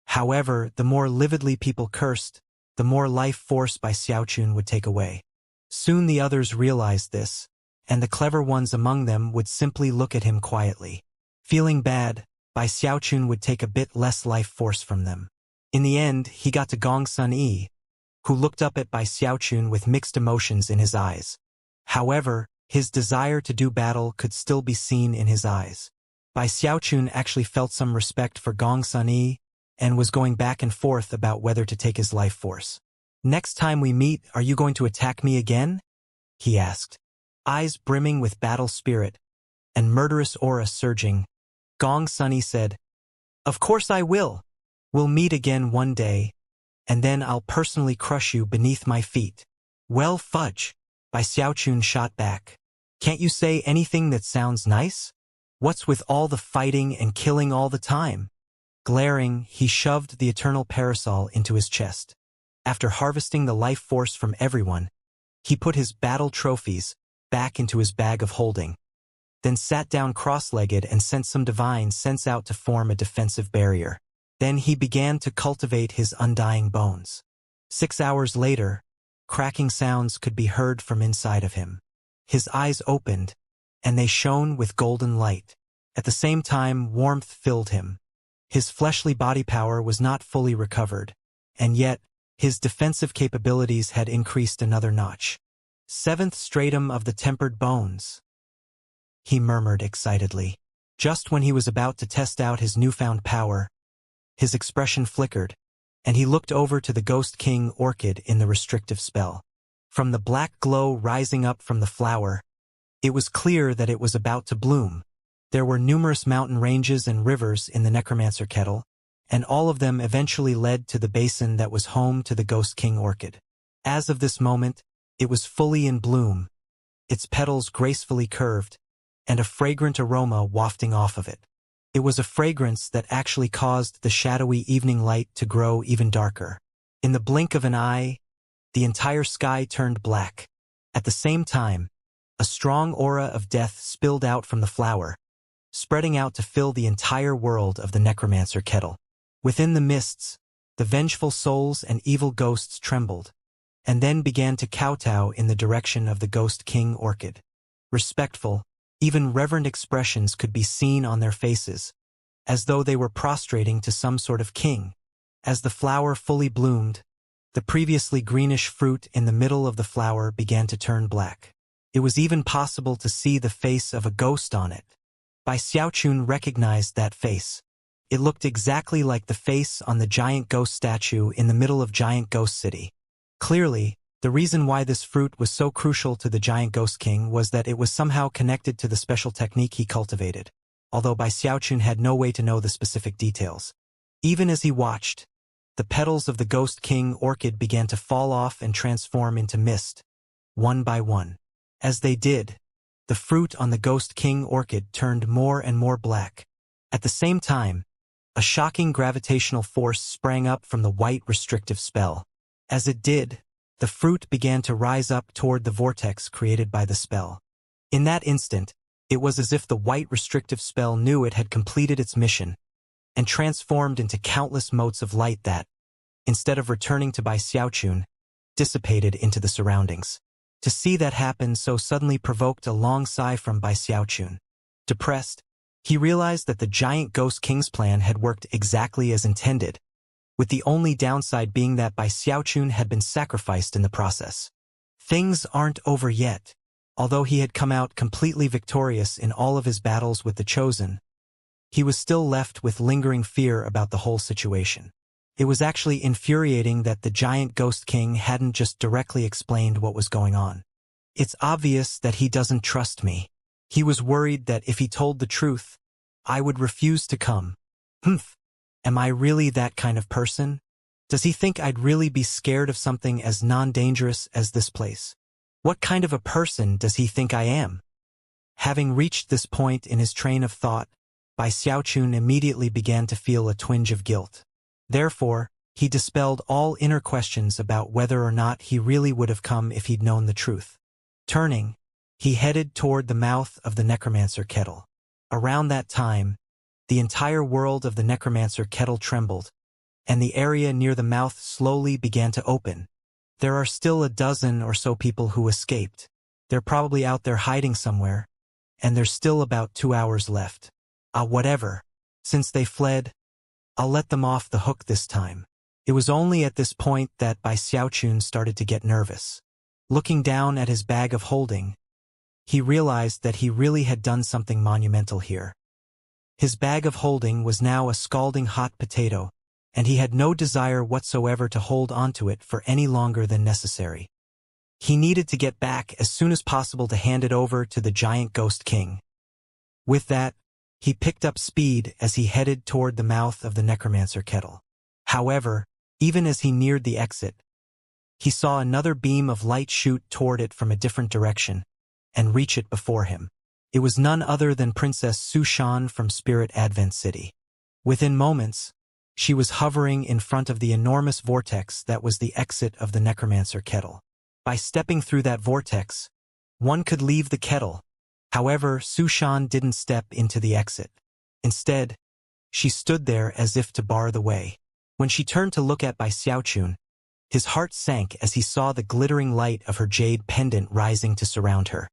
S1: However, the more lividly people cursed, the more life force Bai Xiaochun would take away. Soon the others realized this, and the clever ones among them would simply look at him quietly. Feeling bad, Bai Xiaochun would take a bit less life force from them. In the end, he got to Gong Sun Yi, who looked up at Bai Xiaochun with mixed emotions in his eyes. However, his desire to do battle could still be seen in his eyes. Bai Xiaochun actually felt some respect for Gong Sun Yi, and was going back and forth about whether to take his life force. Next time we meet, are you going to attack me again? He asked. Eyes brimming with battle spirit, and murderous aura surging, Gong Sun Yi said, Of course I will. We'll meet again one day, and then I'll personally crush you beneath my feet." "Well, fudge," Bai Xiaochun shot back. "Can't you say anything that sounds nice? What's with all the fighting and killing all the time?" Glaring, he shoved the eternal parasol into his chest. After harvesting the life force from everyone, he put his battle trophies back into his bag of holding, then sat down cross-legged and sent some divine sense out to form a defensive barrier. Then he began to cultivate his undying bones. 6 hours later, cracking sounds could be heard from inside of him. His eyes opened, and they shone with golden light. At the same time, warmth filled him. His fleshly body power was not fully recovered, and yet, his defensive capabilities had increased another notch. "Seventh stratum of the tempered bones," he murmured excitedly. Just when he was about to test out his newfound power, his expression flickered, and he looked over to the Ghost King orchid in the restrictive spell. From the black glow rising up from the flower, it was clear that it was about to bloom. There were numerous mountain ranges and rivers in the necromancer kettle, and all of them eventually led to the basin that was home to the Ghost King orchid. As of this moment, it was fully in bloom, its petals gracefully curved, and a fragrant aroma wafting off of it. It was a fragrance that actually caused the shadowy evening light to grow even darker. In the blink of an eye, the entire sky turned black. At the same time, a strong aura of death spilled out from the flower, spreading out to fill the entire world of the necromancer kettle. Within the mists, the vengeful souls and evil ghosts trembled, and then began to kowtow in the direction of the Ghost King orchid. Respectful, even reverent expressions could be seen on their faces, as though they were prostrating to some sort of king. As the flower fully bloomed, the previously greenish fruit in the middle of the flower began to turn black. It was even possible to see the face of a ghost on it. Bai Xiaochun recognized that face. It looked exactly like the face on the giant ghost statue in the middle of Giant Ghost City. Clearly, the reason why this fruit was so crucial to the Giant Ghost King was that it was somehow connected to the special technique he cultivated, although Bai Xiaochun had no way to know the specific details. Even as he watched, the petals of the Ghost King orchid began to fall off and transform into mist, one by one. As they did, the fruit on the Ghost King orchid turned more and more black. At the same time, a shocking gravitational force sprang up from the white restrictive spell. As it did, the fruit began to rise up toward the vortex created by the spell. In that instant, it was as if the white restrictive spell knew it had completed its mission, and transformed into countless motes of light that, instead of returning to Bai Xiaochun, dissipated into the surroundings. To see that happen so suddenly provoked a long sigh from Bai Xiaochun. Depressed, he realized that the Giant Ghost King's plan had worked exactly as intended, with the only downside being that Bai Xiaochun had been sacrificed in the process. Things aren't over yet. Although he had come out completely victorious in all of his battles with the Chosen, he was still left with lingering fear about the whole situation. It was actually infuriating that the Giant Ghost King hadn't just directly explained what was going on. "It's obvious that he doesn't trust me." He was worried that if he told the truth, I would refuse to come. Am I really that kind of person? Does he think I'd really be scared of something as non-dangerous as this place? What kind of a person does he think I am? Having reached this point in his train of thought, Bai Xiaochun immediately began to feel a twinge of guilt. Therefore, he dispelled all inner questions about whether or not he really would have come if he'd known the truth. Turning, he headed toward the mouth of the necromancer kettle. Around that time, the entire world of the necromancer kettle trembled, and the area near the mouth slowly began to open. There are still a dozen or so people who escaped. They're probably out there hiding somewhere, and there's still about 2 hours left. Whatever. Since they fled, I'll let them off the hook this time. It was only at this point that Bai Xiaochun started to get nervous. Looking down at his bag of holding, he realized that he really had done something monumental here. His bag of holding was now a scalding hot potato, and he had no desire whatsoever to hold onto it for any longer than necessary. He needed to get back as soon as possible to hand it over to the Giant Ghost King. With that, he picked up speed as he headed toward the mouth of the necromancer kettle. However, Even as he neared the exit, he saw another beam of light shoot toward it from a different direction and reach it before him. It was none other than Princess Su Shan from Spirit Advent City. Within moments, she was hovering in front of the enormous vortex that was the exit of the necromancer kettle. By stepping through that vortex, one could leave the kettle. However, Su Shan didn't step into the exit. Instead, she stood there as if to bar the way. When she turned to look at Bai Xiaochun, his heart sank as he saw the glittering light of her jade pendant rising to surround her.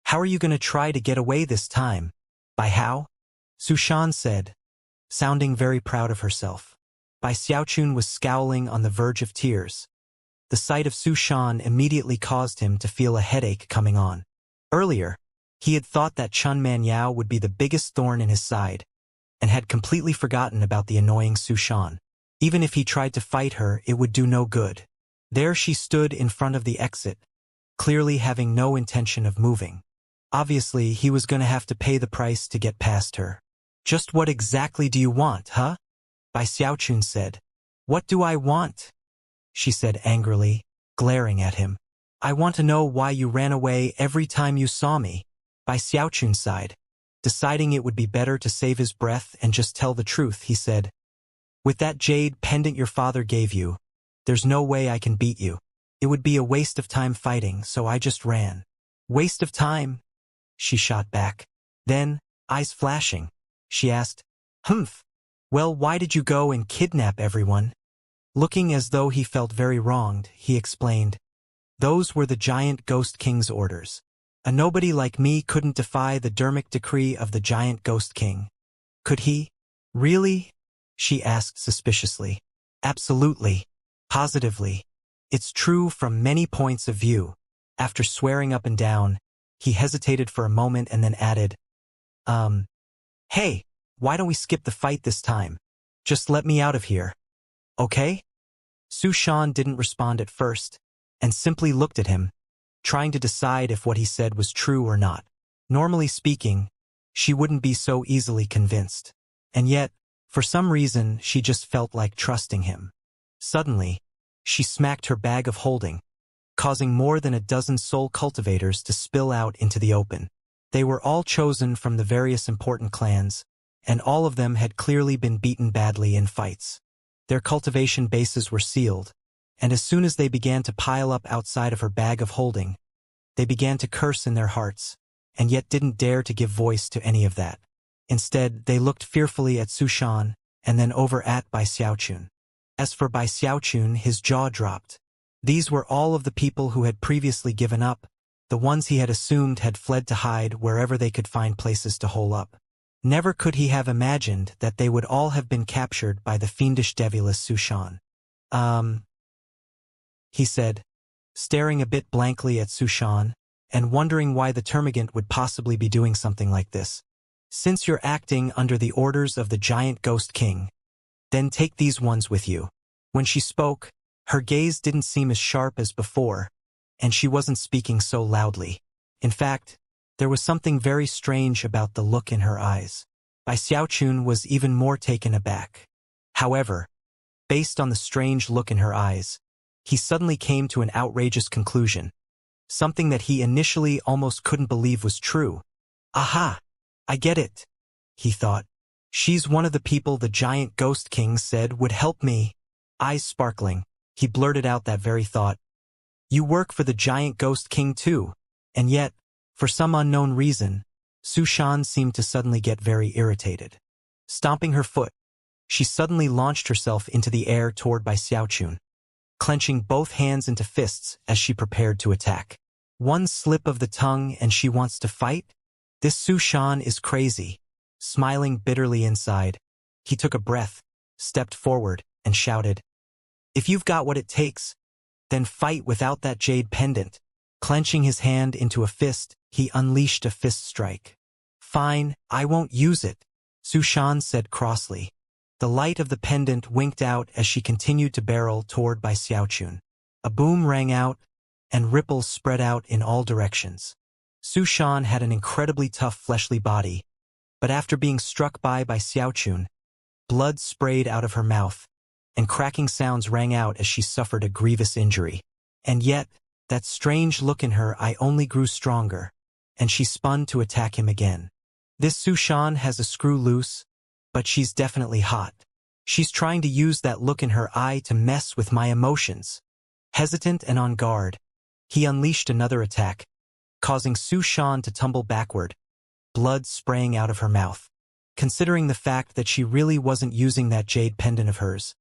S1: "How are you going to try to get away this time? By how?" Su Shan said, sounding very proud of herself. Bai Xiaochun was scowling on the verge of tears. The sight of Su Shan immediately caused him to feel a headache coming on. Earlier, he had thought that Chun Manyao would be the biggest thorn in his side, and had completely forgotten about the annoying Su Shan. Even if he tried to fight her, it would do no good. There she stood in front of the exit, clearly having no intention of moving. Obviously, he was going to have to pay the price to get past her. "Just what exactly do you want, huh?" Bai Xiaochun said. "What do I want?" she said angrily, glaring at him. "I want to know why you ran away every time you saw me." Bai Xiaochun sighed. Deciding it would be better to save his breath and just tell the truth, he said, "With that jade pendant your father gave you, there's no way I can beat you. It would be a waste of time fighting, so I just ran." "Waste of time?" she shot back. Then, eyes flashing, she asked, "Humph. Well, why did you go and kidnap everyone?" Looking as though he felt very wronged, he explained, "Those were the giant ghost king's orders. A nobody like me couldn't defy the dermic decree of the giant ghost king. Could he?" "Really?" she asked suspiciously. "Absolutely. Positively. It's true from many points of view." After swearing up and down, he hesitated for a moment and then added, "Hey, why don't we skip the fight this time? Just let me out of here. Okay?" Su Shan didn't respond at first, and simply looked at him, trying to decide if what he said was true or not. Normally speaking, she wouldn't be so easily convinced. And yet, for some reason, she just felt like trusting him. Suddenly, she smacked her bag of holding, causing more than a dozen soul cultivators to spill out into the open. They were all chosen from the various important clans, and all of them had clearly been beaten badly in fights. Their cultivation bases were sealed, and as soon as they began to pile up outside of her bag of holding, they began to curse in their hearts, and yet didn't dare to give voice to any of that. Instead, they looked fearfully at Su Shan, and then over at Bai Xiaochun. As for Bai Xiaochun, his jaw dropped. These were all of the people who had previously given up, the ones he had assumed had fled to hide wherever they could find places to hole up. Never could he have imagined that they would all have been captured by the fiendish devilish Su Shan. He said, staring a bit blankly at Su Shan, and wondering why the termagant would possibly be doing something like this. "Since you're acting under the orders of the giant ghost king, then take these ones with you." When she spoke, her gaze didn't seem as sharp as before, and she wasn't speaking so loudly. In fact, there was something very strange about the look in her eyes. Bai Xiaochun was even more taken aback. However, based on the strange look in her eyes, he suddenly came to an outrageous conclusion, something that he initially almost couldn't believe was true. "Aha! I get it," he thought. "She's one of the people the giant ghost king said would help me." Eyes sparkling, he blurted out that very thought. "You work for the giant ghost king too." And yet, for some unknown reason, Su Shan seemed to suddenly get very irritated. Stomping her foot, she suddenly launched herself into the air toward Bai Xiaochun, clenching both hands into fists as she prepared to attack. One slip of the tongue and she wants to fight? This Su Shan is crazy. Smiling bitterly inside, he took a breath, stepped forward, and shouted, "If you've got what it takes, then fight without that jade pendant." Clenching his hand into a fist, he unleashed a fist strike. "Fine, I won't use it," Su Shan said crossly. The light of the pendant winked out as she continued to barrel toward Bai Xiaochun. A boom rang out, and ripples spread out in all directions. Su Shan had an incredibly tough fleshly body, but after being struck by Xiaochun, blood sprayed out of her mouth, and cracking sounds rang out as she suffered a grievous injury. And yet, that strange look in her eye only grew stronger, and she spun to attack him again. This Su Shan has a screw loose, but she's definitely hot. She's trying to use that look in her eye to mess with my emotions. Hesitant and on guard, he unleashed another attack, causing Su Shan to tumble backward, blood spraying out of her mouth. Considering the fact that she really wasn't using that jade pendant of hers,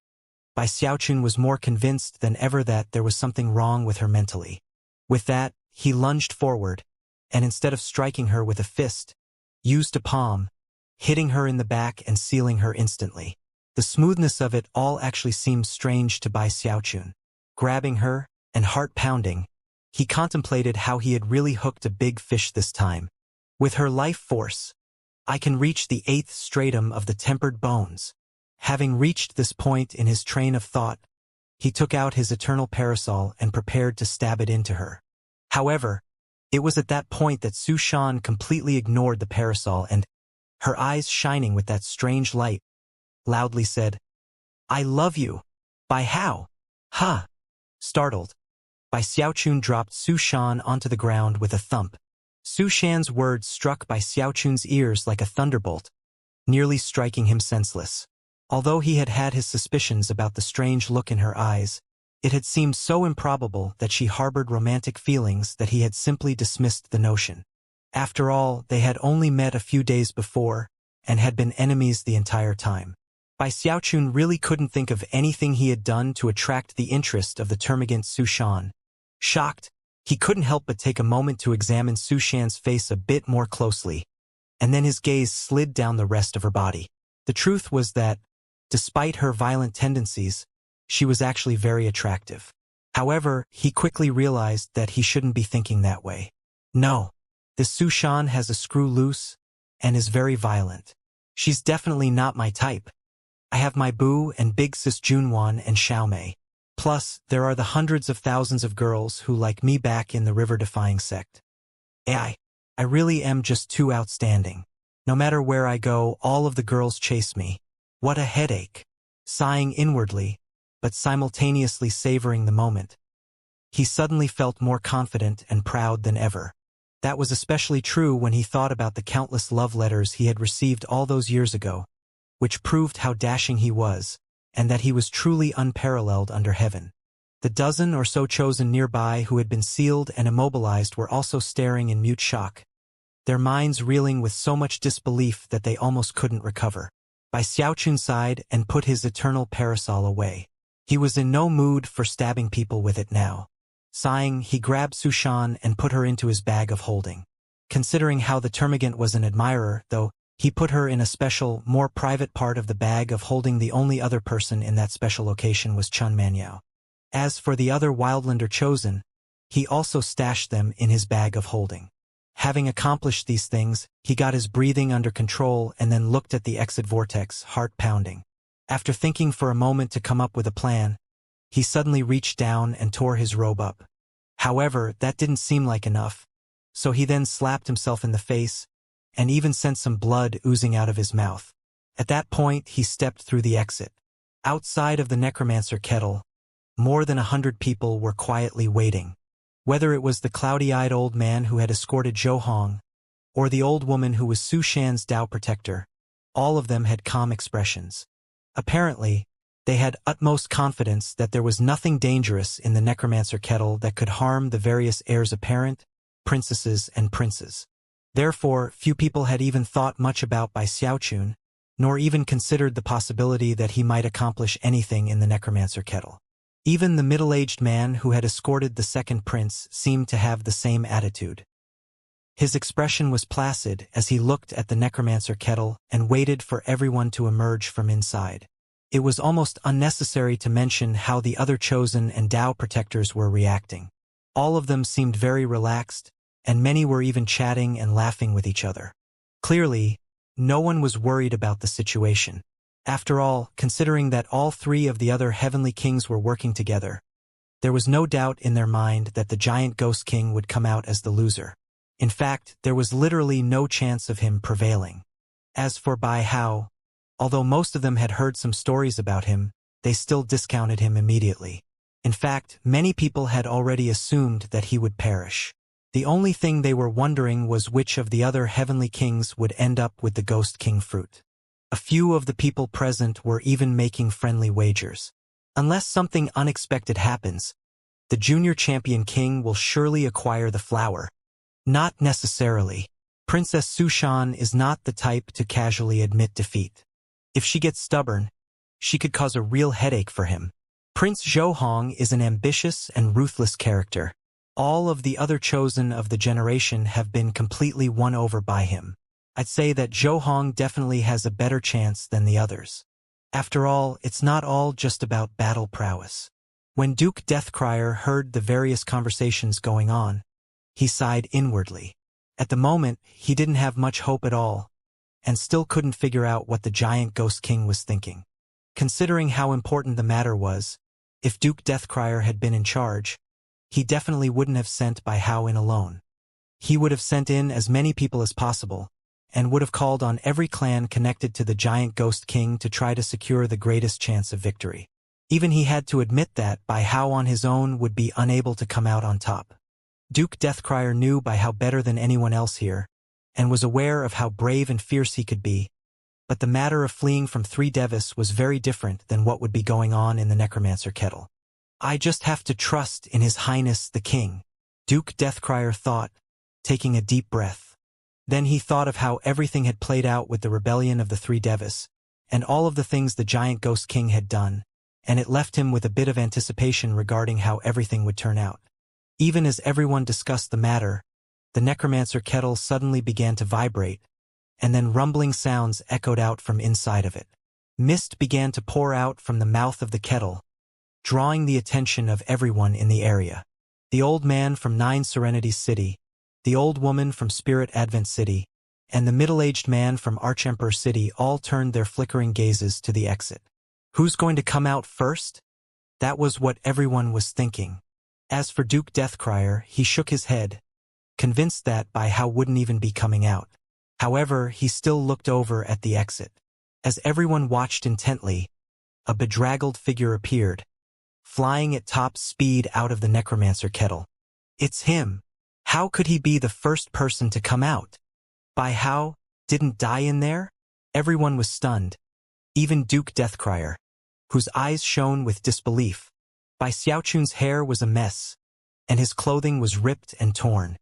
S1: Bai Xiaochun was more convinced than ever that there was something wrong with her mentally. With that, he lunged forward, and instead of striking her with a fist, used a palm, hitting her in the back and sealing her instantly. The smoothness of it all actually seemed strange to Bai Xiaochun. Grabbing her, and heart-pounding, he contemplated how he had really hooked a big fish this time. With her life force, I can reach the 8th stratum of the tempered bones. Having reached this point in his train of thought, he took out his eternal parasol and prepared to stab it into her. However, it was at that point that Su Shan completely ignored the parasol and, her eyes shining with that strange light, loudly said, "I love you." By how? Huh? Startled, Bai Xiaochun dropped Su Shan onto the ground with a thump. Su Shan's words struck Bai Xiaochun's ears like a thunderbolt, nearly striking him senseless. Although he had had his suspicions about the strange look in her eyes, it had seemed so improbable that she harbored romantic feelings that he had simply dismissed the notion. After all, they had only met a few days before, and had been enemies the entire time. Bai Xiaochun really couldn't think of anything he had done to attract the interest of the termagant Su Shan. Shocked, he couldn't help but take a moment to examine Su Shan's face a bit more closely, and then his gaze slid down the rest of her body. The truth was that, despite her violent tendencies, she was actually very attractive. However, he quickly realized that he shouldn't be thinking that way. No, this Su Shan has a screw loose, and is very violent. She's definitely not my type. I have my boo and big sis Junwan and Xiaomei. Plus, there are the hundreds of thousands of girls who like me back in the river-defying sect. I really am just too outstanding. No matter where I go, all of the girls chase me. What a headache. Sighing inwardly, but simultaneously savoring the moment, he suddenly felt more confident and proud than ever. That was especially true when he thought about the countless love letters he had received all those years ago, which proved how dashing he was, and that he was truly unparalleled under heaven. The dozen or so chosen nearby who had been sealed and immobilized were also staring in mute shock, their minds reeling with so much disbelief that they almost couldn't recover. Bai Xiaochun sighed and put his eternal parasol away. He was in no mood for stabbing people with it now. Sighing, he grabbed Su Shan and put her into his bag of holding. Considering how the termagant was an admirer, though, he put her in a special, more private part of the bag of holding. The only other person in that special location was Chun Manyao. As for the other wildlander chosen, he also stashed them in his bag of holding. Having accomplished these things, he got his breathing under control and then looked at the exit vortex, heart pounding. After thinking for a moment to come up with a plan, he suddenly reached down and tore his robe up. However, that didn't seem like enough, so he then slapped himself in the face, and even sent some blood oozing out of his mouth. At that point, he stepped through the exit. Outside of the necromancer kettle, more than 100 people were quietly waiting. Whether it was the cloudy-eyed old man who had escorted Zhou Hong, or the old woman who was Su Shan's Dao protector, all of them had calm expressions. Apparently, they had utmost confidence that there was nothing dangerous in the necromancer kettle that could harm the various heirs apparent, princesses and princes. Therefore, few people had even thought much about Bai Xiaochun, nor even considered the possibility that he might accomplish anything in the necromancer kettle. Even the middle-aged man who had escorted the second prince seemed to have the same attitude. His expression was placid as he looked at the necromancer kettle and waited for everyone to emerge from inside. It was almost unnecessary to mention how the other chosen and Dao protectors were reacting. All of them seemed very relaxed, and many were even chatting and laughing with each other. Clearly, no one was worried about the situation. After all, considering that all three of the other heavenly kings were working together, there was no doubt in their mind that the giant ghost king would come out as the loser. In fact, there was literally no chance of him prevailing. As for Bai Hao, although most of them had heard some stories about him, they still discounted him immediately. In fact, many people had already assumed that he would perish. The only thing they were wondering was which of the other heavenly kings would end up with the Ghost King fruit. A few of the people present were even making friendly wagers. Unless something unexpected happens, the junior champion king will surely acquire the flower. Not necessarily. Princess Sushan is not the type to casually admit defeat. If she gets stubborn, she could cause a real headache for him. Prince Zhouhong is an ambitious and ruthless character. All of the other chosen of the generation have been completely won over by him. I'd say that Zhouhong definitely has a better chance than the others. After all, it's not all just about battle prowess. When Duke Deathcrier heard the various conversations going on, he sighed inwardly. At the moment, he didn't have much hope at all, and still couldn't figure out what the giant Ghost King was thinking. Considering how important the matter was, if Duke Deathcrier had been in charge, he definitely wouldn't have sent Bai Hao in alone. He would have sent in as many people as possible, and would have called on every clan connected to the giant Ghost King to try to secure the greatest chance of victory. Even he had to admit that Bai Hao on his own would be unable to come out on top. Duke Deathcrier knew Bai Hao better than anyone else here, and was aware of how brave and fierce he could be, but the matter of fleeing from 3 Devis was very different than what would be going on in the Necromancer Kettle. I just have to trust in His Highness the King, Duke Deathcrier thought, taking a deep breath. Then he thought of how everything had played out with the rebellion of the 3 Devis, and all of the things the giant Ghost King had done, and it left him with a bit of anticipation regarding how everything would turn out. Even as everyone discussed the matter, the Necromancer Kettle suddenly began to vibrate, and then rumbling sounds echoed out from inside of it. Mist began to pour out from the mouth of the kettle, drawing the attention of everyone in the area. The old man from 9 Serenities City, the old woman from Spirit Advent City, and the middle-aged man from Archemperor City all turned their flickering gazes to the exit. Who's going to come out first? That was what everyone was thinking. As for Duke Deathcrier, he shook his head, convinced that Bai Hao wouldn't even be coming out. However, he still looked over at the exit. As everyone watched intently, a bedraggled figure appeared, flying at top speed out of the Necromancer Kettle. It's him. How could he be the first person to come out? Bai Hao didn't die in there? Everyone was stunned. Even Duke Deathcrier, whose eyes shone with disbelief. Bai Xiaochun's hair was a mess, and his clothing was ripped and torn.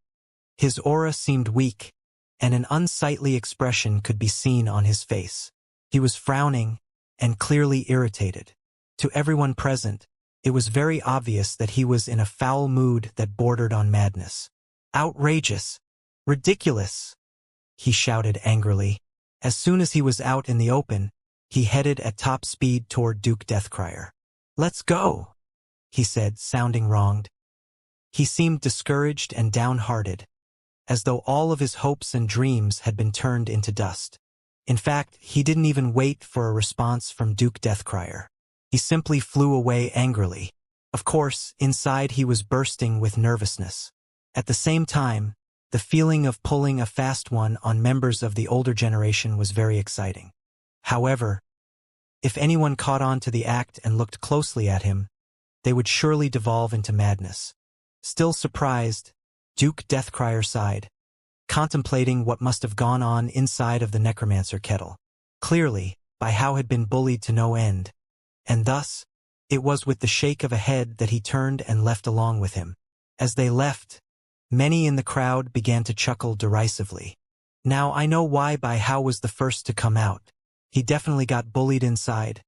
S1: His aura seemed weak, and an unsightly expression could be seen on his face. He was frowning and clearly irritated. To everyone present, it was very obvious that he was in a foul mood that bordered on madness. Outrageous! Ridiculous! He shouted angrily. As soon as he was out in the open, he headed at top speed toward Duke Deathcrier. "Let's go," he said, sounding wronged. He seemed discouraged and downhearted, as though all of his hopes and dreams had been turned into dust. In fact, he didn't even wait for a response from Duke Deathcrier. He simply flew away angrily. Of course, inside he was bursting with nervousness. At the same time, the feeling of pulling a fast one on members of the older generation was very exciting. However, if anyone caught on to the act and looked closely at him, they would surely devolve into madness. Still surprised, Duke Deathcrier sighed, contemplating what must have gone on inside of the Necromancer Kettle. Clearly, Bai Hao had been bullied to no end, and thus, it was with the shake of a head that he turned and left along with him. As they left, many in the crowd began to chuckle derisively. Now I know why Bai Hao was the first to come out. He definitely got bullied inside,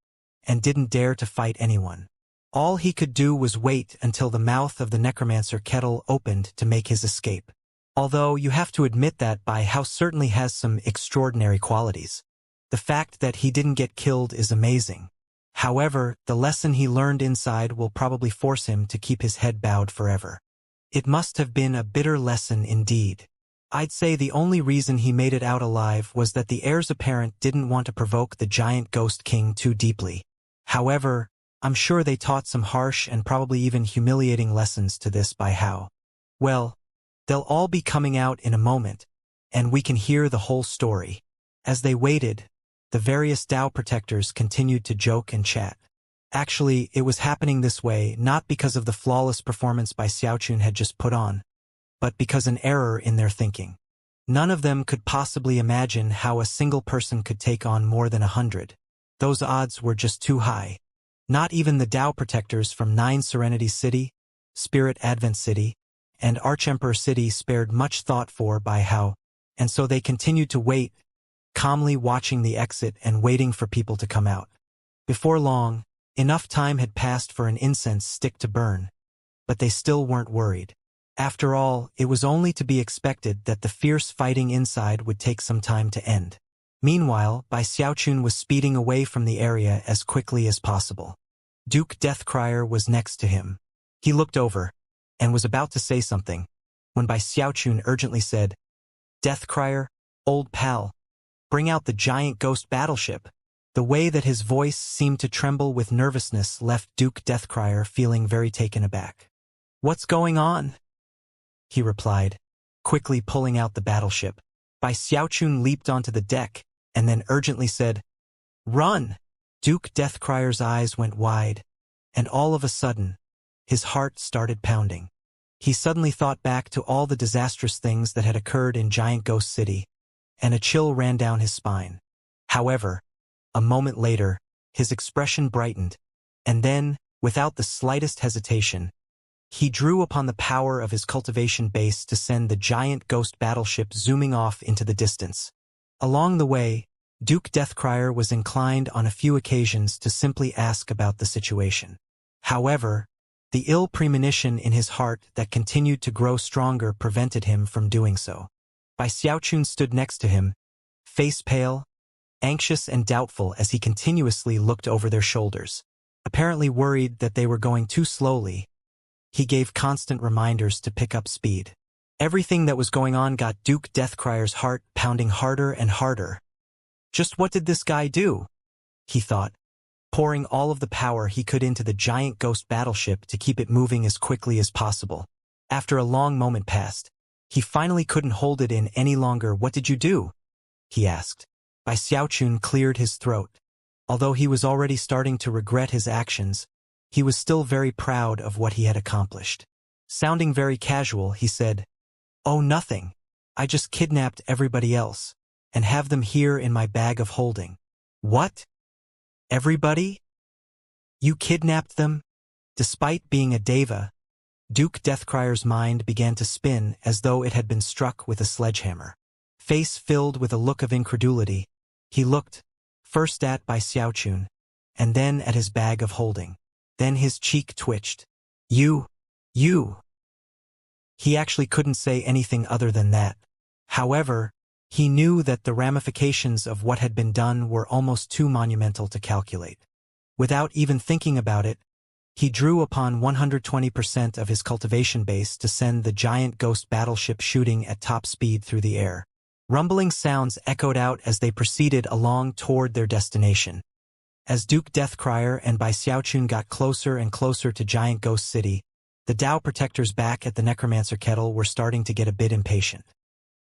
S1: and didn't dare to fight anyone. All he could do was wait until the mouth of the Necromancer Kettle opened to make his escape. Although you have to admit that Bai Hao certainly has some extraordinary qualities. The fact that he didn't get killed is amazing. However, the lesson he learned inside will probably force him to keep his head bowed forever. It must have been a bitter lesson indeed. I'd say the only reason he made it out alive was that the heirs apparent didn't want to provoke the giant Ghost King too deeply. However, I'm sure they taught some harsh and probably even humiliating lessons to this Bai Hao. Well, they'll all be coming out in a moment, and we can hear the whole story. As they waited, the various Dao protectors continued to joke and chat. Actually, it was happening this way not because of the flawless performance by Xiaochun had just put on, but because an error in their thinking. None of them could possibly imagine how a single person could take on more than 100. Those odds were just too high. Not even the Tao protectors from 9 Serenity City, Spirit Advent City, and Archemperor City spared much thought for by how, and so they continued to wait, calmly watching the exit and waiting for people to come out. Before long, enough time had passed for an incense stick to burn, but they still weren't worried. After all, it was only to be expected that the fierce fighting inside would take some time to end. Meanwhile, Bai Xiaochun was speeding away from the area as quickly as possible. Duke Deathcrier was next to him. He looked over, and was about to say something, when Bai Xiaochun urgently said, "Deathcrier, old pal, bring out the giant ghost battleship." The way that his voice seemed to tremble with nervousness left Duke Deathcrier feeling very taken aback. "What's going on?" he replied, quickly pulling out the battleship. Bai Xiaochun leaped onto the deck, and then urgently said, "Run!" Duke Deathcrier's eyes went wide, and all of a sudden, his heart started pounding. He suddenly thought back to all the disastrous things that had occurred in Giant Ghost City, and a chill ran down his spine. However, a moment later, his expression brightened, and then, without the slightest hesitation, he drew upon the power of his cultivation base to send the giant ghost battleship zooming off into the distance. Along the way, Duke Deathcrier was inclined on a few occasions to simply ask about the situation. However, the ill premonition in his heart that continued to grow stronger prevented him from doing so. Bai Xiaochun stood next to him, face pale, anxious and doubtful as he continuously looked over their shoulders. Apparently worried that they were going too slowly, he gave constant reminders to pick up speed. Everything that was going on got Duke Deathcrier's heart pounding harder and harder. Just what did this guy do? He thought, pouring all of the power he could into the giant ghost battleship to keep it moving as quickly as possible. After a long moment passed, he finally couldn't hold it in any longer. "What did you do?" he asked. Bai Xiaochun cleared his throat. Although he was already starting to regret his actions, he was still very proud of what he had accomplished. Sounding very casual, he said, "Oh, nothing. I just kidnapped everybody else, and have them here in my bag of holding." "What? Everybody? You kidnapped them?" Despite being a deva, Duke Deathcrier's mind began to spin as though it had been struck with a sledgehammer. Face filled with a look of incredulity, he looked, first at Bai Xiaochun, and then at his bag of holding. Then his cheek twitched. You. He actually couldn't say anything other than that. However, he knew that the ramifications of what had been done were almost too monumental to calculate. Without even thinking about it, he drew upon 120% of his cultivation base to send the giant ghost battleship shooting at top speed through the air. Rumbling sounds echoed out as they proceeded along toward their destination. As Duke Deathcrier and Bai Xiaochun got closer and closer to Giant Ghost City, the Tao protectors back at the Necromancer Kettle were starting to get a bit impatient.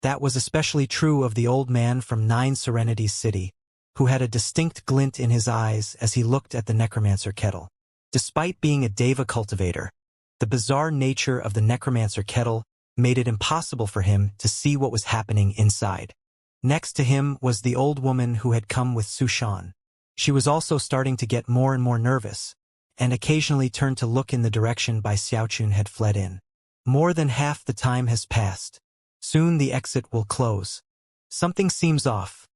S1: That was especially true of the old man from 9 Serenities City, who had a distinct glint in his eyes as he looked at the Necromancer Kettle. Despite being a Deva cultivator, the bizarre nature of the Necromancer Kettle made it impossible for him to see what was happening inside. Next to him was the old woman who had come with Sushan. She was also starting to get more and more nervous, and occasionally turned to look in the direction Bai Xiaochun had fled in. More than half the time has passed. Soon the exit will close. Something seems off.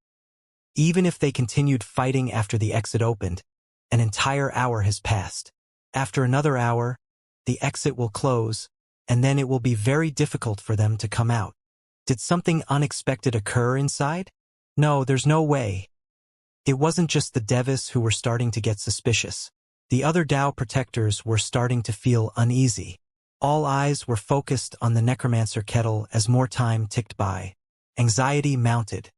S1: Even if they continued fighting after the exit opened, an entire hour has passed. After another hour, the exit will close, and then it will be very difficult for them to come out. Did something unexpected occur inside? No, there's no way. It wasn't just the Devas who were starting to get suspicious. The other Tao protectors were starting to feel uneasy. All eyes were focused on the Necromancer Kettle as more time ticked by. Anxiety mounted.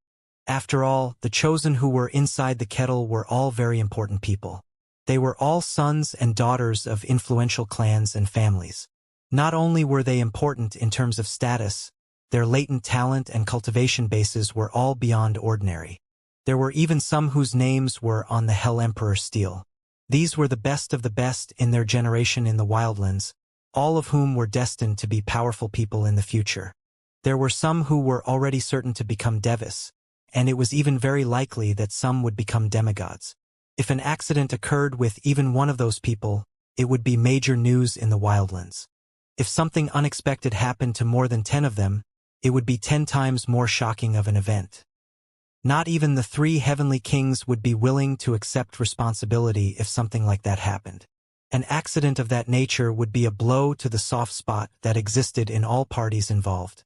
S1: After all, the chosen who were inside the kettle were all very important people. They were all sons and daughters of influential clans and families. Not only were they important in terms of status, their latent talent and cultivation bases were all beyond ordinary. There were even some whose names were on the Hell Emperor stele. These were the best of the best in their generation in the wildlands, all of whom were destined to be powerful people in the future. There were some who were already certain to become devas, and it was even very likely that some would become demigods. If an accident occurred with even one of those people, it would be major news in the wildlands. If something unexpected happened to more than 10 of them, it would be 10 times more shocking of an event. Not even the 3 heavenly kings would be willing to accept responsibility if something like that happened. An accident of that nature would be a blow to the soft spot that existed in all parties involved.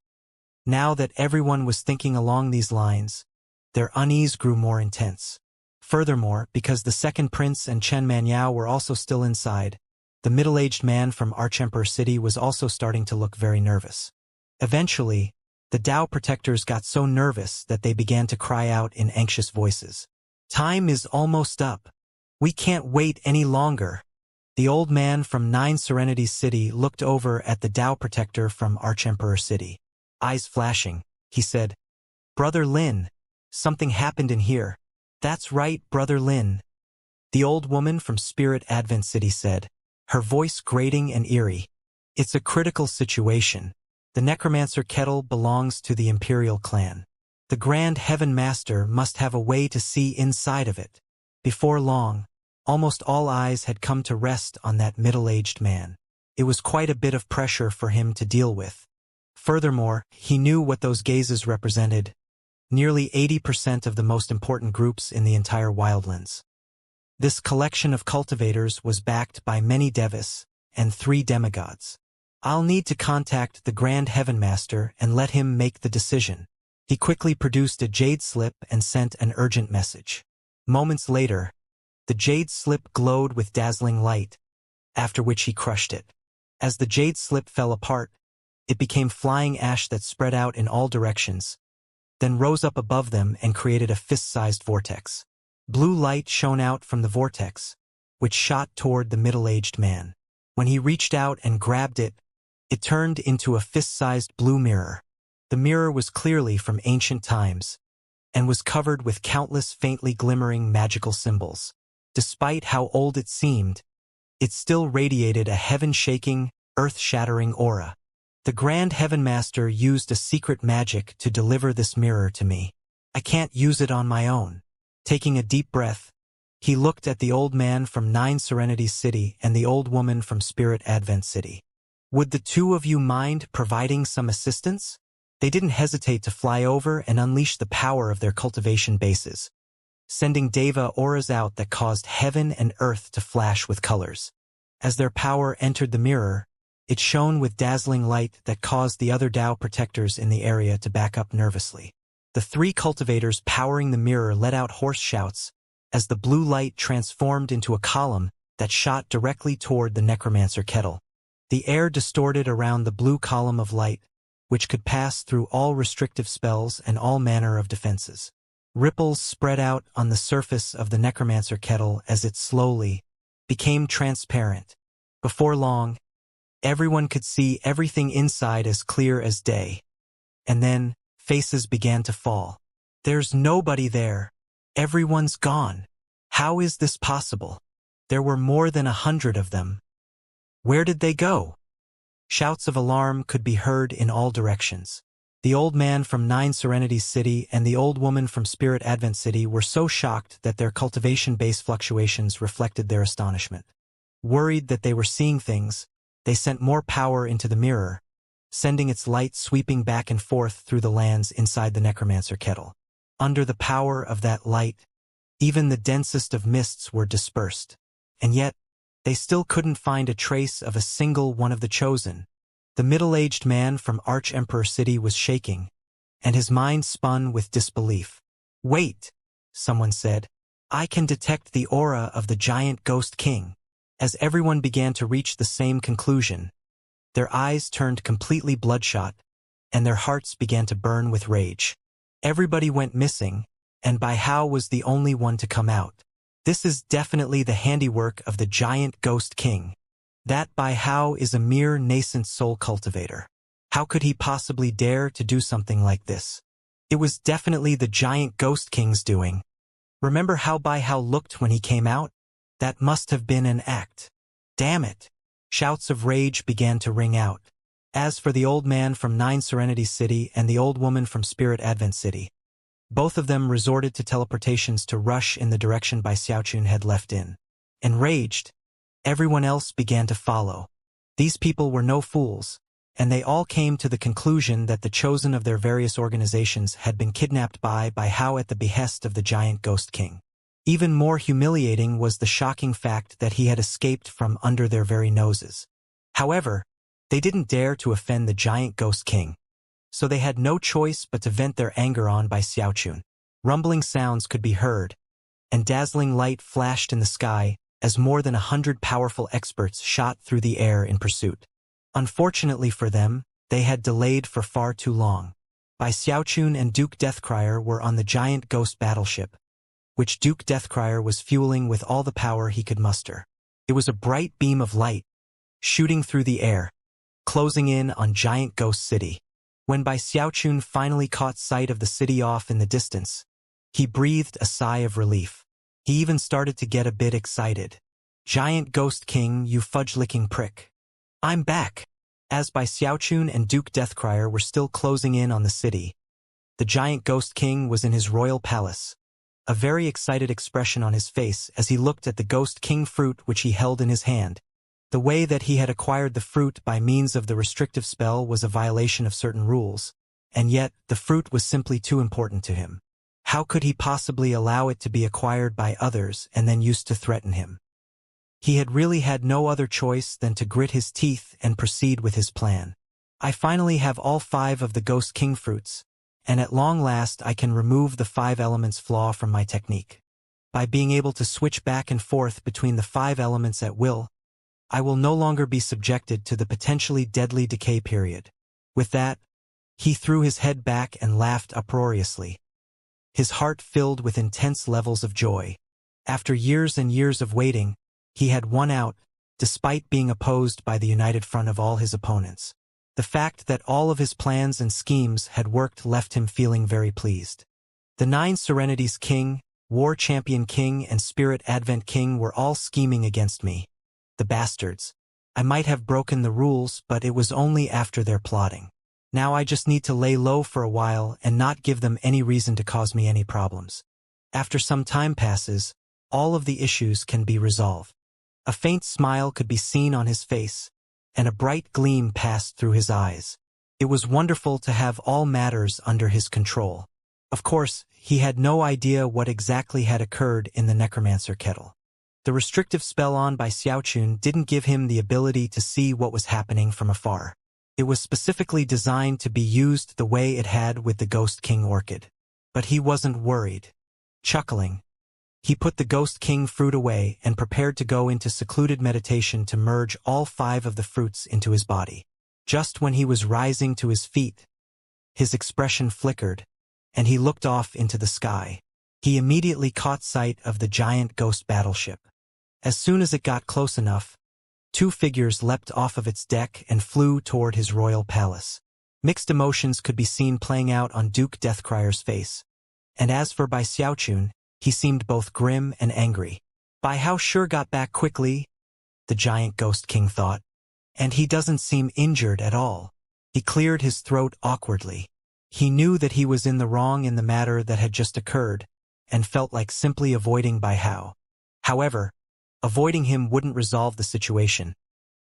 S1: Now that everyone was thinking along these lines, their unease grew more intense. Furthermore, because the second prince and Chen Manyao were also still inside, the middle-aged man from Archemperor City was also starting to look very nervous. Eventually, the Dao protectors got so nervous that they began to cry out in anxious voices. "Time is almost up. We can't wait any longer." The old man from 9 Serenities City looked over at the Dao protector from Archemperor City. Eyes flashing, he said, "Brother Lin, something happened in here." "That's right, Brother Lin," the old woman from Spirit Advent City said, her voice grating and eerie. "It's a critical situation. The necromancer kettle belongs to the Imperial clan. The Grand Heaven Master must have a way to see inside of it." Before long, almost all eyes had come to rest on that middle-aged man. It was quite a bit of pressure for him to deal with. Furthermore, he knew what those gazes represented. Nearly 80% of the most important groups in the entire wildlands. This collection of cultivators was backed by many devas and 3 demigods. "I'll need to contact the Grand Heaven Master and let him make the decision." He quickly produced a jade slip and sent an urgent message. Moments later, the jade slip glowed with dazzling light, after which he crushed it. As the jade slip fell apart, it became flying ash that spread out in all directions, then rose up above them and created a fist-sized vortex. Blue light shone out from the vortex, which shot toward the middle-aged man. When he reached out and grabbed it, it turned into a fist-sized blue mirror. The mirror was clearly from ancient times, and was covered with countless faintly glimmering magical symbols. Despite how old it seemed, it still radiated a heaven-shaking, earth-shattering aura. The Grand Heaven Master used a secret magic to deliver this mirror to me. I can't use it on my own. Taking a deep breath, he looked at the old man from 9 Serenities City and the old woman from Spirit Advent City. "Would the 2 of you mind providing some assistance?" They didn't hesitate to fly over and unleash the power of their cultivation bases, sending Deva auras out that caused heaven and earth to flash with colors. As their power entered the mirror, it shone with dazzling light that caused the other Dao protectors in the area to back up nervously. The 3 cultivators powering the mirror let out hoarse shouts as the blue light transformed into a column that shot directly toward the necromancer kettle. The air distorted around the blue column of light, which could pass through all restrictive spells and all manner of defenses. Ripples spread out on the surface of the necromancer kettle as it slowly became transparent. Before long, everyone could see everything inside as clear as day. And then, faces began to fall. "There's nobody there. Everyone's gone. How is this possible? There were more than 100 of them. Where did they go?" Shouts of alarm could be heard in all directions. The old man from 9 Serenities City and the old woman from Spirit Advent City were so shocked that their cultivation-based fluctuations reflected their astonishment. Worried that they were seeing things, they sent more power into the mirror, sending its light sweeping back and forth through the lands inside the necromancer kettle. Under the power of that light, even the densest of mists were dispersed. And yet, they still couldn't find a trace of a single one of the chosen. The middle-aged man from Archemperor City was shaking, and his mind spun with disbelief. "Wait," someone said. "I can detect the aura of the giant ghost king." As everyone began to reach the same conclusion, their eyes turned completely bloodshot, and their hearts began to burn with rage. Everybody went missing, and Bai Hao was the only one to come out. "This is definitely the handiwork of the giant ghost king. That Bai Hao is a mere nascent soul cultivator. How could he possibly dare to do something like this? It was definitely the giant ghost king's doing. Remember how Bai Hao looked when he came out? That must have been an act. Damn it! Shouts of rage began to ring out. As for the old man from Nine Serenities City and the old woman from Spirit Advent City, both of them resorted to teleportations to rush in the direction Bai Xiaochun had left in. Enraged, everyone else began to follow. These people were no fools, and they all came to the conclusion that the chosen of their various organizations had been kidnapped by Hao at the behest of the giant Ghost King. Even more humiliating was the shocking fact that he had escaped from under their very noses. However, they didn't dare to offend the giant Ghost King, so they had no choice but to vent their anger on Bai Xiaochun. Rumbling sounds could be heard, and dazzling light flashed in the sky as more than 100 powerful experts shot through the air in pursuit. Unfortunately for them, they had delayed for far too long. Bai Xiaochun and Duke Deathcrier were on the giant ghost battleship, which Duke Deathcrier was fueling with all the power he could muster. It was a bright beam of light, shooting through the air, closing in on giant Ghost City. When Bai Xiaochun finally caught sight of the city off in the distance, he breathed a sigh of relief. He even started to get a bit excited. Giant Ghost King, you fudge-licking prick. I'm back! As Bai Xiaochun and Duke Deathcrier were still closing in on the city, the giant Ghost King was in his royal palace, a very excited expression on his face as he looked at the Ghost King fruit which he held in his hand. The way that he had acquired the fruit by means of the restrictive spell was a violation of certain rules, and yet the fruit was simply too important to him. How could he possibly allow it to be acquired by others and then used to threaten him? He had really had no other choice than to grit his teeth and proceed with his plan. I finally have all 5 of the Ghost King fruits, and at long last I can remove the 5 elements flaw from my technique. By being able to switch back and forth between the 5 elements at will, I will no longer be subjected to the potentially deadly decay period. With that, he threw his head back and laughed uproariously, his heart filled with intense levels of joy. After years and years of waiting, he had won out, despite being opposed by the united front of all his opponents. The fact that all of his plans and schemes had worked left him feeling very pleased. The 9 Serenities King, War Champion King, and Spirit Advent King were all scheming against me. The bastards. I might have broken the rules, but it was only after their plotting. Now I just need to lay low for a while and not give them any reason to cause me any problems. After some time passes, all of the issues can be resolved. A faint smile could be seen on his face, and a bright gleam passed through his eyes. It was wonderful to have all matters under his control. Of course, he had no idea what exactly had occurred in the necromancer kettle. The restrictive spell on by Xiaochun didn't give him the ability to see what was happening from afar. It was specifically designed to be used the way it had with the Ghost King orchid. But he wasn't worried. Chuckling, he put the Ghost King fruit away and prepared to go into secluded meditation to merge all 5 of the fruits into his body. Just when he was rising to his feet, his expression flickered, and he looked off into the sky. He immediately caught sight of the giant ghost battleship. As soon as it got close enough, 2 figures leapt off of its deck and flew toward his royal palace. Mixed emotions could be seen playing out on Duke Deathcrier's face. And as for Bai Xiaochun, he seemed both grim and angry. Bai Hao sure got back quickly, the giant Ghost King thought. And he doesn't seem injured at all. He cleared his throat awkwardly. He knew that he was in the wrong in the matter that had just occurred, and felt like simply avoiding Bai Hao. However, avoiding him wouldn't resolve the situation.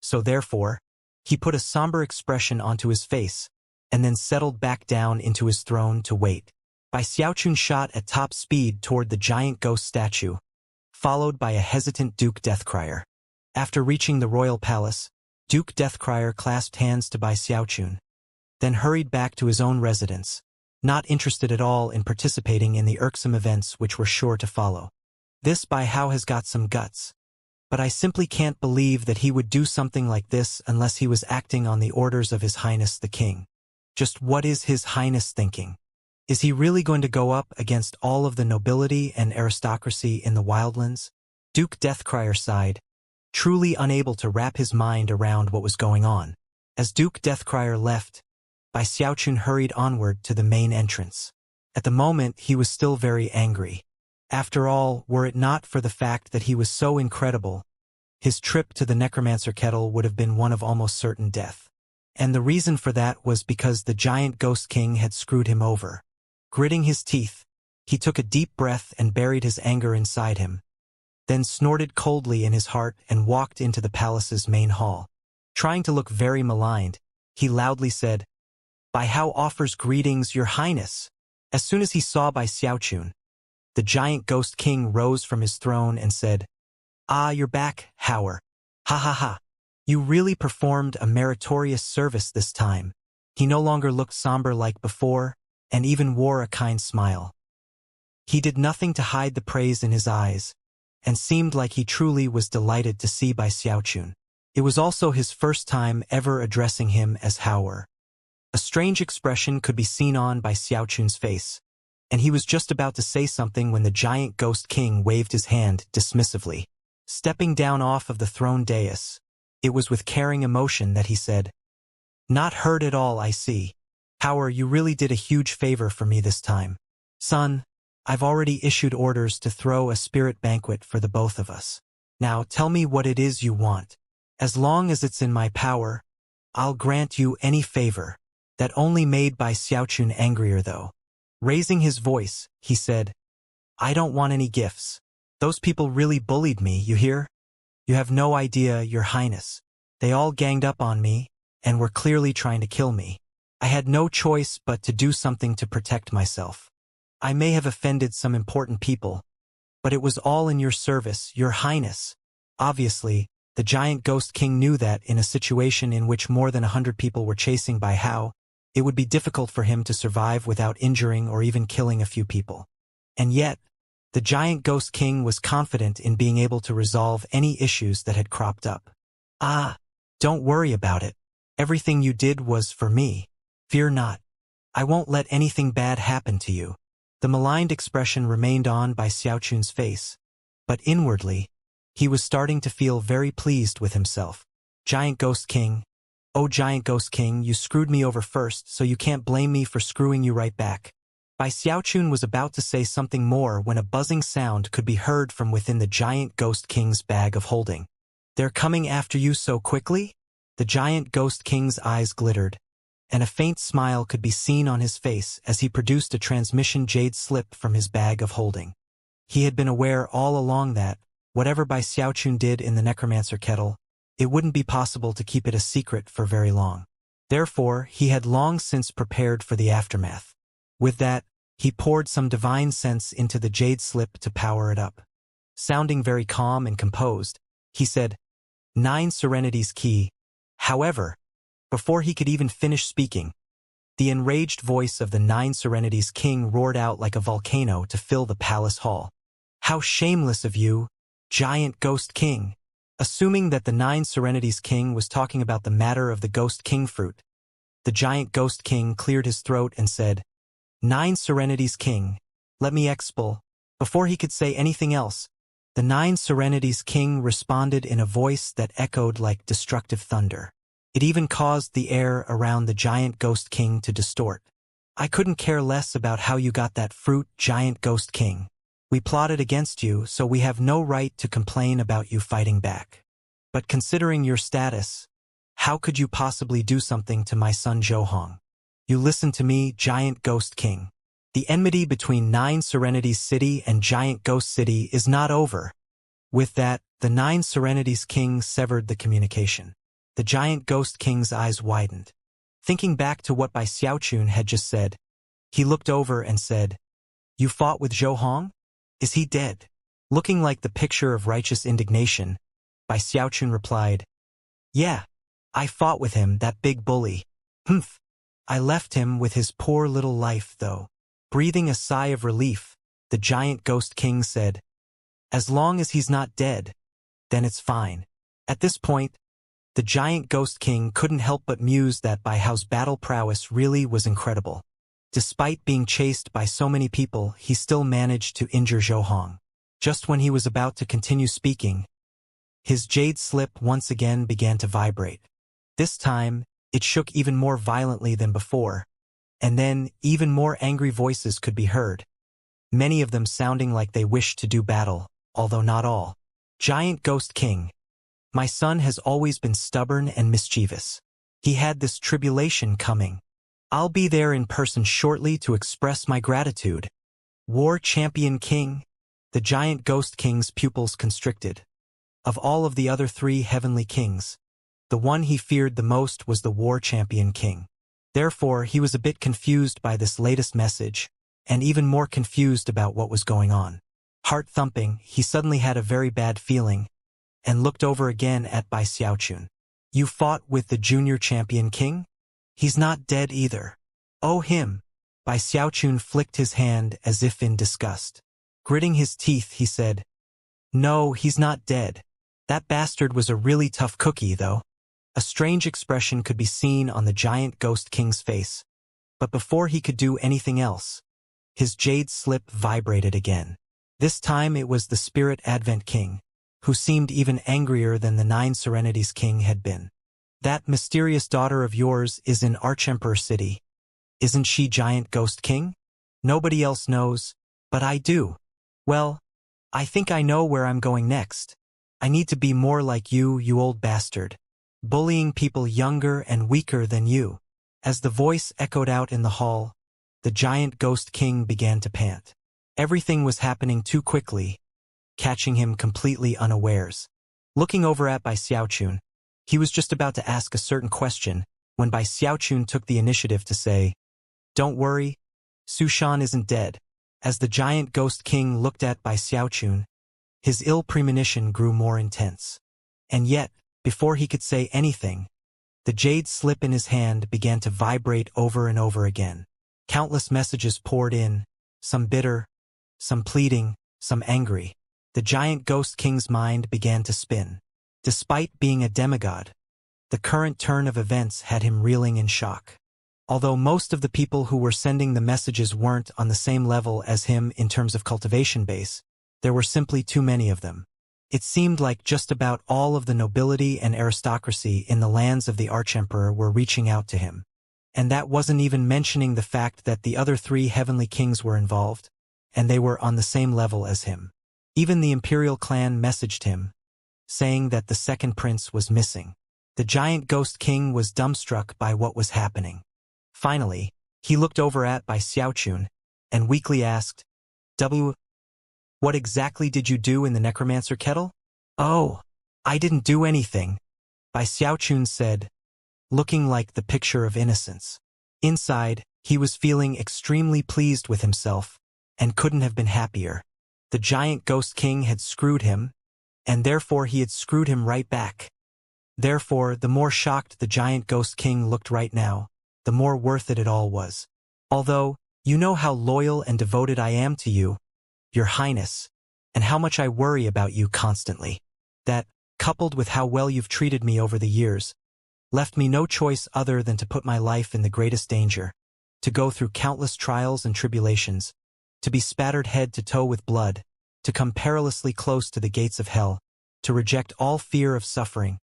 S1: So therefore, he put a somber expression onto his face, and then settled back down into his throne to wait. Bai Xiaochun shot at top speed toward the giant ghost statue, followed by a hesitant Duke Deathcrier. After reaching the royal palace, Duke Deathcrier clasped hands to Bai Xiaochun, then hurried back to his own residence, not interested at all in participating in the irksome events which were sure to follow. This Bai Hao has got some guts. But I simply can't believe that he would do something like this unless he was acting on the orders of His Highness the King. Just what is His Highness thinking? Is he really going to go up against all of the nobility and aristocracy in the wildlands? Duke Deathcrier sighed, truly unable to wrap his mind around what was going on. As Duke Deathcrier left, Bai Xiaochun hurried onward to the main entrance. At the moment he was still very angry. After all, were it not for the fact that he was so incredible, his trip to the necromancer kettle would have been one of almost certain death. And the reason for that was because the giant ghost king had screwed him over. Gritting his teeth, he took a deep breath and buried his anger inside him, then snorted coldly in his heart and walked into the palace's main hall. Trying to look very maligned, he loudly said, "By Hao offers greetings, your highness." As soon as he saw Bai Xiaochun, the giant ghost king rose from his throne and said, "Ah, you're back, Hauer. Ha ha ha. You really performed a meritorious service this time." He no longer looked somber like before, and even wore a kind smile. He did nothing to hide the praise in his eyes, and seemed like he truly was delighted to see Bai Xiaochun. It was also his first time ever addressing him as Hauer. A strange expression could be seen on Bai Xiaochun's face, and he was just about to say something when the giant ghost king waved his hand dismissively. Stepping down off of the throne dais, it was with caring emotion that he said, "Not hurt at all, I see. Hauer, you really did a huge favor for me this time. Son, I've already issued orders to throw a spirit banquet for the both of us. Now tell me what it is you want. As long as it's in my power, I'll grant you any favor." That only made Bai Xiaochun angrier though. Raising his voice, he said, "I don't want any gifts. Those people really bullied me, you hear? You have no idea, your highness. They all ganged up on me, and were clearly trying to kill me. I had no choice but to do something to protect myself. I may have offended some important people, but it was all in your service, your highness." Obviously, the giant ghost king knew that in a situation in which more than 100 people were chasing Bai Hao, it would be difficult for him to survive without injuring or even killing a few people. And yet, the giant ghost king was confident in being able to resolve any issues that had cropped up. "Ah, don't worry about it. Everything you did was for me. Fear not. I won't let anything bad happen to you." The maligned expression remained on Bai Xiaochun's face, but inwardly, he was starting to feel very pleased with himself. "Giant Ghost King, oh Giant Ghost King, you screwed me over first, so you can't blame me for screwing you right back." Bai Xiaochun was about to say something more when a buzzing sound could be heard from within the giant ghost king's bag of holding. "They're coming after you so quickly?" The giant ghost king's eyes glittered, and a faint smile could be seen on his face as he produced a transmission jade slip from his bag of holding. He had been aware all along that, whatever Bai Xiaochun did in the necromancer kettle, it wouldn't be possible to keep it a secret for very long. Therefore, he had long since prepared for the aftermath. With that, he poured some divine sense into the jade slip to power it up. Sounding very calm and composed, he said, "9 Serenity's key." However, before he could even finish speaking, the enraged voice of the 9 Serenity's king roared out like a volcano to fill the palace hall. "How shameless of you, giant ghost king!" Assuming that the 9 Serenity's king was talking about the matter of the ghost king fruit, the giant ghost king cleared his throat and said, "9 Serenity's king, let me expel." Before he could say anything else, the 9 Serenity's king responded in a voice that echoed like destructive thunder. It even caused the air around the giant ghost king to distort. "I couldn't care less about how you got that fruit, giant ghost king. We plotted against you, so we have no right to complain about you fighting back. But considering your status, how could you possibly do something to my son Zhou? You listen to me, giant ghost king. The enmity between 9 Serenities City and Giant Ghost City is not over." With that, the 9 Serenities king severed the communication. The giant ghost king's eyes widened. Thinking back to what Bai Xiaochun had just said, he looked over and said, "You fought with Zhou? Is he dead?" Looking like the picture of righteous indignation, Bai Xiaochun replied, "Yeah, I fought with him, that big bully. Humph. I left him with his poor little life, though." Breathing a sigh of relief, the giant ghost king said, "As long as he's not dead, then it's fine." At this point, the giant ghost king couldn't help but muse that Bai Hao's battle prowess really was incredible. Despite being chased by so many people, he still managed to injure Zhou. Just when he was about to continue speaking, his jade slip once again began to vibrate. This time, it shook even more violently than before, and then even more angry voices could be heard. many of them sounding like they wished to do battle, although not all. Giant Ghost King. My son has always been stubborn and mischievous. He had this tribulation coming. I'll be there in person shortly to express my gratitude. War Champion King. The Giant Ghost King's pupils constricted. Of all of the other 3 heavenly kings, the one he feared the most was the War Champion King. Therefore, he was a bit confused by this latest message, and even more confused about what was going on. Heart thumping, he suddenly had a very bad feeling, and looked over again at Bai Xiaochun. You fought with the Junior Champion King? He's not dead either. Oh him! Bai Xiaochun flicked his hand as if in disgust. Gritting his teeth, he said, No, he's not dead. That bastard was a really tough cookie, though. A strange expression could be seen on the Giant Ghost King's face. But before he could do anything else, his jade slip vibrated again. This time it was the Spirit Advent King, who seemed even angrier than the 9 Serenities King had been. That mysterious daughter of yours is in Archemperor City. Isn't she Giant Ghost King? Nobody else knows, but I do. Well, I think I know where I'm going next. I need to be more like you old bastard. Bullying people younger and weaker than you. As the voice echoed out in the hall, the Giant Ghost King began to pant. Everything was happening too quickly, catching him completely unawares. Looking over at Bai Xiaochun, he was just about to ask a certain question when Bai Xiaochun took the initiative to say, Don't worry, Su Shan isn't dead. As the Giant Ghost King looked at Bai Xiaochun, his ill premonition grew more intense. And yet, before he could say anything, the jade slip in his hand began to vibrate over and over again. Countless messages poured in, some bitter, some pleading, some angry. The Giant Ghost King's mind began to spin. Despite being a demigod, the current turn of events had him reeling in shock. Although most of the people who were sending the messages weren't on the same level as him in terms of cultivation base, there were simply too many of them. It seemed like just about all of the nobility and aristocracy in the lands of the Archemperor were reaching out to him. And that wasn't even mentioning the fact that the other 3 heavenly kings were involved, and they were on the same level as him. Even the imperial clan messaged him, saying that the second prince was missing. The Giant Ghost King was dumbstruck by what was happening. Finally, he looked over at Bai Xiaochun and weakly asked, What exactly did you do in the necromancer kettle? Oh, I didn't do anything, Bai Xiaochun said, looking like the picture of innocence. Inside, he was feeling extremely pleased with himself and couldn't have been happier. The Giant Ghost King had screwed him, and therefore he had screwed him right back. Therefore, the more shocked the Giant Ghost King looked right now, the more worth it all was. Although, you know how loyal and devoted I am to you, Your Highness, and how much I worry about you constantly. That, coupled with how well you've treated me over the years, left me no choice other than to put my life in the greatest danger, to go through countless trials and tribulations, to be spattered head to toe with blood, to come perilously close to the gates of hell, to reject all fear of suffering,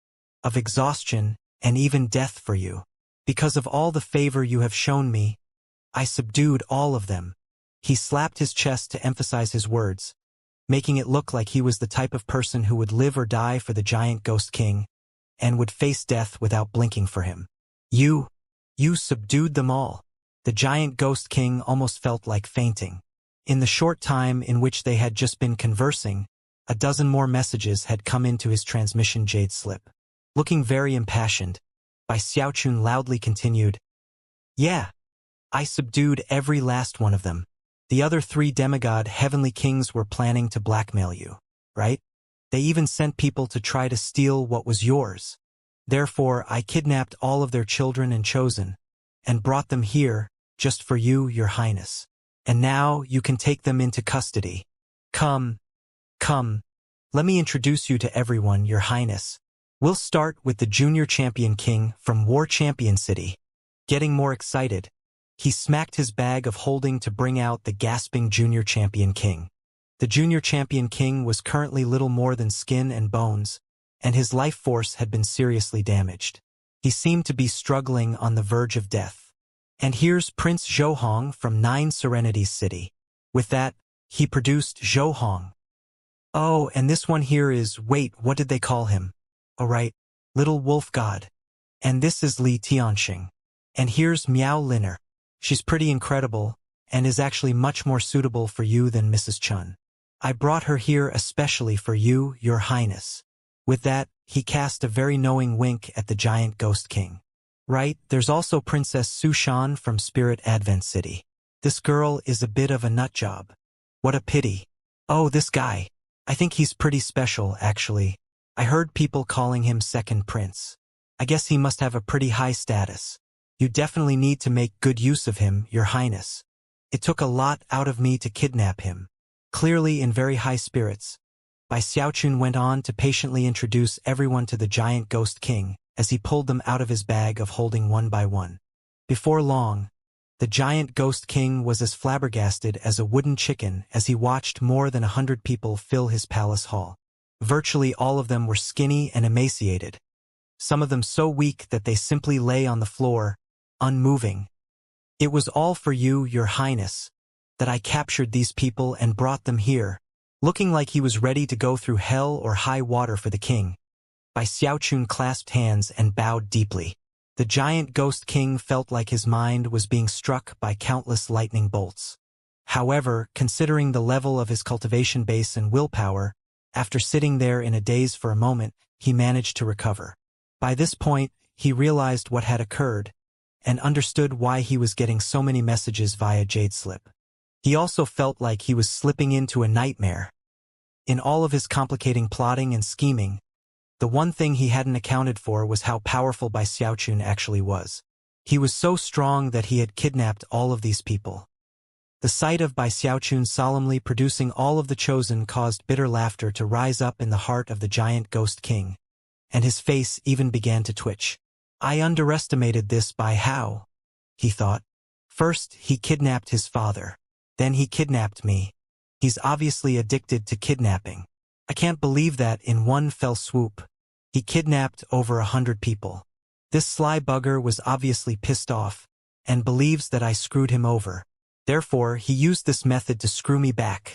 S1: of exhaustion, and even death for you. Because of all the favor you have shown me, I subdued all of them. He slapped his chest to emphasize his words, making it look like he was the type of person who would live or die for the Giant Ghost King, and would face death without blinking for him. You subdued them all. The Giant Ghost King almost felt like fainting. In the short time in which they had just been conversing, a dozen more messages had come into his transmission jade slip. Looking very impassioned, Bai Xiaochun loudly continued, Yeah, I subdued every last one of them. The other 3 demigod heavenly kings were planning to blackmail you, right? They even sent people to try to steal what was yours. Therefore, I kidnapped all of their children and chosen, and brought them here, just for you, Your Highness. And now you can take them into custody. Come, let me introduce you to everyone, Your Highness. We'll start with the Junior Champion King from War Champion City. Getting more excited, he smacked his bag of holding to bring out the gasping Junior Champion King. The Junior Champion King was currently little more than skin and bones, and his life force had been seriously damaged. He seemed to be struggling on the verge of death. And here's Prince Zhouhong from 9 Serenities City. With that, he produced Zhou Hong. Oh, and this one here is, wait, what did they call him? Oh right, Little Wolf God. And this is Li Tianxing. And here's Miao Liner. She's pretty incredible, and is actually much more suitable for you than Mrs. Chun. I brought her here especially for you, your highness. With that, he cast a very knowing wink at the giant ghost king. Right, there's also Princess Su Shan from Spirit Advent City. This girl is a bit of a nutjob. What a pity. Oh, this guy. I think he's pretty special, actually. I heard people calling him Second Prince. I guess he must have a pretty high status. You definitely need to make good use of him, your highness. It took a lot out of me to kidnap him. Clearly in very high spirits. Bai Xiaochun went on to patiently introduce everyone to the giant ghost king, as he pulled them out of his bag of holding one by one. Before long, the giant ghost king was as flabbergasted as a wooden chicken as he watched more than 100 people fill his palace hall. Virtually all of them were skinny and emaciated. Some of them so weak that they simply lay on the floor, unmoving. It was all for you, your highness, that I captured these people and brought them here, looking like he was ready to go through hell or high water for the king. Bai Xiaochun clasped hands and bowed deeply. The giant ghost king felt like his mind was being struck by countless lightning bolts. However, considering the level of his cultivation base and willpower, after sitting there in a daze for a moment, he managed to recover. By this point, he realized what had occurred, and understood why he was getting so many messages via Jade Slip. He also felt like he was slipping into a nightmare. In all of his complicating plotting and scheming, the one thing he hadn't accounted for was how powerful Bai Xiaochun actually was. He was so strong that he had kidnapped all of these people. The sight of Bai Xiaochun solemnly producing all of the chosen caused bitter laughter to rise up in the heart of the giant ghost king, and his face even began to twitch. I underestimated this by how, he thought. First, he kidnapped his father. Then he kidnapped me. He's obviously addicted to kidnapping. I can't believe that in one fell swoop. He kidnapped over 100 people. This sly bugger was obviously pissed off, and believes that I screwed him over. Therefore, he used this method to screw me back.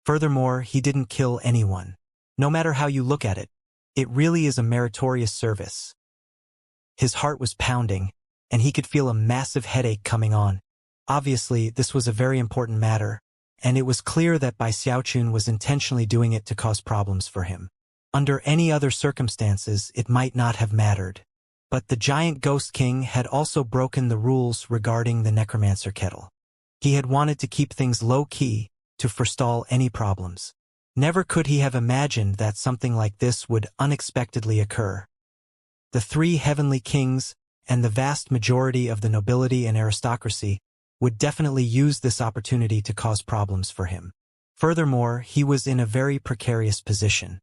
S1: Furthermore, he didn't kill anyone. No matter how you look at it, it really is a meritorious service. His heart was pounding, and he could feel a massive headache coming on. Obviously, this was a very important matter, and it was clear that Bai Xiaochun was intentionally doing it to cause problems for him. Under any other circumstances, it might not have mattered. But the giant ghost king had also broken the rules regarding the necromancer kettle. He had wanted to keep things low-key, to forestall any problems. Never could he have imagined that something like this would unexpectedly occur. The three heavenly kings, and the vast majority of the nobility and aristocracy, would definitely use this opportunity to cause problems for him. Furthermore, he was in a very precarious position.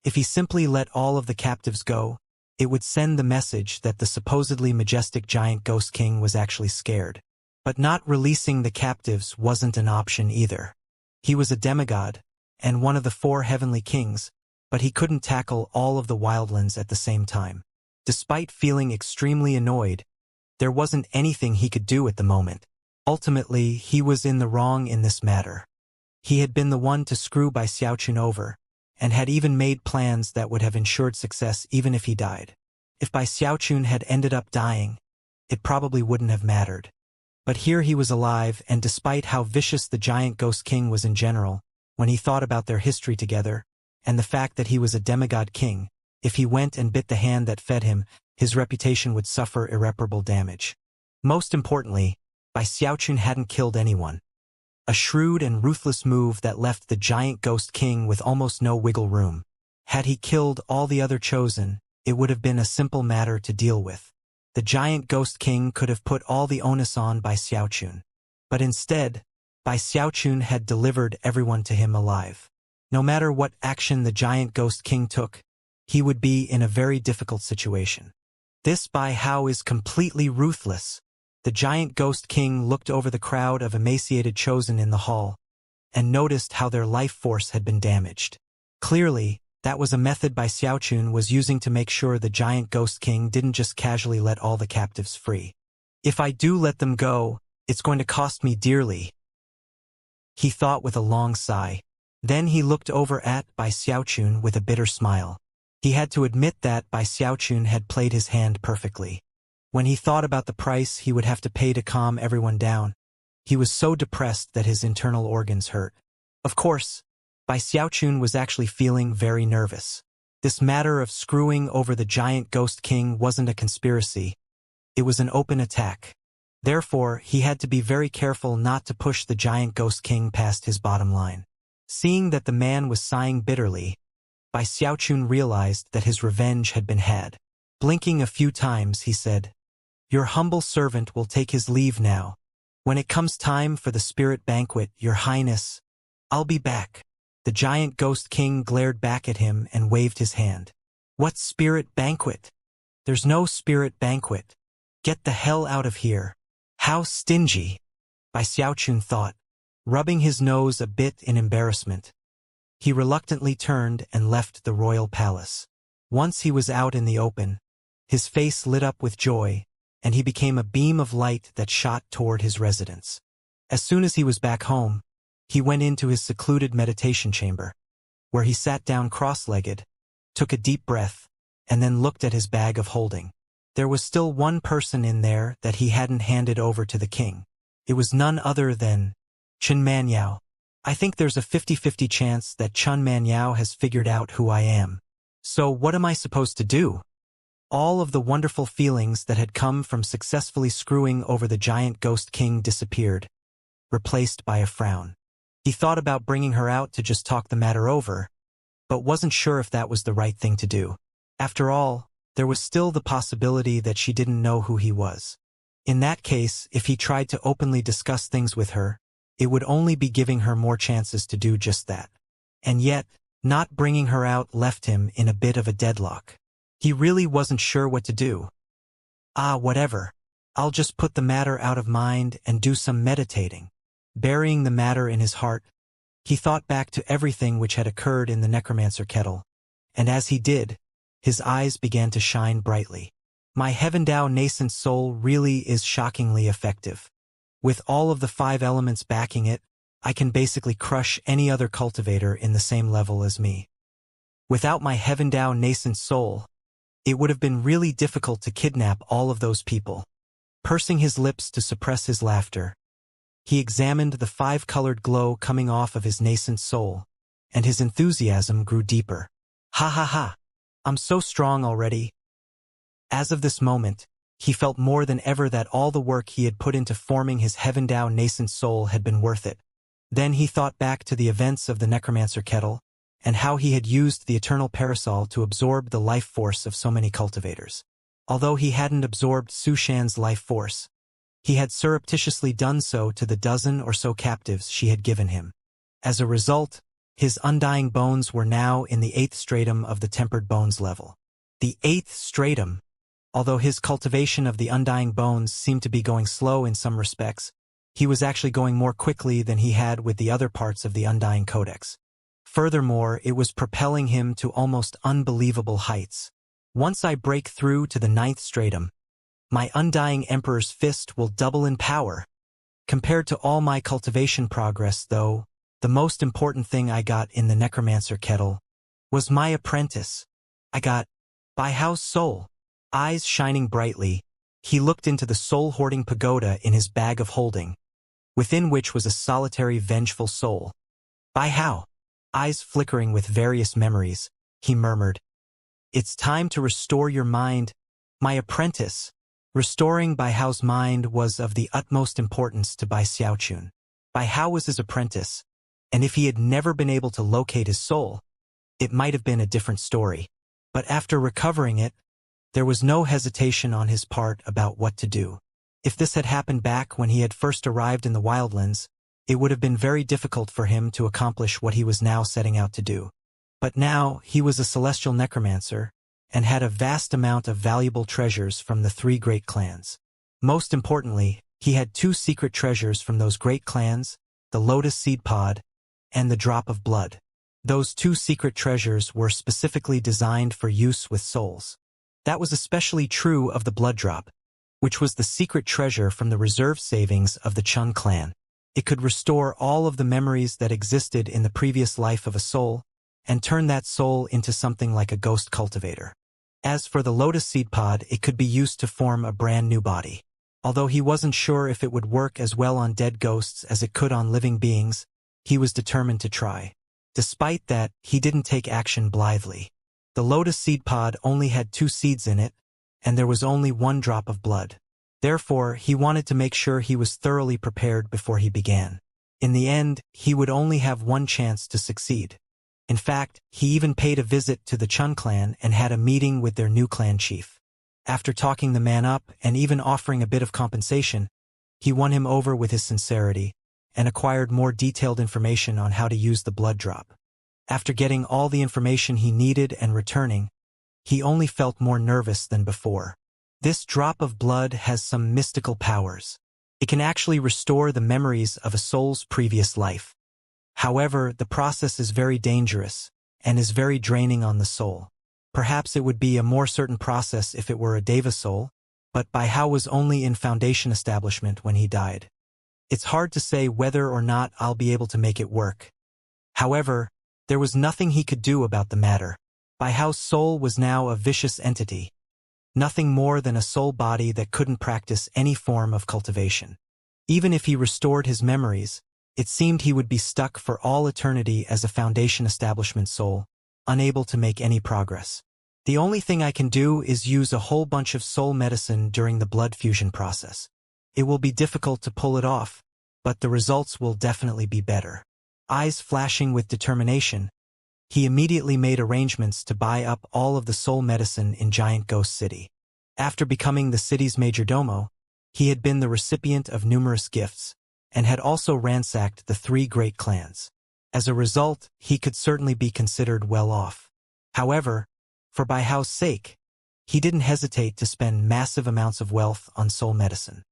S1: If he simply let all of the captives go, it would send the message that the supposedly majestic giant ghost king was actually scared. But not releasing the captives wasn't an option either. He was a demigod, and one of the four heavenly kings, but he couldn't tackle all of the wildlands at the same time. Despite feeling extremely annoyed, there wasn't anything he could do at the moment. Ultimately, he was in the wrong in this matter. He had been the one to screw Bai Xiaochun over, and had even made plans that would have ensured success even if he died. If Bai Xiaochun had ended up dying, it probably wouldn't have mattered. But here he was alive, and despite how vicious the giant ghost king was in general, when he thought about their history together, and the fact that he was a demigod king, if he went and bit the hand that fed him, his reputation would suffer irreparable damage. Most importantly, Bai Xiaochun hadn't killed anyone. A shrewd and ruthless move that left the giant ghost king with almost no wiggle room. Had he killed all the other chosen, it would have been a simple matter to deal with. The giant ghost king could have put all the onus on Bai Xiaochun. But instead, Bai Xiaochun had delivered everyone to him alive. No matter what action the giant ghost king took, he would be in a very difficult situation. This Bai Hao is completely ruthless. The giant ghost king looked over the crowd of emaciated chosen in the hall, and noticed how their life force had been damaged. Clearly, that was a method Bai Xiaochun was using to make sure the giant ghost king didn't just casually let all the captives free. If I do let them go, it's going to cost me dearly. he thought with a long sigh. Then he looked over at Bai Xiaochun with a bitter smile. He had to admit that Bai Xiaochun had played his hand perfectly. When he thought about the price he would have to pay to calm everyone down, he was so depressed that his internal organs hurt. Of course, Bai Xiaochun was actually feeling very nervous. This matter of screwing over the giant ghost king wasn't a conspiracy. It was an open attack. Therefore, he had to be very careful not to push the giant ghost king past his bottom line. Seeing that the man was sighing bitterly, Bai Xiaochun realized that his revenge had been had. Blinking a few times, he said, "Your humble servant will take his leave now. When it comes time for the spirit banquet, Your Highness, I'll be back." The giant ghost king glared back at him and waved his hand. "What spirit banquet? There's no spirit banquet. Get the hell out of here." "How stingy," Bai Xiaochun thought, rubbing his nose a bit in embarrassment. He reluctantly turned and left the royal palace. Once he was out in the open, his face lit up with joy, and he became a beam of light that shot toward his residence. As soon as he was back home, he went into his secluded meditation chamber, where he sat down cross-legged, took a deep breath, and then looked at his bag of holding. There was still one person in there that he hadn't handed over to the king. It was none other than Chen Manyao. "I think there's a 50-50 chance that Chen Manyao has figured out who I am. So what am I supposed to do?" All of the wonderful feelings that had come from successfully screwing over the giant ghost king disappeared, replaced by a frown. He thought about bringing her out to just talk the matter over, but wasn't sure if that was the right thing to do. After all, there was still the possibility that she didn't know who he was. In that case, if he tried to openly discuss things with her, it would only be giving her more chances to do just that. And yet, not bringing her out left him in a bit of a deadlock. He really wasn't sure what to do. Whatever. I'll just put the matter out of mind and do some meditating. Burying the matter in his heart, he thought back to everything which had occurred in the necromancer kettle, and as he did, his eyes began to shine brightly. My Heavendao nascent soul really is shockingly effective. With all of the 5 elements backing it, I can basically crush any other cultivator in the same level as me. Without my Heavendao nascent soul, it would have been really difficult to kidnap all of those people. Pursing his lips to suppress his laughter, he examined the 5-colored glow coming off of his nascent soul, and his enthusiasm grew deeper. Ha ha ha! I'm so strong already. As of this moment, he felt more than ever that all the work he had put into forming his Heavendao nascent soul had been worth it. Then he thought back to the events of the necromancer kettle, and how he had used the eternal parasol to absorb the life force of so many cultivators. Although he hadn't absorbed Su Shan's life force, he had surreptitiously done so to the dozen or so captives she had given him. As a result, his undying bones were now in the 8th stratum of the tempered bones level. The 8th stratum, although his cultivation of the undying bones seemed to be going slow in some respects, he was actually going more quickly than he had with the other parts of the undying codex. Furthermore, it was propelling him to almost unbelievable heights. Once I break through to the 9th stratum, my undying Emperor's fist will double in power. Compared to all my cultivation progress, though, the most important thing I got in the necromancer kettle was my apprentice. I got Bai Hao's soul. Eyes shining brightly, he looked into the soul-hoarding pagoda in his bag of holding, within which was a solitary vengeful soul. Bai Hao. Eyes flickering with various memories, he murmured, "It's time to restore your mind, my apprentice." Restoring Bai Hao's mind was of the utmost importance to Bai Xiaochun. Bai Hao was his apprentice, and if he had never been able to locate his soul, it might have been a different story. But after recovering it, there was no hesitation on his part about what to do. If this had happened back when he had first arrived in the Wildlands, it would have been very difficult for him to accomplish what he was now setting out to do. But now he was a celestial necromancer, and had a vast amount of valuable treasures from the 3 great clans. Most importantly, he had 2 secret treasures from those great clans, the Lotus Seed Pod and the Drop of Blood. Those 2 secret treasures were specifically designed for use with souls. That was especially true of the Blood Drop, which was the secret treasure from the reserve savings of the Chun clan. It could restore all of the memories that existed in the previous life of a soul, and turn that soul into something like a ghost cultivator. As for the lotus seed pod, it could be used to form a brand new body. Although he wasn't sure if it would work as well on dead ghosts as it could on living beings, he was determined to try. Despite that, he didn't take action blithely. The lotus seed pod only had 2 seeds in it, and there was only 1 drop of blood. Therefore, he wanted to make sure he was thoroughly prepared before he began. In the end, he would only have 1 chance to succeed. In fact, he even paid a visit to the Chun clan and had a meeting with their new clan chief. After talking the man up and even offering a bit of compensation, he won him over with his sincerity and acquired more detailed information on how to use the blood drop. After getting all the information he needed and returning, he only felt more nervous than before. This drop of blood has some mystical powers. It can actually restore the memories of a soul's previous life. However, the process is very dangerous and is very draining on the soul. Perhaps it would be a more certain process if it were a Deva soul, but Bai Hao was only in Foundation establishment when he died. It's hard to say whether or not I'll be able to make it work. However, there was nothing he could do about the matter. Bai Hao's soul was now a vicious entity. Nothing more than a soul body that couldn't practice any form of cultivation. Even if he restored his memories, it seemed he would be stuck for all eternity as a Foundation establishment soul, unable to make any progress. The only thing I can do is use a whole bunch of soul medicine during the blood fusion process. It will be difficult to pull it off, but the results will definitely be better. Eyes flashing with determination, he immediately made arrangements to buy up all of the soul medicine in Giant Ghost City. After becoming the city's majordomo, he had been the recipient of numerous gifts, and had also ransacked the 3 great clans. As a result, he could certainly be considered well off. However, for Bai Hao's sake, he didn't hesitate to spend massive amounts of wealth on soul medicine.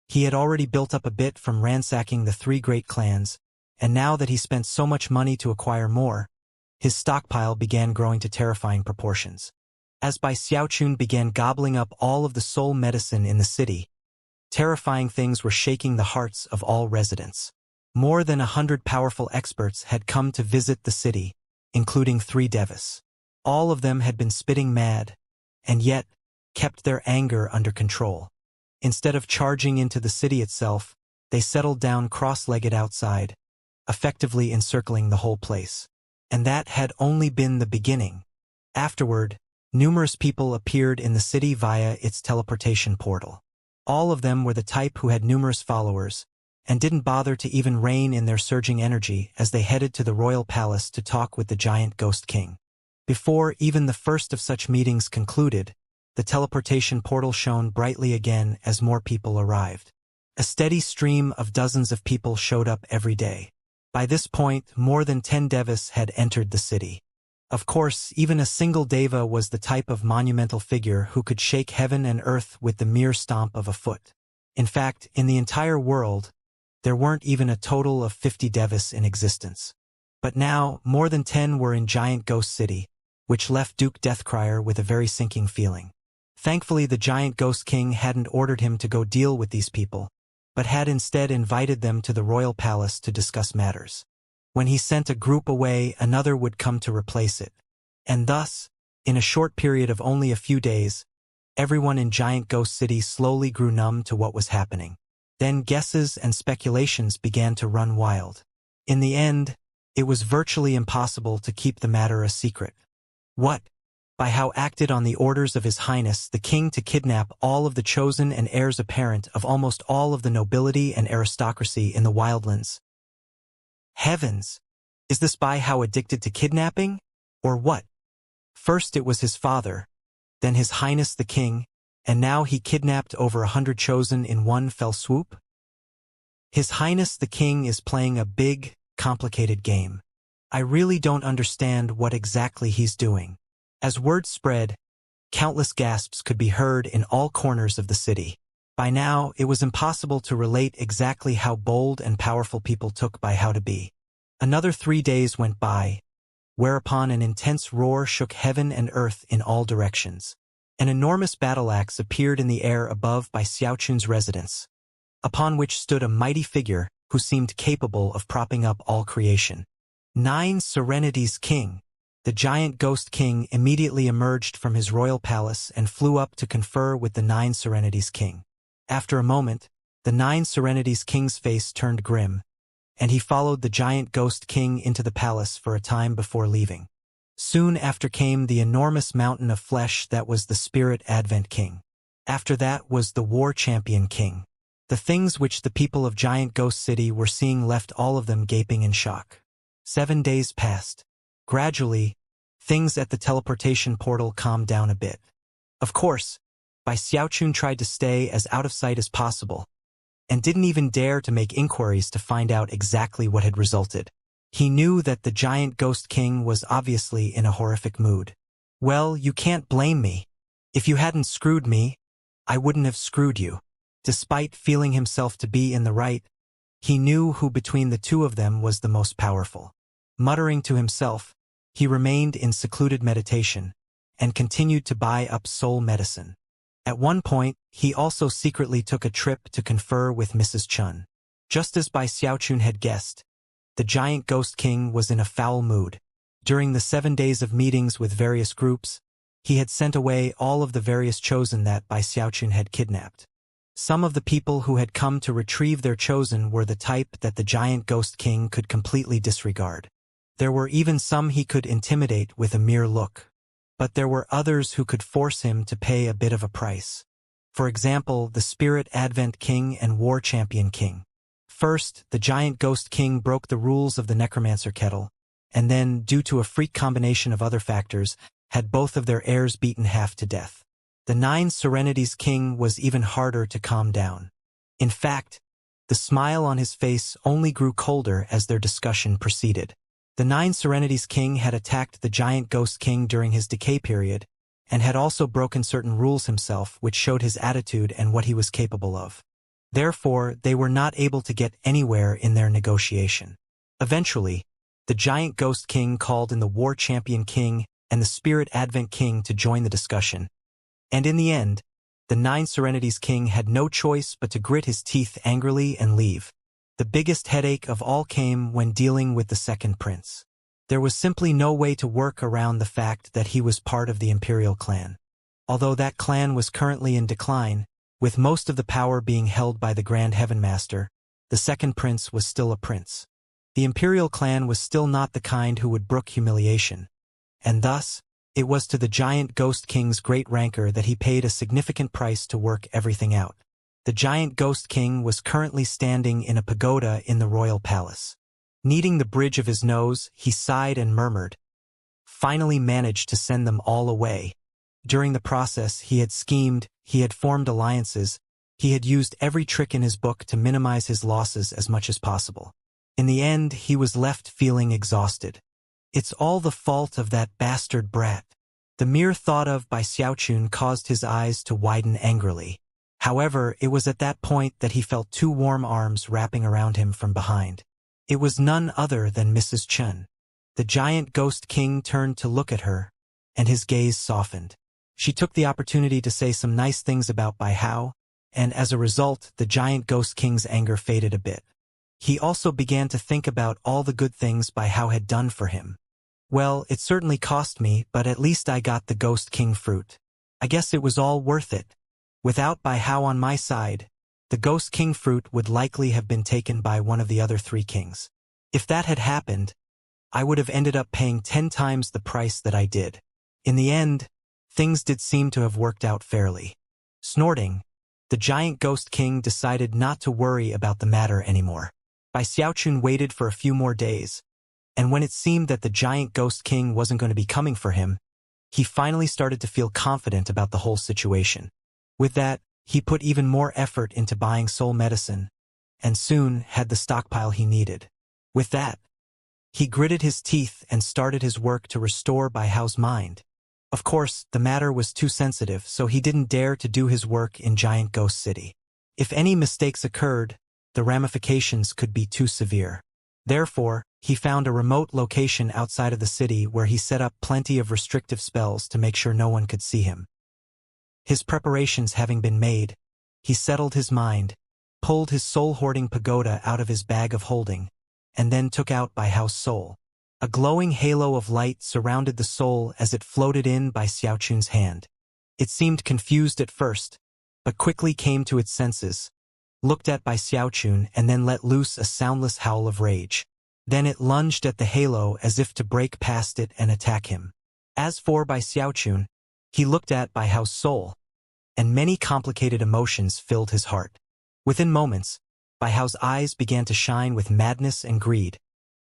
S1: He had already built up a bit from ransacking the 3 great clans, and now that he spent so much money to acquire more, his stockpile began growing to terrifying proportions. As Bai Xiaochun began gobbling up all of the soul medicine in the city, terrifying things were shaking the hearts of all residents. More than 100 powerful experts had come to visit the city, including 3 devas. All of them had been spitting mad, and yet kept their anger under control. Instead of charging into the city itself, they settled down cross-legged outside, effectively encircling the whole place. And that had only been the beginning. Afterward, numerous people appeared in the city via its teleportation portal. All of them were the type who had numerous followers, and didn't bother to even rein in their surging energy as they headed to the royal palace to talk with the giant ghost king. Before even the first of such meetings concluded, the teleportation portal shone brightly again as more people arrived. A steady stream of dozens of people showed up every day. By this point, more than 10 devas had entered the city. Of course, even a single deva was the type of monumental figure who could shake heaven and earth with the mere stomp of a foot. In fact, in the entire world, there weren't even a total of 50 devas in existence. But now, more than 10 were in Giant Ghost City, which left Duke Deathcrier with a very sinking feeling. Thankfully, the Giant Ghost King hadn't ordered him to go deal with these people, but had instead invited them to the royal palace to discuss matters. When he sent a group away, another would come to replace it. And thus, in a short period of only a few days, everyone in Giant Ghost City slowly grew numb to what was happening. Then guesses and speculations began to run wild. In the end, it was virtually impossible to keep the matter a secret. What? Bai Hao acted on the orders of His Highness the King to kidnap all of the chosen and heirs apparent of almost all of the nobility and aristocracy in the wildlands. Heavens! Is this Bai Hao addicted to kidnapping? Or what? First it was his father, then His Highness the King, and now he kidnapped over 100 chosen in one fell swoop? His Highness the King is playing a big, complicated game. I really don't understand what exactly he's doing. As word spread, countless gasps could be heard in all corners of the city. By now, it was impossible to relate exactly how bold and powerful people took Bai Hao to be. Another 3 days went by, whereupon an intense roar shook heaven and earth in all directions. An enormous battle axe appeared in the air above Bai Xiaochun's residence, upon which stood a mighty figure who seemed capable of propping up all creation. 9 Serenity's king. The giant ghost king immediately emerged from his royal palace and flew up to confer with the 9 Serenity's king. After a moment, the 9 Serenity's king's face turned grim, and he followed the giant ghost king into the palace for a time before leaving. Soon after came the enormous mountain of flesh that was the Spirit Advent King. After that was the War Champion King. The things which the people of Giant Ghost City were seeing left all of them gaping in shock. 7 days passed. Gradually, things at the teleportation portal calmed down a bit. Of course, Bai Xiaochun tried to stay as out of sight as possible, and didn't even dare to make inquiries to find out exactly what had resulted. He knew that the giant ghost king was obviously in a horrific mood. Well, you can't blame me. If you hadn't screwed me, I wouldn't have screwed you. Despite feeling himself to be in the right, he knew who between the two of them was the most powerful. Muttering to himself, he remained in secluded meditation and continued to buy up soul medicine. At one point, he also secretly took a trip to confer with Mrs. Chun. Just as Bai Xiaochun had guessed, the giant ghost king was in a foul mood. During the 7 days of meetings with various groups, he had sent away all of the various chosen that Bai Xiaochun had kidnapped. Some of the people who had come to retrieve their chosen were the type that the giant ghost king could completely disregard. There were even some he could intimidate with a mere look. But there were others who could force him to pay a bit of a price. For example, the Spirit Advent King and War Champion King. First, the giant ghost king broke the rules of the necromancer kettle, and then, due to a freak combination of other factors, had both of their heirs beaten half to death. The 9 Serenity's king was even harder to calm down. In fact, the smile on his face only grew colder as their discussion proceeded. The 9 Serenity's king had attacked the giant ghost king during his decay period, and had also broken certain rules himself which showed his attitude and what he was capable of. Therefore, they were not able to get anywhere in their negotiation. Eventually, the giant ghost king called in the War Champion King and the Spirit Advent King to join the discussion, and in the end, the 9 Serenity's king had no choice but to grit his teeth angrily and leave. The biggest headache of all came when dealing with the second prince. There was simply no way to work around the fact that he was part of the imperial clan. Although that clan was currently in decline, with most of the power being held by the Grand Heaven Master, the second prince was still a prince. The imperial clan was still not the kind who would brook humiliation, and thus, it was to the giant ghost king's great rancor that he paid a significant price to work everything out. The giant ghost king was currently standing in a pagoda in the royal palace. Kneading the bridge of his nose, he sighed and murmured, "Finally managed to send them all away." During the process, he had schemed, he had formed alliances, he had used every trick in his book to minimize his losses as much as possible. In the end, he was left feeling exhausted. It's all the fault of that bastard brat. The mere thought of Bai Xiaochun caused his eyes to widen angrily. However, it was at that point that he felt 2 warm arms wrapping around him from behind. It was none other than Mrs. Chun. The giant ghost king turned to look at her, and his gaze softened. She took the opportunity to say some nice things about Bai Hao, and as a result, the giant ghost king's anger faded a bit. He also began to think about all the good things Bai Hao had done for him. Well, it certainly cost me, but at least I got the ghost king fruit. I guess it was all worth it. Without Bai Hao on my side, the ghost king fruit would likely have been taken by one of the other 3 kings. If that had happened, I would have ended up paying 10 times the price that I did. In the end, things did seem to have worked out fairly. Snorting, the giant ghost king decided not to worry about the matter anymore. Bai Xiaochun waited for a few more days, and when it seemed that the giant ghost king wasn't going to be coming for him, he finally started to feel confident about the whole situation. With that, he put even more effort into buying soul medicine, and soon had the stockpile he needed. With that, he gritted his teeth and started his work to restore Bai Hao's mind. Of course, the matter was too sensitive, so he didn't dare to do his work in Giant Ghost City. If any mistakes occurred, the ramifications could be too severe. Therefore, he found a remote location outside of the city where he set up plenty of restrictive spells to make sure no one could see him. His preparations having been made, he settled his mind, pulled his soul-hoarding pagoda out of his bag of holding, and then took out Bai Hao's soul. A glowing halo of light surrounded the soul as it floated in by Xiaochun's hand. It seemed confused at first, but quickly came to its senses, looked at by Xiaochun and then let loose a soundless howl of rage. Then it lunged at the halo as if to break past it and attack him. As for Bai Xiaochun, he looked at Bai Hao's soul, and many complicated emotions filled his heart. Within moments, Bai Hao's eyes began to shine with madness and greed,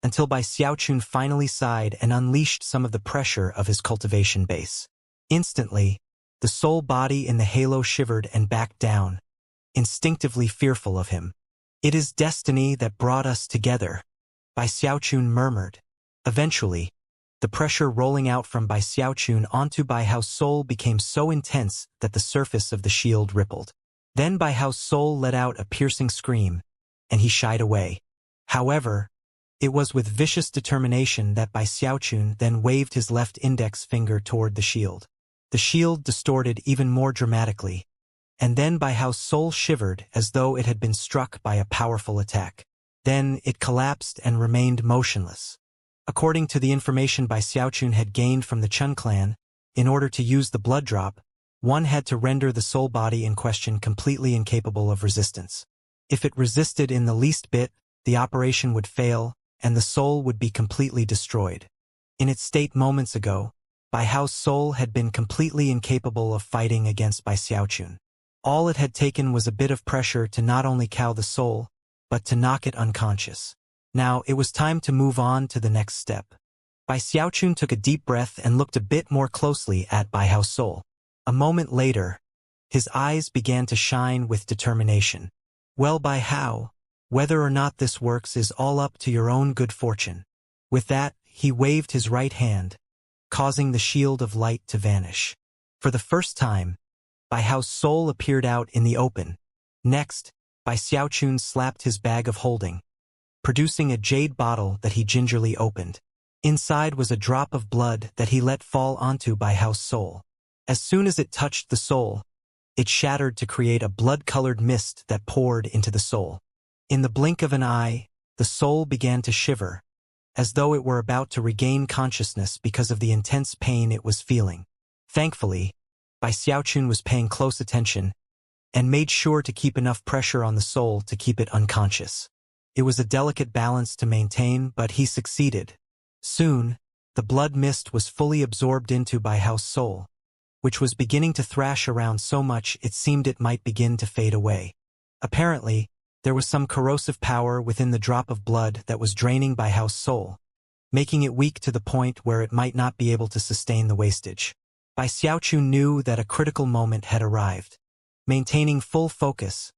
S1: until Bai Xiaochun finally sighed and unleashed some of the pressure of his cultivation base. Instantly, the soul body in the halo shivered and backed down, instinctively fearful of him. "It is destiny that brought us together," Bai Xiaochun murmured. Eventually, the pressure rolling out from Bai Xiaochun onto Bai Hao's soul became so intense that the surface of the shield rippled. Then Bai Hao's soul let out a piercing scream, and he shied away. However, it was with vicious determination that Bai Xiaochun then waved his left index finger toward the shield. The shield distorted even more dramatically, and then Bai Hao's soul shivered as though it had been struck by a powerful attack. Then it collapsed and remained motionless. According to the information Bai Xiaochun had gained from the Chun clan, in order to use the blood drop, one had to render the soul body in question completely incapable of resistance. If it resisted in the least bit, the operation would fail, and the soul would be completely destroyed. In its state moments ago, Bai Hao's soul had been completely incapable of fighting against Bai Xiaochun. All it had taken was a bit of pressure to not only cow the soul, but to knock it unconscious. Now it was time to move on to the next step. Bai Xiaochun took a deep breath and looked a bit more closely at Bai Hao's soul. A moment later, his eyes began to shine with determination. "Well, Bai Hao, whether or not this works is all up to your own good fortune." With that, he waved his right hand, causing the shield of light to vanish. For the first time, Bai Hao's soul appeared out in the open. Next, Bai Xiaochun slapped his bag of holding, producing a jade bottle that he gingerly opened. Inside was a drop of blood that he let fall onto Bai Hao's soul. As soon as it touched the soul, it shattered to create a blood-colored mist that poured into the soul. In the blink of an eye, the soul began to shiver, as though it were about to regain consciousness because of the intense pain it was feeling. Thankfully, Bai Xiaochun was paying close attention and made sure to keep enough pressure on the soul to keep it unconscious. It was a delicate balance to maintain, but he succeeded. Soon, the blood mist was fully absorbed into Bai Hao's soul, which was beginning to thrash around so much it seemed it might begin to fade away. Apparently, there was some corrosive power within the drop of blood that was draining Bai Hao's soul, making it weak to the point where it might not be able to sustain the wastage. Bai Xiaochun knew that a critical moment had arrived. Maintaining full focus,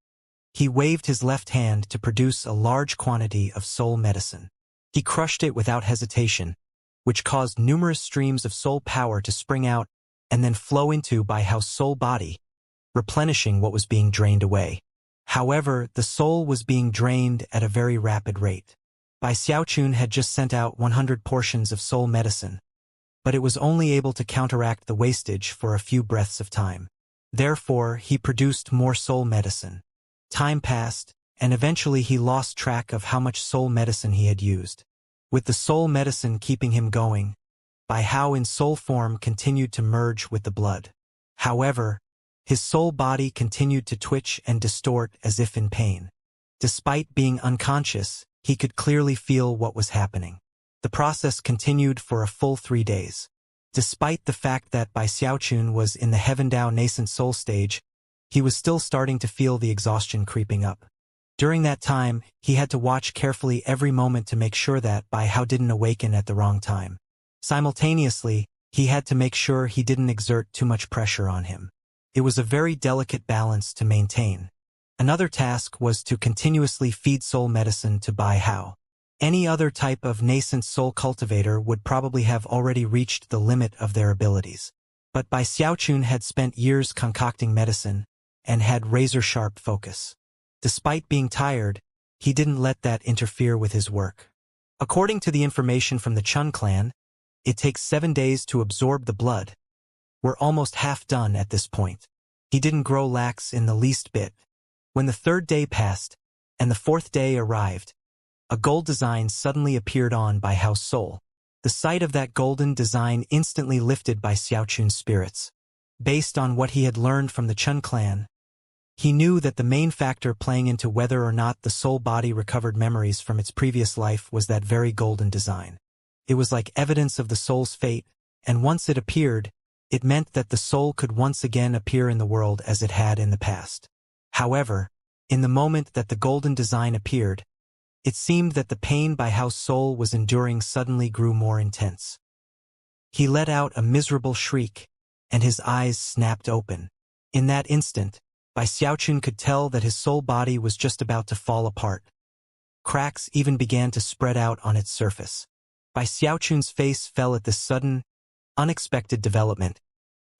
S1: he waved his left hand to produce a large quantity of soul medicine. He crushed it without hesitation, which caused numerous streams of soul power to spring out and then flow into Bai Hao's soul body, replenishing what was being drained away. However, the soul was being drained at a very rapid rate. Bai Xiaochun had just sent out 100 portions of soul medicine, but it was only able to counteract the wastage for a few breaths of time. Therefore, he produced more soul medicine. Time passed, and eventually he lost track of how much soul medicine he had used. With the soul medicine keeping him going, Bai Hao in soul form continued to merge with the blood. However, his soul body continued to twitch and distort as if in pain. Despite being unconscious, he could clearly feel what was happening. The process continued for a full 3 days. Despite the fact that Bai Xiaochun was in the Heavendao nascent soul stage, he was still starting to feel the exhaustion creeping up. During that time, he had to watch carefully every moment to make sure that Bai Hao didn't awaken at the wrong time. Simultaneously, he had to make sure he didn't exert too much pressure on him. It was a very delicate balance to maintain. Another task was to continuously feed soul medicine to Bai Hao. Any other type of nascent soul cultivator would probably have already reached the limit of their abilities. But Bai Xiaochun had spent years concocting medicine and had razor-sharp focus. Despite being tired, he didn't let that interfere with his work. According to the information from the Chun clan, it takes 7 days to absorb the blood. We're almost half done at this point. He didn't grow lax in the least bit. When the third day passed, and the fourth day arrived, a gold design suddenly appeared on Bai Hao's soul. The sight of that golden design instantly lifted Bai Xiaochun's spirits. Based on what he had learned from the Chun clan, he knew that the main factor playing into whether or not the soul body recovered memories from its previous life was that very golden design. It was like evidence of the soul's fate, and once it appeared, it meant that the soul could once again appear in the world as it had in the past. However, in the moment that the golden design appeared, it seemed that the pain Bai Hao's soul was enduring suddenly grew more intense. He let out a miserable shriek, and his eyes snapped open. In that instant, Bai Xiaochun could tell that his soul body was just about to fall apart. Cracks even began to spread out on its surface. Bai Xiaochun's face fell at this sudden, unexpected development,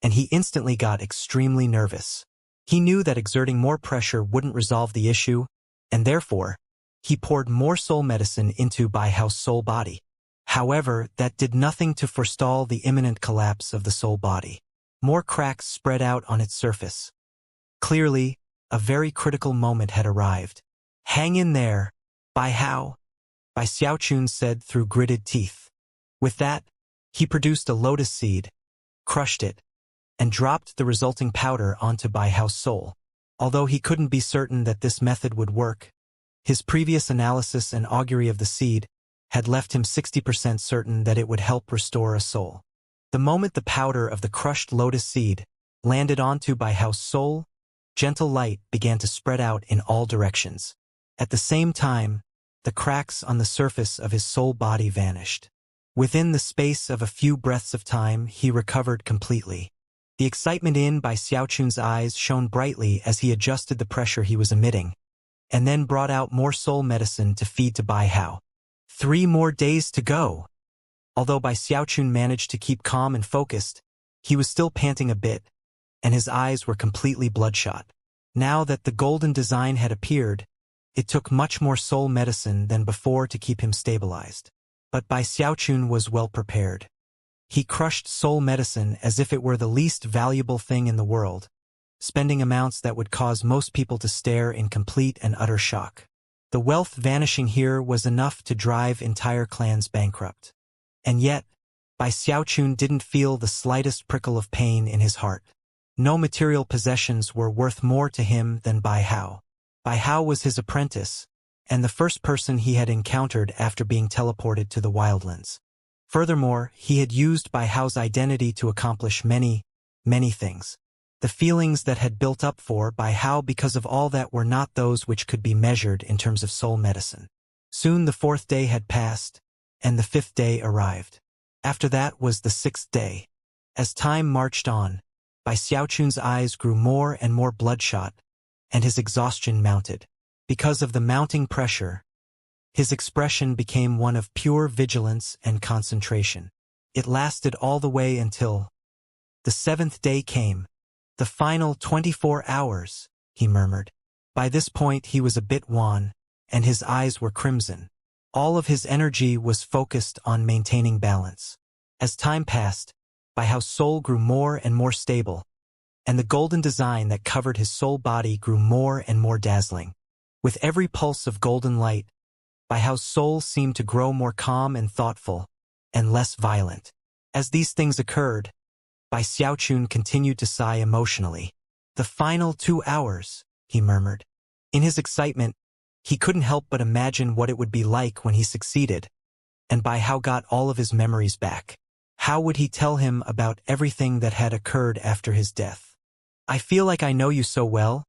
S1: and he instantly got extremely nervous. He knew that exerting more pressure wouldn't resolve the issue, and therefore, he poured more soul medicine into Bai Hao's soul body. However, that did nothing to forestall the imminent collapse of the soul body. More cracks spread out on its surface. Clearly, a very critical moment had arrived. "Hang in there, Bai Hao," Bai Xiaochun said through gritted teeth. With that, he produced a lotus seed, crushed it, and dropped the resulting powder onto Bai Hao's soul. Although he couldn't be certain that this method would work, his previous analysis and augury of the seed had left him 60% certain that it would help restore a soul. The moment the powder of the crushed lotus seed landed onto Bai Hao's soul, gentle light began to spread out in all directions. At the same time, the cracks on the surface of his soul body vanished. Within the space of a few breaths of time, he recovered completely. The excitement in Bai Xiaochun's eyes shone brightly as he adjusted the pressure he was emitting, and then brought out more soul medicine to feed to Bai Hao. 3 more days to go. Although Bai Xiaochun managed to keep calm and focused, he was still panting a bit, and his eyes were completely bloodshot. Now that the golden design had appeared, it took much more soul medicine than before to keep him stabilized. But Bai Xiaochun was well prepared. He crushed soul medicine as if it were the least valuable thing in the world, spending amounts that would cause most people to stare in complete and utter shock. The wealth vanishing here was enough to drive entire clans bankrupt. And yet, Bai Xiaochun didn't feel the slightest prickle of pain in his heart. No material possessions were worth more to him than Bai Hao. Bai Hao was his apprentice, and the first person he had encountered after being teleported to the wildlands. Furthermore, he had used Bai Hao's identity to accomplish many, many things. The feelings that had built up for Bai Hao because of all that were not those which could be measured in terms of soul medicine. Soon the 4th day had passed, and the 5th day arrived. After that was the 6th day. As time marched on, Bai Xiaochun's eyes grew more and more bloodshot, and his exhaustion mounted. Because of the mounting pressure, his expression became one of pure vigilance and concentration. It lasted all the way until the 7th day came. "The final 24 hours, he murmured. By this point he was a bit wan, and his eyes were crimson. All of his energy was focused on maintaining balance. As time passed, Bai Hao's soul grew more and more stable, and the golden design that covered his soul body grew more and more dazzling. With every pulse of golden light, Bai Hao's soul seemed to grow more calm and thoughtful, and less violent. As these things occurred, Bai Xiaochun continued to sigh emotionally. "The final 2 hours, he murmured. In his excitement, he couldn't help but imagine what it would be like when he succeeded, and Bai Hao got all of his memories back. How would he tell him about everything that had occurred after his death? "I feel like I know you so well,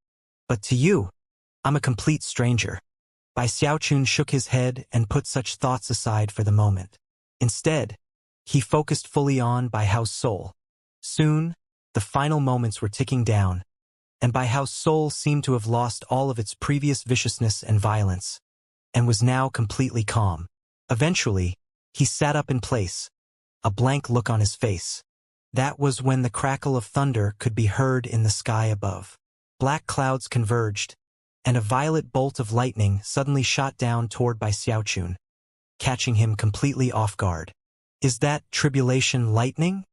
S1: but to you, I'm a complete stranger." Bai Xiaochun shook his head and put such thoughts aside for the moment. Instead, he focused fully on Bai Hao's soul. Soon, the final moments were ticking down, and Bai Hao's soul seemed to have lost all of its previous viciousness and violence, and was now completely calm. Eventually, he sat up in place, a blank look on his face. That was when the crackle of thunder could be heard in the sky above. Black clouds converged, and a violet bolt of lightning suddenly shot down toward Bai Xiaochun, catching him completely off guard. "Is that tribulation lightning?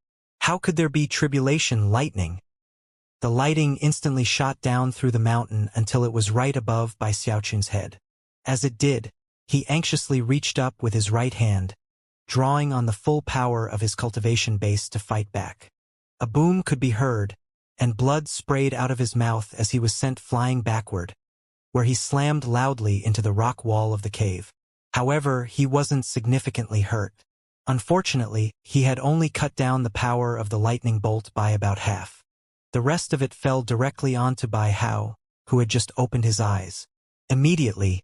S1: How could there be tribulation lightning?" The lighting instantly shot down through the mountain until it was right above Bai Xiaochun's head. As it did, he anxiously reached up with his right hand, drawing on the full power of his cultivation base to fight back. A boom could be heard, and blood sprayed out of his mouth as he was sent flying backward, where he slammed loudly into the rock wall of the cave. However, he wasn't significantly hurt. Unfortunately, he had only cut down the power of the lightning bolt by about half. The rest of it fell directly onto Bai Hao, who had just opened his eyes. Immediately,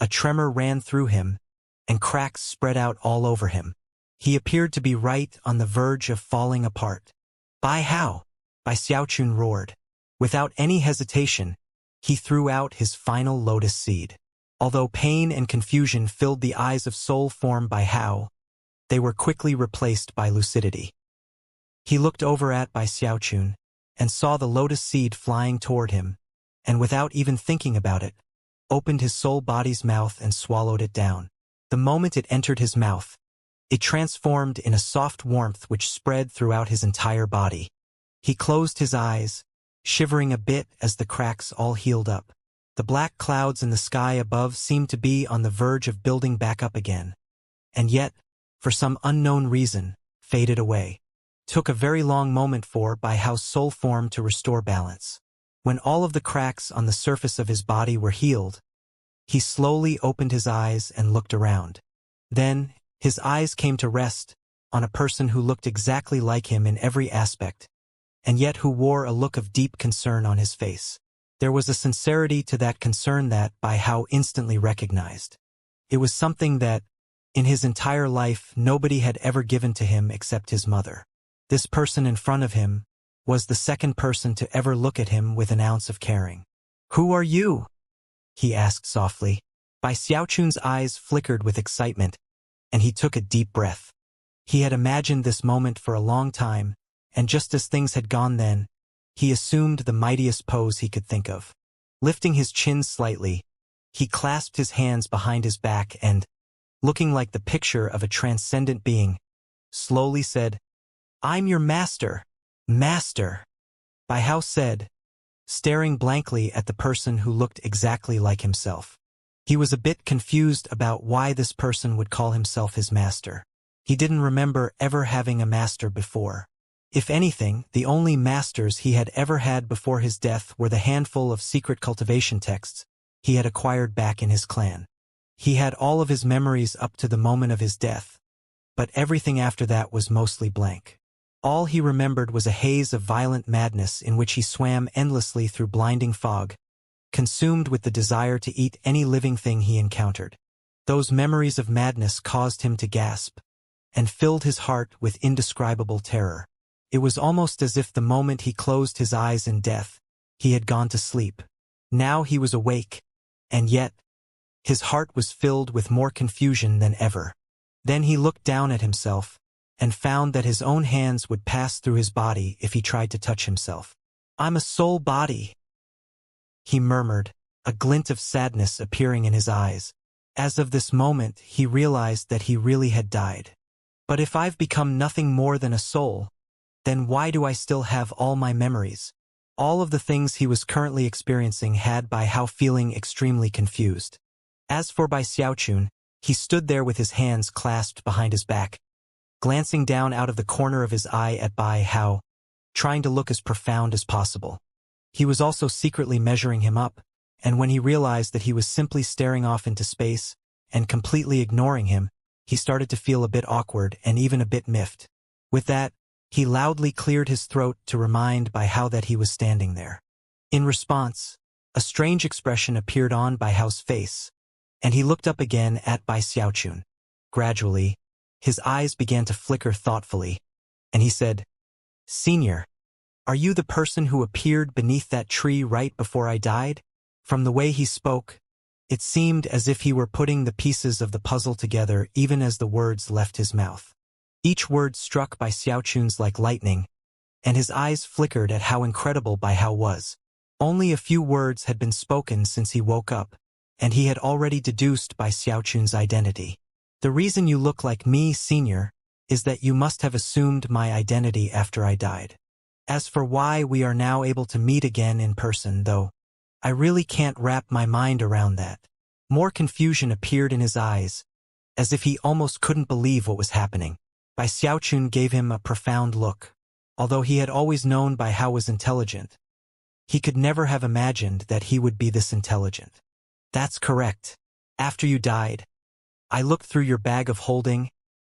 S1: a tremor ran through him, and cracks spread out all over him. He appeared to be right on the verge of falling apart. "Bai Hao!" Bai Xiaochun roared. Without any hesitation, he threw out his final lotus seed. Although pain and confusion filled the eyes of soul form Bai Hao, they were quickly replaced by lucidity. He looked over at Bai Xiaochun, and saw the lotus seed flying toward him, and without even thinking about it, opened his soul body's mouth and swallowed it down. The moment it entered his mouth, it transformed in a soft warmth which spread throughout his entire body. He closed his eyes, shivering a bit as the cracks all healed up. The black clouds in the sky above seemed to be on the verge of building back up again, and yet, for some unknown reason, faded away. Took a very long moment for Bai Hao's soul form to restore balance. When all of the cracks on the surface of his body were healed, he slowly opened his eyes and looked around. Then, his eyes came to rest on a person who looked exactly like him in every aspect, and yet who wore a look of deep concern on his face. There was a sincerity to that concern that Bai Hao instantly recognized. It was something that, in his entire life, nobody had ever given to him except his mother. This person in front of him was the second person to ever look at him with an ounce of caring. "Who are you?" he asked softly. Bai Xiaochun's eyes flickered with excitement, and he took a deep breath. He had imagined this moment for a long time, and just as things had gone then, he assumed the mightiest pose he could think of. Lifting his chin slightly, he clasped his hands behind his back and, looking like the picture of a transcendent being, slowly said, "I'm your master, master," Bai Hao said, staring blankly at the person who looked exactly like himself. He was a bit confused about why this person would call himself his master. He didn't remember ever having a master before. If anything, the only masters he had ever had before his death were the handful of secret cultivation texts he had acquired back in his clan. He had all of his memories up to the moment of his death, but everything after that was mostly blank. All he remembered was a haze of violent madness in which he swam endlessly through blinding fog, consumed with the desire to eat any living thing he encountered. Those memories of madness caused him to gasp, and filled his heart with indescribable terror. It was almost as if the moment he closed his eyes in death, he had gone to sleep. Now he was awake, and yet, his heart was filled with more confusion than ever. Then he looked down at himself, and found that his own hands would pass through his body if he tried to touch himself. "I'm a soul body," he murmured, a glint of sadness appearing in his eyes. As of this moment, he realized that he really had died. But if I've become nothing more than a soul, then why do I still have all my memories? All of the things he was currently experiencing had Bai Hao feeling extremely confused. As for Bai Xiaochun, he stood there with his hands clasped behind his back, glancing down out of the corner of his eye at Bai Hao, trying to look as profound as possible. He was also secretly measuring him up, and when he realized that he was simply staring off into space and completely ignoring him, he started to feel a bit awkward and even a bit miffed. With that, he loudly cleared his throat to remind Bai Hao that he was standing there. In response, a strange expression appeared on Bai Hao's face, and he looked up again at Bai Xiaochun. Gradually, his eyes began to flicker thoughtfully, and he said, "Senior, are you the person who appeared beneath that tree right before I died?" From the way he spoke, it seemed as if he were putting the pieces of the puzzle together even as the words left his mouth. Each word struck Bai Xiaochun's like lightning, and his eyes flickered at how incredible Bai Hao was. Only a few words had been spoken since he woke up, and he had already deduced Bai Xiaochun's identity. "The reason you look like me, Senior, is that you must have assumed my identity after I died." As for why we are now able to meet again in person, though, I really can't wrap my mind around that. More confusion appeared in his eyes, as if he almost couldn't believe what was happening. Bai Xiaochun gave him a profound look. Although he had always known Bai Hao was intelligent, he could never have imagined that he would be this intelligent. That's correct. After you died, I looked through your bag of holding,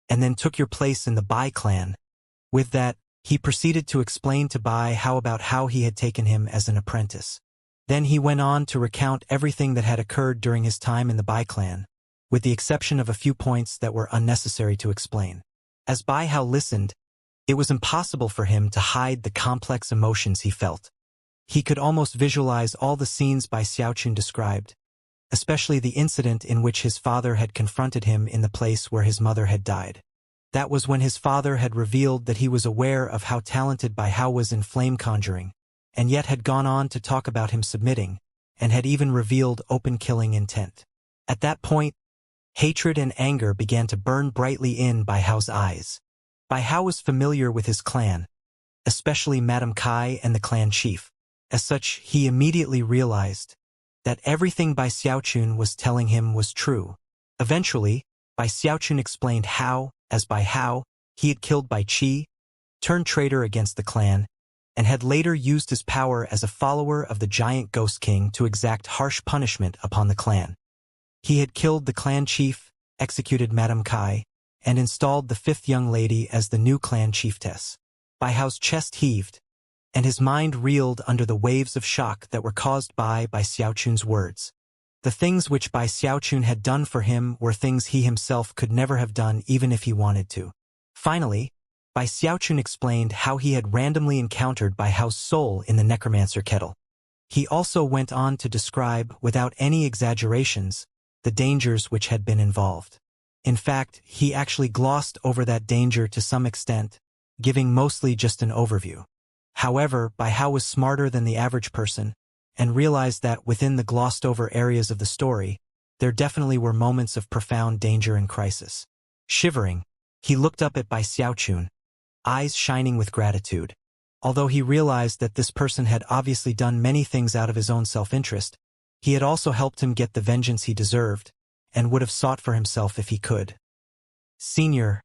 S1: and then took your place in the Bai clan. With that, he proceeded to explain to Bai Hao about how he had taken him as an apprentice. Then he went on to recount everything that had occurred during his time in the Bai clan, with the exception of a few points that were unnecessary to explain. As Bai Hao listened, it was impossible for him to hide the complex emotions he felt. He could almost visualize all the scenes Bai Xiaochun described, especially the incident in which his father had confronted him in the place where his mother had died. That was when his father had revealed that he was aware of how talented Bai Hao was in flame conjuring, and yet had gone on to talk about him submitting, and had even revealed open killing intent. At that point, hatred and anger began to burn brightly in Bai Hao's eyes. Bai Hao was familiar with his clan, especially Madame Kai and the clan chief. As such, he immediately realized that everything Bai Xiaochun was telling him was true. Eventually, Bai Xiaochun explained how, as Bai Hao, he had killed Bai Qi, turned traitor against the clan, and had later used his power as a follower of the giant Ghost King to exact harsh punishment upon the clan. He had killed the clan chief, executed Madame Kai, and installed the fifth young lady as the new clan chiefess. Bai Hao's chest heaved, and his mind reeled under the waves of shock that were caused by Bai Xiaochun's words. The things which Bai Xiaochun had done for him were things he himself could never have done even if he wanted to. Finally, Bai Xiaochun explained how he had randomly encountered Bai Hao's soul in the necromancer kettle. He also went on to describe, without any exaggerations, the dangers which had been involved. In fact, he actually glossed over that danger to some extent, giving mostly just an overview. However, Bai Hao was smarter than the average person, and realized that within the glossed-over areas of the story, there definitely were moments of profound danger and crisis. Shivering, he looked up at Bai Xiaochun, eyes shining with gratitude. Although he realized that this person had obviously done many things out of his own self-interest, he had also helped him get the vengeance he deserved, and would have sought for himself if he could. Senior,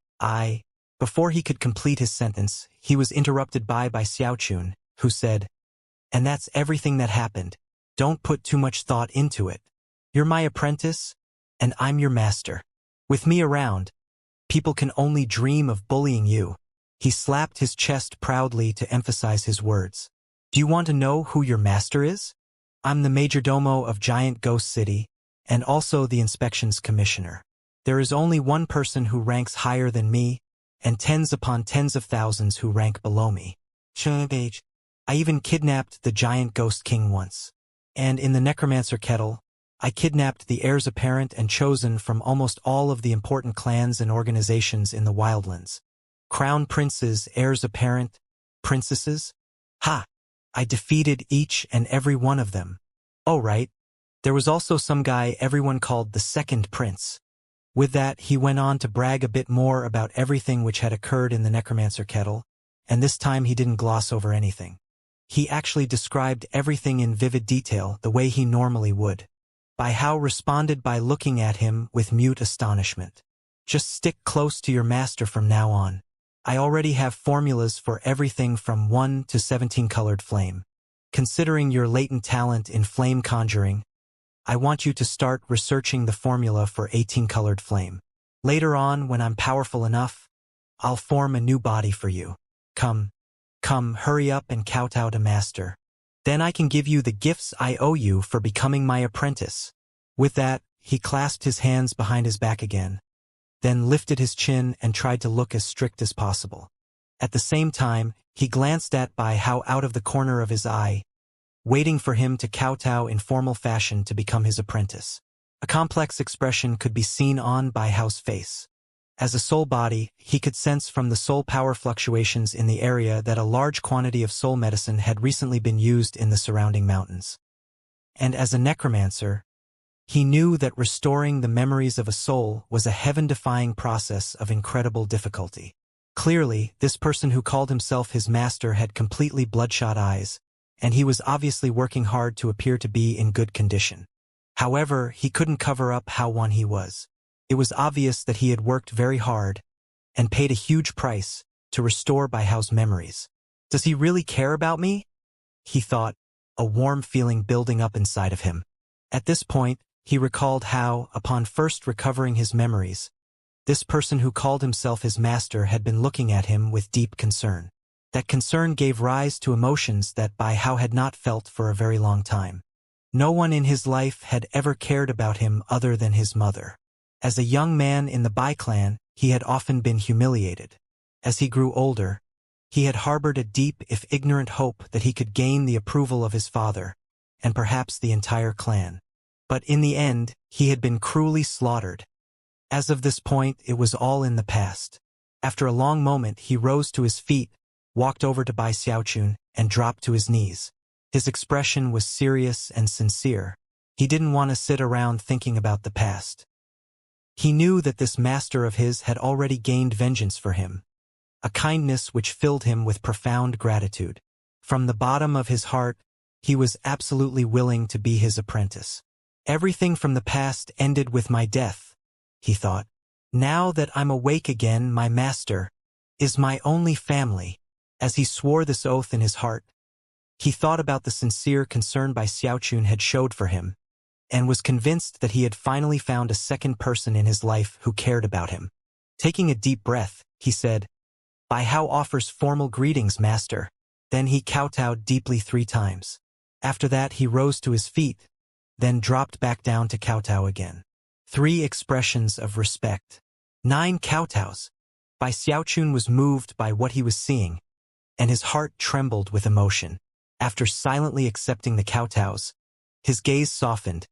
S1: Before he could complete his sentence, he was interrupted by Xiaochun, who said, "And that's everything that happened. Don't put too much thought into it. You're my apprentice, and I'm your master. With me around, people can only dream of bullying you." He slapped his chest proudly to emphasize his words. "Do you want to know who your master is? I'm the majordomo of Giant Ghost City, and also the inspections commissioner. There is only one person who ranks higher than me, and tens upon tens of thousands who rank below me. I even kidnapped the giant Ghost King once. And in the necromancer kettle, I kidnapped the heirs apparent and chosen from almost all of the important clans and organizations in the wildlands. Crown princes, heirs apparent, princesses? Ha! I defeated each and every one of them. Oh right, there was also some guy everyone called the second prince." With that, he went on to brag a bit more about everything which had occurred in the necromancer kettle, and this time he didn't gloss over anything. He actually described everything in vivid detail the way he normally would. Bai Hao responded by looking at him with mute astonishment. "Just stick close to your master from now on. I already have formulas for everything from 1 to 17 colored flame. Considering your latent talent in flame conjuring, I want you to start researching the formula for 18 colored flame. Later on, when I'm powerful enough, I'll form a new body for you. Come, hurry up and kowtow to master. Then I can give you the gifts I owe you for becoming my apprentice." With that, he clasped his hands behind his back again, then lifted his chin and tried to look as strict as possible. At the same time, he glanced at Bai Hao out of the corner of his eye, waiting for him to kowtow in formal fashion to become his apprentice. A complex expression could be seen on Bai Hao's face. As a soul body, he could sense from the soul power fluctuations in the area that a large quantity of soul medicine had recently been used in the surrounding mountains. And as a necromancer, he knew that restoring the memories of a soul was a heaven-defying process of incredible difficulty. Clearly, this person who called himself his master had completely bloodshot eyes, and he was obviously working hard to appear to be in good condition. However, he couldn't cover up how one he was. It was obvious that he had worked very hard and paid a huge price to restore Bai Hao's memories. Does he really care about me? He thought, a warm feeling building up inside of him. At this point, he recalled how, upon first recovering his memories, this person who called himself his master had been looking at him with deep concern. That concern gave rise to emotions that Bai Hao had not felt for a very long time. No one in his life had ever cared about him other than his mother. As a young man in the Bai clan, he had often been humiliated. As he grew older, he had harbored a deep, if ignorant, hope that he could gain the approval of his father, and perhaps the entire clan. But in the end, he had been cruelly slaughtered. As of this point, it was all in the past. After a long moment, he rose to his feet, walked over to Bai Xiaochun, and dropped to his knees. His expression was serious and sincere. He didn't want to sit around thinking about the past. He knew that this master of his had already gained vengeance for him, a kindness which filled him with profound gratitude. From the bottom of his heart, he was absolutely willing to be his apprentice. Everything from the past ended with my death, he thought. Now that I'm awake again, my master is my only family. As he swore this oath in his heart, he thought about the sincere concern Bai Xiaochun had showed for him, and was convinced that he had finally found a second person in his life who cared about him. Taking a deep breath, he said, Bai Hao offers formal greetings, master. Then he kowtowed deeply 3 times. After that he rose to his feet, then dropped back down to kowtow again. 3 expressions of respect. 9 kowtows. Bai Xiaochun was moved by what he was seeing, and his heart trembled with emotion. After silently accepting the kowtows, his gaze softened,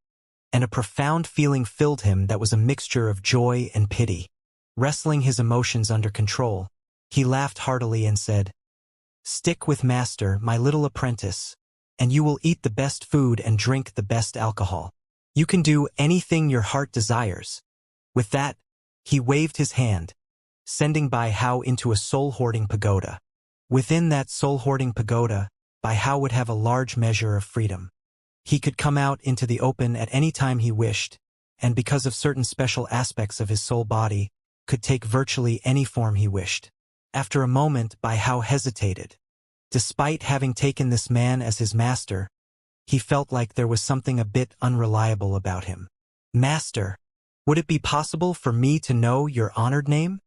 S1: and a profound feeling filled him that was a mixture of joy and pity. Wrestling his emotions under control, he laughed heartily and said, Stick with master, my little apprentice, and you will eat the best food and drink the best alcohol. You can do anything your heart desires. With that, he waved his hand, sending Bai Hao into a soul-hoarding pagoda. Within that soul-hoarding pagoda, Bai Hao would have a large measure of freedom. He could come out into the open at any time he wished, and because of certain special aspects of his soul body, could take virtually any form he wished. After a moment, Bai Hao hesitated. Despite having taken this man as his master, he felt like there was something a bit unreliable about him. Master, would it be possible for me to know your honored name?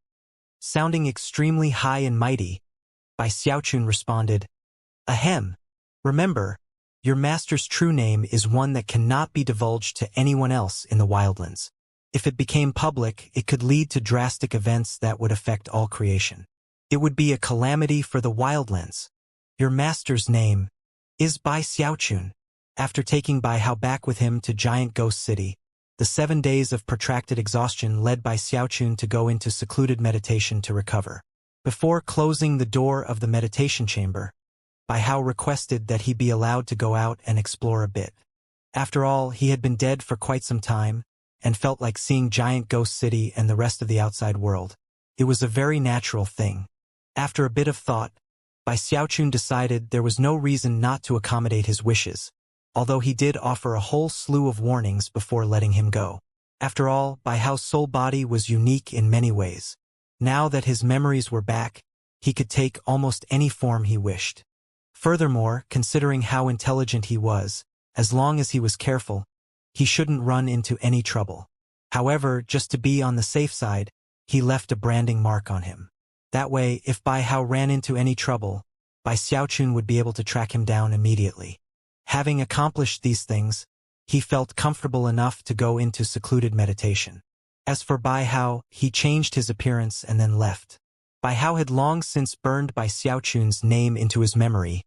S1: Sounding extremely high and mighty, Bai Xiaochun responded, Ahem. Remember, your master's true name is one that cannot be divulged to anyone else in the wildlands. If it became public, it could lead to drastic events that would affect all creation. It would be a calamity for the wildlands. Your master's name is Bai Xiaochun. After taking Bai Hao back with him to Giant Ghost City, the 7 days of protracted exhaustion led Bai Xiaochun to go into secluded meditation to recover. Before closing the door of the meditation chamber, Bai Hao requested that he be allowed to go out and explore a bit. After all, he had been dead for quite some time, and felt like seeing Giant Ghost City and the rest of the outside world. It was a very natural thing. After a bit of thought, Bai Xiaochun decided there was no reason not to accommodate his wishes, although he did offer a whole slew of warnings before letting him go. After all, Bai Hao's soul body was unique in many ways. Now that his memories were back, he could take almost any form he wished. Furthermore, considering how intelligent he was, as long as he was careful, he shouldn't run into any trouble. However, just to be on the safe side, he left a branding mark on him. That way, if Bai Hao ran into any trouble, Bai Xiaochun would be able to track him down immediately. Having accomplished these things, he felt comfortable enough to go into secluded meditation. As for Bai Hao, he changed his appearance and then left. Bai Hao had long since burned Bai Xiaochun's name into his memory.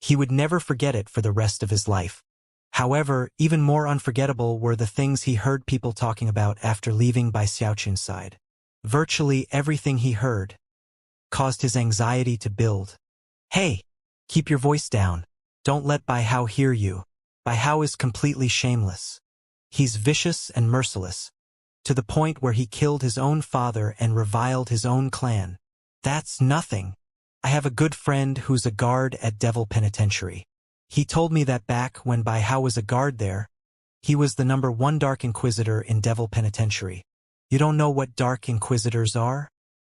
S1: He would never forget it for the rest of his life. However, even more unforgettable were the things he heard people talking about after leaving Bai Xiaochun's side. Virtually everything he heard caused his anxiety to build. Hey, keep your voice down. Don't let Bai Hao hear you. Bai Hao is completely shameless. He's vicious and merciless, to the point where he killed his own father and reviled his own clan. That's nothing. I have a good friend who's a guard at Devil Penitentiary. He told me that back when Bai Hao was a guard there, he was the #1 Dark Inquisitor in Devil Penitentiary. You don't know what Dark Inquisitors are?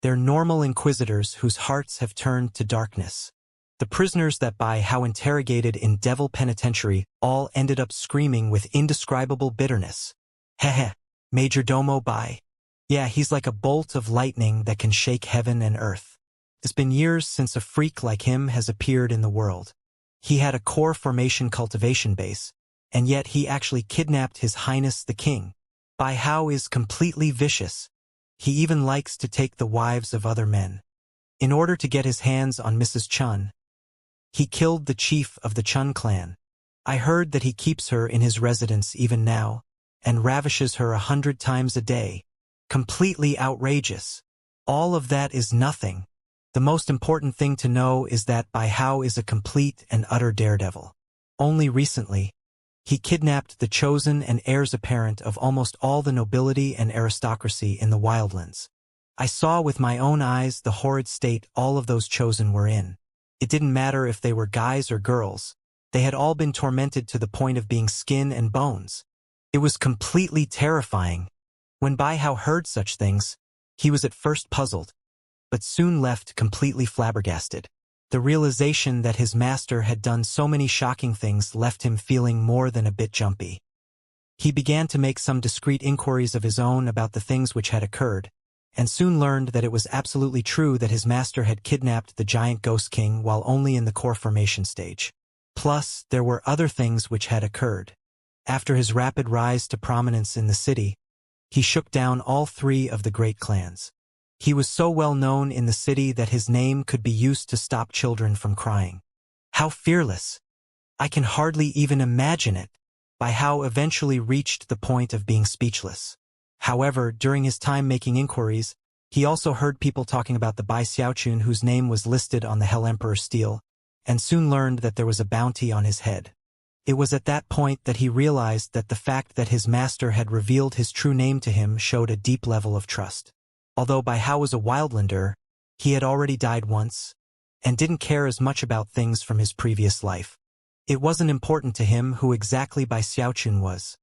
S1: They're normal Inquisitors whose hearts have turned to darkness. The prisoners that Bai Hao interrogated in Devil Penitentiary all ended up screaming with indescribable bitterness. Heh, Major Domo Bai. Yeah, he's like a bolt of lightning that can shake heaven and earth. It's been years since a freak like him has appeared in the world. He had a core formation cultivation base, and yet he actually kidnapped His Highness the King. Bai Hao is completely vicious. He even likes to take the wives of other men. In order to get his hands on Mrs. Chun, he killed the chief of the Chun clan. I heard that he keeps her in his residence even now, and ravishes her 100 times a day. Completely outrageous. All of that is nothing. The most important thing to know is that Bai Hao is a complete and utter daredevil. Only recently, he kidnapped the chosen and heirs apparent of almost all the nobility and aristocracy in the wildlands. I saw with my own eyes the horrid state all of those chosen were in. It didn't matter if they were guys or girls. They had all been tormented to the point of being skin and bones. It was completely terrifying. When Bai Hao heard such things, he was at first puzzled, but soon left completely flabbergasted. The realization that his master had done so many shocking things left him feeling more than a bit jumpy. He began to make some discreet inquiries of his own about the things which had occurred, and soon learned that it was absolutely true that his master had kidnapped the giant Ghost King while only in the core formation stage. Plus, there were other things which had occurred. After his rapid rise to prominence in the city, he shook down all 3 of the great clans. He was so well known in the city that his name could be used to stop children from crying. How fearless! I can hardly even imagine it. Bai Hao eventually reached the point of being speechless. However, during his time making inquiries, he also heard people talking about the Bai Xiaochun whose name was listed on the Hell Emperor stele, and soon learned that there was a bounty on his head. It was at that point that he realized that the fact that his master had revealed his true name to him showed a deep level of trust. Although Bai Hao was a wildlander, he had already died once, and didn't care as much about things from his previous life. It wasn't important to him who exactly Bai Xiaochun was.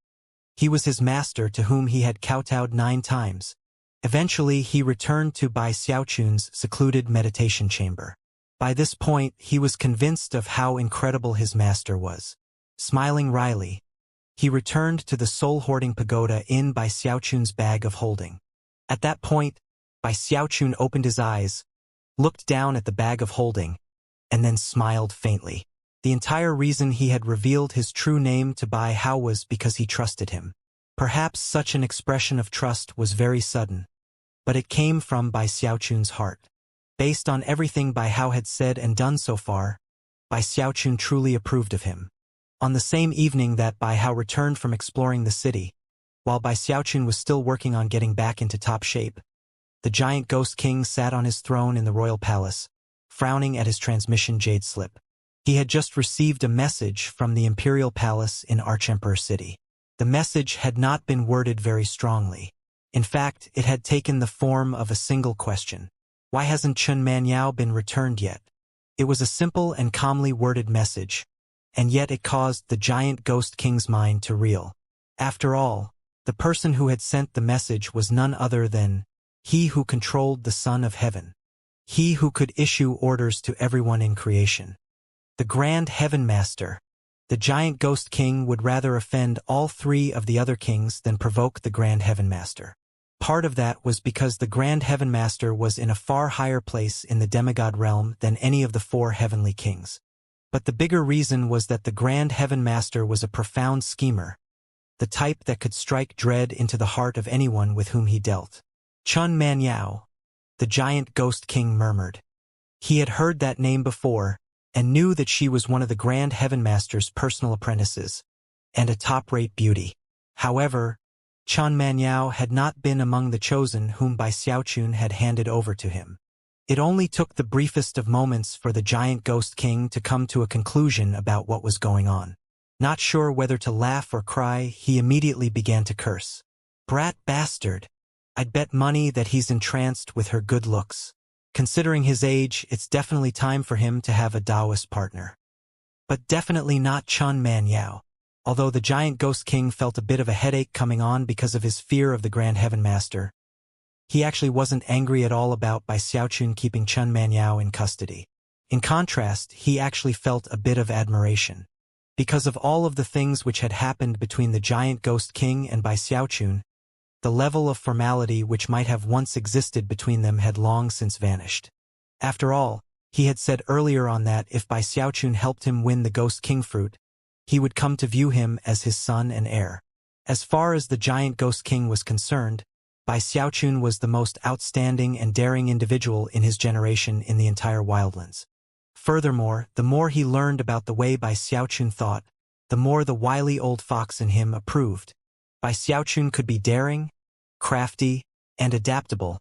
S1: He was his master to whom he had kowtowed 9 times. Eventually, he returned to Bai Xiaochun's secluded meditation chamber. By this point, he was convinced of how incredible his master was. Smiling wryly, he returned to the soul-hoarding pagoda in Bai Xiaochun's bag of holding. At that point, Bai Xiaochun opened his eyes, looked down at the bag of holding, and then smiled faintly. The entire reason he had revealed his true name to Bai Hao was because he trusted him. Perhaps such an expression of trust was very sudden, but it came from Bai Xiaochun's heart. Based on everything Bai Hao had said and done so far, Bai Xiaochun truly approved of him. On the same evening that Bai Hao returned from exploring the city, while Bai Xiaochun was still working on getting back into top shape, the giant Ghost King sat on his throne in the royal palace, frowning at his transmission jade slip. He had just received a message from the imperial palace in Archemperor City. The message had not been worded very strongly. In fact, it had taken the form of a single question. Why hasn't Chun Manyao been returned yet? It was a simple and calmly worded message, and yet it caused the giant Ghost King's mind to reel. After all, the person who had sent the message was none other than he who controlled the Son of Heaven. He who could issue orders to everyone in creation. The Grand Heaven Master. The giant Ghost King would rather offend all 3 of the other kings than provoke the Grand Heaven Master. Part of that was because the Grand Heaven Master was in a far higher place in the demigod realm than any of the 4 heavenly kings. But the bigger reason was that the Grand Heaven Master was a profound schemer, the type that could strike dread into the heart of anyone with whom he dealt. Chun Manyao, the giant Ghost King murmured. He had heard that name before, and knew that she was one of the Grand Heaven Master's personal apprentices, and a top-rate beauty. However, Chun Manyao had not been among the chosen whom Bai Xiaochun had handed over to him. It only took the briefest of moments for the giant Ghost King to come to a conclusion about what was going on. Not sure whether to laugh or cry, he immediately began to curse. Brat bastard! I'd bet money that he's entranced with her good looks. Considering his age, it's definitely time for him to have a Taoist partner. But definitely not Chun Man Yao. Although the giant ghost king felt a bit of a headache coming on because of his fear of the Grand Heaven Master, he actually wasn't angry at all about Bai Xiaochun keeping Chun Man Yao in custody. In contrast, he actually felt a bit of admiration. Because of all of the things which had happened between the giant ghost king and Bai Xiaochun, the level of formality which might have once existed between them had long since vanished. After all, he had said earlier on that if Bai Xiaochun helped him win the Ghost King fruit, he would come to view him as his son and heir. As far as the giant Ghost King was concerned, Bai Xiaochun was the most outstanding and daring individual in his generation in the entire wildlands. Furthermore, the more he learned about the way Bai Xiaochun thought, the more the wily old fox in him approved. Bai Xiaochun could be daring, crafty, and adaptable,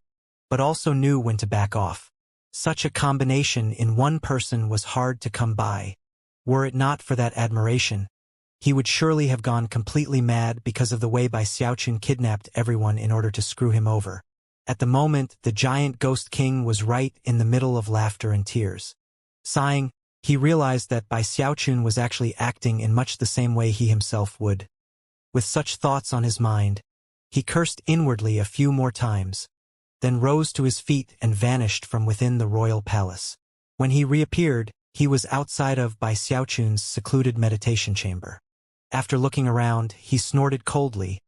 S1: but also knew when to back off. Such a combination in one person was hard to come by. Were it not for that admiration, he would surely have gone completely mad because of the way Bai Xiaochun kidnapped everyone in order to screw him over. At the moment, the giant ghost king was right in the middle of laughter and tears. Sighing, he realized that Bai Xiaochun was actually acting in much the same way he himself would. With such thoughts on his mind, he cursed inwardly a few more times, then rose to his feet and vanished from within the royal palace. When he reappeared, he was outside of Bai Xiaochun's secluded meditation chamber. After looking around, he snorted coldly,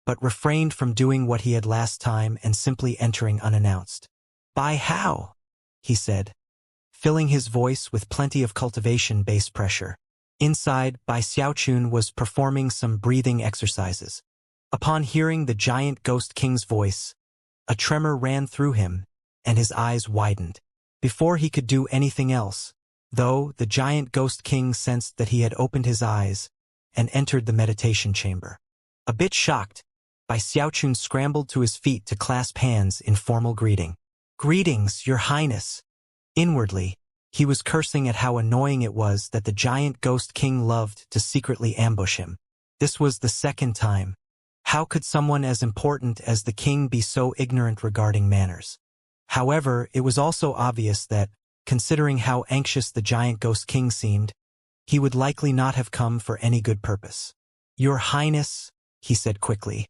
S1: but refrained from doing what he had last time and simply entering unannounced. "Bai Hao," he said, filling his voice with plenty of cultivation bass pressure. Inside, Bai Xiaochun was performing some breathing exercises. Upon hearing the giant ghost king's voice, a tremor ran through him, and his eyes widened. Before he could do anything else, though, the giant ghost king sensed that he had opened his eyes and entered the meditation chamber. A bit shocked, Bai Xiaochun scrambled to his feet to clasp hands in formal greeting. "Greetings, Your Highness." Inwardly, he was cursing at how annoying it was that the giant ghost king loved to secretly ambush him. This was the second time. How could someone as important as the king be so ignorant regarding manners? However, it was also obvious that, considering how anxious the giant ghost king seemed, he would likely not have come for any good purpose. "Your Highness," he said quickly,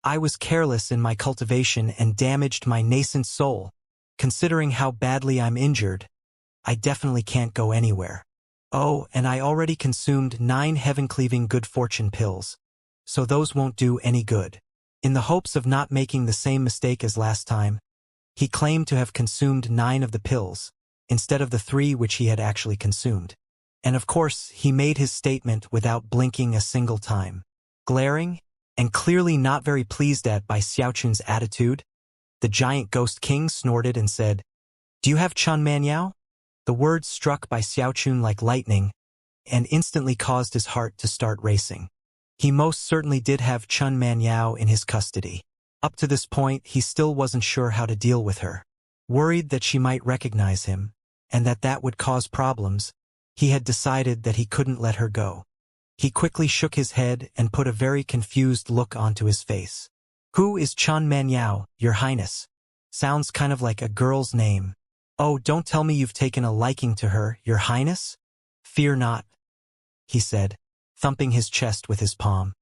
S1: "I was careless in my cultivation and damaged my nascent soul. Considering how badly I'm injured, I definitely can't go anywhere. Oh, and I already consumed 9 heaven-cleaving good fortune pills, so those won't do any good." In the hopes of not making the same mistake as last time, he claimed to have consumed 9 of the pills, instead of the 3 which he had actually consumed. And of course, he made his statement without blinking a single time. Glaring, and clearly not very pleased at Bai Xiaochun's attitude, the giant ghost king snorted and said, "Do you have Chun Man Yao?" The words struck Bai Xiaochun like lightning, and instantly caused his heart to start racing. He most certainly did have Chun Man Yao in his custody. Up to this point, he still wasn't sure how to deal with her. Worried that she might recognize him, and that would cause problems, he had decided that he couldn't let her go. He quickly shook his head and put a very confused look onto his face. "Who is Chun Man Yao, Your Highness? Sounds kind of like a girl's name. Oh, don't tell me you've taken a liking to her, Your Highness?" "Fear not," he said, thumping his chest with his palm.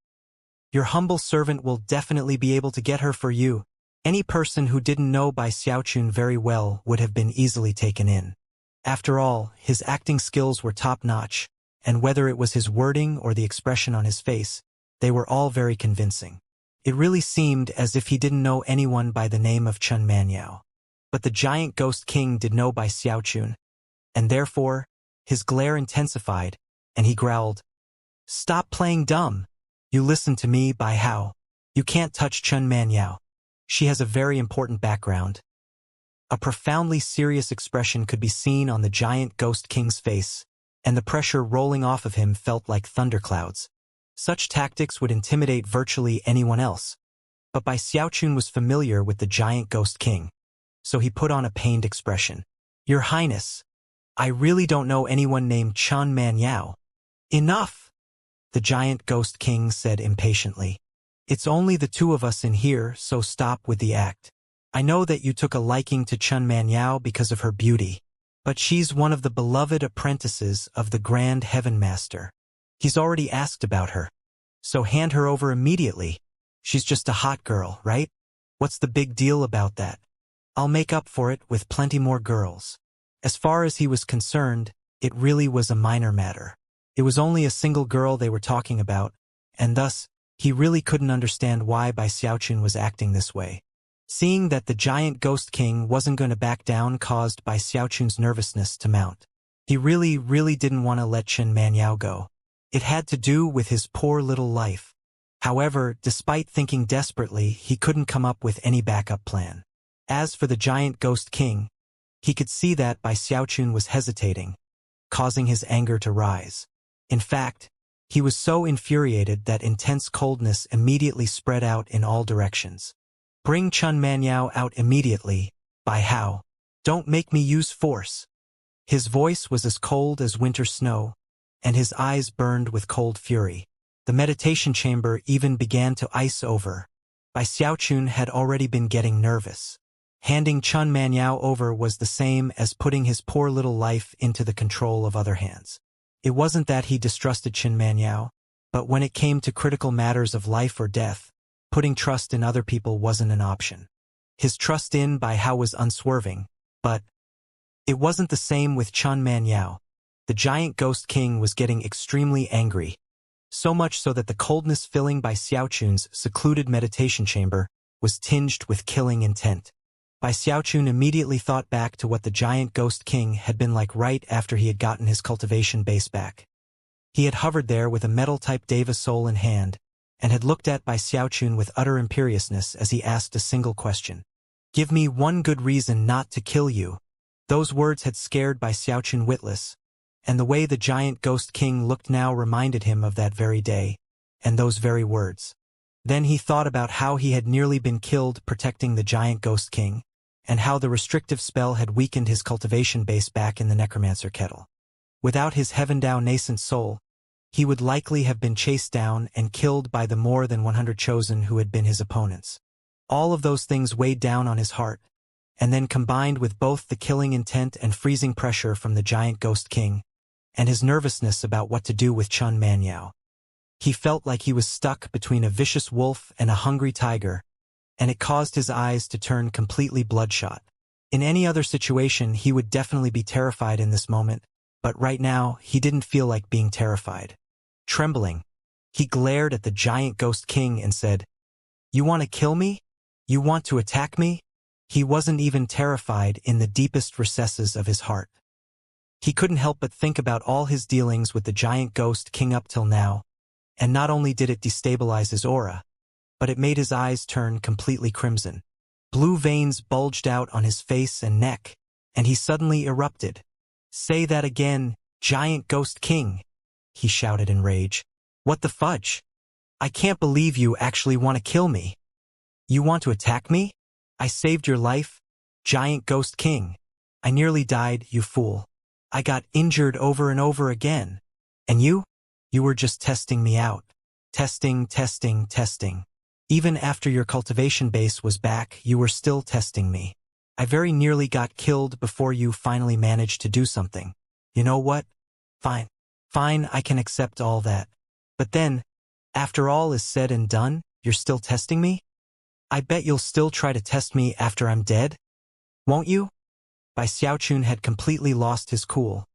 S1: "Your humble servant will definitely be able to get her for you." Any person who didn't know Bai Xiaochun very well would have been easily taken in. After all, his acting skills were top-notch, and whether it was his wording or the expression on his face, they were all very convincing. It really seemed as if he didn't know anyone by the name of Chun Man Yao. But the giant ghost king did know Bai Xiaochun, and therefore, his glare intensified, and he growled, "Stop playing dumb. You listen to me, Bai Hao. You can't touch Chun Man Yao. She has a very important background." A profoundly serious expression could be seen on the giant ghost king's face, and the pressure rolling off of him felt like thunderclouds. Such tactics would intimidate virtually anyone else. But Bai Xiaochun was familiar with the giant ghost king, so he put on a pained expression. "Your Highness, I really don't know anyone named Chun Man Yao." "Enough," the giant ghost king said impatiently. "It's only the 2 of us in here, so stop with the act. I know that you took a liking to Chun Manyao because of her beauty, but she's one of the beloved apprentices of the Grand Heaven Master. He's already asked about her, so hand her over immediately. She's just a hot girl, right? What's the big deal about that? I'll make up for it with plenty more girls. As far as he was concerned, it really was a minor matter. It was only a single girl they were talking about, and thus, he really couldn't understand why Bai Xiaochun was acting this way. Seeing that the giant ghost king wasn't going to back down caused Bai Xiaochun's nervousness to mount. He really didn't want to let Chen Manyao go. It had to do with his poor little life. However, despite thinking desperately, he couldn't come up with any backup plan. As for the giant ghost king, he could see that Bai Xiaochun was hesitating, causing his anger to rise. In fact, he was so infuriated that intense coldness immediately spread out in all directions. Bring Chun Manyao out immediately, Bai Hao. Don't make me use force. His voice was as cold as winter snow, and his eyes burned with cold fury. The meditation chamber even began to ice over. Bai Xiaochun had already been getting nervous. Handing Chun Manyao over was the same as putting his poor little life into the control of other hands. It wasn't that he distrusted Chun Manyao, but when it came to critical matters of life or death, putting trust in other people wasn't an option. His trust in Bai Hao was unswerving, but it wasn't the same with Chun Manyao. The giant ghost king was getting extremely angry, so much so that the coldness filling Bai Xiaochun's secluded meditation chamber was tinged with killing intent. Bai Xiaochun immediately thought back to what the giant ghost king had been like right after he had gotten his cultivation base back. He had hovered there with a metal-type deva soul in hand, and had looked at Bai Xiaochun with utter imperiousness as he asked a single question. Give me one good reason not to kill you. Those words had scared Bai Xiaochun witless, and the way the giant ghost king looked now reminded him of that very day, and those very words. Then he thought about how he had nearly been killed protecting the giant ghost king, and how the restrictive spell had weakened his cultivation base back in the necromancer kettle. Without his Heavendao nascent soul, he would likely have been chased down and killed by the more than 100 chosen who had been his opponents. All of those things weighed down on his heart, and then combined with both the killing intent and freezing pressure from the giant ghost king, and his nervousness about what to do with Chun Manyao. He felt like he was stuck between a vicious wolf and a hungry tiger, and it caused his eyes to turn completely bloodshot. In any other situation, he would definitely be terrified in this moment, but right now, he didn't feel like being terrified. Trembling, he glared at the giant ghost king and said, "You want to kill me? You want to attack me?" He wasn't even terrified in the deepest recesses of his heart. He couldn't help but think about all his dealings with the giant ghost king up till now, and not only did it destabilize his aura, but it made his eyes turn completely crimson. Blue veins bulged out on his face and neck, and he suddenly erupted. "Say that again, giant ghost king," he shouted in rage. "What the fudge? I can't believe you actually want to kill me. You want to attack me? I saved your life, giant ghost king. I nearly died, you fool. I got injured over and over again. And you? You were just testing me out. Testing. Even after your cultivation base was back, you were still testing me. I very nearly got killed before you finally managed to do something. You know what? Fine, I can accept all that. But then, after all is said and done, you're still testing me? I bet you'll still try to test me after I'm dead? Won't you?" Bai Xiaochun had completely lost his cool,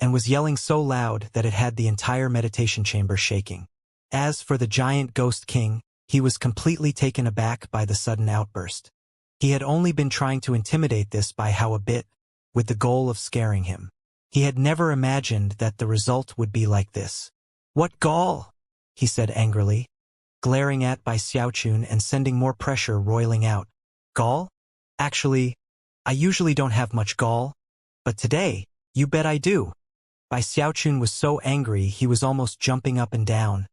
S1: and was yelling so loud that it had the entire meditation chamber shaking. As for the giant ghost king, he was completely taken aback by the sudden outburst. He had only been trying to intimidate this Bai Hao a bit, with the goal of scaring him. He had never imagined that the result would be like this. "What gall?" he said angrily, glaring at Bai Xiaochun and sending more pressure roiling out. "Gall? Actually, I usually don't have much gall, but today, you bet I do." Bai Xiaochun was so angry he was almost jumping up and down,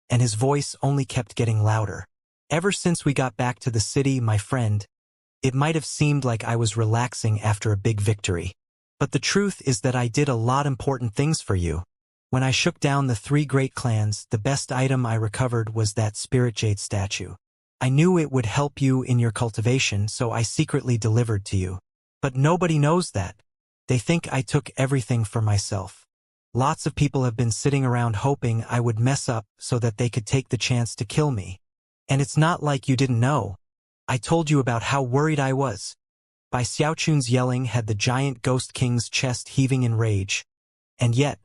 S1: and his voice only kept getting louder. "Ever since we got back to the city, my friend, it might have seemed like I was relaxing after a big victory. But the truth is that I did a lot important things for you. When I shook down the 3 great clans, the best item I recovered was that spirit jade statue. I knew it would help you in your cultivation, so I secretly delivered to you. But nobody knows that. They think I took everything for myself. Lots of people have been sitting around hoping I would mess up so that they could take the chance to kill me. And it's not like you didn't know. I told you about how worried I was." Bai Xiaochun's yelling had the giant ghost king's chest heaving in rage. And yet,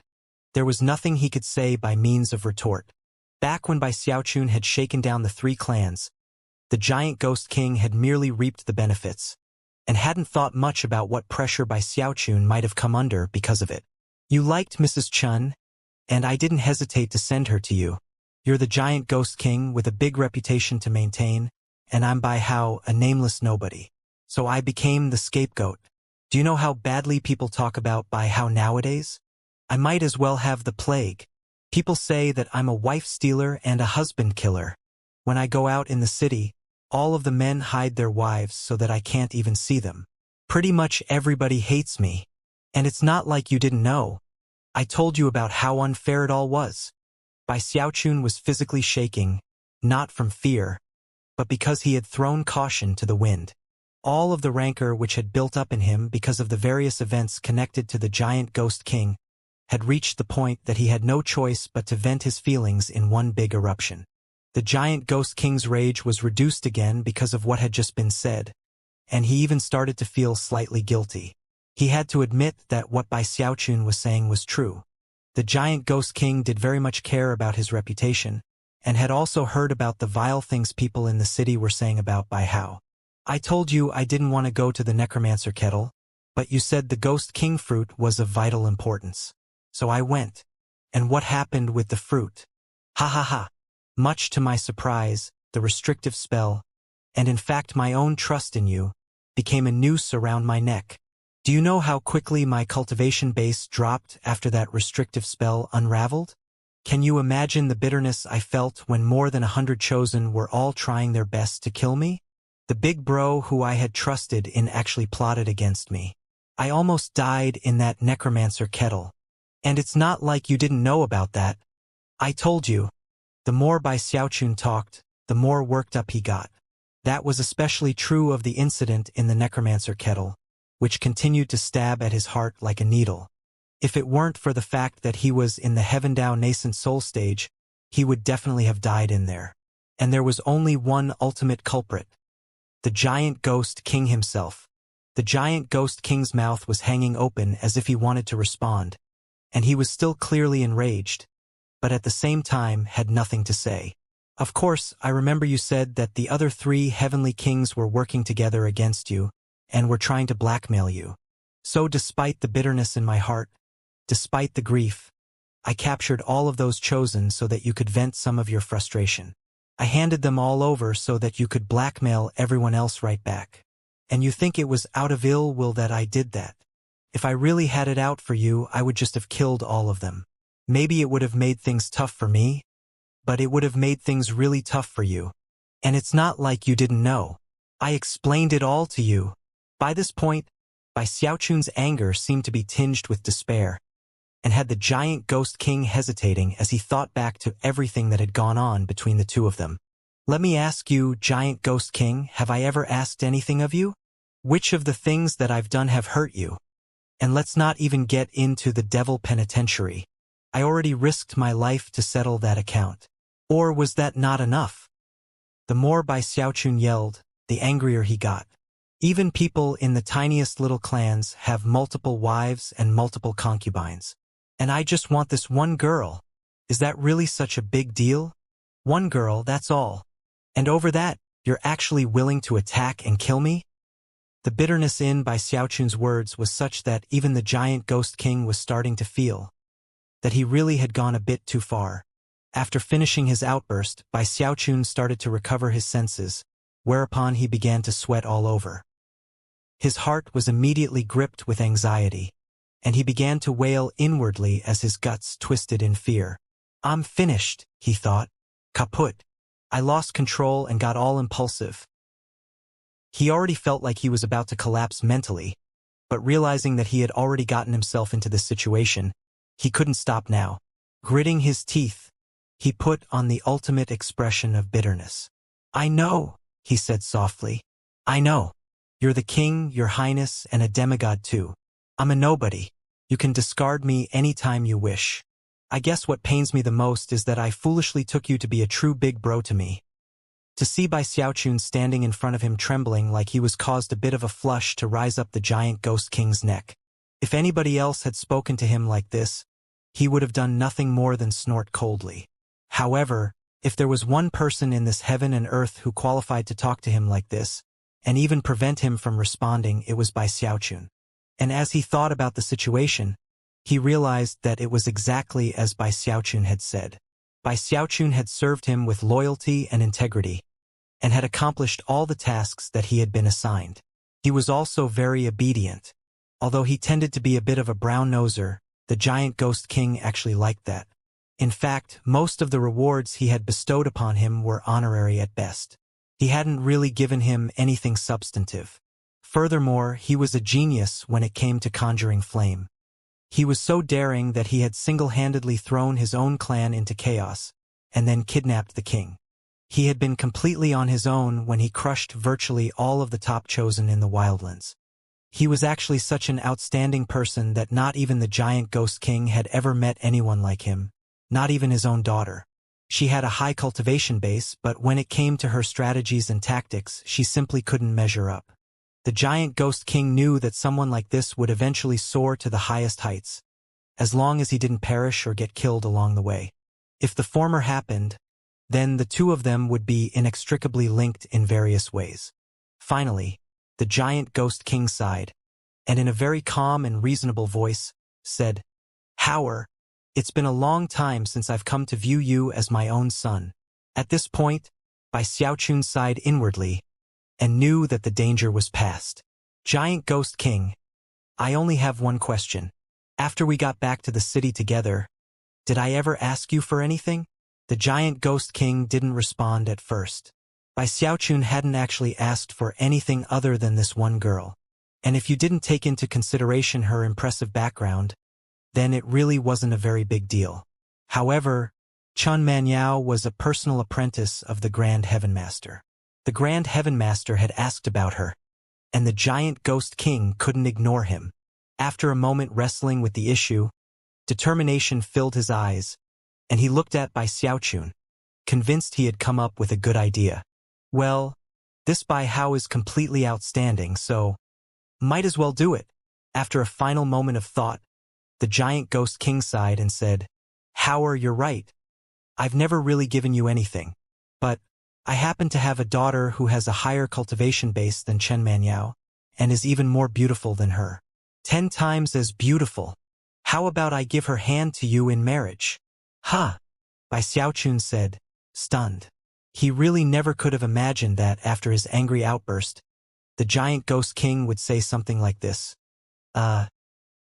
S1: there was nothing he could say by means of retort. Back when Bai Xiaochun had shaken down the 3 clans, the giant ghost king had merely reaped the benefits, and hadn't thought much about what pressure Bai Xiaochun might have come under because of it. "You liked Mrs. Chun, and I didn't hesitate to send her to you. You're the giant ghost king with a big reputation to maintain, and I'm Bai Hao, a nameless nobody. So I became the scapegoat. Do you know how badly people talk about Bai Hao nowadays? I might as well have the plague. People say that I'm a wife stealer and a husband killer. When I go out in the city, all of the men hide their wives so that I can't even see them. Pretty much everybody hates me. And it's not like you didn't know. I told you about how unfair it all was." Bai Xiaochun was physically shaking, not from fear, but because he had thrown caution to the wind. All of the rancor which had built up in him because of the various events connected to the giant ghost king had reached the point that he had no choice but to vent his feelings in one big eruption. The giant ghost king's rage was reduced again because of what had just been said, and he even started to feel slightly guilty. He had to admit that what Bai Xiaochun was saying was true. The giant ghost king did very much care about his reputation, and had also heard about the vile things people in the city were saying about Bai Hao. "I told you I didn't want to go to the necromancer kettle, but you said the ghost king fruit was of vital importance. So I went. And what happened with the fruit? Ha ha ha. Much to my surprise, the restrictive spell, and in fact my own trust in you, became a noose around my neck. Do you know how quickly my cultivation base dropped after that restrictive spell unraveled? Can you imagine the bitterness I felt when more than 100 chosen were all trying their best to kill me? The big bro who I had trusted in actually plotted against me. I almost died in that necromancer kettle. And it's not like you didn't know about that. I told you." The more Bai Xiaochun talked, the more worked up he got. That was especially true of the incident in the necromancer kettle, which continued to stab at his heart like a needle. If it weren't for the fact that he was in the Heaven Dao nascent soul stage, he would definitely have died in there. And there was only one ultimate culprit. The giant ghost king himself. The giant ghost king's mouth was hanging open as if he wanted to respond, and he was still clearly enraged, but at the same time had nothing to say. "Of course, I remember you said that the other 3 heavenly kings were working together against you, and were trying to blackmail you. So despite the bitterness in my heart, despite the grief, I captured all of those chosen so that you could vent some of your frustration. I handed them all over so that you could blackmail everyone else right back. And you think it was out of ill will that I did that? If I really had it out for you, I would just have killed all of them. Maybe it would have made things tough for me, but it would have made things really tough for you. And it's not like you didn't know. I explained it all to you." By this point, Bai Xiaochun's anger seemed to be tinged with despair, and had the giant ghost king hesitating as he thought back to everything that had gone on between the two of them. "Let me ask you, giant ghost king, have I ever asked anything of you? Which of the things that I've done have hurt you? And let's not even get into the devil penitentiary. I already risked my life to settle that account. Or was that not enough?" The more Bai Xiaochun yelled, the angrier he got. Even people in the tiniest little clans have multiple wives and multiple concubines. And I just want this one girl. Is that really such a big deal? One girl, that's all. And over that, you're actually willing to attack and kill me? The bitterness in Bai Xiaochun's words was such that even the giant ghost king was starting to feel that he really had gone a bit too far. After finishing his outburst, Bai Xiaochun started to recover his senses, whereupon he began to sweat all over. His heart was immediately gripped with anxiety, and he began to wail inwardly as his guts twisted in fear. "I'm finished," he thought. "Kaput. I lost control and got all impulsive." He already felt like he was about to collapse mentally, but realizing that he had already gotten himself into this situation, he couldn't stop now. Gritting his teeth, he put on the ultimate expression of bitterness. "I know," he said softly. "I know. You're the king, your highness, and a demigod too. I'm a nobody. You can discard me any time you wish. I guess what pains me the most is that I foolishly took you to be a true big bro to me." To see Bai Xiaochun standing in front of him trembling like he was caused a bit of a flush to rise up the giant ghost king's neck. If anybody else had spoken to him like this, he would have done nothing more than snort coldly. However, if there was one person in this heaven and earth who qualified to talk to him like this, and even prevent him from responding, it was Bai Xiaochun. And as he thought about the situation, he realized that it was exactly as Bai Xiaochun had said. Bai Xiaochun had served him with loyalty and integrity, and had accomplished all the tasks that he had been assigned. He was also very obedient. Although he tended to be a bit of a brown-noser, the giant ghost king actually liked that. In fact, most of the rewards he had bestowed upon him were honorary at best. He hadn't really given him anything substantive. Furthermore, he was a genius when it came to conjuring flame. He was so daring that he had single-handedly thrown his own clan into chaos, and then kidnapped the king. He had been completely on his own when he crushed virtually all of the top chosen in the wildlands. He was actually such an outstanding person that not even the giant ghost king had ever met anyone like him, not even his own daughter. She had a high cultivation base, but when it came to her strategies and tactics, she simply couldn't measure up. The giant ghost king knew that someone like this would eventually soar to the highest heights, as long as he didn't perish or get killed along the way. If the former happened, then the two of them would be inextricably linked in various ways. Finally, the giant ghost king sighed, and in a very calm and reasonable voice, said, "Howard, it's been a long time since I've come to view you as my own son." At this point, Bai Xiaochun sighed inwardly, and knew that the danger was past. "Giant Ghost King, I only have one question. After we got back to the city together, did I ever ask you for anything?" The giant ghost king didn't respond at first. Bai Xiaochun hadn't actually asked for anything other than this one girl. And if you didn't take into consideration her impressive background, then it really wasn't a very big deal. However, Chun Manyao was a personal apprentice of the Grand Heaven Master. The Grand Heaven Master had asked about her, and the giant ghost king couldn't ignore him. After a moment wrestling with the issue, determination filled his eyes, and he looked at Bai Xiaochun, convinced he had come up with a good idea. "Well, this Bai Hao is completely outstanding, so might as well do it." After a final moment of thought, the giant ghost king sighed and said, "Howard, you're right. I've never really given you anything. But I happen to have a daughter who has a higher cultivation base than Chen Manyao, and is even more beautiful than her. 10 times as beautiful. How about I give her hand to you in marriage?" "Huh," Bai Xiaochun said, stunned. He really never could have imagined that after his angry outburst, the giant ghost king would say something like this.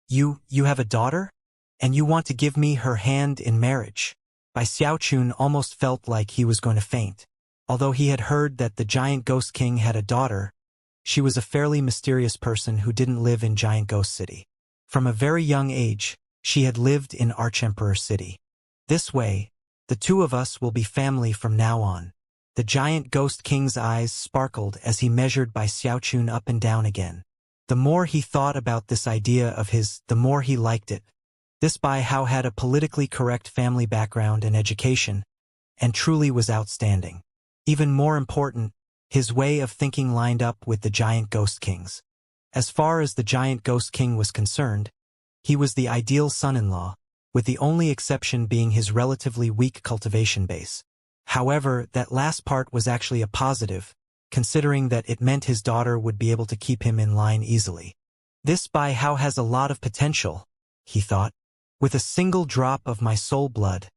S1: You have a daughter? And you want to give me her hand in marriage?" Bai Xiaochun almost felt like he was going to faint. Although he had heard that the giant ghost king had a daughter, she was a fairly mysterious person who didn't live in Giant Ghost City. From a very young age, she had lived in Archemperor City. "This way, the two of us will be family from now on." The giant ghost king's eyes sparkled as he measured Bai Xiaochun up and down again. The more he thought about this idea of his, the more he liked it. This Bai Hao had a politically correct family background and education, and truly was outstanding. Even more important, his way of thinking lined up with the giant ghost king's. As far as the giant ghost king was concerned, he was the ideal son-in-law, with the only exception being his relatively weak cultivation base. However, that last part was actually a positive, considering that it meant his daughter would be able to keep him in line easily. "This Bai Hao has a lot of potential," he thought. "With a single drop of my soul blood,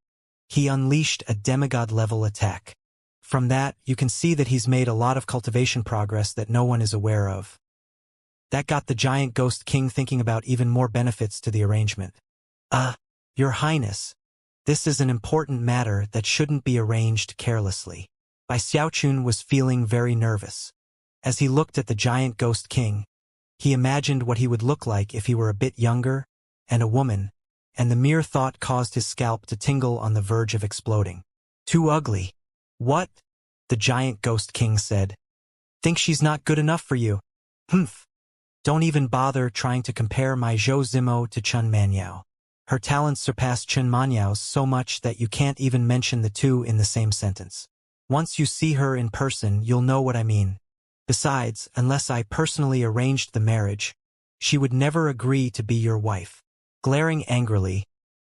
S1: he unleashed a demigod-level attack. From that, you can see that he's made a lot of cultivation progress that no one is aware of." That got the giant ghost king thinking about even more benefits to the arrangement. Your Highness, this is an important matter that shouldn't be arranged carelessly." Bai Xiaochun was feeling very nervous. As he looked at the giant ghost king, he imagined what he would look like if he were a bit younger, and a woman, and the mere thought caused his scalp to tingle on the verge of exploding. "Too ugly." "What? the giant ghost king said. Think she's not good enough for you? Humph. Don't even bother trying to compare my Zhou Zimo to Chun Manyao. Her talents surpass Chun Manyao's so much that you can't even mention the two in the same sentence. Once you see her in person, you'll know what I mean. Besides, unless I personally arranged the marriage, she would never agree to be your wife. Glaring angrily,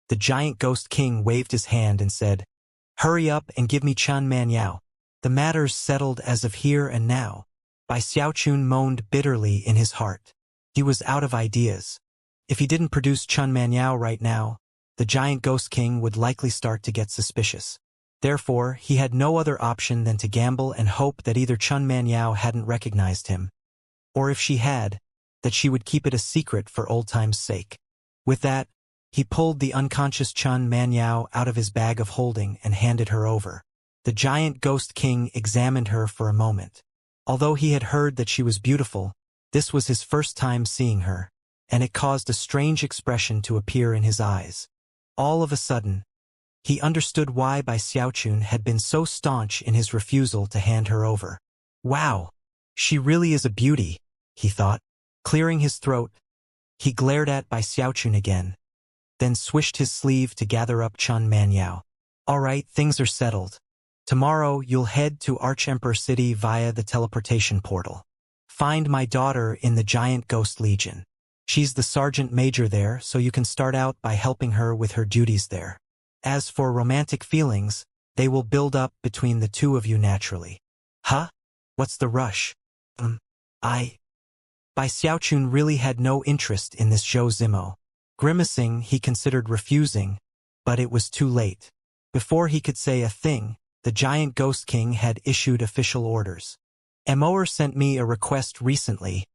S1: the giant ghost king waved his hand and said, Hurry up and give me Chun Manyao. The matter's settled as of here and now. Bai Xiaochun moaned bitterly in his heart. He was out of ideas. If he didn't produce Chun Manyao right now, the giant ghost king would likely start to get suspicious. Therefore, he had no other option than to gamble and hope that either Chun Manyao hadn't recognized him, or if she had, that she would keep it a secret for old time's sake. With that, he pulled the unconscious Chun Manyao out of his bag of holding and handed her over. The giant ghost king examined her for a moment. Although he had heard that she was beautiful, this was his first time seeing her, and it caused a strange expression to appear in his eyes. All of a sudden, he understood why Bai Xiaochun had been so staunch in his refusal to hand her over. Wow, she really is a beauty, he thought. Clearing his throat, he glared at Bai Xiaochun again, then swished his sleeve to gather up Chun Manyao. All right, things are settled. Tomorrow you'll head to Archemperor City via the teleportation portal. Find my daughter in the Giant Ghost Legion. She's the sergeant major there, so you can start out by helping her with her duties there. As for romantic feelings, they will build up between the two of you naturally. Huh? What's the rush? Bai Xiaochun really had no interest in this Zhou Zimo. Grimacing, he considered refusing, but it was too late. Before he could say a thing, the giant ghost king had issued official orders. Emoer sent me a request recently,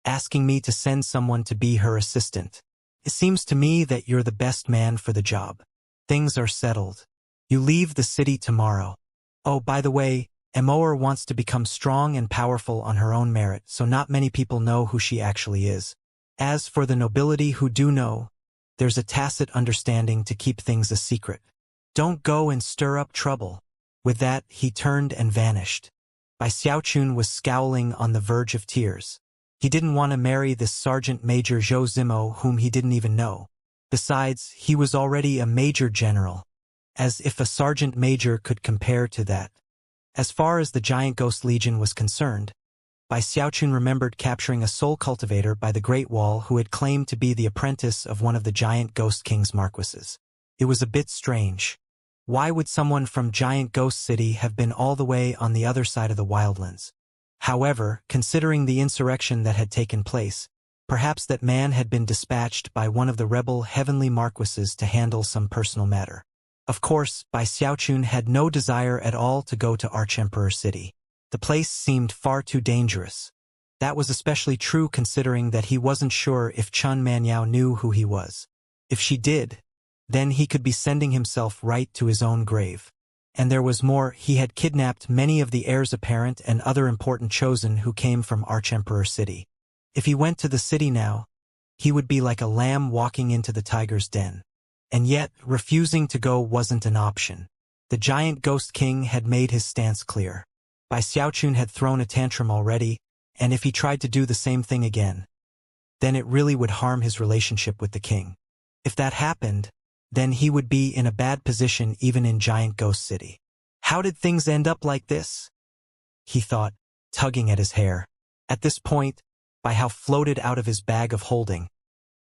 S1: asking me to send someone to be her assistant. It seems to me that you're the best man for the job. Things are settled. You leave the city tomorrow. Oh, by the way, Emoer wants to become strong and powerful on her own merit, so not many people know who she actually is. As for the nobility who do know, there's a tacit understanding to keep things a secret. Don't go and stir up trouble. With that, he turned and vanished. Bai Xiaochun was scowling on the verge of tears. He didn't want to marry this Sergeant Major Zhou Zimo whom he didn't even know. Besides, he was already a major general. As if a sergeant major could compare to that. As far as the Giant Ghost Legion was concerned, Bai Xiaochun remembered capturing a soul cultivator by the Great Wall who had claimed to be the apprentice of one of the Giant Ghost King's marquises. It was a bit strange. Why would someone from Giant Ghost City have been all the way on the other side of the wildlands? However, considering the insurrection that had taken place, perhaps that man had been dispatched by one of the rebel heavenly marquises to handle some personal matter. Of course, Bai Xiaochun had no desire at all to go to Archemperor City. The place seemed far too dangerous. That was especially true considering that he wasn't sure if Chun Manyao knew who he was. If she did, then he could be sending himself right to his own grave. And there was more, he had kidnapped many of the heirs apparent and other important chosen who came from Archemperor City. If he went to the city now, he would be like a lamb walking into the tiger's den. And yet, refusing to go wasn't an option. The Giant Ghost King had made his stance clear. Bai Xiaochun had thrown a tantrum already, and if he tried to do the same thing again, then it really would harm his relationship with the king. If that happened, then he would be in a bad position even in Giant Ghost City. How did things end up like this? He thought, tugging at his hair. At this point, Bai Hao floated out of his bag of holding,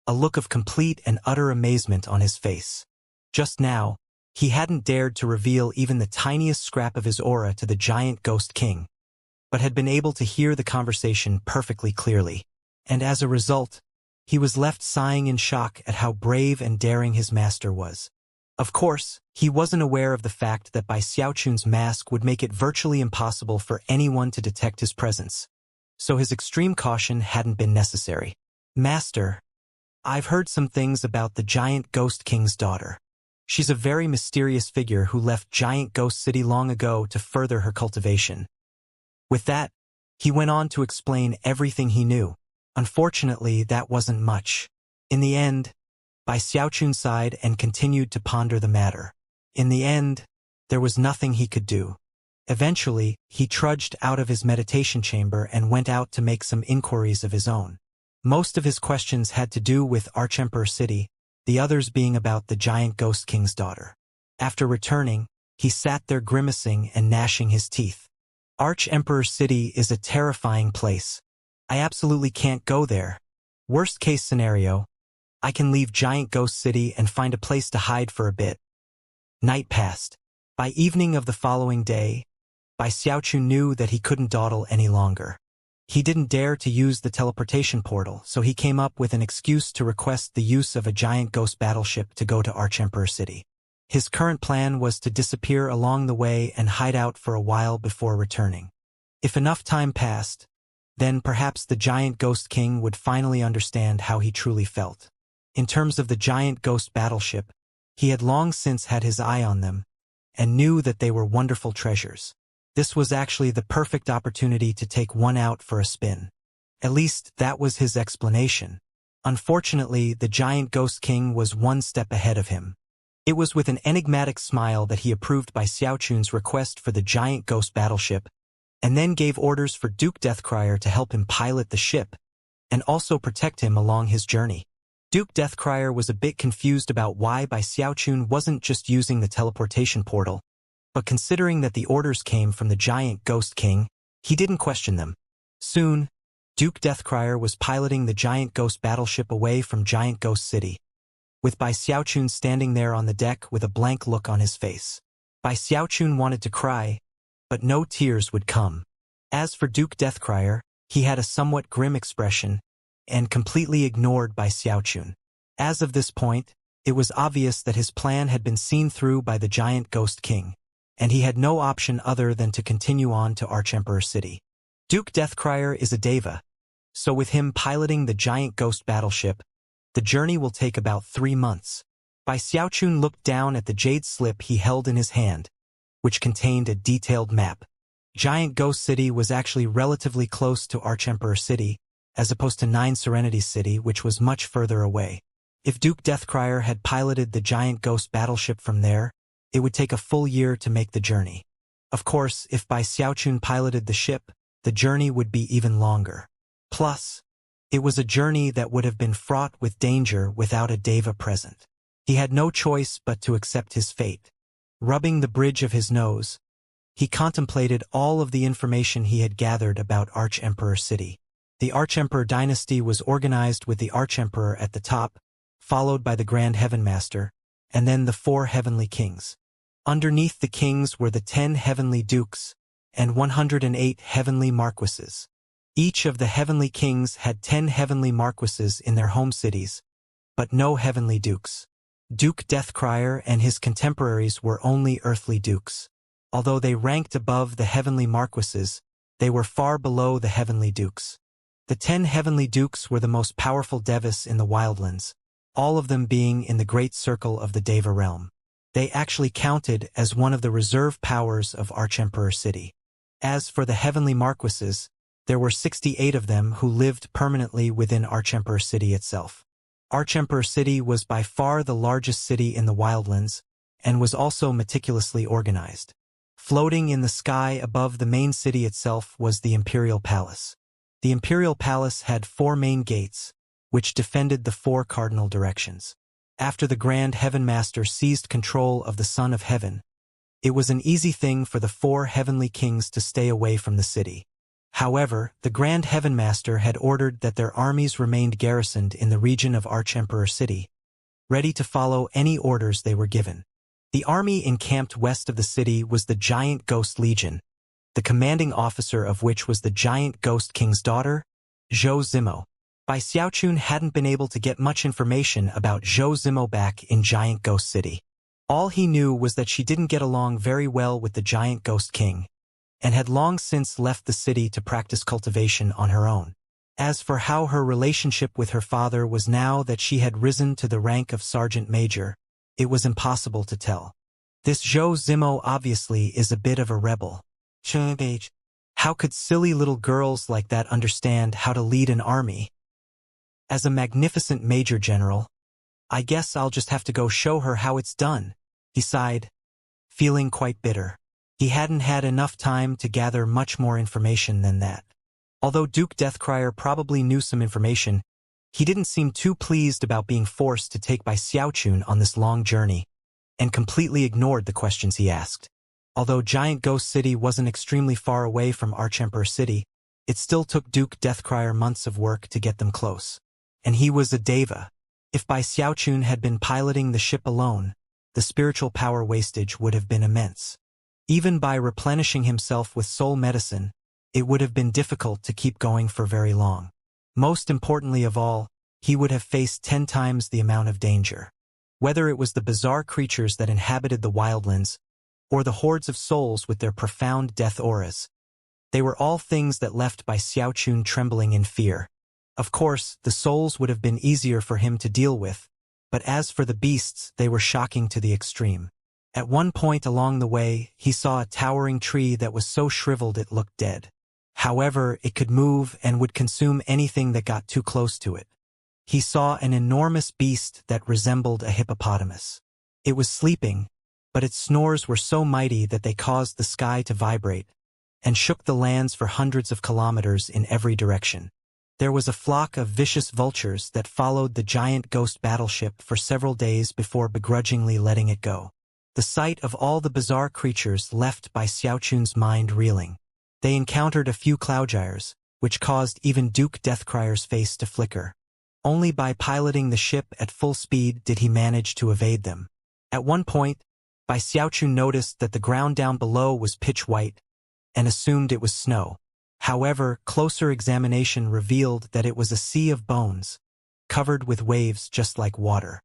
S1: a look of complete and utter amazement on his face. Just now, he hadn't dared to reveal even the tiniest scrap of his aura to the Giant Ghost King, but had been able to hear the conversation perfectly clearly, and as a result, he was left sighing in shock at how brave and daring his master was. Of course, he wasn't aware of the fact that Bai Xiaochun's mask would make it virtually impossible for anyone to detect his presence, so his extreme caution hadn't been necessary. Master, I've heard some things about the Giant Ghost King's daughter. She's a very mysterious figure who left Giant Ghost City long ago to further her cultivation. With that, he went on to explain everything he knew. Unfortunately, that wasn't much. In the end, Bai Xiaochun sighed and continued to ponder the matter. In the end, there was nothing he could do. Eventually, he trudged out of his meditation chamber and went out to make some inquiries of his own. Most of his questions had to do with Archemperor City, the others being about the giant ghost king's daughter. After returning, he sat there grimacing and gnashing his teeth. Archemperor City is a terrifying place. I absolutely can't go there. Worst case scenario, I can leave Giant Ghost City and find a place to hide for a bit. Night passed. By evening of the following day, Bai Xiaochu knew that he couldn't dawdle any longer. He didn't dare to use the teleportation portal, so he came up with an excuse to request the use of a giant ghost battleship to go to Archemperor City. His current plan was to disappear along the way and hide out for a while before returning. If enough time passed, then perhaps the giant ghost king would finally understand how he truly felt. In terms of the giant ghost battleship, he had long since had his eye on them, and knew that they were wonderful treasures. This was actually the perfect opportunity to take one out for a spin. At least, that was his explanation. Unfortunately, the giant ghost king was one step ahead of him. It was with an enigmatic smile that he approved Bai Xiaochun's request for the giant ghost battleship, and then gave orders for Duke Deathcrier to help him pilot the ship, and also protect him along his journey. Duke Deathcrier was a bit confused about why Bai Xiaochun wasn't just using the teleportation portal, but considering that the orders came from the giant ghost king, he didn't question them. Soon, Duke Deathcrier was piloting the giant ghost battleship away from Giant Ghost City, with Bai Xiaochun standing there on the deck with a blank look on his face. Bai Xiaochun wanted to cry, but no tears would come. As for Duke Deathcrier, he had a somewhat grim expression, and completely ignored Bai Xiaochun. As of this point, it was obvious that his plan had been seen through by the giant ghost king, and he had no option other than to continue on to Archemperor City. Duke Deathcrier is a deva, so with him piloting the giant ghost battleship, the journey will take about 3 months. Bai Xiaochun looked down at the jade slip he held in his hand, which contained a detailed map. Giant Ghost City was actually relatively close to Archemperor City, as opposed to Nine Serenity City, which was much further away. If Duke Deathcrier had piloted the giant ghost battleship from there, it would take a full year to make the journey. Of course, if Bai Xiaochun piloted the ship, the journey would be even longer. Plus, it was a journey that would have been fraught with danger without a deva present. He had no choice but to accept his fate. Rubbing the bridge of his nose, he contemplated all of the information he had gathered about Archemperor City. The Archemperor dynasty was organized with the Archemperor at the top, followed by the Grand Heaven Master, and then the 4 heavenly kings. Underneath the kings were the 10 heavenly dukes and 108 heavenly marquises. Each of the heavenly kings had 10 heavenly marquises in their home cities, but no heavenly dukes. Duke Deathcrier and his contemporaries were only earthly dukes. Although they ranked above the heavenly marquises, they were far below the heavenly dukes. The 10 heavenly dukes were the most powerful devas in the wildlands, all of them being in the great circle of the Deva realm. They actually counted as one of the reserve powers of Archemperor City. As for the heavenly marquises, there were 68 of them who lived permanently within Archemperor City itself. Archemperor City was by far the largest city in the wildlands, and was also meticulously organized. Floating in the sky above the main city itself was the Imperial Palace. The Imperial Palace had 4 main gates, which defended the 4 cardinal directions. After the Grand Heaven Master seized control of the Son of Heaven, it was an easy thing for the 4 heavenly kings to stay away from the city. However, the Grand Heaven Master had ordered that their armies remained garrisoned in the region of Archemperor City, ready to follow any orders they were given. The army encamped west of the city was the Giant Ghost Legion, the commanding officer of which was the Giant Ghost King's daughter, Zhou Zimo. Bai Xiaochun hadn't been able to get much information about Zhou Zimo back in Giant Ghost City. All he knew was that she didn't get along very well with the Giant Ghost King, and had long since left the city to practice cultivation on her own. As for how her relationship with her father was now that she had risen to the rank of Sergeant Major, it was impossible to tell. This Zhou Zimo obviously is a bit of a rebel. How could silly little girls like that understand how to lead an army? As a magnificent Major General, I guess I'll just have to go show her how it's done, he sighed, feeling quite bitter. He hadn't had enough time to gather much more information than that. Although Duke Deathcrier probably knew some information, he didn't seem too pleased about being forced to take by Xiaochun on this long journey, and completely ignored the questions he asked. Although Giant Ghost City wasn't extremely far away from Archemperor City, it still took Duke Deathcrier months of work to get them close. And he was a deva. If Bai Xiaochun had been piloting the ship alone, the spiritual power wastage would have been immense. Even by replenishing himself with soul medicine, it would have been difficult to keep going for very long. Most importantly of all, he would have faced 10 times the amount of danger. Whether it was the bizarre creatures that inhabited the wildlands, or the hordes of souls with their profound death auras, they were all things that left Bai Xiaochun trembling in fear. Of course, the souls would have been easier for him to deal with, but as for the beasts, they were shocking to the extreme. At one point along the way, he saw a towering tree that was so shriveled it looked dead. However, it could move and would consume anything that got too close to it. He saw an enormous beast that resembled a hippopotamus. It was sleeping, but its snores were so mighty that they caused the sky to vibrate, and shook the lands for hundreds of kilometers in every direction. There was a flock of vicious vultures that followed the giant ghost battleship for several days before begrudgingly letting it go. The sight of all the bizarre creatures left Bai Xiaochun's mind reeling. They encountered a few cloudgyres, which caused even Duke Deathcrier's face to flicker. Only by piloting the ship at full speed did he manage to evade them. At one point, Bai Xiaochun noticed that the ground down below was pitch white, and assumed it was snow. However, closer examination revealed that it was a sea of bones, covered with waves just like water.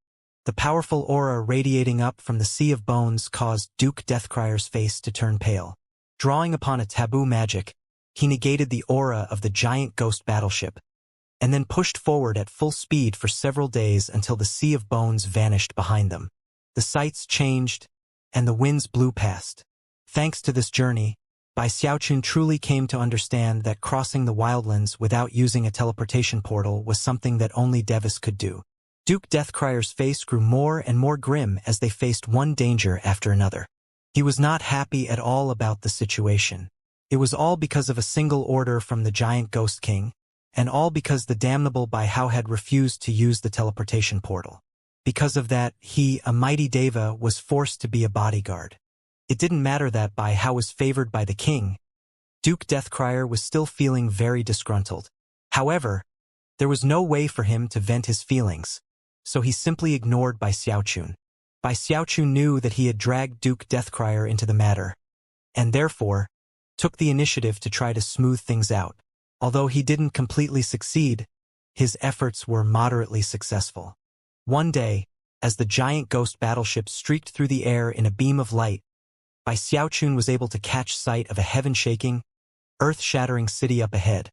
S1: The powerful aura radiating up from the sea of bones caused Duke Deathcrier's face to turn pale. Drawing upon a taboo magic, he negated the aura of the giant ghost battleship, and then pushed forward at full speed for several days until the sea of bones vanished behind them. The sights changed, and the winds blew past. Thanks to this journey, Bai Xiaochun truly came to understand that crossing the wildlands without using a teleportation portal was something that only Devas could do. Duke Deathcrier's face grew more and more grim as they faced one danger after another. He was not happy at all about the situation. It was all because of a single order from the giant ghost king, and all because the damnable Bai Hao had refused to use the teleportation portal. Because of that, he, a mighty deva, was forced to be a bodyguard. It didn't matter that Bai Hao was favored by the king. Duke Deathcrier was still feeling very disgruntled. However, there was no way for him to vent his feelings, so he simply ignored Bai Xiaochun. Bai Xiaochun knew that he had dragged Duke Deathcrier into the matter, and therefore, took the initiative to try to smooth things out. Although he didn't completely succeed, his efforts were moderately successful. One day, as the giant ghost battleship streaked through the air in a beam of light, Bai Xiaochun was able to catch sight of a heaven-shaking, earth-shattering city up ahead.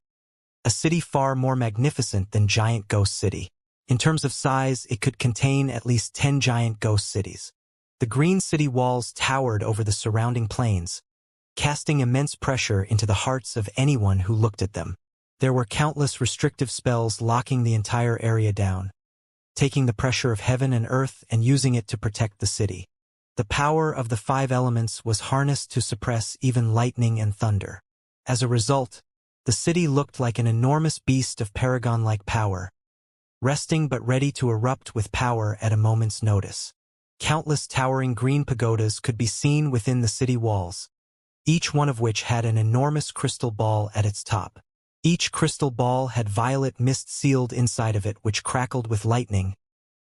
S1: A city far more magnificent than Giant Ghost City. In terms of size, it could contain at least 10 giant ghost cities. The green city walls towered over the surrounding plains, casting immense pressure into the hearts of anyone who looked at them. There were countless restrictive spells locking the entire area down, taking the pressure of heaven and earth and using it to protect the city. The power of the 5 elements was harnessed to suppress even lightning and thunder. As a result, the city looked like an enormous beast of paragon-like power, resting but ready to erupt with power at a moment's notice. Countless towering green pagodas could be seen within the city walls, each one of which had an enormous crystal ball at its top. Each crystal ball had violet mist sealed inside of it which crackled with lightning,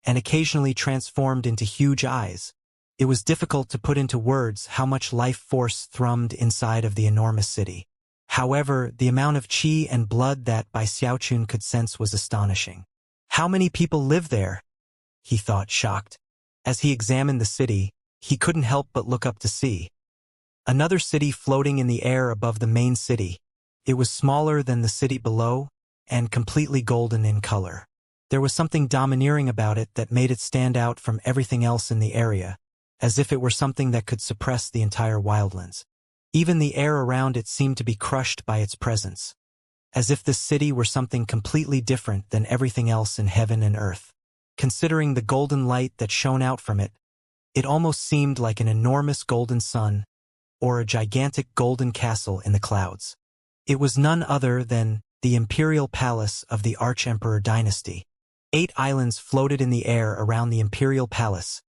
S1: and occasionally transformed into huge eyes. It was difficult to put into words how much life force thrummed inside of the enormous city. However, the amount of qi and blood that Bai Xiaochun could sense was astonishing. How many people live there? He thought, shocked. As he examined the city, he couldn't help but look up to see another city floating in the air above the main city. It was smaller than the city below, and completely golden in color. There was something domineering about it that made it stand out from everything else in the area, as if it were something that could suppress the entire wildlands. Even the air around it seemed to be crushed by its presence, as if this city were something completely different than everything else in heaven and earth. Considering the golden light that shone out from it, it almost seemed like an enormous golden sun, or a gigantic golden castle in the clouds. It was none other than the imperial palace of the Arch-Emperor dynasty. 8 islands floated in the air around the imperial palace,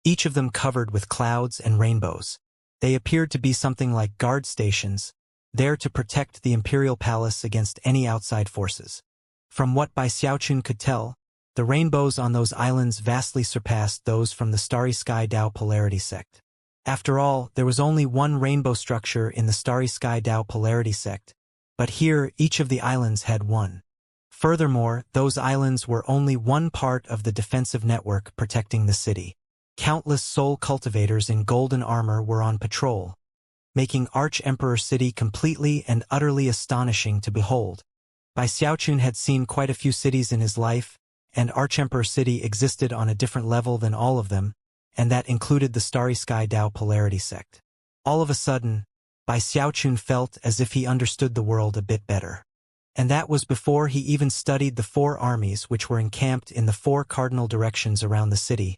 S1: each of them covered with clouds and rainbows. They appeared to be something like guard stations, there to protect the imperial palace against any outside forces. From what Bai Xiaochun could tell, the rainbows on those islands vastly surpassed those from the Starry Sky Dao polarity sect. After all, there was only one rainbow structure in the Starry Sky Dao polarity sect, but here each of the islands had one. Furthermore, those islands were only one part of the defensive network protecting the city. Countless soul cultivators in golden armor were on patrol, making Arch-Emperor City completely and utterly astonishing to behold. Bai Xiaochun had seen quite a few cities in his life, and Arch-Emperor City existed on a different level than all of them, and that included the Starry Sky Dao polarity sect. All of a sudden, Bai Xiaochun felt as if he understood the world a bit better. And that was before he even studied the 4 armies which were encamped in the 4 cardinal directions around the city,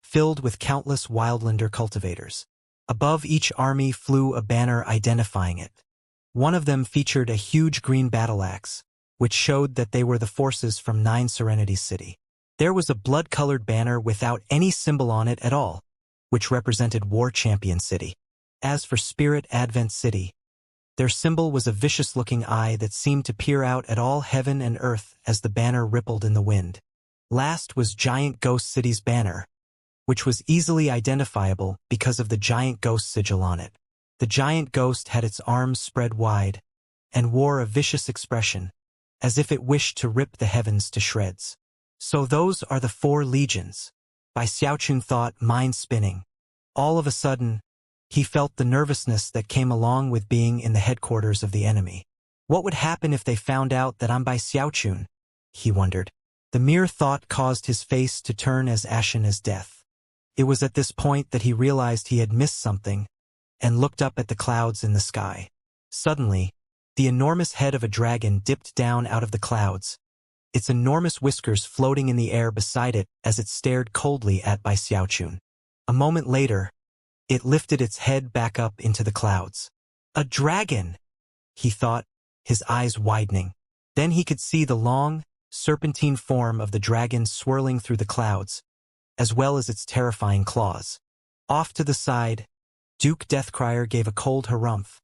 S1: filled with countless wildlander cultivators. Above each army flew a banner identifying it. One of them featured a huge green battle axe, which showed that they were the forces from 9 Serenities City. There was a blood-colored banner without any symbol on it at all, which represented War Champion City. As for Spirit Advent City, their symbol was a vicious-looking eye that seemed to peer out at all heaven and earth as the banner rippled in the wind. Last was Giant Ghost City's banner, which was easily identifiable because of the giant ghost sigil on it. The giant ghost had its arms spread wide and wore a vicious expression, as if it wished to rip the heavens to shreds. So those are the 4 legions, Bai Xiaochun thought, mind spinning. All of a sudden, he felt the nervousness that came along with being in the headquarters of the enemy. What would happen if they found out that I'm Bai Xiaochun? He wondered. The mere thought caused his face to turn as ashen as death. It was at this point that he realized he had missed something, and looked up at the clouds in the sky. Suddenly, the enormous head of a dragon dipped down out of the clouds, its enormous whiskers floating in the air beside it as it stared coldly at Bai Xiaochun. A moment later, it lifted its head back up into the clouds. A dragon, he thought, his eyes widening. Then he could see the long, serpentine form of the dragon swirling through the clouds, as well as its terrifying claws. Off to the side, Duke Deathcrier gave a cold harumph,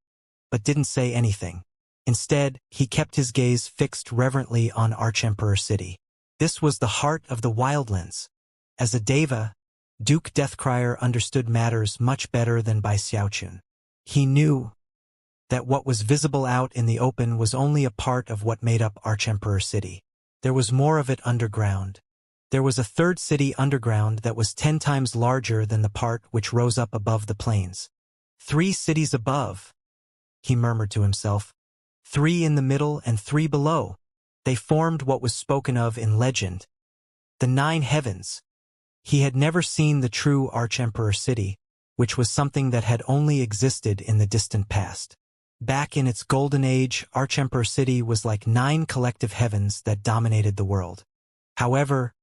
S1: but didn't say anything. Instead, he kept his gaze fixed reverently on Arch-Emperor City. This was the heart of the Wildlands. As a Deva, Duke Deathcrier understood matters much better than Bai Xiaochun. He knew that what was visible out in the open was only a part of what made up Arch-Emperor City. There was more of it underground. There was a 3rd city underground that was 10 times larger than the part which rose up above the plains. 3 cities above, he murmured to himself. 3 in the middle and 3 below. They formed what was spoken of in legend, the 9 heavens. He had never seen the true Arch-Emperor City, which was something that had only existed in the distant past. Back in its golden age, Arch-Emperor City was like 9 collective heavens that dominated the world. However,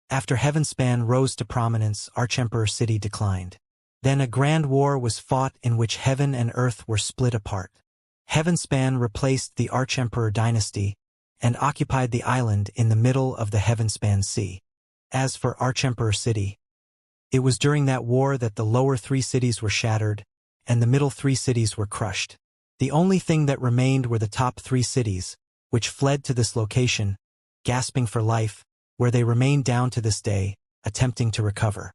S1: after Heavenspan rose to prominence, Arch-Emperor City declined. Then a grand war was fought in which heaven and earth were split apart. Heavenspan replaced the Arch-Emperor dynasty and occupied the island in the middle of the Heavenspan Sea. As for Arch-Emperor City, it was during that war that the lower 3 cities were shattered and the middle 3 cities were crushed. The only thing that remained were the top 3 cities, which fled to this location, gasping for life, where they remain down to this day, attempting to recover.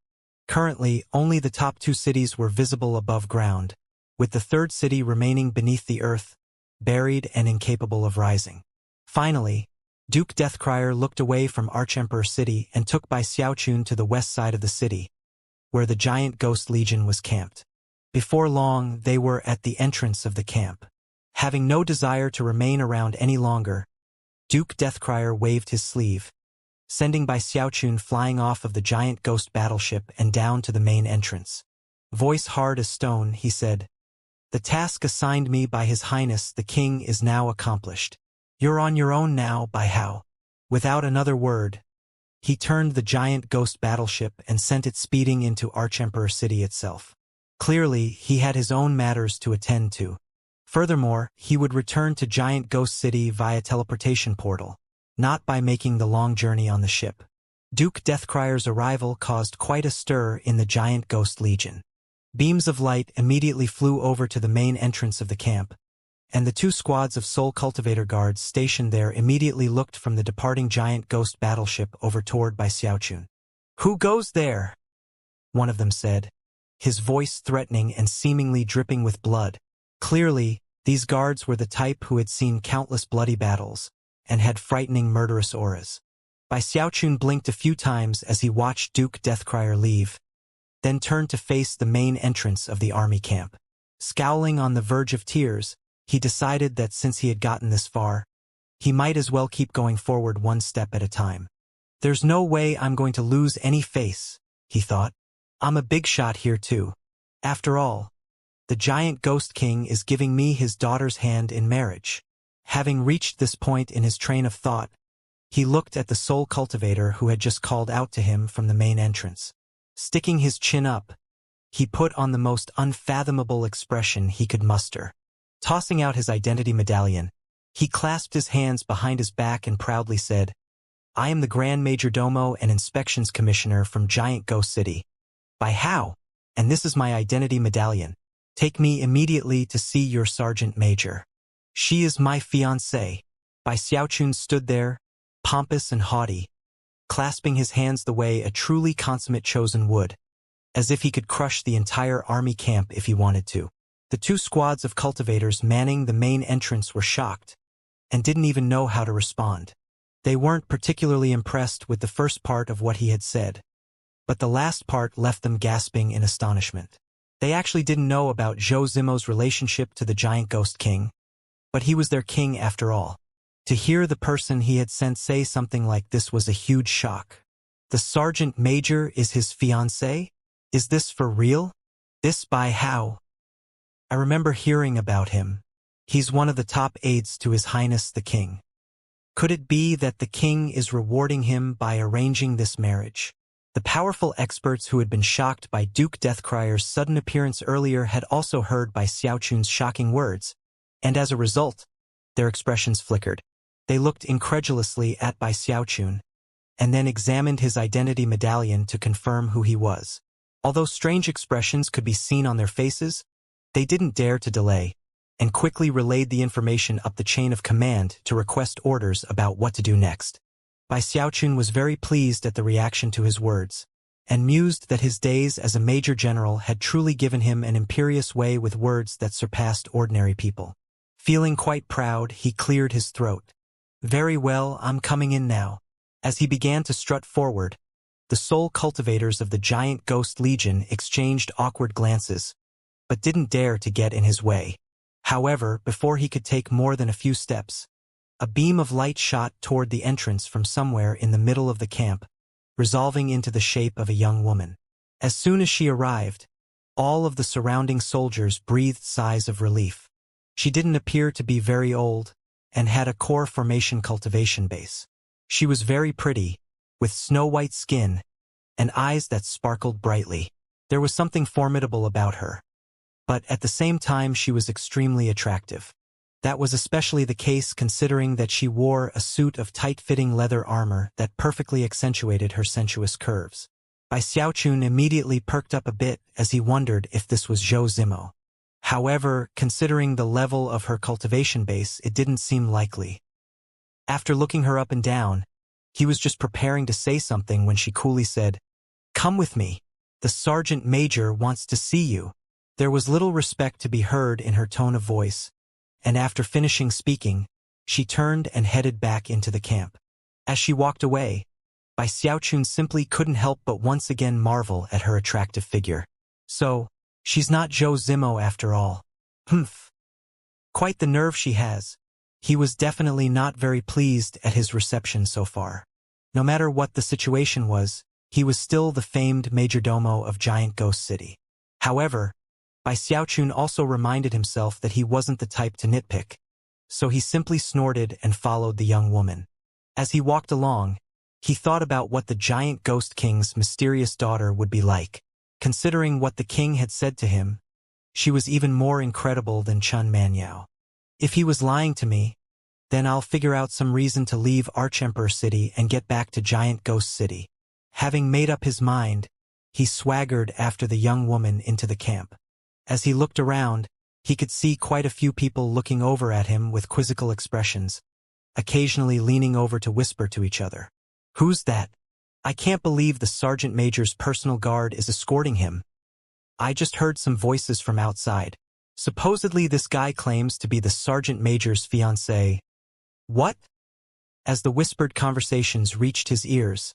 S1: Currently, only the top 2 cities were visible above ground, with the 3rd city remaining beneath the earth, buried and incapable of rising. Finally, Duke Deathcrier looked away from Arch-Emperor City and took Bai Xiaochun to the west side of the city, where the giant Ghost Legion was camped. Before long, they were at the entrance of the camp. Having no desire to remain around any longer, Duke Deathcrier waved his sleeve, sending Bai Xiaochun flying off of the giant ghost battleship and down to the main entrance. Voice hard as stone, he said, "The task assigned me by His Highness the King is now accomplished. You're on your own now, Bai Hao." Without another word, he turned the giant ghost battleship and sent it speeding into Arch-Emperor City itself. Clearly, he had his own matters to attend to. Furthermore, he would return to Giant Ghost City via teleportation portal, not by making the long journey on the ship. Duke Deathcryer's arrival caused quite a stir in the Giant Ghost Legion. Beams of light immediately flew over to the main entrance of the camp, and the 2 squads of Soul Cultivator guards stationed there immediately looked from the departing Giant Ghost battleship over toward by Xiaochun. "Who goes there?" one of them said, his voice threatening and seemingly dripping with blood. Clearly, these guards were the type who had seen countless bloody battles and had frightening murderous auras. Bai Xiaochun blinked a few times as he watched Duke Deathcrier leave, then turned to face the main entrance of the army camp. Scowling on the verge of tears, he decided that since he had gotten this far, he might as well keep going forward one step at a time. "There's no way I'm going to lose any face," he thought. "I'm a big shot here too. After all, the Giant Ghost King is giving me his daughter's hand in marriage." Having reached this point in his train of thought, he looked at the Soul Cultivator who had just called out to him from the main entrance. Sticking his chin up, he put on the most unfathomable expression he could muster. Tossing out his identity medallion, he clasped his hands behind his back and proudly said, "I am the Grand Majordomo and Inspections Commissioner from Giant Ghost City. By how? And this is my identity medallion. Take me immediately to see your Sergeant Major. She is my fiancée." Bai Xiaochun stood there, pompous and haughty, clasping his hands the way a truly consummate chosen would, as if he could crush the entire army camp if he wanted to. The 2 squads of cultivators manning the main entrance were shocked, and didn't even know how to respond. They weren't particularly impressed with the first part of what he had said, but the last part left them gasping in astonishment. They actually didn't know about Zhou Zimo's relationship to the Giant Ghost King, but he was their king after all. To hear the person he had sent say something like this was a huge shock. The Sergeant Major is his fiancée? Is this for real? This by how? I remember hearing about him. He's one of the top aides to His Highness the King. Could it be that the king is rewarding him by arranging this marriage? The powerful experts who had been shocked by Duke Deathcryer's sudden appearance earlier had also heard Bai Xiaochun's shocking words, and as a result, their expressions flickered. They looked incredulously at Bai Xiaochun, and then examined his identity medallion to confirm who he was. Although strange expressions could be seen on their faces, they didn't dare to delay, and quickly relayed the information up the chain of command to request orders about what to do next. Bai Xiaochun was very pleased at the reaction to his words, and mused that his days as a major general had truly given him an imperious way with words that surpassed ordinary people. Feeling quite proud, he cleared his throat. "Very well, I'm coming in now." As he began to strut forward, the soul cultivators of the Giant Ghost Legion exchanged awkward glances, but didn't dare to get in his way. However, before he could take more than a few steps, a beam of light shot toward the entrance from somewhere in the middle of the camp, resolving into the shape of a young woman. As soon as she arrived, all of the surrounding soldiers breathed sighs of relief. She didn't appear to be very old, and had a core formation cultivation base. She was very pretty, with snow-white skin, and eyes that sparkled brightly. There was something formidable about her, but at the same time she was extremely attractive. That was especially the case considering that she wore a suit of tight-fitting leather armor that perfectly accentuated her sensuous curves. Bai Xiaochun immediately perked up a bit as he wondered if this was Zhou Zimo. However, considering the level of her cultivation base, it didn't seem likely. After looking her up and down, he was just preparing to say something when she coolly said, "Come with me. The Sergeant Major wants to see you." There was little respect to be heard in her tone of voice, and after finishing speaking, she turned and headed back into the camp. As she walked away, Bai Xiaochun simply couldn't help but once again marvel at her attractive figure. So, she's not Zhou Zimo after all. Humph. Quite the nerve she has. He was definitely not very pleased at his reception so far. No matter what the situation was, he was still the famed majordomo of Giant Ghost City. However, Bai Xiaochun also reminded himself that he wasn't the type to nitpick, so he simply snorted and followed the young woman. As he walked along, he thought about what the Giant Ghost King's mysterious daughter would be like. Considering what the king had said to him, she was even more incredible than Chun Manyao. If he was lying to me, then I'll figure out some reason to leave Archemperor City and get back to Giant Ghost City. Having made up his mind, he swaggered after the young woman into the camp. As he looked around, he could see quite a few people looking over at him with quizzical expressions, occasionally leaning over to whisper to each other. "Who's that? I can't believe the Sergeant Major's personal guard is escorting him. I just heard some voices from outside. Supposedly this guy claims to be the Sergeant Major's fiancé." "What?" As the whispered conversations reached his ears,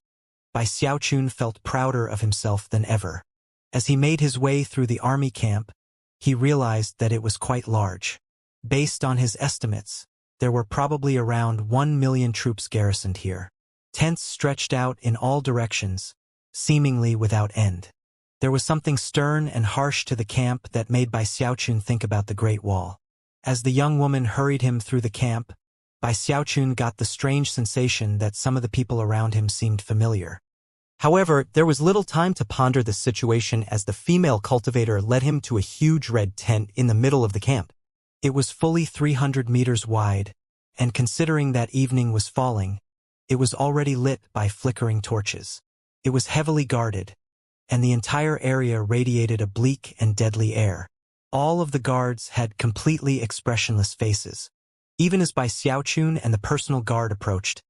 S1: Bai Xiaochun felt prouder of himself than ever. As he made his way through the army camp, he realized that it was quite large. Based on his estimates, there were probably around 1 million troops garrisoned here. Tents stretched out in all directions, seemingly without end. There was something stern and harsh to the camp that made Bai Xiaochun think about the Great Wall. As the young woman hurried him through the camp, Bai Xiaochun got the strange sensation that some of the people around him seemed familiar. However, there was little time to ponder the situation as the female cultivator led him to a huge red tent in the middle of the camp. It was fully 300 meters wide, and considering that evening was falling, it was already lit by flickering torches. It was heavily guarded, and the entire area radiated a bleak and deadly air. All of the guards had completely expressionless faces. Even as Bai Xiaochun and the personal guard approached,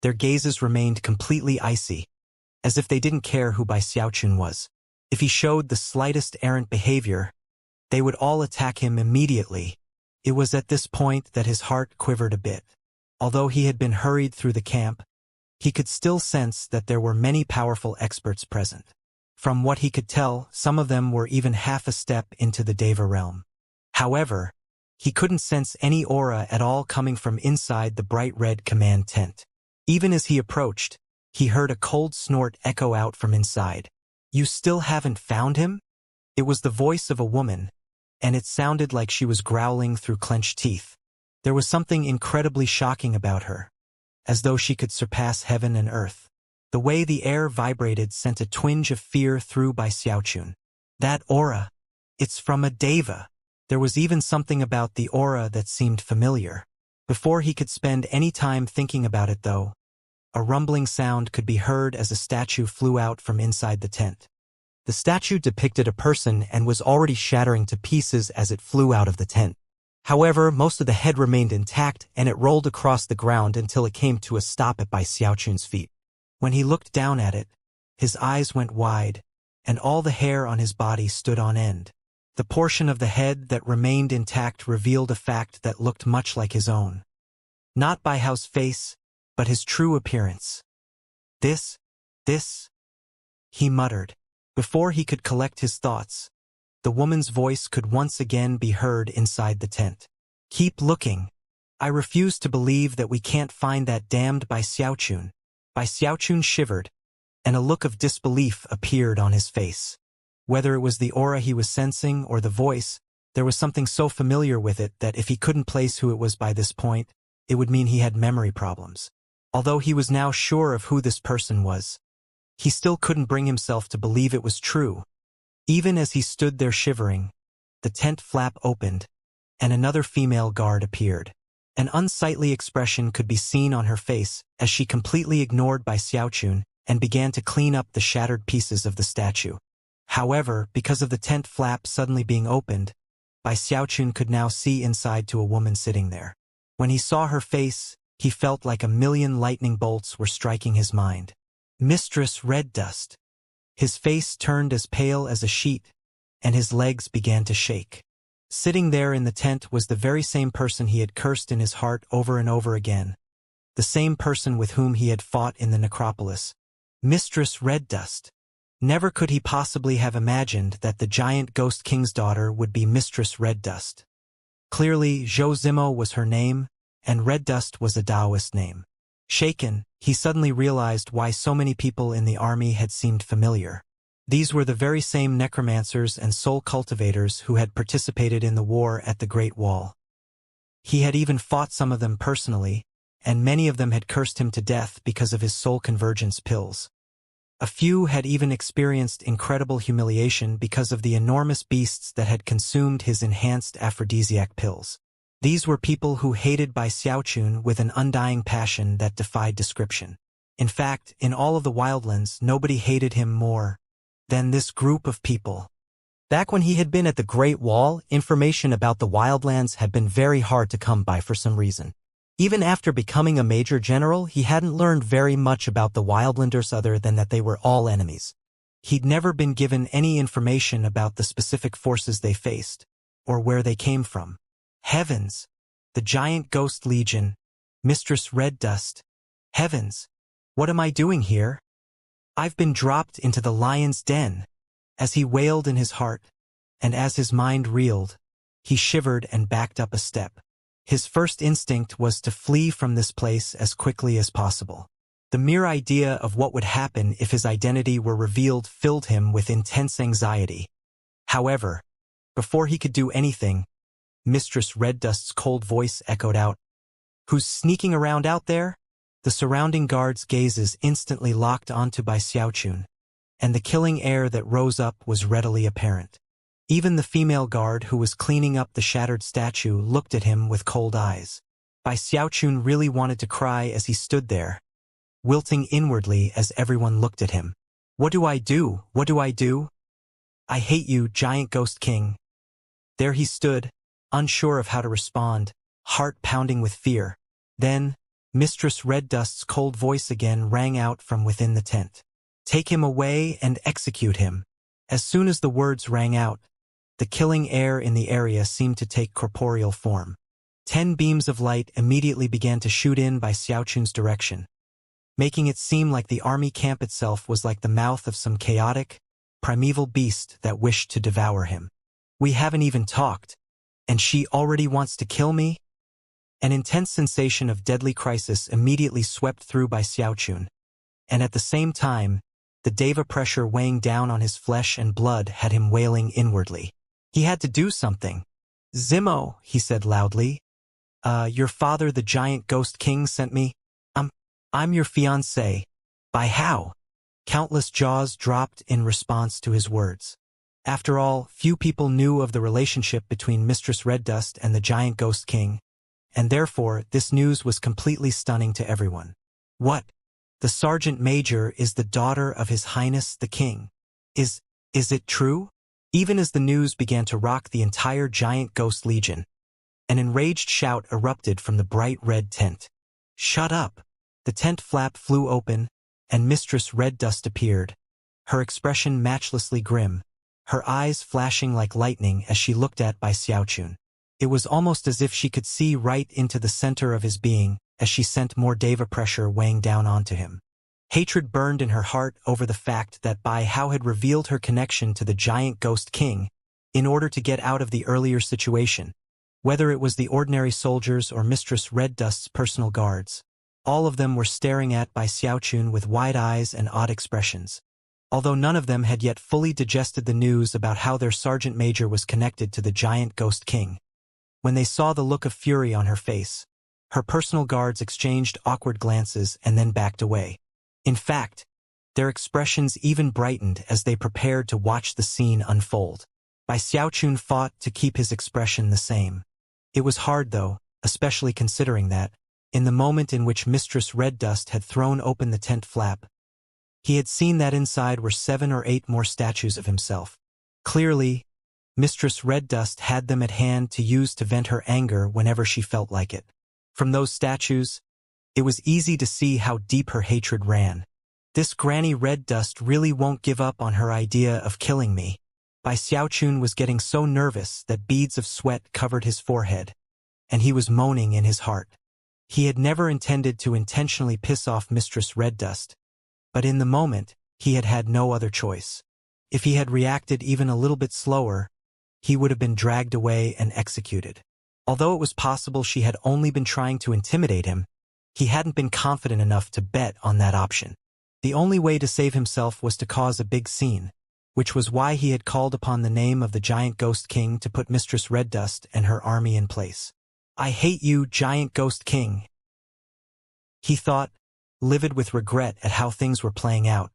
S1: their gazes remained completely icy, as if they didn't care who Bai Xiaochun was. If he showed the slightest errant behavior, they would all attack him immediately. It was at this point that his heart quivered a bit. Although he had been hurried through the camp, he could still sense that there were many powerful experts present. From what he could tell, some of them were even half a step into the Deva realm. However, he couldn't sense any aura at all coming from inside the bright red command tent. Even as he approached, he heard a cold snort echo out from inside. "You still haven't found him?" It was the voice of a woman, and it sounded like she was growling through clenched teeth. There was something incredibly shocking about her, as though she could surpass heaven and earth. The way the air vibrated sent a twinge of fear through Bai Xiaochun. "That aura, it's from a Deva." There was even something about the aura that seemed familiar. Before he could spend any time thinking about it though, a rumbling sound could be heard as a statue flew out from inside the tent. The statue depicted a person and was already shattering to pieces as it flew out of the tent. However, most of the head remained intact and it rolled across the ground until it came to a stop at Bai Xiaochun's feet. When he looked down at it, his eyes went wide, and all the hair on his body stood on end. The portion of the head that remained intact revealed a fact that looked much like his own. Not Bai Hao's face, but his true appearance. This, he muttered. Before he could collect his thoughts, the woman's voice could once again be heard inside the tent. "Keep looking. I refuse to believe that we can't find that damned Bai Xiaochun." Bai Xiaochun shivered, and a look of disbelief appeared on his face. Whether it was the aura he was sensing or the voice, there was something so familiar with it that if he couldn't place who it was by this point, it would mean he had memory problems. Although he was now sure of who this person was, he still couldn't bring himself to believe it was true. Even as he stood there shivering, the tent flap opened, and another female guard appeared. An unsightly expression could be seen on her face as she completely ignored Bai Xiaochun and began to clean up the shattered pieces of the statue. However, because of the tent flap suddenly being opened, Bai Xiaochun could now see inside to a woman sitting there. When he saw her face, he felt like a million lightning bolts were striking his mind. Mistress Red Dust. His face turned as pale as a sheet, and his legs began to shake. Sitting there in the tent was the very same person he had cursed in his heart over and over again. The same person with whom he had fought in the necropolis. Mistress Red Dust. Never could he possibly have imagined that the giant ghost king's daughter would be Mistress Red Dust. Clearly, Zhou Zimo was her name, and Red Dust was a Taoist name. Shaken, he suddenly realized why so many people in the army had seemed familiar. These were the very same necromancers and soul cultivators who had participated in the war at the Great Wall. He had even fought some of them personally, and many of them had cursed him to death because of his soul convergence pills. A few had even experienced incredible humiliation because of the enormous beasts that had consumed his enhanced aphrodisiac pills. These were people who hated Bai Xiaochun with an undying passion that defied description. In fact, in all of the wildlands, nobody hated him more than this group of people. Back when he had been at the Great Wall, information about the wildlands had been very hard to come by for some reason. Even after becoming a major general, he hadn't learned very much about the wildlanders other than that they were all enemies. He'd never been given any information about the specific forces they faced, or where they came from. Heavens! The giant ghost legion, Mistress Red Dust. Heavens! What am I doing here? I've been dropped into the lion's den. As he wailed in his heart, and as his mind reeled, he shivered and backed up a step. His first instinct was to flee from this place as quickly as possible. The mere idea of what would happen if his identity were revealed filled him with intense anxiety. However, before he could do anything, Mistress Red Dust's cold voice echoed out, "Who's sneaking around out there?" The surrounding guards' gazes instantly locked onto Bai Xiaochun, and the killing air that rose up was readily apparent. Even the female guard who was cleaning up the shattered statue looked at him with cold eyes. Bai Xiaochun really wanted to cry as he stood there, wilting inwardly as everyone looked at him. What do I do? What do I do? I hate you, Giant Ghost King. There he stood, unsure of how to respond, heart pounding with fear. Then, Mistress Red Dust's cold voice again rang out from within the tent. Take him away and execute him. As soon as the words rang out, the killing air in the area seemed to take corporeal form. 10 beams of light immediately began to shoot in by Xiaochun's direction, making it seem like the army camp itself was like the mouth of some chaotic, primeval beast that wished to devour him. We haven't even talked, and she already wants to kill me? An intense sensation of deadly crisis immediately swept through by Xiaochun, and at the same time, the deva pressure weighing down on his flesh and blood had him wailing inwardly. He had to do something. Zimo, he said loudly. Your father, the giant ghost king, sent me. I'm your fiancé. By how? Countless jaws dropped in response to his words. After all, few people knew of the relationship between Mistress Red Dust and the giant ghost king, and therefore this news was completely stunning to everyone. What? The Sergeant Major is the daughter of His Highness the King. Is it true? Even as the news began to rock the entire giant ghost legion, an enraged shout erupted from the bright red tent. Shut up! The tent flap flew open, and Mistress Red Dust appeared, her expression matchlessly grim, her eyes flashing like lightning as she looked at Bai Xiaochun. It was almost as if she could see right into the center of his being as she sent more deva pressure weighing down onto him. Hatred burned in her heart over the fact that Bai Hao had revealed her connection to the giant ghost king in order to get out of the earlier situation. Whether it was the ordinary soldiers or Mistress Red Dust's personal guards, all of them were staring at Bai Xiaochun with wide eyes and odd expressions. Although none of them had yet fully digested the news about how their sergeant major was connected to the giant ghost king. When they saw the look of fury on her face, her personal guards exchanged awkward glances and then backed away. In fact, their expressions even brightened as they prepared to watch the scene unfold. Bai Xiaochun fought to keep his expression the same. It was hard though, especially considering that, in the moment in which Mistress Red Dust had thrown open the tent flap, he had seen that inside were 7 or 8 more statues of himself. Clearly, Mistress Red Dust had them at hand to use to vent her anger whenever she felt like it. From those statues, it was easy to see how deep her hatred ran. This Granny Red Dust really won't give up on her idea of killing me. Bai Xiaochun was getting so nervous that beads of sweat covered his forehead, and he was moaning in his heart. He had never intended to intentionally piss off Mistress Red Dust, but in the moment, he had had no other choice. If he had reacted even a little bit slower, he would have been dragged away and executed. Although it was possible she had only been trying to intimidate him, he hadn't been confident enough to bet on that option. The only way to save himself was to cause a big scene, which was why he had called upon the name of the giant ghost king to put Mistress Red Dust and her army in place. I hate you, giant ghost king, he thought, livid with regret at how things were playing out.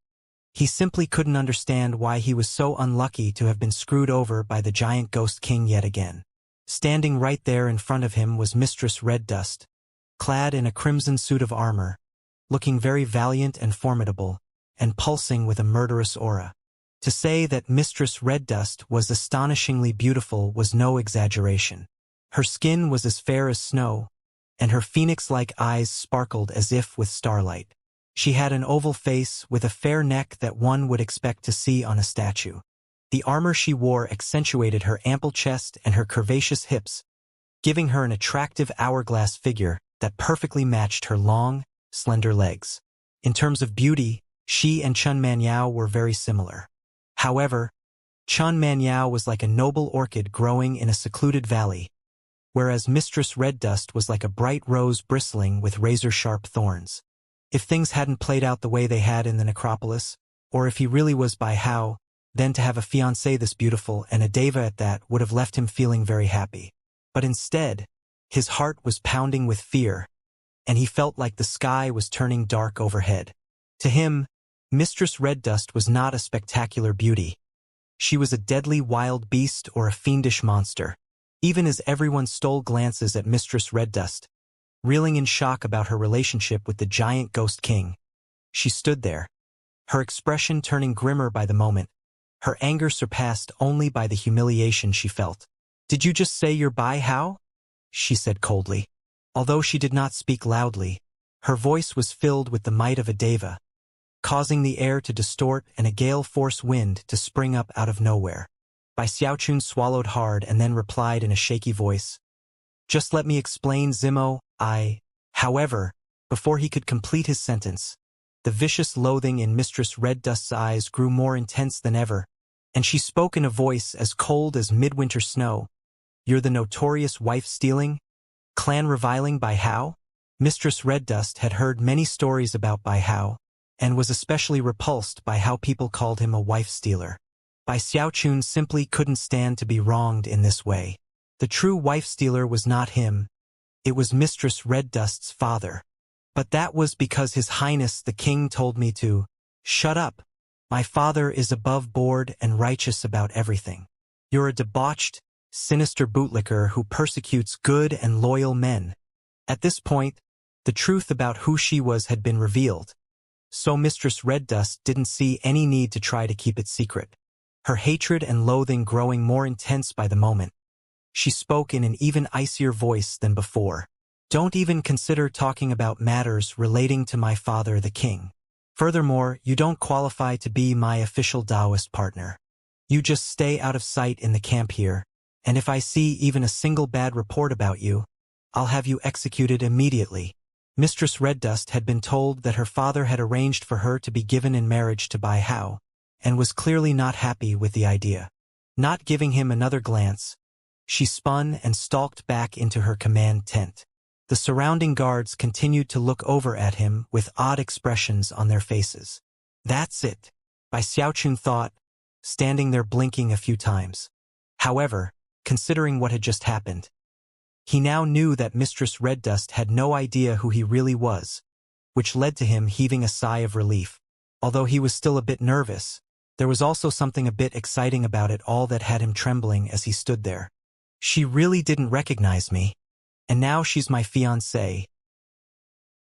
S1: He simply couldn't understand why he was so unlucky to have been screwed over by the giant ghost king yet again. Standing right there in front of him was Mistress Red Dust, clad in a crimson suit of armor, looking very valiant and formidable, and pulsing with a murderous aura. To say that Mistress Red Dust was astonishingly beautiful was no exaggeration. Her skin was as fair as snow, and her phoenix-like eyes sparkled as if with starlight. She had an oval face with a fair neck that one would expect to see on a statue. The armor she wore accentuated her ample chest and her curvaceous hips, giving her an attractive hourglass figure that perfectly matched her long, slender legs. In terms of beauty, she and Chun Manyao were very similar. However, Chun Manyao was like a noble orchid growing in a secluded valley, whereas Mistress Red Dust was like a bright rose bristling with razor-sharp thorns. If things hadn't played out the way they had in the necropolis, or if he really was Bai Hao, then to have a fiancée this beautiful and a deva at that would have left him feeling very happy. But instead, his heart was pounding with fear, and he felt like the sky was turning dark overhead. To him, Mistress Red Dust was not a spectacular beauty. She was a deadly wild beast or a fiendish monster. Even as everyone stole glances at Mistress Red Dust, reeling in shock about her relationship with the giant ghost king, she stood there, her expression turning grimmer by the moment, her anger surpassed only by the humiliation she felt. "Did you just say you're Bai Hao?" she said coldly. Although she did not speak loudly, her voice was filled with the might of a deva, causing the air to distort and a gale-force wind to spring up out of nowhere. Bai Xiaochun swallowed hard and then replied in a shaky voice, "Just let me explain, Zimo, However, before he could complete his sentence, the vicious loathing in Mistress Red Dust's eyes grew more intense than ever, and she spoke in a voice as cold as midwinter snow. "You're the notorious wife-stealing, clan-reviling Bai Hao?" Mistress Red Dust had heard many stories about Bai Hao, and was especially repulsed by how people called him a wife-stealer. Bai Xiaochun simply couldn't stand to be wronged in this way. The true wife-stealer was not him. It was Mistress Red Dust's father. But that was because His Highness the King told me to. "Shut up. My father is above board and righteous about everything. You're a debauched, sinister bootlicker who persecutes good and loyal men." At this point, the truth about who she was had been revealed, so Mistress Red Dust didn't see any need to try to keep it secret. Her hatred and loathing growing more intense by the moment, she spoke in an even icier voice than before. "Don't even consider talking about matters relating to my father the king. Furthermore, you don't qualify to be my official Taoist partner. You just stay out of sight in the camp here, and if I see even a single bad report about you, I'll have you executed immediately." Mistress Red Dust had been told that her father had arranged for her to be given in marriage to Bai Hao, and was clearly not happy with the idea. Not giving him another glance, she spun and stalked back into her command tent. The surrounding guards continued to look over at him with odd expressions on their faces. "That's it," Bai Xiaochun thought, standing there blinking a few times. However, considering what had just happened, he now knew that Mistress Red Dust had no idea who he really was, which led to him heaving a sigh of relief. Although he was still a bit nervous, there was also something a bit exciting about it all that had him trembling as he stood there. She really didn't recognize me, and now she's my fiancée.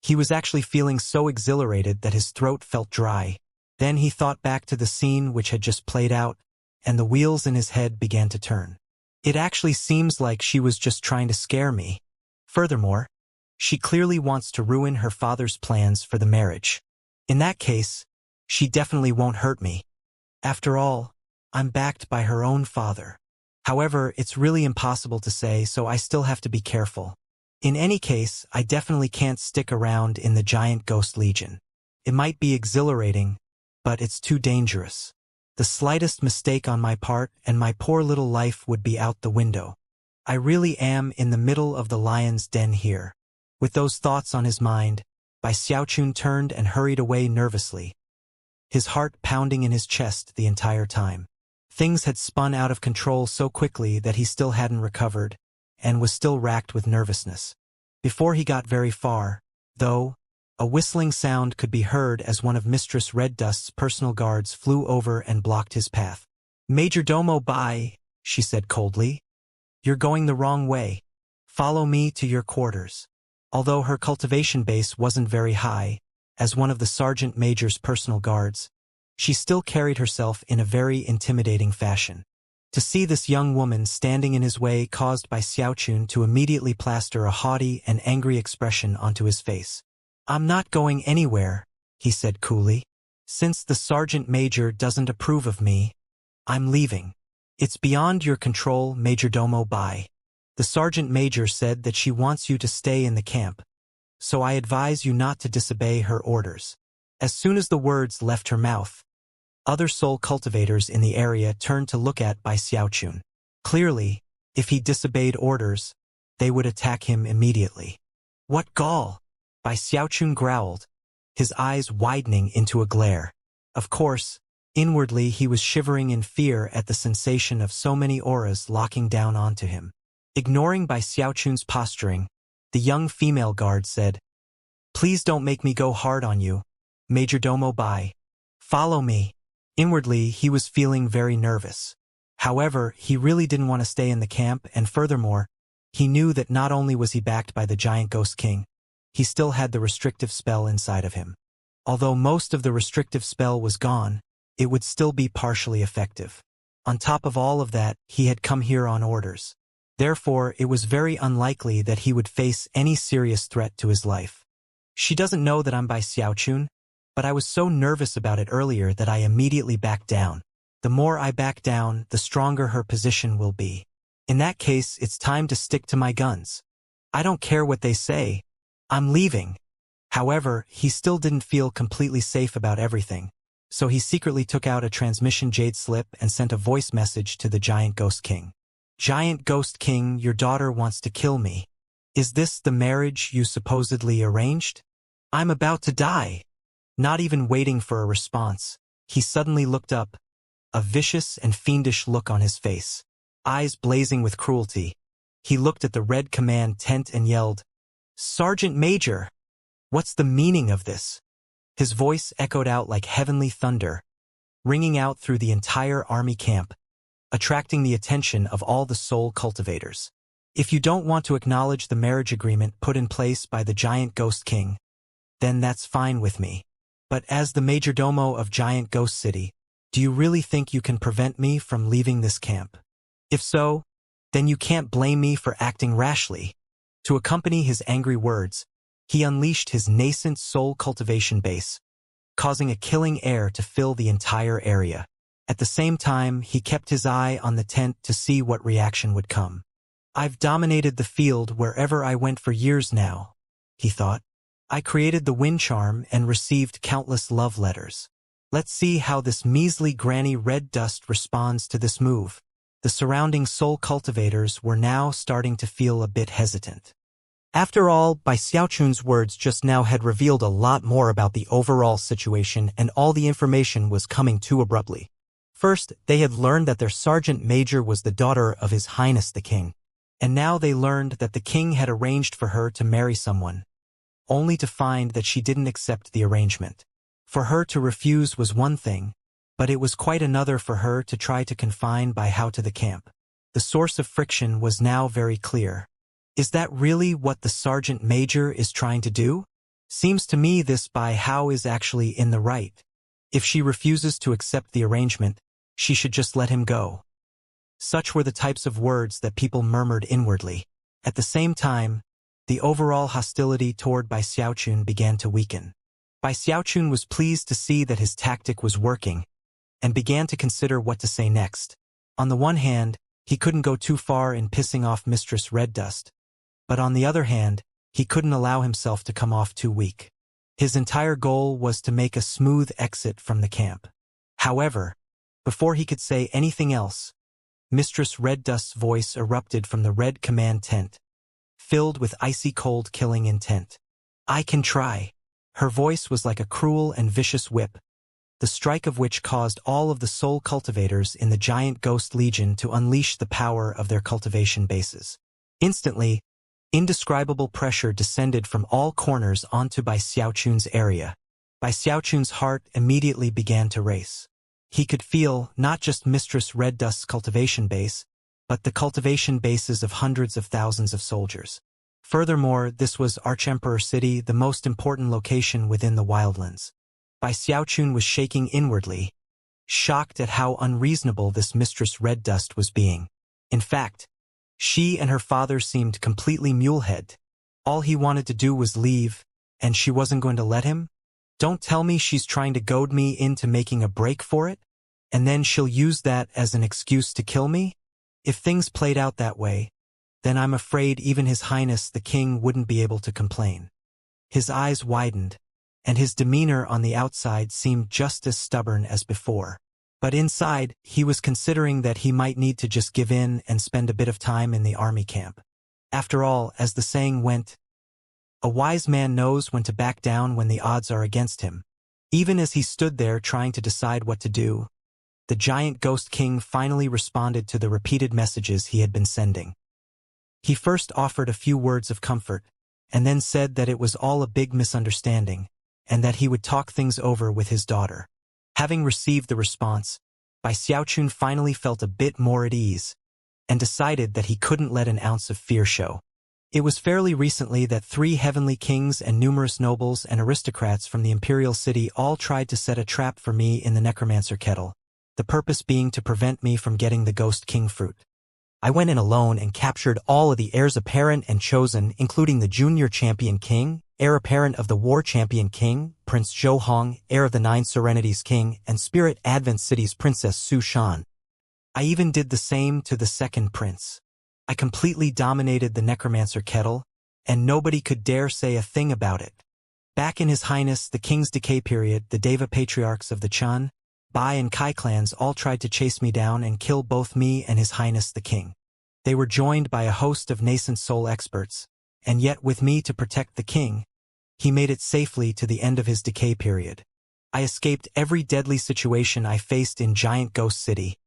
S1: He was actually feeling so exhilarated that his throat felt dry. Then he thought back to the scene which had just played out, and the wheels in his head began to turn. It actually seems like she was just trying to scare me. Furthermore, she clearly wants to ruin her father's plans for the marriage. In that case, she definitely won't hurt me. After all, I'm backed by her own father. However, it's really impossible to say, so I still have to be careful. In any case, I definitely can't stick around in the Giant Ghost Legion. It might be exhilarating, but it's too dangerous. The slightest mistake on my part and my poor little life would be out the window. I really am in the middle of the lion's den here. With those thoughts on his mind, Bai Xiaochun turned and hurried away nervously, his heart pounding in his chest the entire time. Things had spun out of control so quickly that he still hadn't recovered, and was still racked with nervousness. Before he got very far, though, A whistling sound could be heard as one of Mistress Red Dust's personal guards flew over and blocked his path. "Majordomo, bye," she said coldly. "You're going the wrong way. Follow me to your quarters." Although her cultivation base wasn't very high, as one of the sergeant major's personal guards, she still carried herself in a very intimidating fashion. To see this young woman standing in his way caused by Xiaochun to immediately plaster a haughty and angry expression onto his face. "I'm not going anywhere," he said coolly. "Since the sergeant major doesn't approve of me, I'm leaving. It's beyond your control, Majordomo. Bye." The sergeant major said that she wants you to stay in the camp, so I advise you not to disobey her orders. As soon as the words left her mouth, other soul cultivators in the area turned to look at Bai Xiaochun. Clearly, if he disobeyed orders, they would attack him immediately. "What gall!" Bai Xiaochun growled, his eyes widening into a glare. Of course, inwardly he was shivering in fear at the sensation of so many auras locking down onto him. Ignoring Bai Xiaochun's posturing, the young female guard said, "Please don't make me go hard on you, Majordomo Bai. Follow me." Inwardly, he was feeling very nervous. However, he really didn't want to stay in the camp, and furthermore, he knew that not only was he backed by the giant ghost king, he still had the restrictive spell inside of him. Although most of the restrictive spell was gone, it would still be partially effective. On top of all of that, he had come here on orders. Therefore, it was very unlikely that he would face any serious threat to his life. "She doesn't know that I'm Bai Xiaochun, but I was so nervous about it earlier that I immediately backed down. The more I back down, the stronger her position will be. In that case, it's time to stick to my guns. I don't care what they say. I'm leaving." However, he still didn't feel completely safe about everything, so he secretly took out a transmission jade slip and sent a voice message to the Giant Ghost King. "Giant Ghost King, your daughter wants to kill me. Is this the marriage you supposedly arranged? I'm about to die." Not even waiting for a response, he suddenly looked up, a vicious and fiendish look on his face. Eyes blazing with cruelty, he looked at the red command tent and yelled, "Sergeant Major! What's the meaning of this?" His voice echoed out like heavenly thunder, ringing out through the entire army camp, attracting the attention of all the soul cultivators. "If you don't want to acknowledge the marriage agreement put in place by the Giant Ghost King, then that's fine with me. But as the Majordomo of Giant Ghost City, do you really think you can prevent me from leaving this camp? If so, then you can't blame me for acting rashly." To accompany his angry words, he unleashed his nascent soul cultivation base, causing a killing air to fill the entire area. At the same time, he kept his eye on the tent to see what reaction would come. "I've dominated the field wherever I went for years now," he thought. "I created the wind charm and received countless love letters. Let's see how this measly granny red dust responds to this move." The surrounding soul cultivators were now starting to feel a bit hesitant. After all, Bai Xiaochun's words just now had revealed a lot more about the overall situation, and all the information was coming too abruptly. First, they had learned that their sergeant major was the daughter of His Highness the King, and now they learned that the king had arranged for her to marry someone, only to find that she didn't accept the arrangement. For her to refuse was one thing, but it was quite another for her to try to confine Bai Hao to the camp. The source of friction was now very clear. Is that really what the sergeant major is trying to do? Seems to me this Bai Hao is actually in the right. If she refuses to accept the arrangement, she should just let him go. Such were the types of words that people murmured inwardly. At the same time, the overall hostility toward Bai Xiaochun began to weaken. Bai Xiaochun was pleased to see that his tactic was working, and began to consider what to say next. On the one hand, he couldn't go too far in pissing off Mistress Red Dust, but on the other hand, he couldn't allow himself to come off too weak. His entire goal was to make a smooth exit from the camp. However, before he could say anything else, Mistress Red Dust's voice erupted from the red command tent, filled with icy cold killing intent. "I can try." Her voice was like a cruel and vicious whip, the strike of which caused all of the soul cultivators in the Giant Ghost Legion to unleash the power of their cultivation bases. Instantly, Indescribable pressure descended from all corners onto Bai Xiaochun's area. Bai Xiaochun's heart immediately began to race. He could feel not just Mistress Red Dust's cultivation base, but the cultivation bases of hundreds of thousands of soldiers. Furthermore, this was Archemperor City, the most important location within the wildlands. Bai Xiaochun was shaking inwardly, shocked at how unreasonable this Mistress Red Dust was being. In fact, she and her father seemed completely mulehead. All he wanted to do was leave, and she wasn't going to let him? Don't tell me she's trying to goad me into making a break for it, and then she'll use that as an excuse to kill me? If things played out that way, then I'm afraid even His Highness the King wouldn't be able to complain. His eyes widened, and his demeanor on the outside seemed just as stubborn as before. But inside, he was considering that he might need to just give in and spend a bit of time in the army camp. After all, as the saying went, a wise man knows when to back down when the odds are against him. Even as he stood there trying to decide what to do, the giant ghost king finally responded to the repeated messages he had been sending. He first offered a few words of comfort, and then said that it was all a big misunderstanding, and that he would talk things over with his daughter. Having received the response, Bai Xiaochun finally felt a bit more at ease, and decided that he couldn't let an ounce of fear show. It was fairly recently that 3 heavenly kings and numerous nobles and aristocrats from the imperial city all tried to set a trap for me in the necromancer kettle, the purpose being to prevent me from getting the ghost king fruit. I went in alone and captured all of the heirs apparent and chosen, including the junior champion king, heir apparent of the war champion king, Prince Zhou Hong, heir of the 9 Serenities king, and Spirit Advent City's Princess Su Shan. I even did the same to the second prince. I completely dominated the necromancer kettle, and nobody could dare say a thing about it. Back in His Highness the King's decay period, the Deva patriarchs of the Chan, Bai and Kai clans all tried to chase me down and kill both me and His Highness the King. They were joined by a host of nascent soul experts, and yet with me to protect the king, he made it safely to the end of his decay period. I escaped every deadly situation I faced in Giant Ghost City,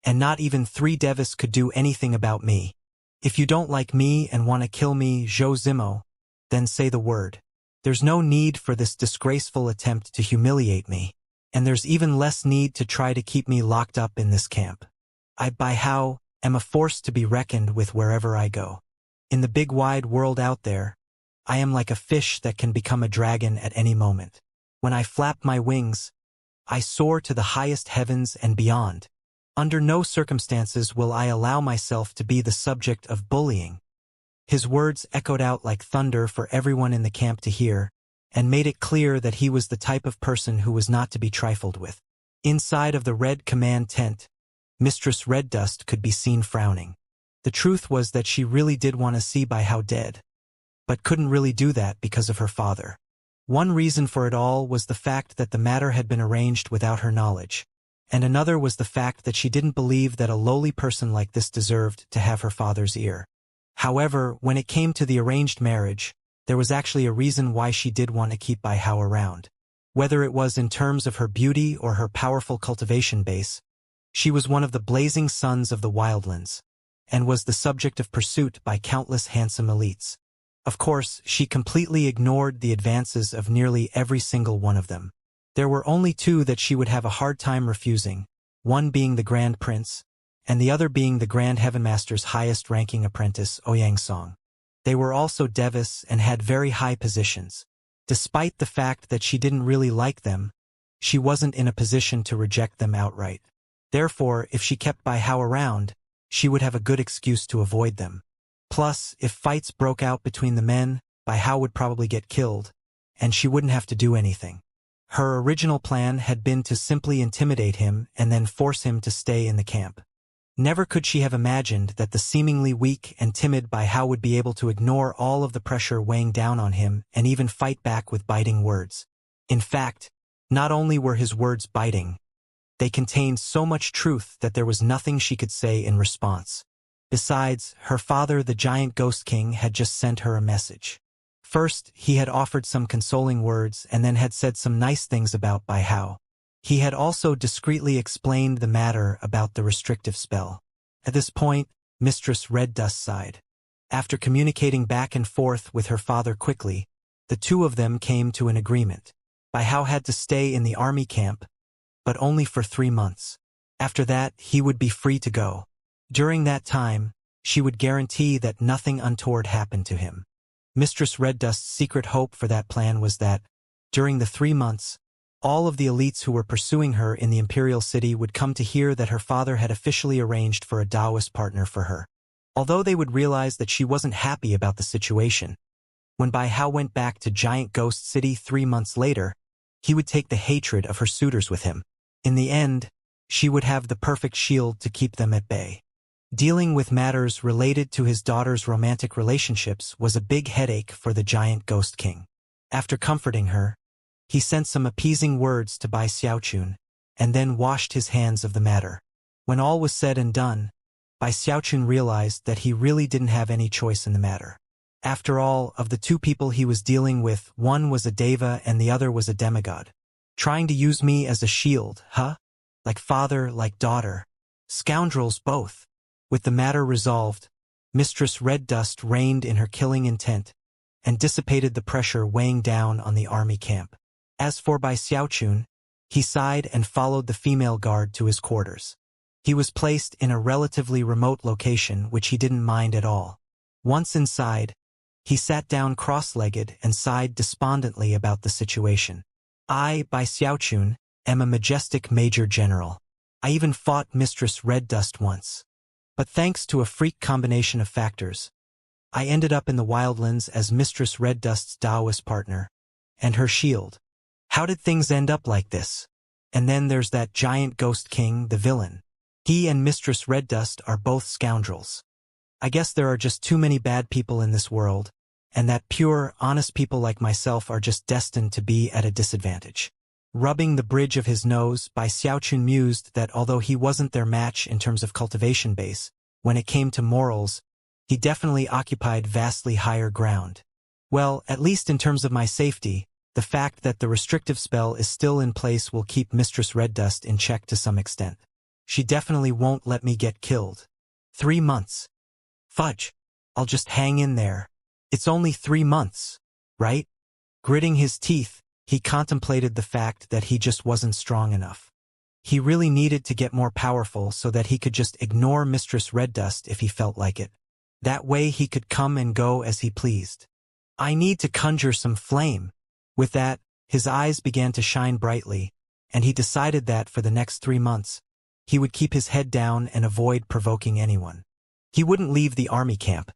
S1: and not even 3 Devis could do anything about me. If you don't like me and want to kill me, Zhou Zimo, then say the word. There's no need for this disgraceful attempt to humiliate me, and there's even less need to try to keep me locked up in this camp. I, Bai Hao, am a force to be reckoned with wherever I go. In the big wide world out there, I am like a fish that can become a dragon at any moment. When I flap my wings, I soar to the highest heavens and beyond. Under no circumstances will I allow myself to be the subject of bullying. His words echoed out like thunder for everyone in the camp to hear, and made it clear that he was the type of person who was not to be trifled with. Inside of the red command tent, Mistress Red Dust could be seen frowning. The truth was that she really did want to see Bai Hao dead, but couldn't really do that because of her father. One reason for it all was the fact that the matter had been arranged without her knowledge, and another was the fact that she didn't believe that a lowly person like this deserved to have her father's ear. However, when it came to the arranged marriage, there was actually a reason why she did want to keep Bai Hao around. Whether it was in terms of her beauty or her powerful cultivation base, she was one of the blazing suns of the wildlands, and was the subject of pursuit by countless handsome elites. Of course, she completely ignored the advances of nearly every single one of them. There were only 2 that she would have a hard time refusing, one being the Grand Prince, and the other being the Grand Heavenmaster's highest-ranking apprentice, Ouyang Song. They were also Devis and had very high positions. Despite the fact that she didn't really like them, she wasn't in a position to reject them outright. Therefore, if she kept Bai Hao around, she would have a good excuse to avoid them. Plus, if fights broke out between the men, Bai Hao would probably get killed, and she wouldn't have to do anything. Her original plan had been to simply intimidate him and then force him to stay in the camp. Never could she have imagined that the seemingly weak and timid Bai Hao would be able to ignore all of the pressure weighing down on him and even fight back with biting words. In fact, not only were his words biting, they contained so much truth that there was nothing she could say in response. Besides, her father, the giant ghost king, had just sent her a message. First, he had offered some consoling words and then had said some nice things about Bai Hao. He had also discreetly explained the matter about the restrictive spell. At this point, Mistress Red Dust sighed. After communicating back and forth with her father quickly, the two of them came to an agreement. Bai Hao had to stay in the army camp, but only for 3 months. After that, he would be free to go. During that time, she would guarantee that nothing untoward happened to him. Mistress Red Dust's secret hope for that plan was that, during the 3 months, all of the elites who were pursuing her in the imperial city would come to hear that her father had officially arranged for a Taoist partner for her. Although they would realize that she wasn't happy about the situation, when Bai Hao went back to Giant Ghost City 3 months later, he would take the hatred of her suitors with him. In the end, she would have the perfect shield to keep them at bay. Dealing with matters related to his daughter's romantic relationships was a big headache for the Giant Ghost King. After comforting her, he sent some appeasing words to Bai Xiaochun, and then washed his hands of the matter. When all was said and done, Bai Xiaochun realized that he really didn't have any choice in the matter. After all, of the two people he was dealing with, one was a deva and the other was a demigod. Trying to use me as a shield, huh? Like father, like daughter. Scoundrels both. With the matter resolved, Mistress Red Dust reigned in her killing intent, and dissipated the pressure weighing down on the army camp. As for Bai Xiaochun, he sighed and followed the female guard to his quarters. He was placed in a relatively remote location which he didn't mind at all. Once inside, he sat down cross-legged and sighed despondently about the situation. I, Bai Xiaochun, am a majestic major general. I even fought Mistress Red Dust once. But thanks to a freak combination of factors, I ended up in the wildlands as Mistress Red Dust's Taoist partner, and her shield. How did things end up like this? And then there's that Giant Ghost King, the villain. He and Mistress Red Dust are both scoundrels. I guess there are just too many bad people in this world, and that pure, honest people like myself are just destined to be at a disadvantage. Rubbing the bridge of his nose, Bai Xiaochun mused that although he wasn't their match in terms of cultivation base, when it came to morals, he definitely occupied vastly higher ground. Well, at least in terms of my safety, the fact that the restrictive spell is still in place will keep Mistress Red Dust in check to some extent. She definitely won't let me get killed. 3 months. Fudge. I'll just hang in there. It's only 3 months, right? Gritting his teeth, he contemplated the fact that he just wasn't strong enough. He really needed to get more powerful so that he could just ignore Mistress Red Dust if he felt like it. That way he could come and go as he pleased. I need to conjure some flame. With that, his eyes began to shine brightly, and he decided that for the next 3 months, he would keep his head down and avoid provoking anyone. He wouldn't leave the army camp.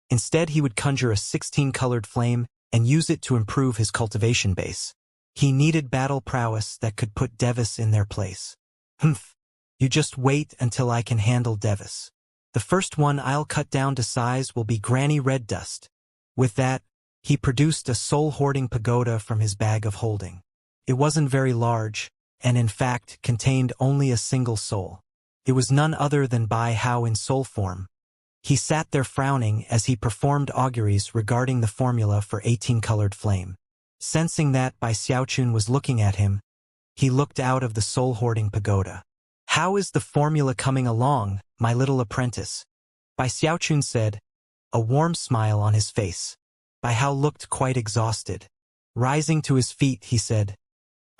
S1: Instead, he would conjure a 16-colored flame and use it to improve his cultivation base. He needed battle prowess that could put Devis in their place. Humph. You just wait until I can handle Devis. The first one I'll cut down to size will be Granny Red Dust. With that, he produced a soul-hoarding pagoda from his bag of holding. It wasn't very large, and in fact contained only a single soul. It was none other than Bai Hao in soul form. He sat there frowning as he performed auguries regarding the formula for 18-colored flame. Sensing that Bai Xiaochun was looking at him, he looked out of the soul-hoarding pagoda. How is the formula coming along, my little apprentice? Bai Xiaochun said, a warm smile on his face. Bai Hao looked quite exhausted. Rising to his feet, he said,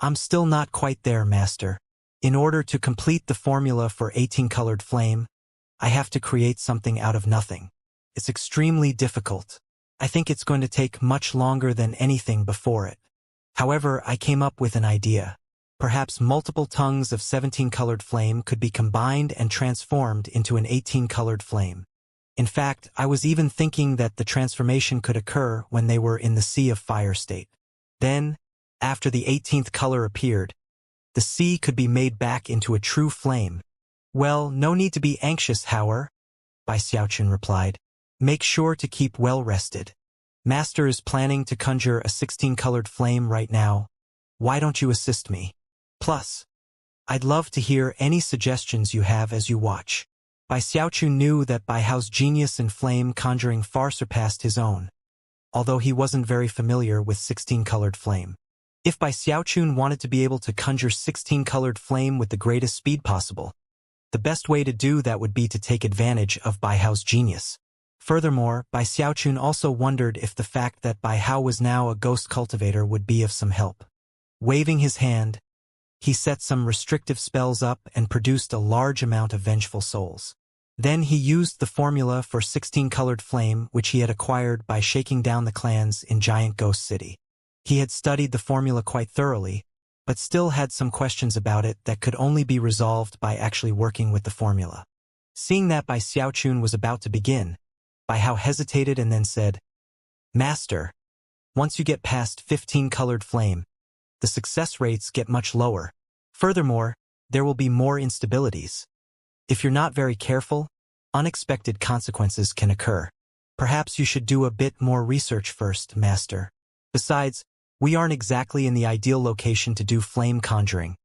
S1: I'm still not quite there, master. In order to complete the formula for 18-colored flame, I have to create something out of nothing. It's extremely difficult. I think it's going to take much longer than anything before it. However, I came up with an idea. Perhaps multiple tongues of 17-colored flame could be combined and transformed into an 18-colored flame. In fact, I was even thinking that the transformation could occur when they were in the Sea of Fire state. Then, after the 18th color appeared, the sea could be made back into a true flame. Well, no need to be anxious, Howard, Bai Xiaochun replied. Make sure to keep well rested. Master is planning to conjure a 16-colored flame right now. Why don't you assist me? Plus, I'd love to hear any suggestions you have as you watch. Bai Xiaochun knew that Bai Hao's genius in flame conjuring far surpassed his own, although he wasn't very familiar with 16-colored flame. If Bai Xiaochun wanted to be able to conjure 16-colored flame with the greatest speed possible, the best way to do that would be to take advantage of Bai Hao's genius. Furthermore, Bai Xiaochun also wondered if the fact that Bai Hao was now a ghost cultivator would be of some help. Waving his hand, he set some restrictive spells up and produced a large amount of vengeful souls. Then he used the formula for 16-colored flame which he had acquired by shaking down the clans in Giant Ghost City. He had studied the formula quite thoroughly, but still had some questions about it that could only be resolved by actually working with the formula. Seeing that Bai Xiaochun was about to begin, Bai Hao hesitated and then said, "Master, once you get past 15-colored flame, the success rates get much lower. Furthermore, there will be more instabilities. If you're not very careful, unexpected consequences can occur. Perhaps you should do a bit more research first, Master. Besides, we aren't exactly in the ideal location to do flame conjuring."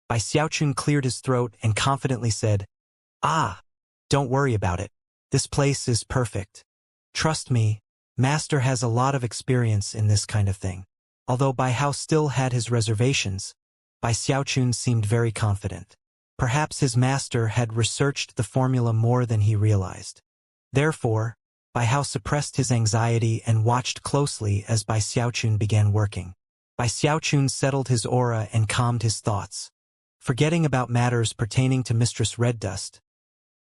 S1: Bai Xiaochun cleared his throat and confidently said, "Ah, don't worry about it. This place is perfect. Trust me, Master has a lot of experience in this kind of thing." Although Bai Hao still had his reservations, Bai Xiaochun seemed very confident. Perhaps his master had researched the formula more than he realized. Therefore, Bai Hao suppressed his anxiety and watched closely as Bai Xiaochun began working. Bai Xiaochun settled his aura and calmed his thoughts. Forgetting about matters pertaining to Mistress Red Dust,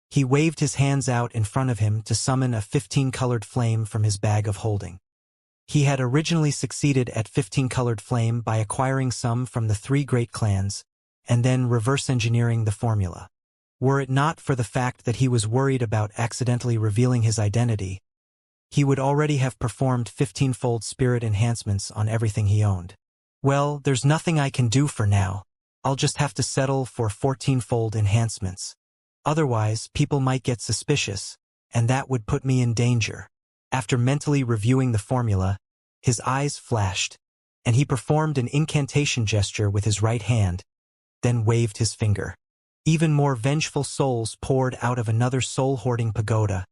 S1: he waved his hands out in front of him to summon a 15-colored flame from his bag of holding. He had originally succeeded at 15-colored flame by acquiring some from the 3 great clans, and then reverse-engineering the formula. Were it not for the fact that he was worried about accidentally revealing his identity, he would already have performed 15-fold spirit enhancements on everything he owned. Well, there's nothing I can do for now. I'll just have to settle for 14-fold enhancements. Otherwise, people might get suspicious, and that would put me in danger. After mentally reviewing the formula, his eyes flashed, and he performed an incantation gesture with his right hand, then waved his finger. Even more vengeful souls poured out of another soul-hoarding pagoda,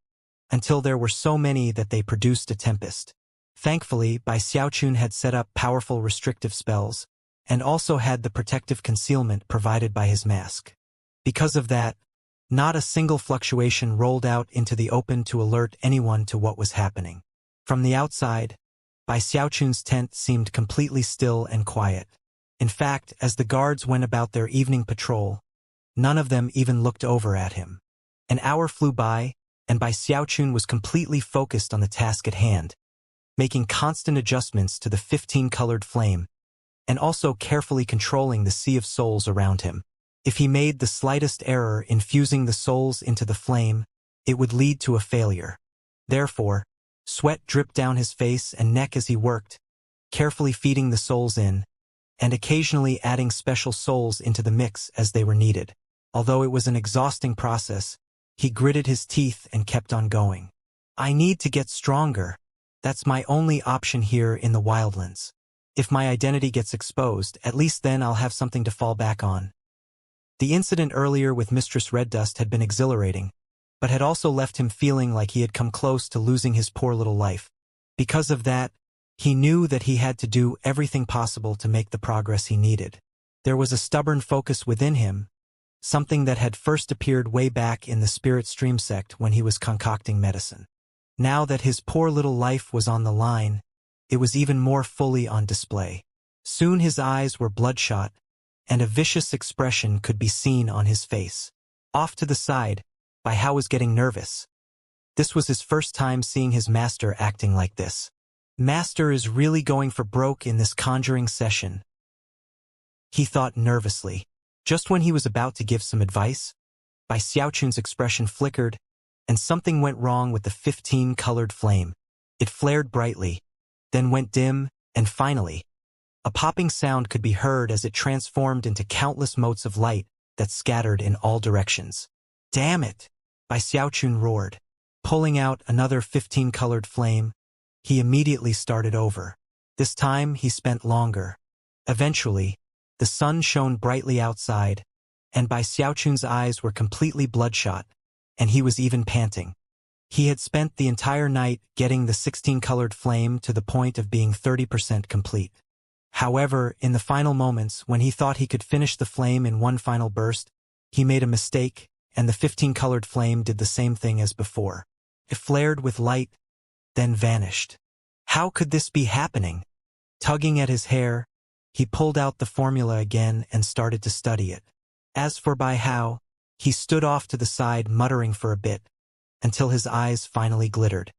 S1: until there were so many that they produced a tempest. Thankfully, Bai Xiaochun had set up powerful restrictive spells, and also had the protective concealment provided by his mask. Because of that, not a single fluctuation rolled out into the open to alert anyone to what was happening. From the outside, Bai Xiaochun's tent seemed completely still and quiet. In fact, as the guards went about their evening patrol, none of them even looked over at him. An hour flew by, and Bai Xiaochun was completely focused on the task at hand, making constant adjustments to the 15-colored flame, and also carefully controlling the sea of souls around him. If he made the slightest error in fusing the souls into the flame, it would lead to a failure. Therefore, sweat dripped down his face and neck as he worked, carefully feeding the souls in, and occasionally adding special souls into the mix as they were needed. Although it was an exhausting process, he gritted his teeth and kept on going. "I need to get stronger. That's my only option here in the wildlands. If my identity gets exposed, at least then I'll have something to fall back on." The incident earlier with Mistress Red Dust had been exhilarating, but had also left him feeling like he had come close to losing his poor little life. Because of that, he knew that he had to do everything possible to make the progress he needed. There was a stubborn focus within him, something that had first appeared way back in the Spirit Stream sect when he was concocting medicine. Now that his poor little life was on the line, it was even more fully on display. Soon his eyes were bloodshot, and a vicious expression could be seen on his face. Off to the side, Bai Hao was getting nervous. This was his first time seeing his master acting like this. Master is really going for broke in this conjuring session, he thought nervously. Just when he was about to give some advice, Bai Xiaochun's expression flickered, and something went wrong with the 15-colored flame. It flared brightly, then went dim, and finally, a popping sound could be heard as it transformed into countless motes of light that scattered in all directions. "Damn it!" Bai Xiaochun roared. Pulling out another 15-colored flame, he immediately started over. This time he spent longer. Eventually, the sun shone brightly outside, and Bai Xiaochun's eyes were completely bloodshot, and he was even panting. He had spent the entire night getting the 16-colored flame to the point of being 30% complete. However, in the final moments when he thought he could finish the flame in one final burst, he made a mistake, and the 15-colored flame did the same thing as before. It flared with light, then vanished. How could this be happening? Tugging at his hair, he pulled out the formula again and started to study it. As for Bai Hao, he stood off to the side muttering for a bit, until his eyes finally glittered.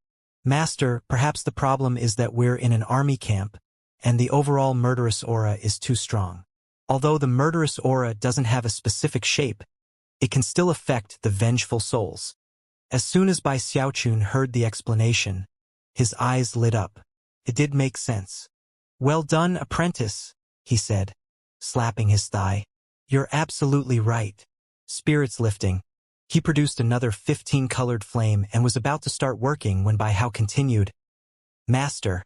S1: Master, perhaps the problem is that we're in an army camp, and the overall murderous aura is too strong. Although the murderous aura doesn't have a specific shape, it can still affect the vengeful souls. As soon as Bai Xiaochun heard the explanation, his eyes lit up. It did make sense. Well done, apprentice, he said, slapping his thigh. You're absolutely right. Spirits lifting. He produced another 15-colored flame and was about to start working when Bai Hao continued. Master,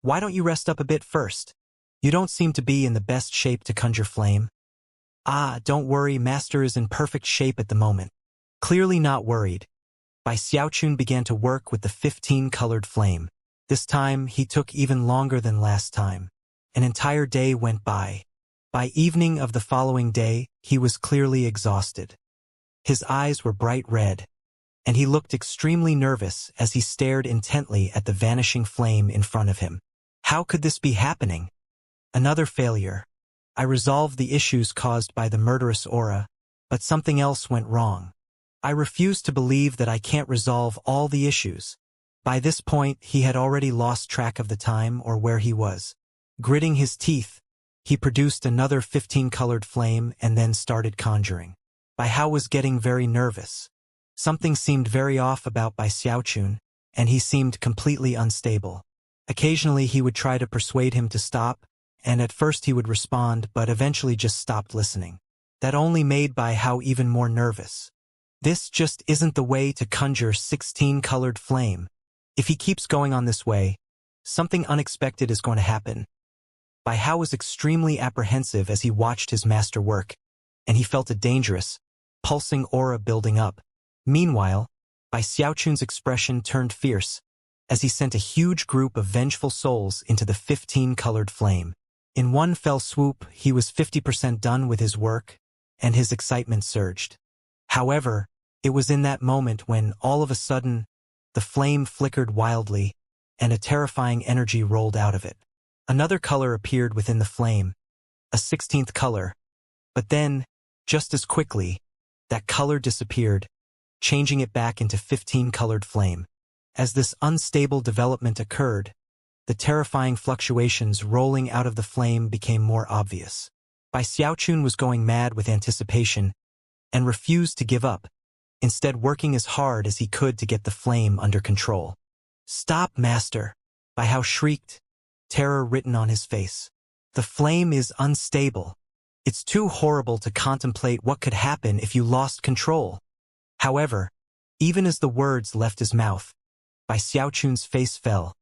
S1: why don't you rest up a bit first? You don't seem to be in the best shape to conjure flame. Ah, don't worry, Master is in perfect shape at the moment. Clearly not worried, Bai Xiaochun began to work with the 15-colored flame. This time, he took even longer than last time. An entire day went by. By evening of the following day, he was clearly exhausted. His eyes were bright red, and he looked extremely nervous as he stared intently at the vanishing flame in front of him. How could this be happening? Another failure. I resolved the issues caused by the murderous aura, but something else went wrong. I refuse to believe that I can't resolve all the issues. By this point, he had already lost track of the time or where he was. Gritting his teeth, he produced another 15-colored flame and then started conjuring. Bai Hao was getting very nervous. Something seemed very off about Bai Xiaochun, and he seemed completely unstable. Occasionally he would try to persuade him to stop, and at first he would respond but eventually just stopped listening. That only made Bai Hao even more nervous. This just isn't the way to conjure 16-colored flame. If he keeps going on this way, something unexpected is going to happen. Bai Hao was extremely apprehensive as he watched his master work, and he felt a dangerous, pulsing aura building up. Meanwhile, Bai Xiaochun's expression turned fierce as he sent a huge group of vengeful souls into the 15-colored flame. In one fell swoop, he was 50% done with his work, and his excitement surged. However, it was in that moment when, all of a sudden, the flame flickered wildly, and a terrifying energy rolled out of it. Another color appeared within the flame, a 16th color, but then, just as quickly, that color disappeared, changing it back into 15-colored flame. As this unstable development occurred, the terrifying fluctuations rolling out of the flame became more obvious. Bai Xiaochun was going mad with anticipation and refused to give up, instead working as hard as he could to get the flame under control. Stop, Master! Bai Hao shrieked, terror written on his face. The flame is unstable. It's too horrible to contemplate what could happen if you lost control. However, even as the words left his mouth, Bai Xiaochun's face fell,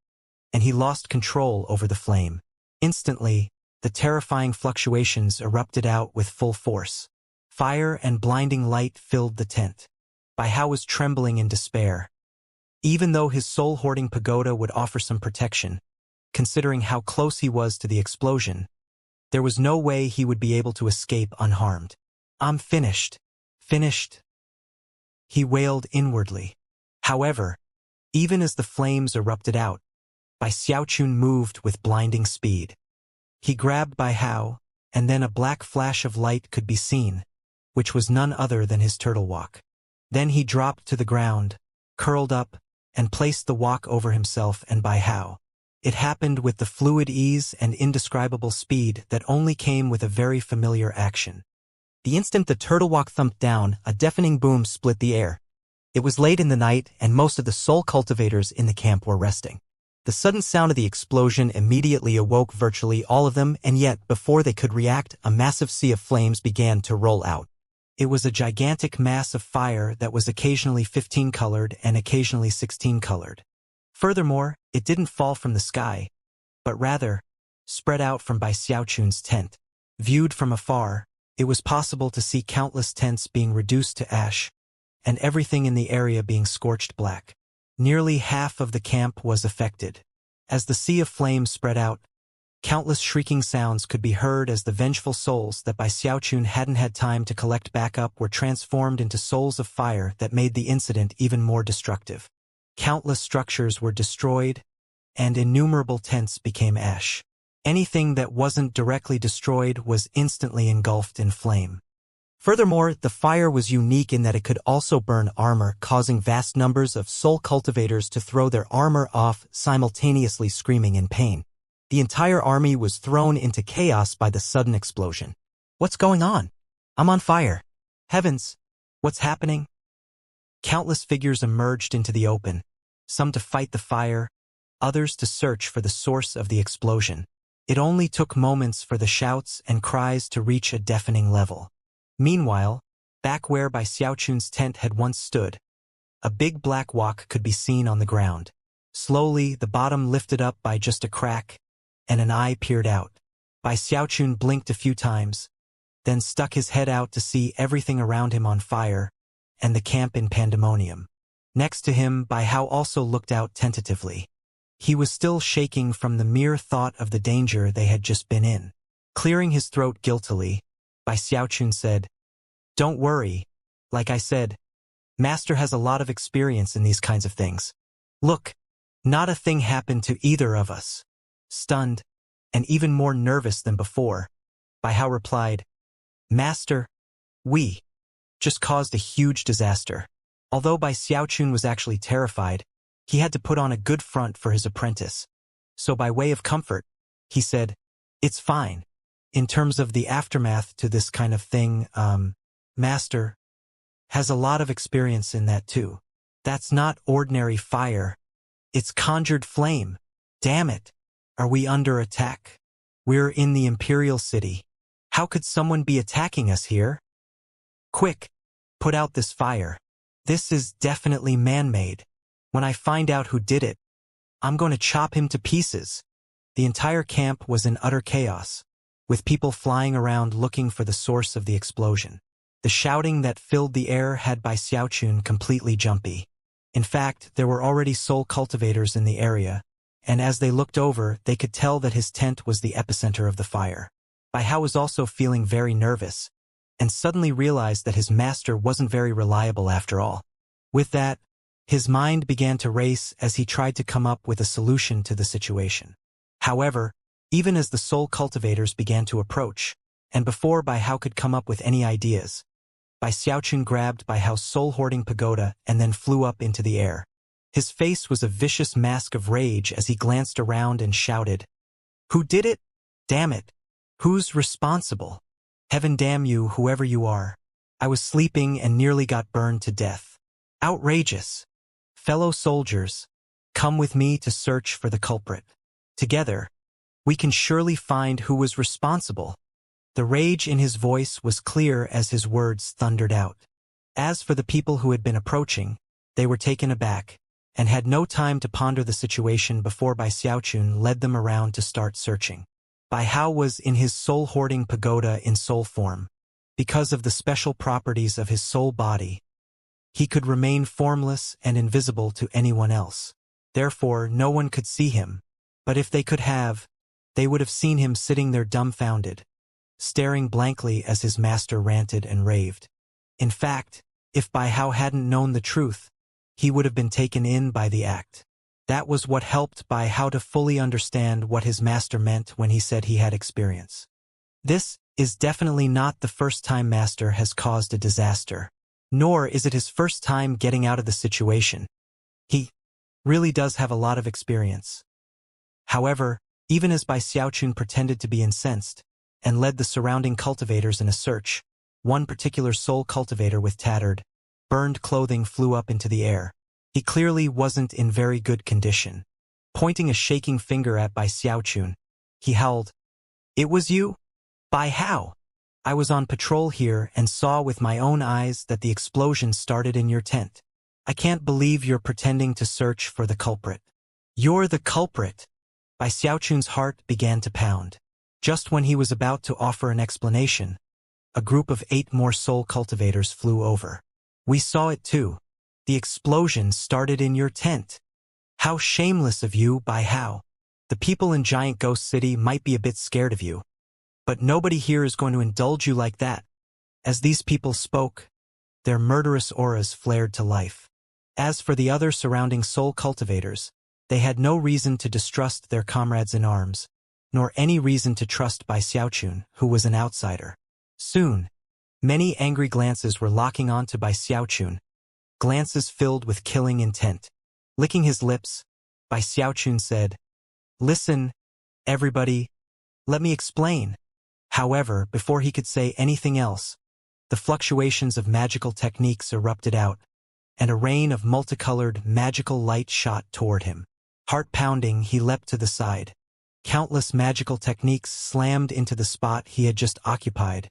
S1: and he lost control over the flame. Instantly, the terrifying fluctuations erupted out with full force. Fire and blinding light filled the tent. Bai Hao was trembling in despair. Even though his soul-hoarding pagoda would offer some protection, considering how close he was to the explosion, there was no way he would be able to escape unharmed. I'm finished. Finished. He wailed inwardly. However, even as the flames erupted out, Bai Xiaochun moved with blinding speed. He grabbed Bai Hao, and then a black flash of light could be seen, which was none other than his turtle walk. Then he dropped to the ground, curled up, and placed the walk over himself and Bai Hao. It happened with the fluid ease and indescribable speed that only came with a very familiar action. The instant the turtle walk thumped down, a deafening boom split the air. It was late in the night, and most of the soul cultivators in the camp were resting. The sudden sound of the explosion immediately awoke virtually all of them, and yet, before they could react, a massive sea of flames began to roll out. It was a gigantic mass of fire that was occasionally 15-colored and occasionally 16-colored. Furthermore, it didn't fall from the sky, but rather spread out from Bai Xiaochun's tent. Viewed from afar, it was possible to see countless tents being reduced to ash, and everything in the area being scorched black. Nearly half of the camp was affected. As the sea of flames spread out, countless shrieking sounds could be heard as the vengeful souls that Bai Xiaochun hadn't had time to collect back up were transformed into souls of fire that made the incident even more destructive. Countless structures were destroyed, and innumerable tents became ash. Anything that wasn't directly destroyed was instantly engulfed in flame. Furthermore, the fire was unique in that it could also burn armor, causing vast numbers of soul cultivators to throw their armor off, simultaneously screaming in pain. The entire army was thrown into chaos by the sudden explosion. What's going on? I'm on fire. Heavens, what's happening? Countless figures emerged into the open, some to fight the fire, others to search for the source of the explosion. It only took moments for the shouts and cries to reach a deafening level. Meanwhile, back where Bai Xiaochun's tent had once stood, a big black wok could be seen on the ground. Slowly, the bottom lifted up by just a crack, and an eye peered out. Bai Xiaochun blinked a few times, then stuck his head out to see everything around him on fire, and the camp in pandemonium. Next to him, Bai Hao also looked out tentatively. He was still shaking from the mere thought of the danger they had just been in. Clearing his throat guiltily, Bai Xiaochun said, "Don't worry. Like I said, Master has a lot of experience in these kinds of things. Look, not a thing happened to either of us." Stunned, and even more nervous than before, Bai Hao replied, "Master, we just caused a huge disaster." Although Bai Xiaochun was actually terrified, he had to put on a good front for his apprentice. So by way of comfort, he said, "It's fine. In terms of the aftermath to this kind of thing, Master has a lot of experience in that too. That's not ordinary fire. It's conjured flame. Damn it. Are we under attack? We're in the Imperial City. How could someone be attacking us here? Quick, put out this fire. This is definitely man-made. When I find out who did it, I'm going to chop him to pieces." The entire camp was in utter chaos, with people flying around looking for the source of the explosion. The shouting that filled the air had Bai Xiaochun completely jumpy. In fact, there were already soul cultivators in the area, and as they looked over, they could tell that his tent was the epicenter of the fire. Bai Hao was also feeling very nervous, and suddenly realized that his master wasn't very reliable after all. With that, his mind began to race as he tried to come up with a solution to the situation. However, even as the soul cultivators began to approach, and before Bai Hao could come up with any ideas, Bai Xiaochun grabbed Bai Hao's soul-hoarding pagoda and then flew up into the air. His face was a vicious mask of rage as he glanced around and shouted, "Who did it? Damn it! Who's responsible? Heaven damn you, whoever you are. I was sleeping and nearly got burned to death. Outrageous! Fellow soldiers, come with me to search for the culprit. Together, we can surely find who was responsible." The rage in his voice was clear as his words thundered out. As for the people who had been approaching, they were taken aback, and had no time to ponder the situation before Bai Xiaochun led them around to start searching. Bai Hao was in his soul-hoarding pagoda in soul form. Because of the special properties of his soul body, he could remain formless and invisible to anyone else. Therefore, no one could see him, but if they could have, they would have seen him sitting there dumbfounded, staring blankly as his master ranted and raved. In fact, if Bai Hao hadn't known the truth, he would have been taken in by the act. That was what helped Bai Hao to fully understand what his master meant when he said he had experience. This is definitely not the first time Master has caused a disaster, nor is it his first time getting out of the situation. He really does have a lot of experience. However, even as Bai Xiaochun pretended to be incensed, and led the surrounding cultivators in a search, one particular soul cultivator with tattered, burned clothing flew up into the air. He clearly wasn't in very good condition. Pointing a shaking finger at Bai Xiaochun, he howled, "It was you? Bai Hao! I was on patrol here and saw with my own eyes that the explosion started in your tent. I can't believe you're pretending to search for the culprit." "You're the culprit!" Bai Xiaochun's heart began to pound. Just when he was about to offer an explanation, a group of 8 more soul cultivators flew over. "We saw it too. The explosion started in your tent. How shameless of you, Bai Hao. The people in Giant Ghost City might be a bit scared of you, but nobody here is going to indulge you like that." As these people spoke, their murderous auras flared to life. As for the other surrounding soul cultivators, they had no reason to distrust their comrades in arms, nor any reason to trust Bai Xiaochun, who was an outsider. Soon, many angry glances were locking onto Bai Xiaochun, glances filled with killing intent. Licking his lips, Bai Xiaochun said, "Listen, everybody, let me explain." However, before he could say anything else, the fluctuations of magical techniques erupted out, and a rain of multicolored magical light shot toward him. Heart-pounding, he leapt to the side. Countless magical techniques slammed into the spot he had just occupied,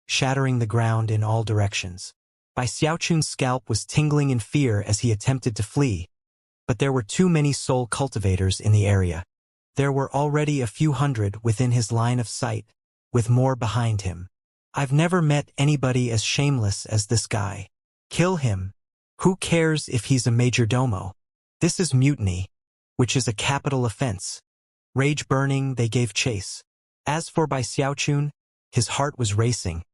S1: shattering the ground in all directions. Bai Xiaochun's scalp was tingling in fear as he attempted to flee, but there were too many soul cultivators in the area. There were already a few hundred within his line of sight, with more behind him. "I've never met anybody as shameless as this guy. Kill him. Who cares if he's a major domo? This is mutiny, which is a capital offense." Rage burning, they gave chase. As for Bai Xiaochun, his heart was racing,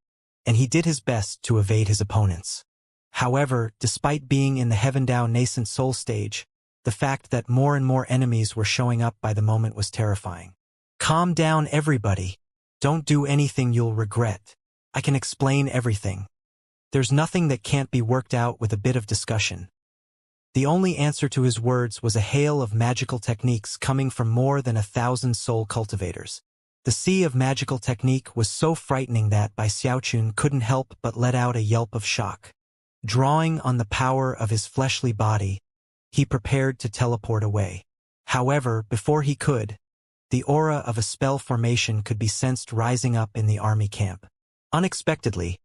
S1: and he did his best to evade his opponents. However, despite being in the Heavendao nascent soul stage, the fact that more and more enemies were showing up by the moment was terrifying. "Calm down, everybody. Don't do anything you'll regret. I can explain everything. There's nothing that can't be worked out with a bit of discussion." The only answer to his words was a hail of magical techniques coming from more than 1,000 soul cultivators. The sea of magical technique was so frightening that Bai Xiaochun couldn't help but let out a yelp of shock. Drawing on the power of his fleshly body, he prepared to teleport away. However, before he could, the aura of a spell formation could be sensed rising up in the army camp. Unexpectedly,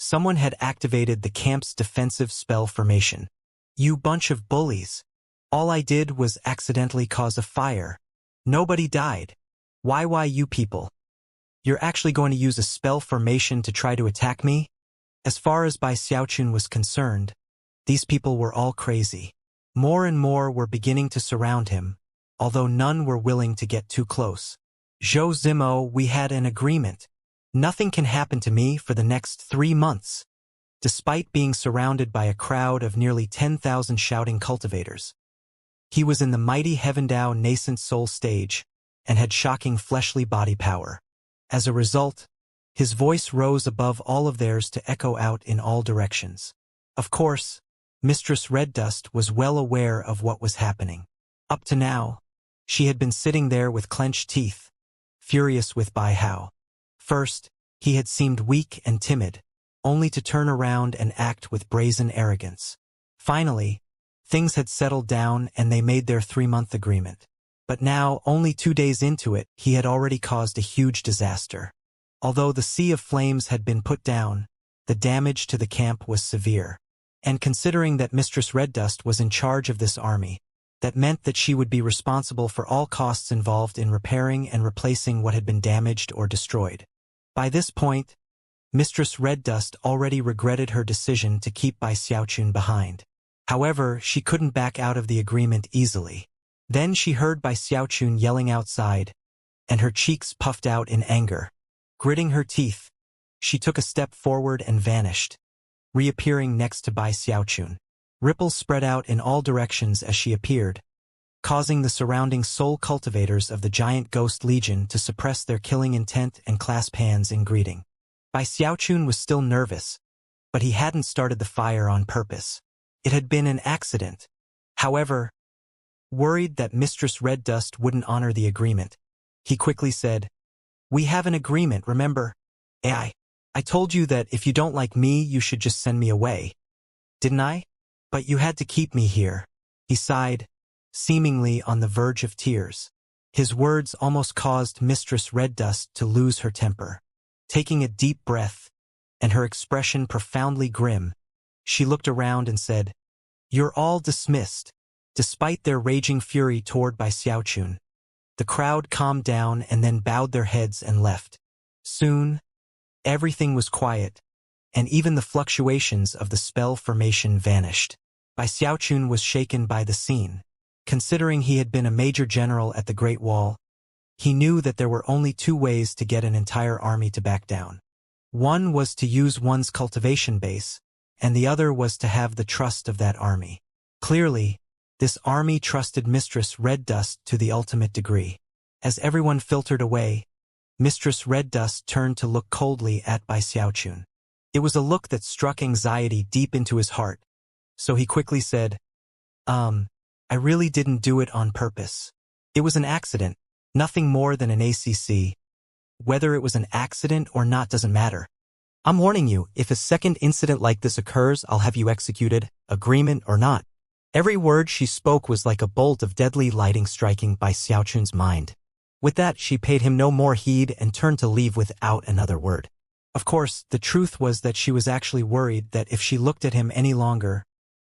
S1: someone had activated the camp's defensive spell formation. "You bunch of bullies. All I did was accidentally cause a fire. Nobody died. Why you people? You're actually going to use a spell formation to try to attack me?" As far as Bai Xiaochun was concerned, these people were all crazy. More and more were beginning to surround him, although none were willing to get too close. "Zhou Zimo, we had an agreement. Nothing can happen to me for the next 3 months." Despite being surrounded by a crowd of nearly 10,000 shouting cultivators, he was in the mighty Heavendao nascent soul stage and had shocking fleshly body power. As a result, his voice rose above all of theirs to echo out in all directions. Of course, Mistress Red Dust was well aware of what was happening. Up to now, she had been sitting there with clenched teeth, furious with Bai Hao. First, he had seemed weak and timid, only to turn around and act with brazen arrogance. Finally, things had settled down and they made their 3-month agreement. But now, only 2 days into it, he had already caused a huge disaster. Although the sea of flames had been put down, the damage to the camp was severe. And considering that Mistress Red Dust was in charge of this army, that meant that she would be responsible for all costs involved in repairing and replacing what had been damaged or destroyed. By this point, Mistress Red Dust already regretted her decision to keep Bai Xiaochun behind. However, she couldn't back out of the agreement easily. Then she heard Bai Xiaochun yelling outside, and her cheeks puffed out in anger. Gritting her teeth, she took a step forward and vanished, reappearing next to Bai Xiaochun. Ripples spread out in all directions as she appeared, causing the surrounding soul cultivators of the giant ghost legion to suppress their killing intent and clasp hands in greeting. Bai Xiaochun was still nervous, but he hadn't started the fire on purpose. It had been an accident. However, worried that Mistress Red Dust wouldn't honor the agreement, he quickly said, "We have an agreement, remember? I told you that if you don't like me, you should just send me away. Didn't I? But you had to keep me here." He sighed, seemingly on the verge of tears. His words almost caused Mistress Red Dust to lose her temper. Taking a deep breath, and her expression profoundly grim, she looked around and said, "You're all dismissed." Despite their raging fury toward Bai Xiaochun, the crowd calmed down and then bowed their heads and left. Soon, everything was quiet, and even the fluctuations of the spell formation vanished. Bai Xiaochun was shaken by the scene. Considering he had been a major general at the Great Wall, he knew that there were only 2 ways to get an entire army to back down. One was to use one's cultivation base, and the other was to have the trust of that army. Clearly, this army trusted Mistress Red Dust to the ultimate degree. As everyone filtered away, Mistress Red Dust turned to look coldly at Bai Xiaochun. It was a look that struck anxiety deep into his heart, so he quickly said, I really didn't do it on purpose. It was an accident, nothing more than an ACC. Whether it was an accident or not doesn't matter. I'm warning you, if a second incident like this occurs, I'll have you executed, agreement or not. Every word she spoke was like a bolt of deadly lightning striking Bai Xiaochun's mind. With that, she paid him no more heed and turned to leave without another word. Of course, the truth was that she was actually worried that if she looked at him any longer,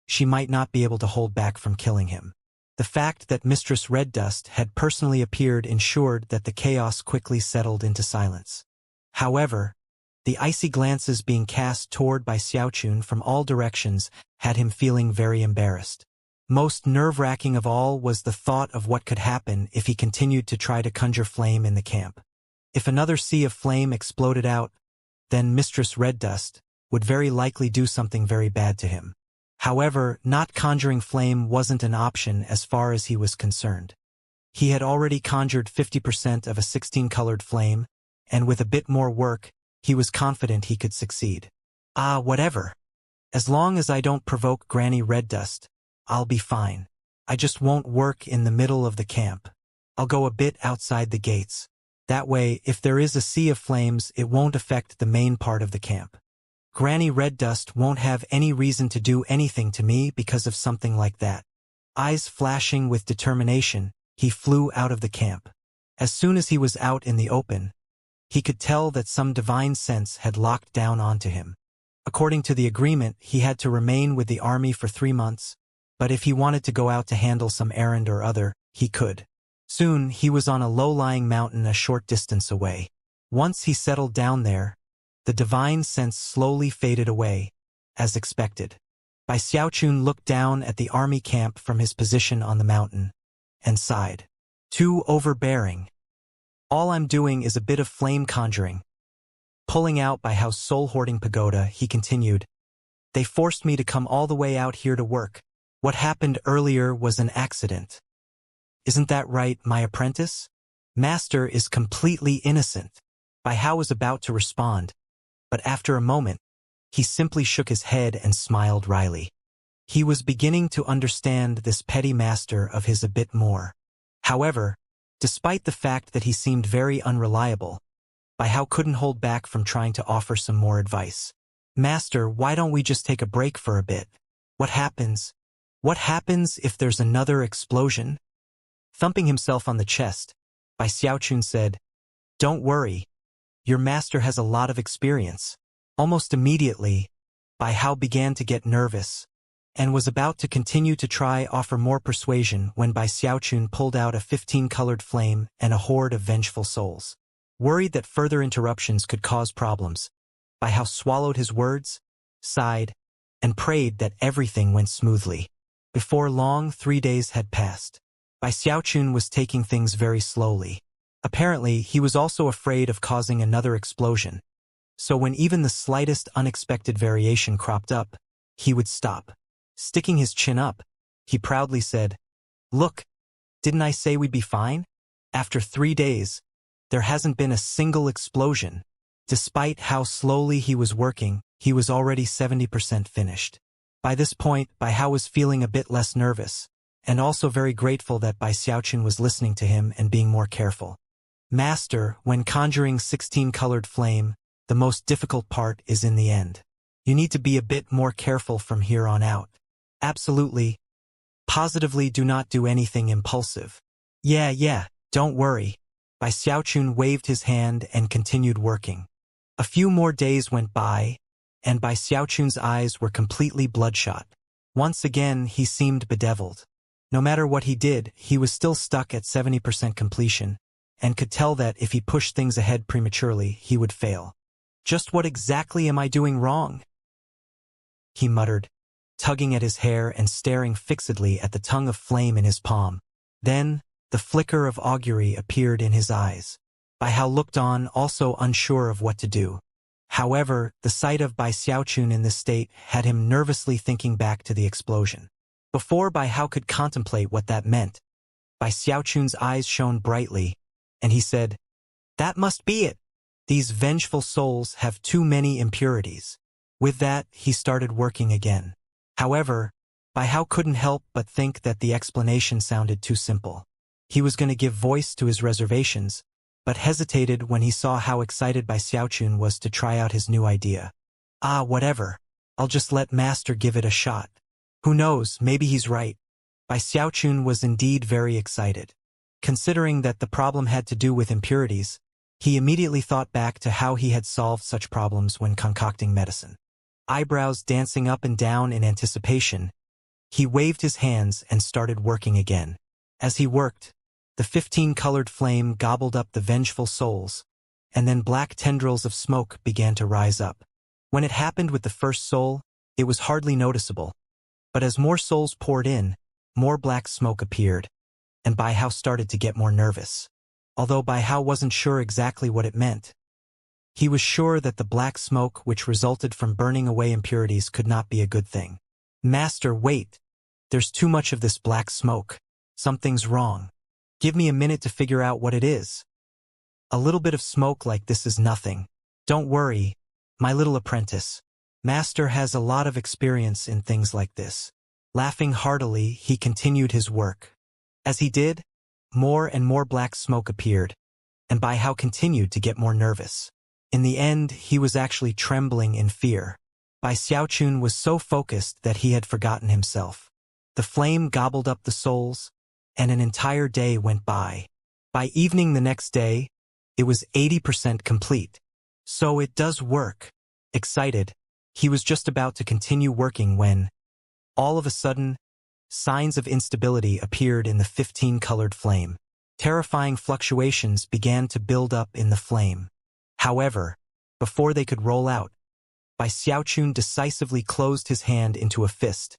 S1: she might not be able to hold back from killing him. The fact that Mistress Red Dust had personally appeared ensured that the chaos quickly settled into silence. However, the icy glances being cast toward Bai Xiaochun from all directions had him feeling very embarrassed. Most nerve-wracking of all was the thought of what could happen if he continued to try to conjure flame in the camp. If another sea of flame exploded out, then Mistress Red Dust would very likely do something very bad to him. However, not conjuring flame wasn't an option as far as he was concerned. He had already conjured 50% of a 16-colored flame, and with a bit more work, he was confident he could succeed. Whatever. As long as I don't provoke Granny Red Dust, I'll be fine. I just won't work in the middle of the camp. I'll go a bit outside the gates. That way, if there is a sea of flames, it won't affect the main part of the camp. Granny Red Dust won't have any reason to do anything to me because of something like that. Eyes flashing with determination, he flew out of the camp. As soon as he was out in the open, he could tell that some divine sense had locked down onto him. According to the agreement, he had to remain with the army for 3 months, but if he wanted to go out to handle some errand or other, he could. Soon, he was on a low-lying mountain a short distance away. Once he settled down there, the divine sense slowly faded away, as expected. Bai Xiaochun looked down at the army camp from his position on the mountain, and sighed. Too overbearing. All I'm doing is a bit of flame conjuring. Pulling out Bai Hao's soul-hoarding pagoda, he continued, They forced me to come all the way out here to work. What happened earlier was an accident. Isn't that right, my apprentice? Master is completely innocent. Bai Hao was about to respond, but after a moment, he simply shook his head and smiled wryly. He was beginning to understand this petty master of his a bit more. However, despite the fact that he seemed very unreliable, Bai Hao couldn't hold back from trying to offer some more advice. Master, why don't we just take a break for a bit? What happens? What happens if there's another explosion? Thumping himself on the chest, Bai Xiaochun said, Don't worry. Your master has a lot of experience. Almost immediately, Bai Hao began to get nervous, and was about to continue to try offer more persuasion when Bai Xiaochun pulled out a 15-colored flame and a horde of vengeful souls. Worried that further interruptions could cause problems, Bai Hao swallowed his words, sighed, and prayed that everything went smoothly. Before long, 3 days had passed. Bai Xiaochun was taking things very slowly. Apparently, he was also afraid of causing another explosion, so when even the slightest unexpected variation cropped up, he would stop. Sticking his chin up, he proudly said, Look, didn't I say we'd be fine? After 3 days, there hasn't been a single explosion. Despite how slowly he was working, he was already 70% finished. By this point, Bai Hao was feeling a bit less nervous, and also very grateful that Bai Xiaochun was listening to him and being more careful. Master, when conjuring 16-colored flame, the most difficult part is in the end. You need to be a bit more careful from here on out. Absolutely. Positively do not do anything impulsive. Yeah, don't worry. Bai Xiaochun waved his hand and continued working. A few more days went by, and Bai Xiaochun's eyes were completely bloodshot. Once again, he seemed bedeviled. No matter what he did, he was still stuck at 70% completion, and could tell that if he pushed things ahead prematurely, he would fail. Just what exactly am I doing wrong? He muttered, tugging at his hair and staring fixedly at the tongue of flame in his palm. Then, the flicker of augury appeared in his eyes. Bai Hao looked on, also unsure of what to do. However, the sight of Bai Xiaochun in this state had him nervously thinking back to the explosion. Before Bai Hao could contemplate what that meant, Bai Xiaochun's eyes shone brightly, and he said, "That must be it. These vengeful souls have too many impurities." With that, he started working again. However, Bai Hao couldn't help but think that the explanation sounded too simple. He was going to give voice to his reservations, but hesitated when he saw how excited Bai Xiaochun was to try out his new idea. Whatever. I'll just let Master give it a shot. Who knows, maybe he's right. Bai Xiaochun was indeed very excited. Considering that the problem had to do with impurities, he immediately thought back to how he had solved such problems when concocting medicine. Eyebrows dancing up and down in anticipation, he waved his hands and started working again. As he worked, the 15-colored flame gobbled up the vengeful souls, and then black tendrils of smoke began to rise up. When it happened with the first soul, it was hardly noticeable. But as more souls poured in, more black smoke appeared, and Bai Hao started to get more nervous. Although Bai Hao wasn't sure exactly what it meant, he was sure that the black smoke which resulted from burning away impurities could not be a good thing. "Master, wait. There's too much of this black smoke. Something's wrong. Give me a minute to figure out what it is. A little bit of smoke like this is nothing. Don't worry, my little apprentice. Master has a lot of experience in things like this." Laughing heartily, he continued his work. As he did, more and more black smoke appeared, and Bai Hao continued to get more nervous. In the end, he was actually trembling in fear. Bai Xiaochun was so focused that he had forgotten himself. The flame gobbled up the souls, and an entire day went by. By evening the next day, it was 80% complete. So it does work. Excited, he was just about to continue working when, all of a sudden, signs of instability appeared in the 15-colored flame. Terrifying fluctuations began to build up in the flame. However, before they could roll out, Bai Xiaochun decisively closed his hand into a fist,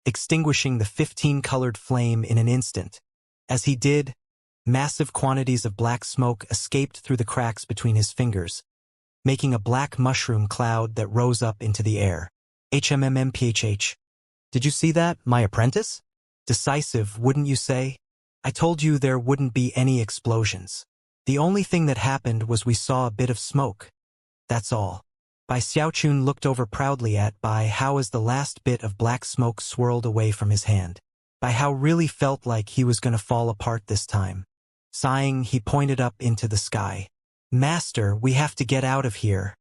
S1: extinguishing the 15-colored flame in an instant. As he did, massive quantities of black smoke escaped through the cracks between his fingers, making a black mushroom cloud that rose up into the air. HMMMPHH. Did you see that, my apprentice? Decisive, wouldn't you say? I told you there wouldn't be any explosions. The only thing that happened was we saw a bit of smoke. That's all. Bai Xiaochun looked over proudly at Bai Hao as the last bit of black smoke swirled away from his hand. Bai Hao really felt like he was going to fall apart this time. Sighing, he pointed up into the sky. "Master, we have to get out of here.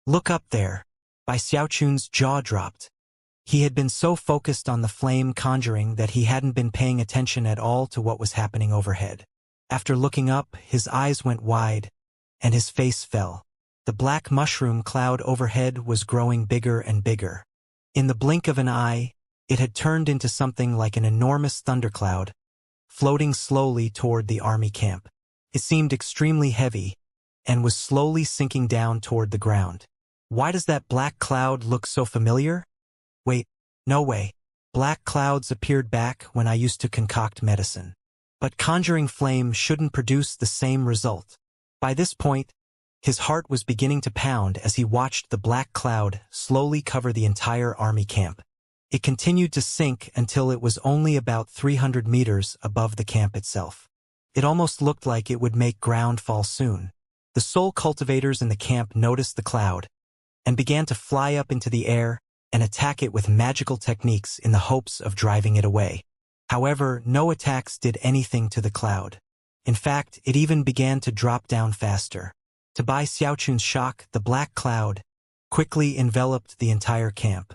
S1: Look up there." Bai Xiaochun's jaw dropped. He had been so focused on the flame conjuring that he hadn't been paying attention at all to what was happening overhead. After looking up, his eyes went wide, and his face fell. The black mushroom cloud overhead was growing bigger and bigger. In the blink of an eye, it had turned into something like an enormous thundercloud, floating slowly toward the army camp. It seemed extremely heavy, and was slowly sinking down toward the ground. Why does that black cloud look so familiar? Wait, no way. Black clouds appeared back when I used to concoct medicine. But conjuring flame shouldn't produce the same result. By this point, his heart was beginning to pound as he watched the black cloud slowly cover the entire army camp. It continued to sink until it was only about 300 meters above the camp itself. It almost looked like it would make ground fall soon. The soul cultivators in the camp noticed the cloud and began to fly up into the air and attack it with magical techniques in the hopes of driving it away. However, no attacks did anything to the cloud. In fact, it even began to drop down faster. To Bai Xiaochun's shock, the black cloud quickly enveloped the entire camp.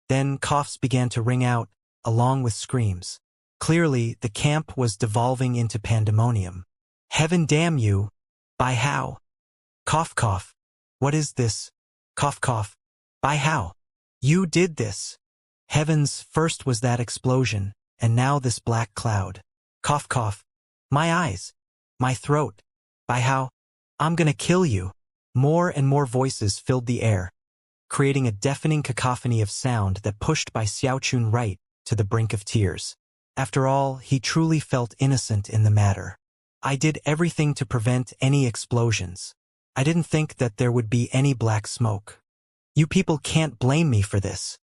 S1: Then coughs began to ring out, along with screams. Clearly, the camp was devolving into pandemonium. "Heaven damn you! Bai Hao! Cough cough! What is this? Cough cough! Bai Hao! You did this! Heavens, first was that explosion, and now this black cloud. Cough cough! My eyes! My throat! Bai Hao! I'm gonna kill you!" More and more voices filled the air, creating a deafening cacophony of sound that pushed Bai Xiaochun right to the brink of tears. After all, he truly felt innocent in the matter. "I did everything to prevent any explosions. I didn't think that there would be any black smoke. You people can't blame me for this."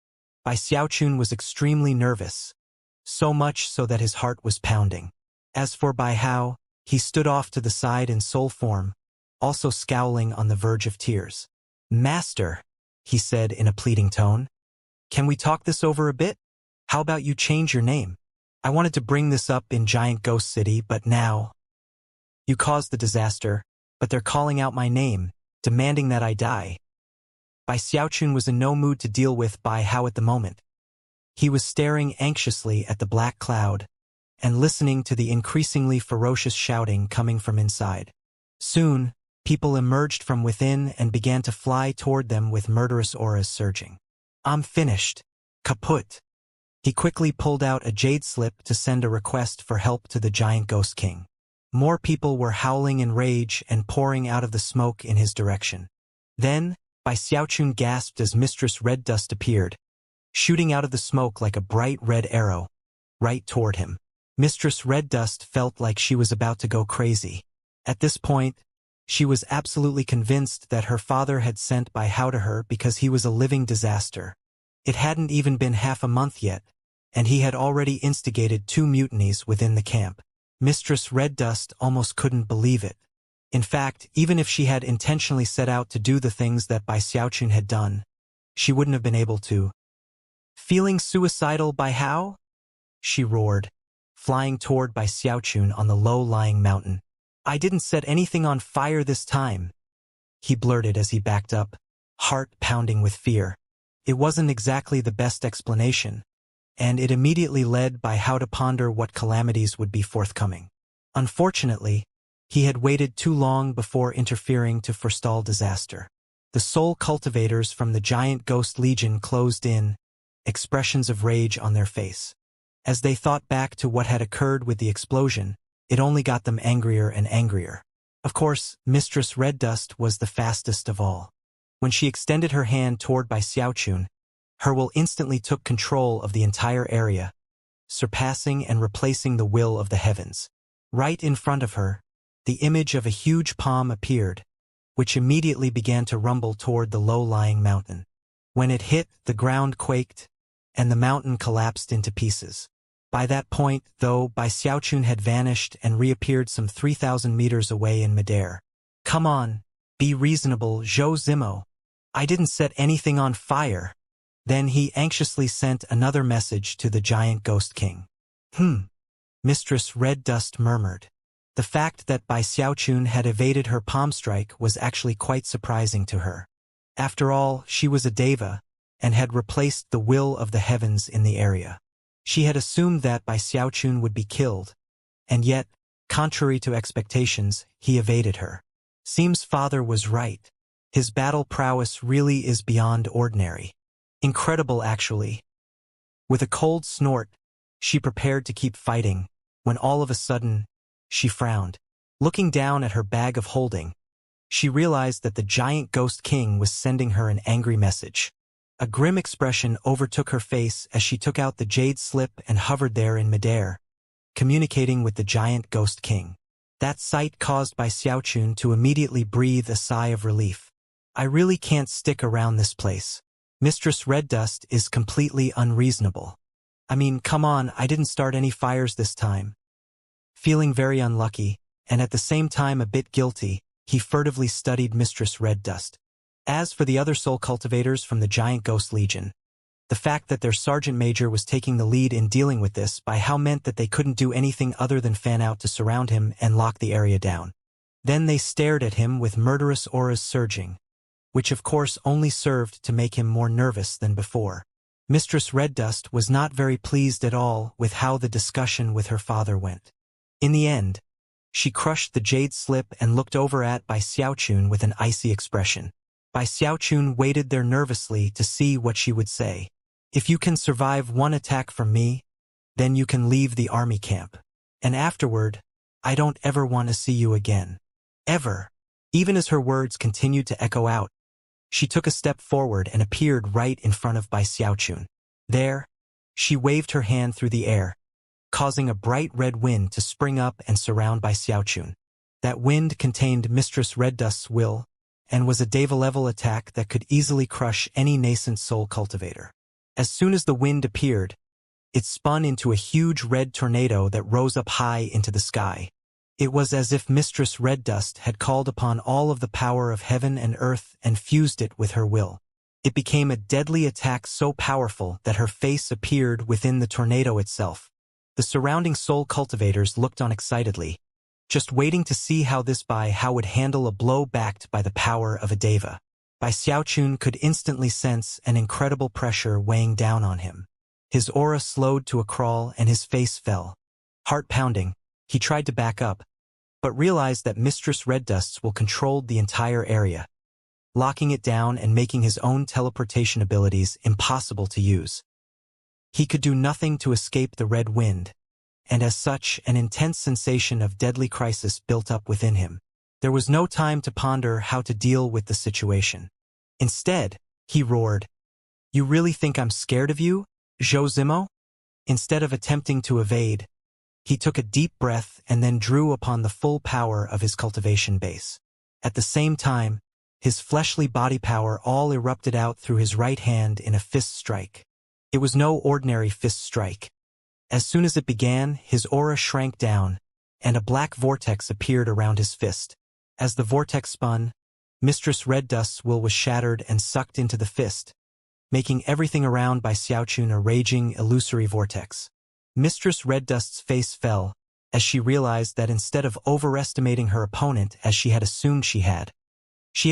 S1: Bai Xiaochun was extremely nervous. so much so that his heart was pounding. As for Bai Hao, he stood off to the side in soul form, also scowling on the verge of tears. "Master," he said in a pleading tone, "can we talk this over a bit? How about you change your name? I wanted to bring this up in Giant Ghost City, but now you caused the disaster, but they're calling out my name, demanding that I die." Bai Xiaochun was in no mood to deal with Bai Hao at the moment. He was staring anxiously at the black cloud and listening to the increasingly ferocious shouting coming from inside. Soon, people emerged from within and began to fly toward them with murderous auras surging. "I'm finished. Kaput." He quickly pulled out a jade slip to send a request for help to the giant ghost king. More people were howling in rage and pouring out of the smoke in his direction. Then, Bai Xiaochun gasped as Mistress Red Dust appeared, shooting out of the smoke like a bright red arrow, right toward him. Mistress Red Dust felt like she was about to go crazy. At this point, she was absolutely convinced that her father had sent Bai Hao to her because he was a living disaster. It hadn't even been half a month yet, and he had already instigated 2 mutinies within the camp. Mistress Red Dust almost couldn't believe it. In fact, even if she had intentionally set out to do the things that Bai Xiaochun had done, she wouldn't have been able to. "Feeling suicidal, Bai Hao?" she roared, flying toward Bai Xiaochun on the low-lying mountain. "I didn't set anything on fire this time," he blurted as he backed up, heart pounding with fear. It wasn't exactly the best explanation, and it immediately led Bai Hao to ponder what calamities would be forthcoming. Unfortunately, he had waited too long before interfering to forestall disaster. The soul cultivators from the giant ghost legion closed in, expressions of rage on their face. As they thought back to what had occurred with the explosion, it only got them angrier and angrier. Of course, Mistress Red Dust was the fastest of all. When she extended her hand toward Bai Xiaochun, her will instantly took control of the entire area, surpassing and replacing the will of the heavens. Right in front of her, the image of a huge palm appeared, which immediately began to rumble toward the low-lying mountain. When it hit, the ground quaked, and the mountain collapsed into pieces. By that point, though, Bai Xiaochun had vanished and reappeared some 3,000 meters away in midair. "Come on, be reasonable, Zhou Zimo. I didn't set anything on fire." Then he anxiously sent another message to the giant ghost king. Mistress Red Dust murmured. The fact that Bai Xiaochun had evaded her palm strike was actually quite surprising to her. After all, she was a deva, and had replaced the will of the heavens in the area. She had assumed that Bai Xiaochun would be killed, and yet, contrary to expectations, he evaded her. Seems father was right. His battle prowess really is beyond ordinary. Incredible, actually. With a cold snort, she prepared to keep fighting, when all of a sudden, she frowned. Looking down at her bag of holding, she realized that the giant ghost king was sending her an angry message. A grim expression overtook her face as she took out the jade slip and hovered there in midair, communicating with the giant ghost king. That sight caused Bai Xiaochun to immediately breathe a sigh of relief. "I really can't stick around this place. Mistress Red Dust is completely unreasonable. I mean, come on, I didn't start any fires this time." Feeling very unlucky, and at the same time a bit guilty, he furtively studied Mistress Red Dust. As for the other soul cultivators from the Giant Ghost Legion, the fact that their sergeant major was taking the lead in dealing with this Bai Hao meant that they couldn't do anything other than fan out to surround him and lock the area down. Then they stared at him with murderous auras surging, which of course only served to make him more nervous than before. Mistress Red Dust was not very pleased at all with how the discussion with her father went. In the end, she crushed the jade slip and looked over at Bai Xiaochun with an icy expression. Bai Xiaochun waited there nervously to see what she would say. "If you can survive one attack from me, then you can leave the army camp. And afterward, I don't ever want to see you again. Ever." Even as her words continued to echo out, she took a step forward and appeared right in front of Bai Xiaochun. There, she waved her hand through the air, causing a bright red wind to spring up and surround Bai Xiaochun. That wind contained Mistress Red Dust's will, and was a Deva-level attack that could easily crush any nascent soul cultivator. As soon as the wind appeared, It spun into a huge red tornado that rose up high into the sky. It was as if Mistress Red Dust had called upon all of the power of heaven and earth and fused it with her will. It became a deadly attack so powerful that her face appeared within the tornado itself. The surrounding soul cultivators looked on excitedly, just waiting to see how would handle a blow backed by the power of a deva. Bai Xiaochun could instantly sense an incredible pressure weighing down on him. His aura slowed to a crawl and his face fell. Heart pounding, he tried to back up, but realized that Mistress Red Dust's will controlled the entire area, locking it down and making his own teleportation abilities impossible to use. He could do nothing to escape the red wind, and as such, an intense sensation of deadly crisis built up within him. There was no time to ponder how to deal with the situation. Instead, he roared, "You really think I'm scared of you, Zhou Zimo?" Instead of attempting to evade, he took a deep breath and then drew upon the full power of his cultivation base. At the same time, his fleshly body power all erupted out through his right hand in a fist strike. It was no ordinary fist strike. As soon as it began, his aura shrank down, and a black vortex appeared around his fist. As the vortex spun, Mistress Red Dust's will was shattered and sucked into the fist, making everything around Bai Xiaochun a raging, illusory vortex. Mistress Red Dust's face fell, as she realized that instead of overestimating her opponent as she had assumed she had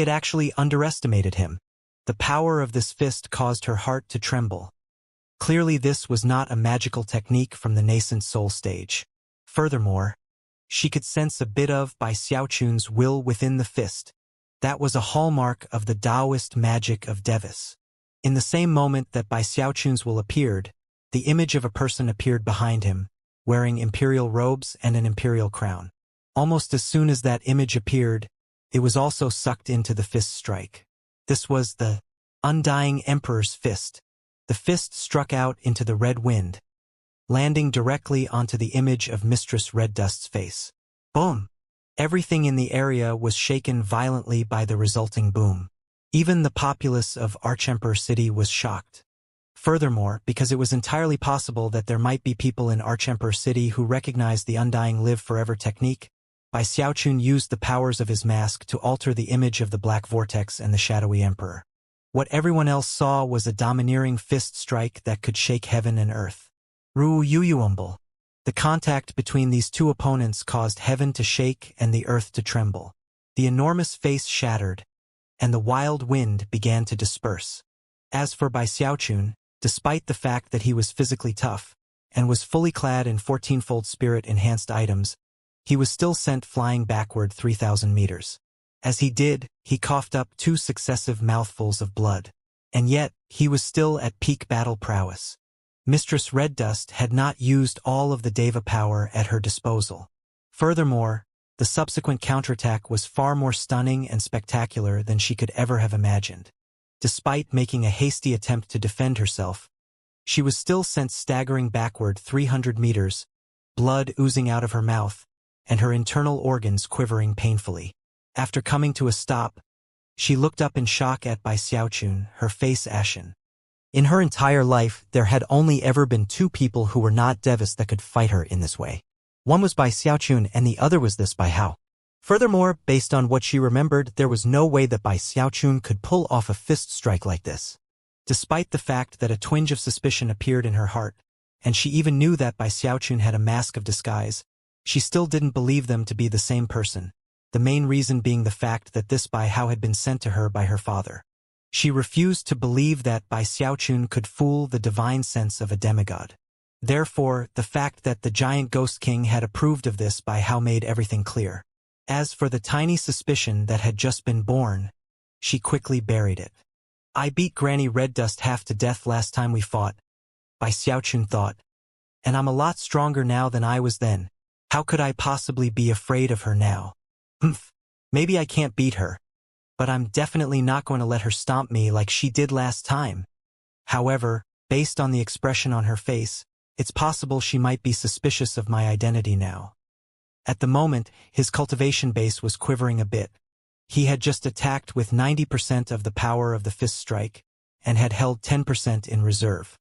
S1: actually underestimated him. The power of this fist caused her heart to tremble. Clearly this was not a magical technique from the nascent soul stage. Furthermore, she could sense a bit of Bai Xiaochun's will within the fist. That was a hallmark of the Taoist magic of Devis. In the same moment that Bai Xiaochun's will appeared, the image of a person appeared behind him, wearing imperial robes and an imperial crown. Almost as soon as that image appeared, it was also sucked into the fist strike. This was the Undying Emperor's fist. The fist struck out into the red wind, landing directly onto the image of Mistress Red Dust's face. Boom! Everything in the area was shaken violently by the resulting boom. Even the populace of Archemperor City was shocked. Furthermore, because it was entirely possible that there might be people in Archemperor City who recognized the Undying Live Forever technique, Bai Xiaochun used the powers of his mask to alter the image of the Black Vortex and the Shadowy Emperor. What everyone else saw was a domineering fist strike that could shake heaven and earth. Ru Yuyuumble. The contact between these two opponents caused heaven to shake and the earth to tremble. The enormous face shattered, and the wild wind began to disperse. As for Bai Xiaochun, despite the fact that he was physically tough, and was fully clad in 14-fold spirit-enhanced items, he was still sent flying backward 3,000 meters. As he did, he coughed up 2 successive mouthfuls of blood. And yet, he was still at peak battle prowess. Mistress Red Dust had not used all of the Deva power at her disposal. Furthermore, the subsequent counterattack was far more stunning and spectacular than she could ever have imagined. Despite making a hasty attempt to defend herself, she was still sent staggering backward 300 meters, blood oozing out of her mouth, and her internal organs quivering painfully. After coming to a stop, she looked up in shock at Bai Xiaochun, her face ashen. In her entire life, there had only ever been 2 people who were not Devis that could fight her in this way. One was Bai Xiaochun and the other was this Bai Hao. Furthermore, based on what she remembered, there was no way that Bai Xiaochun could pull off a fist strike like this. Despite the fact that a twinge of suspicion appeared in her heart, and she even knew that Bai Xiaochun had a mask of disguise, she still didn't believe them to be the same person. The main reason being the fact that this Bai Hao had been sent to her by her father. She refused to believe that Bai Xiaochun could fool the divine sense of a demigod. Therefore, the fact that the giant Ghost King had approved of this Bai Hao made everything clear. As for the tiny suspicion that had just been born, she quickly buried it. I beat Granny Red Dust half to death last time we fought, Bai Xiaochun thought. And I'm a lot stronger now than I was then. How could I possibly be afraid of her now? Maybe I can't beat her, but I'm definitely not going to let her stomp me like she did last time. However, based on the expression on her face, it's possible she might be suspicious of my identity now. At the moment, his cultivation base was quivering a bit. He had just attacked with 90% of the power of the fist strike, and had held 10% in reserve.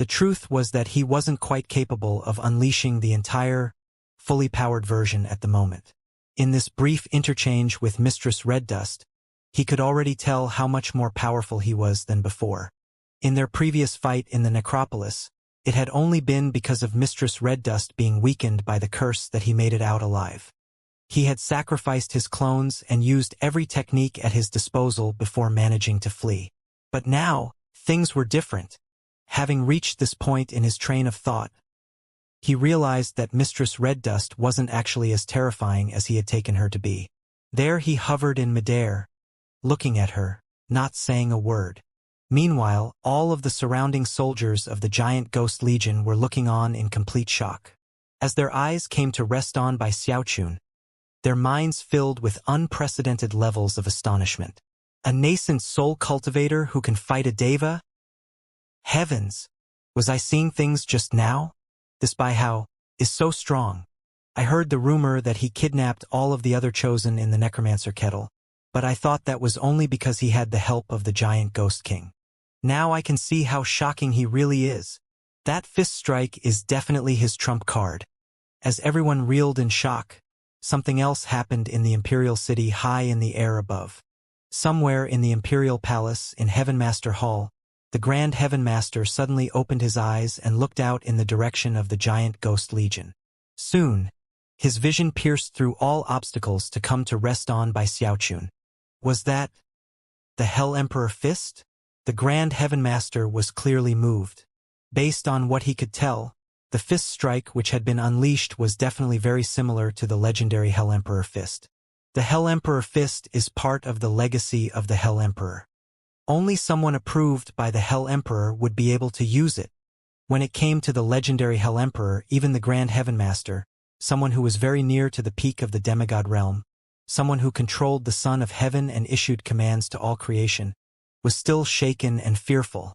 S1: The truth was that he wasn't quite capable of unleashing the entire, fully powered version at the moment. In this brief interchange with Mistress Red Dust, he could already tell how much more powerful he was than before. In their previous fight in the necropolis, it had only been because of Mistress Red Dust being weakened by the curse that he made it out alive. He had sacrificed his clones and used every technique at his disposal before managing to flee. But now, things were different. Having reached this point in his train of thought, he realized that Mistress Red Dust wasn't actually as terrifying as he had taken her to be. There he hovered in midair, looking at her, not saying a word. Meanwhile, all of the surrounding soldiers of the giant ghost legion were looking on in complete shock. As their eyes came to rest on by Xiaochun, their minds filled with unprecedented levels of astonishment. A nascent soul cultivator who can fight a deva? Heavens! Was I seeing things just now? This Baihao is so strong. I heard the rumor that he kidnapped all of the other chosen in the necromancer kettle, but I thought that was only because he had the help of the giant ghost king. Now I can see how shocking he really is. That fist strike is definitely his trump card. As everyone reeled in shock, something else happened in the Imperial City high in the air above. Somewhere in the Imperial Palace in Heavenmaster Hall, the Grand Heavenmaster suddenly opened his eyes and looked out in the direction of the giant ghost legion. Soon, his vision pierced through all obstacles to come to rest on by Xiaochun. Was that the Hell Emperor fist? The Grand Heavenmaster was clearly moved. Based on what he could tell, the fist strike which had been unleashed was definitely very similar to the legendary Hell Emperor fist. The Hell Emperor fist is part of the legacy of the Hell Emperor. Only someone approved by the Hell Emperor would be able to use it. When it came to the legendary Hell Emperor, even the Grand Heavenmaster, someone who was very near to the peak of the demigod realm, someone who controlled the Son of Heaven and issued commands to all creation, was still shaken and fearful.